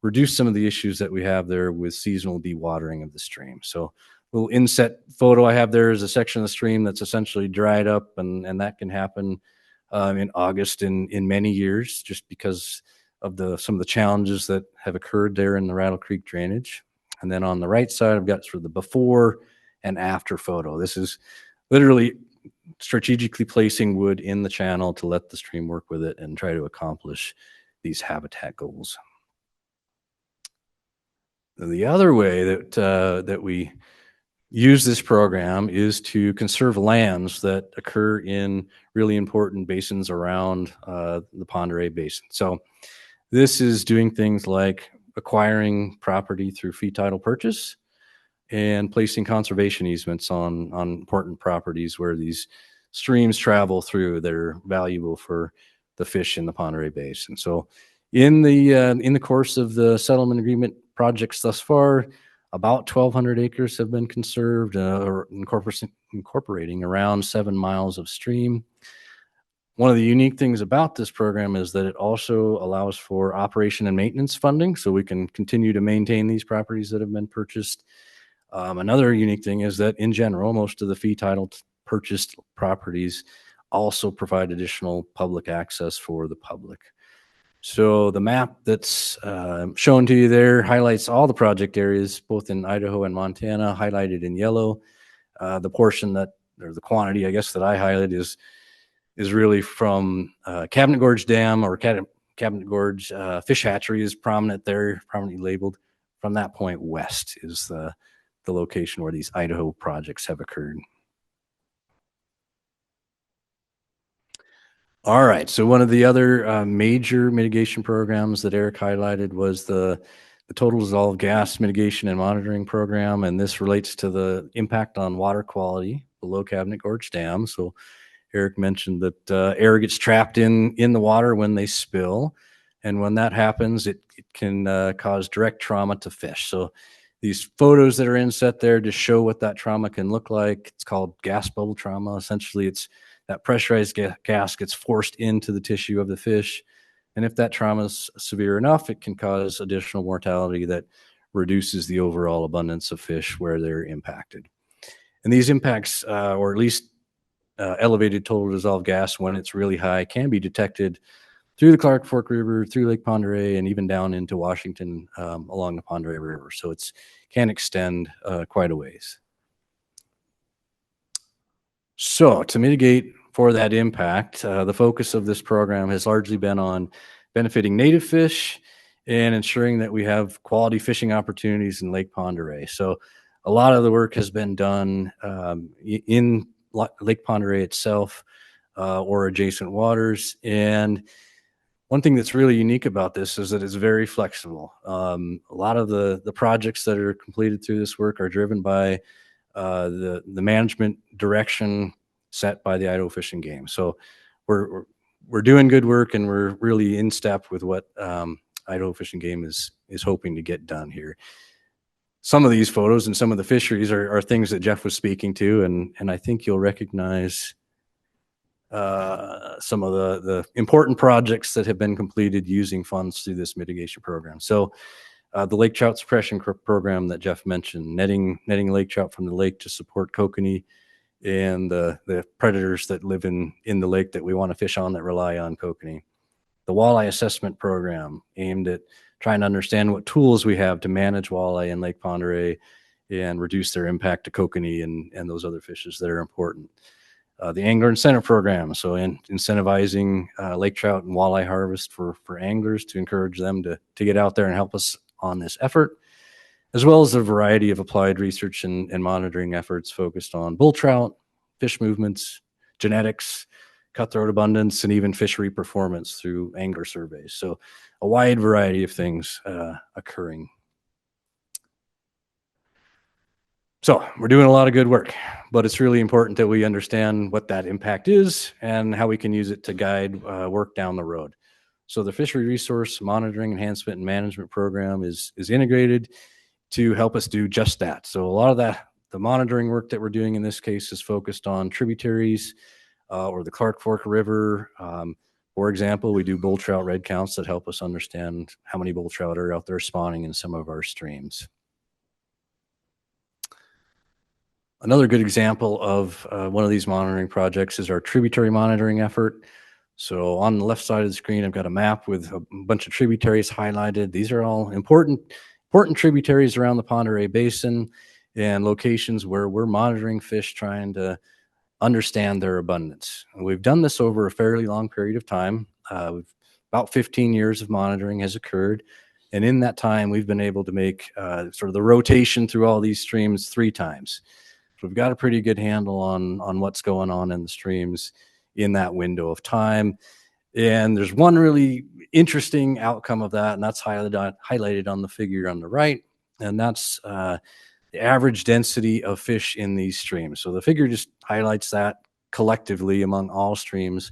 reduce some of the issues that we have there with seasonal dewatering of the stream. So a little inset photo I have there is a section of the stream that's essentially dried up, and that can happen in August in many years just because of some of the challenges that have occurred there in the Rattle Creek drainage. And then on the right side, I've got sort of the before and after photo. This is literally strategically placing wood in the channel to let the stream work with it and try to accomplish these habitat goals. The other way that we use this program is to conserve lands that occur in really important basins around the Pend Oreille Basin. So this is doing things like acquiring property through fee title purchase and placing conservation easements on important properties where these streams travel through that are valuable for the fish in the Pend Oreille Basin. So in the course of the settlement agreement projects thus far, about 1,200 acres have been conserved, or incorporating around 7 miles of stream. One of the unique things about this program is that it also allows for operation and maintenance funding, so we can continue to maintain these properties that have been purchased. Another unique thing is that in general, most of the fee title purchased properties also provide additional public access for the public. So the map that's shown to you there highlights all the project areas, both in Idaho and Montana, highlighted in yellow. The portion that, or the quantity, I guess, that I highlight is really from Cabinet Gorge Dam or Cabinet Gorge Fish Hatchery is prominent there, prominently labeled. From that point west is the location where these Idaho projects have occurred. All right, so one of the other major mitigation programs that Eric highlighted was the Total Dissolved Gas Mitigation and Monitoring Program, and this relates to the impact on water quality below Cabinet Gorge Dam. So Eric mentioned that air gets trapped in the water when they spill, and when that happens, it can cause direct trauma to fish. So these photos that are inset there just show what that trauma can look like. It's called gas bubble trauma. Essentially, it's that pressurized gas gets forced into the tissue of the fish, and if that trauma is severe enough, it can cause additional mortality that reduces the overall abundance of fish where they're impacted. And these impacts, or at least elevated total dissolved gas when it's really high, can be detected through the Clark Fork River, through Lake Pend Oreille, and even down into Washington along the Pend Oreille River. So it can extend quite a ways. So to mitigate for that impact, the focus of this program has largely been on benefiting native fish and ensuring that we have quality fishing opportunities in Lake Pend Oreille. So a lot of the work has been done in Lake Pend Oreille itself or adjacent waters. And one thing that's really unique about this is that it's very flexible. A lot of the projects that are completed through this work are driven by the management direction set by the Idaho Fish and Game. So we're doing good work, and we're really in step with what Idaho Fish and Game is hoping to get done here. Some of these photos and some of the fisheries are things that Jeff was speaking to, and I think you'll recognize some of the important projects that have been completed using funds through this mitigation program. So the lake trout suppression program that Jeff mentioned, netting lake trout from the lake to support kokanee and the predators that live in the lake that we want to fish on that rely on kokanee. The walleye assessment program aimed at trying to understand what tools we have to manage walleye in Lake Pend Oreille and reduce their impact to kokanee and those other fishes that are important. The angler incentive program, so incentivizing lake trout and walleye harvest for anglers to encourage them to get out there and help us on this effort, as well as a variety of applied research and monitoring efforts focused on bull trout, fish movements, genetics, cutthroat abundance, and even fishery performance through angler surveys. So a wide variety of things occurring. So we're doing a lot of good work, but it's really important that we understand what that impact is and how we can use it to guide work down the road. So the Fishery Resource Monitoring Enhancement and Management Program is integrated to help us do just that. So a lot of the monitoring work that we're doing in this case is focused on tributaries or the Clark Fork River. For example, we do bull trout red counts that help us understand how many bull trout are out there spawning in some of our streams. Another good example of one of these monitoring projects is our tributary monitoring effort. So on the left side of the screen, I've got a map with a bunch of tributaries highlighted. These are all important tributaries around the Pend Oreille Basin and locations where we're monitoring fish, trying to understand their abundance. And we've done this over a fairly long period of time. About 15 years of monitoring has occurred. And in that time, we've been able to make sort of the rotation through all these streams 3 times. So we've got a pretty good handle on what's going on in the streams in that window of time. And there's one really interesting outcome of that, and that's highlighted on the figure on the right. And that's the average density of fish in these streams. So the figure just highlights that collectively among all streams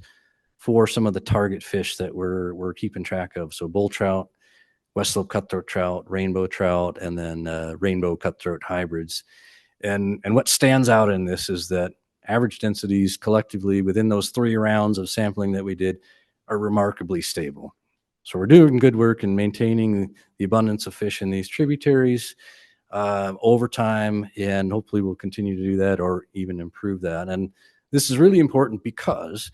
for some of the target fish that we're keeping track of. So bull trout, West Slope cutthroat trout, rainbow trout, and then rainbow cutthroat hybrids. And what stands out in this is that average densities collectively within those 3 rounds of sampling that we did are remarkably stable. So we're doing good work in maintaining the abundance of fish in these tributaries over time, and hopefully we'll continue to do that or even improve that. And this is really important because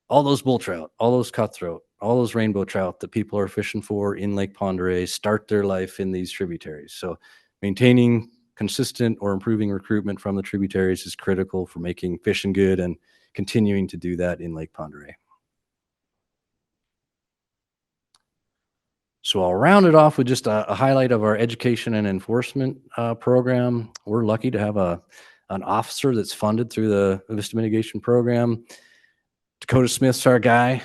all those bull trout, all those cutthroat, all those rainbow trout that people are fishing for in Lake Pend Oreille start their life in these tributaries. So maintaining consistent or improving recruitment from the tributaries is critical for making fishing good and continuing to do that in Lake Pend Oreille. So I'll round it off with just a highlight of our education and enforcement program. We're lucky to have an officer that's funded through the Vista Mitigation Program. Dakota Smith's our guy.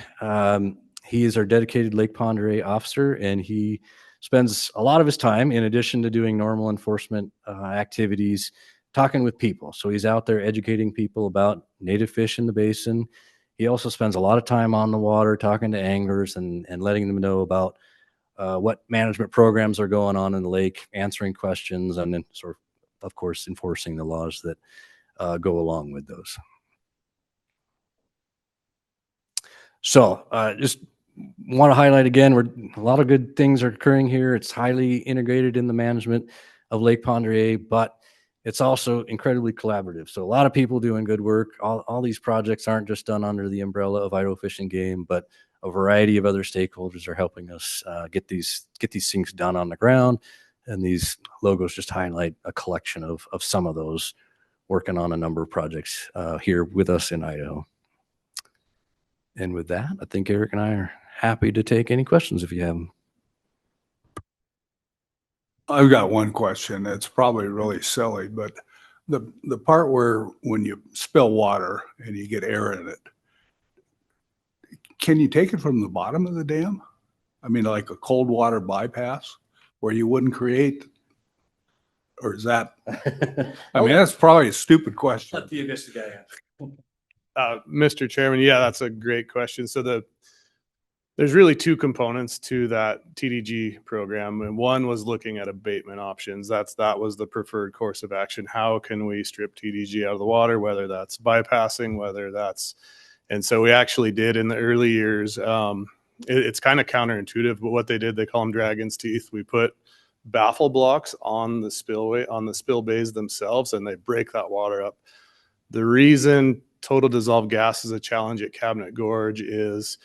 He is our dedicated Lake Pend Oreille officer, and he spends a lot of his time, in addition to doing normal enforcement activities, talking with people. So he's out there educating people about native fish in the basin. He also spends a lot of time on the water talking to anglers and letting them know about what management programs are going on in the lake, answering questions, and then of course, enforcing the laws that go along with those. So just want to highlight again, a lot of good things are occurring here. It's highly integrated in the management of Lake Pend Oreille, but it's also incredibly collaborative. So a lot of people doing good work. All these projects aren't just done under the umbrella of Idaho Fish and Game, but a variety of other stakeholders are helping us get these things done on the ground. And these logos just highlight a collection of some of those working on a number of projects here with us in Idaho. And with that, I think Eric and I are happy to take any questions if you have them. I've got one question. It's probably really silly, but the part where when you spill water and you get air in it, can you take it from the bottom of the dam? I mean, like a cold water bypass where you wouldn't create, or is that, I mean, that's probably a stupid question. Let the investigator. Mr. Chairman, yeah, that's a great question. So there's really 2 components to that TDG program, and one was looking at abatement options. That was the preferred course of action. How can we strip TDG out of the water, whether that's bypassing, whether that's, and so we actually did in the early years. It's kind of counterintuitive, but what they did, they call them dragon's teeth. We put baffle blocks on the spillway, on the spill bays themselves, and they break that water up. The reason total dissolved gas is a challenge at Cabinet Gorge is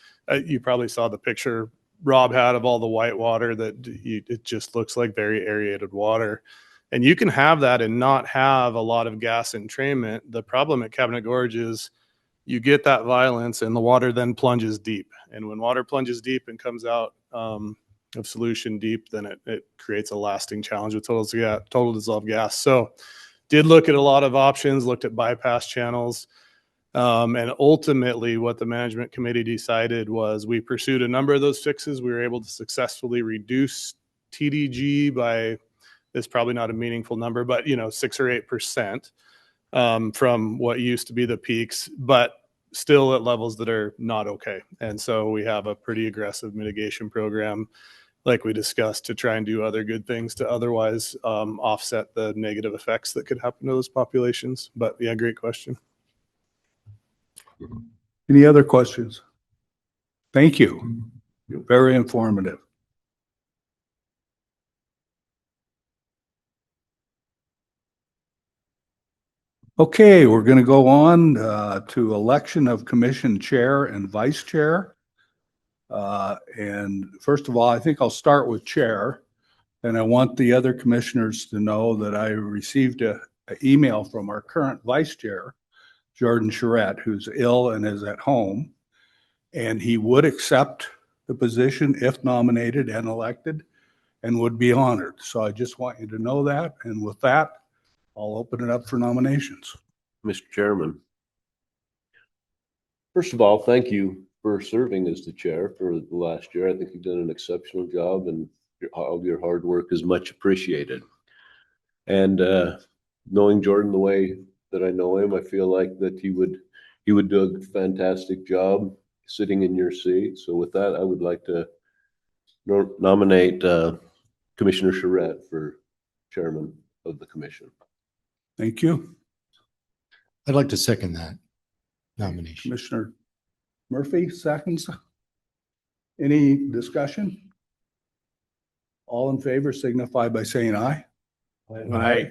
you probably saw the picture Rob had of all the white water that it just looks like very aerated water. And you can have that and not have a lot of gas entrainment. The problem at Cabinet Gorge is you get that violence and the water then plunges deep. And when water plunges deep and comes out of solution deep, then it creates a lasting challenge with total dissolved gas. So did look at a lot of options, looked at bypass channels. And ultimately what the management committee decided was we pursued a number of those fixes. We were able to successfully reduce TDG by, it's probably not a meaningful number, but 6 or 8% from what used to be the peaks, but still at levels that are not okay. And so we have a pretty aggressive mitigation program, like we discussed, to try and do other good things to otherwise offset the negative effects that could happen to those populations. But yeah, great question. Any other questions? Thank you. Very informative. Okay, we're going to go on to election of commission chair and vice chair. And first of all, I think I'll start with chair. And I want the other commissioners to know that I received an email from our current vice chair, Jordan Charette, who's ill and is at home, and he would accept the position if nominated and elected and would be honored. So I just want you to know that. And with that, I'll open it up for nominations. Mr. Chairman, first of all, thank you for serving as the chair for the last year. I think you've done an exceptional job, and all your hard work is much appreciated. And knowing Jordan the way that I know him, I feel like that he would do a fantastic job sitting in your seat. So with that, I would like to nominate Commissioner Charette for chairman of the commission. Thank you. I'd like to second that nomination. Commissioner Murphy, seconds. Any discussion? All in favor signify by saying aye. Aye.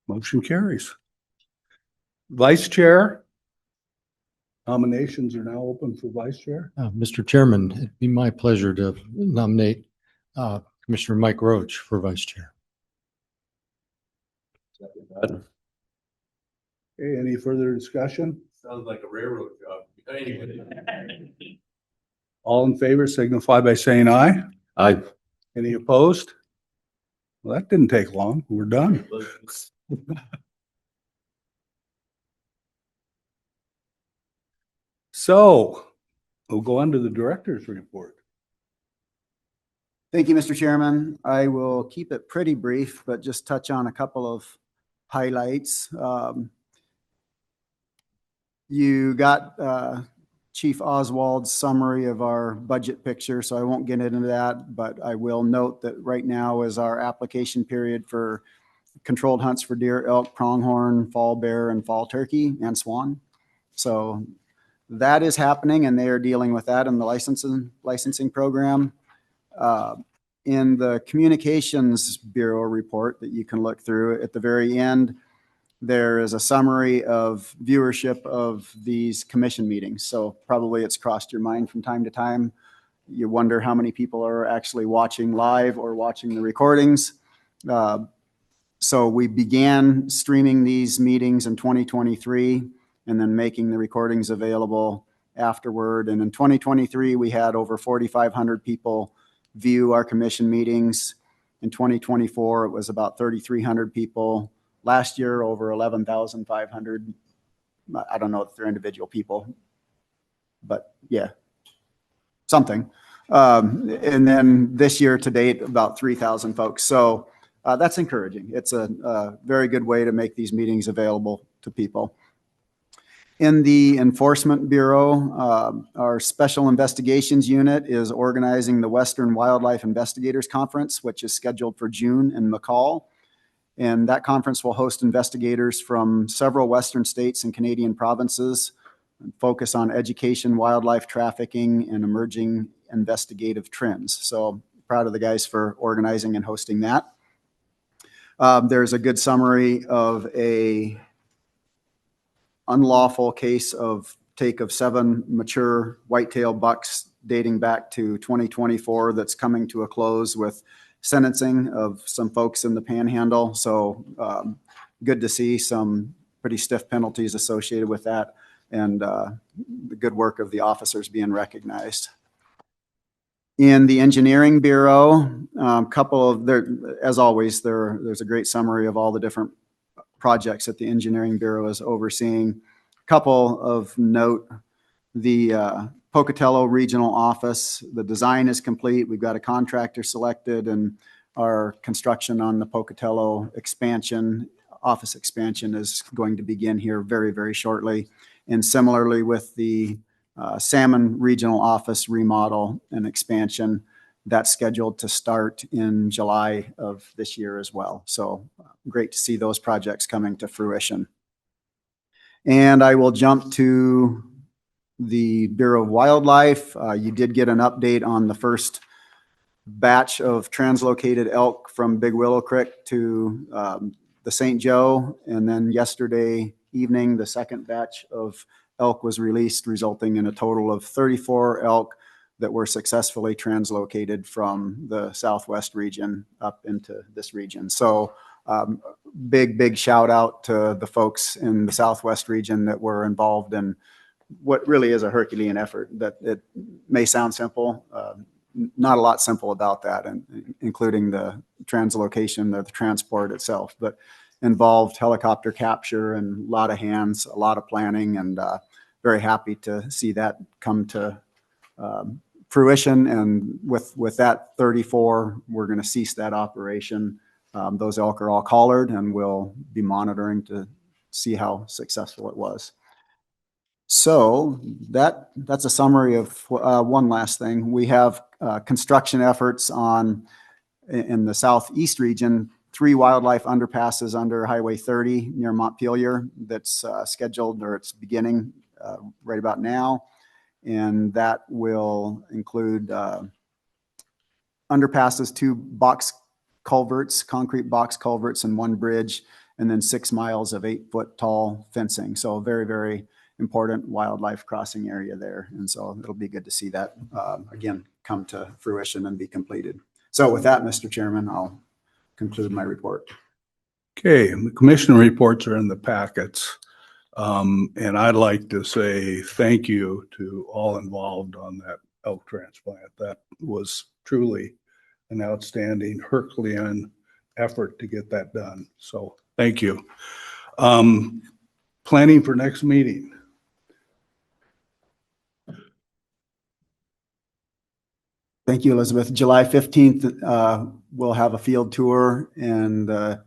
Motion carries. Vice Chair. Nominations are now open for Vice Chair. Mr. Chairman, it'd be my pleasure to nominate Commissioner Mike Roach for Vice Chair. Okay, any further discussion? Sounds like a railroad job. All in favor signify by saying aye. Aye. Any opposed? Well, that didn't take long. We're done. So we'll go on to the director's report. Thank you, Mr. Chairman. I will keep it pretty brief, but just touch on a couple of highlights. You got Chief Oswald's summary of our budget picture, so I won't get into that, but I will note that right now is our application period for controlled hunts for deer, elk, pronghorn, fall bear, and fall turkey and swan. So that is happening, and they are dealing with that in the licensing program. In the Communications Bureau report that you can look through, at the very end, there is a summary of viewership of these commission meetings. So probably it's crossed your mind from time to time. You wonder how many people are actually watching live or watching the recordings. So we began streaming these meetings in 2023 and then making the recordings available afterward. And in 2023, we had over 4,500 people view our commission meetings. In 2024, it was about 3,300 people. Last year, over 11,500. I don't know if they're individual people, but yeah, something. And then this year to date, about 3,000 folks. So that's encouraging. It's a very good way to make these meetings available to people. In the Enforcement Bureau, our Special Investigations Unit is organizing the Western Wildlife Investigators Conference, which is scheduled for June in McCall. And that conference will host investigators from several Western states and Canadian provinces and focus on education, wildlife trafficking, and emerging investigative trends. So proud of the guys for organizing and hosting that. There's a good summary of a unlawful case of take of 7 mature whitetail bucks dating back to 2024 that's coming to a close with sentencing of some folks in the Panhandle. So good to see some pretty stiff penalties associated with that, and the good work of the officers being recognized. In the Engineering Bureau, as always, there's a great summary of all the different projects that the Engineering Bureau is overseeing. A couple of note, the Pocatello Regional Office, the design is complete. We've got a contractor selected, and our construction on the Pocatello office expansion is going to begin here very, very shortly. And similarly with the Salmon Regional Office remodel and expansion, that's scheduled to start in July of this year as well. So great to see those projects coming to fruition. And I will jump to the Bureau of Wildlife. You did get an update on the first batch of translocated elk from Big Willow Creek to the St. Joe. And then yesterday evening, the second batch of elk was released, resulting in a total of 34 elk that were successfully translocated from the Southwest region up into this region. So big shout out to the folks in the Southwest region that were involved in what really is a Herculean effort. That it may sound simple, not a lot simple about that, and including the translocation of the transport itself, but involved helicopter capture and a lot of hands, a lot of planning, and very happy to see that come to fruition. And with that 34, we're going to cease that operation. Those elk are all collared, and we'll be monitoring to see how successful it was. So that's a summary of one last thing. We have construction efforts in the Southeast region 3 wildlife underpasses under Highway 30 near Montpelier that's scheduled, or it's beginning right about now. And that will include underpasses, 2 box culverts, concrete box culverts, and 1 bridge, and then 6 miles of 8-foot tall fencing. So a very, very important wildlife crossing area there. And so it'll be good to see that again come to fruition and be completed. So with that, Mr. Chairman, I'll conclude my report. Okay, the commission reports are in the packets. And I'd like to say thank you to all involved on that elk transplant. That was truly an outstanding Herculean effort to get that done. So thank you. Planning for next meeting. Thank you, Elizabeth. July 15th, we'll have a field tour and a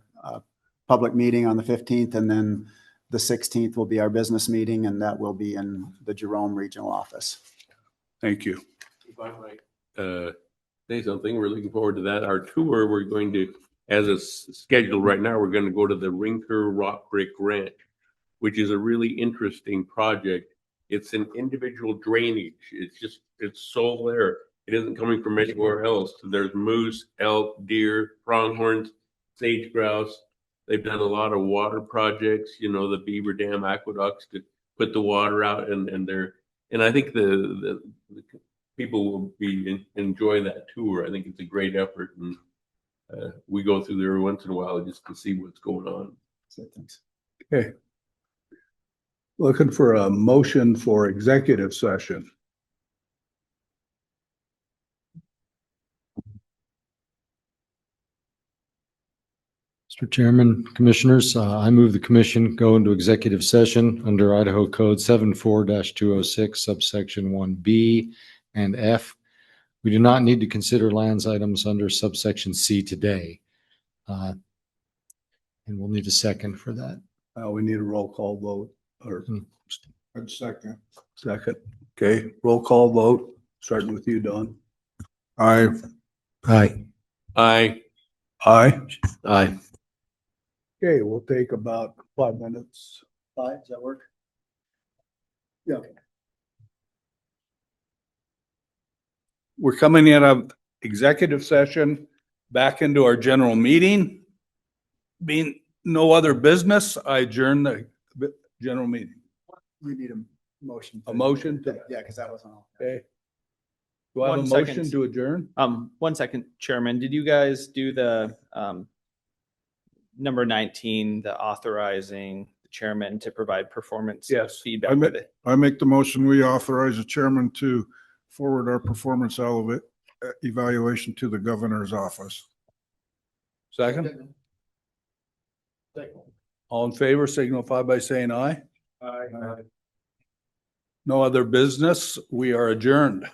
public meeting on the 15th, and then the 16th will be our business meeting, and that will be in the Jerome Regional Office. Thank you. If I might say something, we're looking forward to that. Our tour, we're going to, as it's scheduled right now, we're going to go to the Rinker Rock Creek Ranch, which is a really interesting project. It's an individual drainage. It's so there. It isn't coming from anywhere else. There's moose, elk, deer, pronghorns, sage grouse. They've done a lot of water projects, you know, the Beaver Dam aqueducts to put the water out, and I think the people will enjoy that tour. I think it's a great effort, and we go through there once in a while just to see what's going on. So, thanks. Okay. Looking for a motion for executive session. Mr. Chairman, Commissioners, I move the commission go into executive session under Idaho Code 74-206 subsection 1B and F. We do not need to consider lands items under subsection C today. And we'll need a second for that. We need a roll call vote or Second. second. Okay, roll call vote, starting with you, Don. Aye. Aye. Aye. Aye. Aye. Okay, we'll take about 5 minutes. 5, does that work? Yeah. We're coming out of executive session back into our general meeting. Being no other business, I adjourn the general meeting. We need a motion. A motion to, Yeah, because that wasn't all. okay. Do I have a One motion second. to adjourn? 1 second, Chairman. Did you guys do the number 19, the authorizing the chairman to provide performance Yes. feedback I with it? make the motion, we authorize the chairman to forward our performance evaluation to the governor's office. Second? All in favor, signify by saying aye. Aye. No other business. We are adjourned.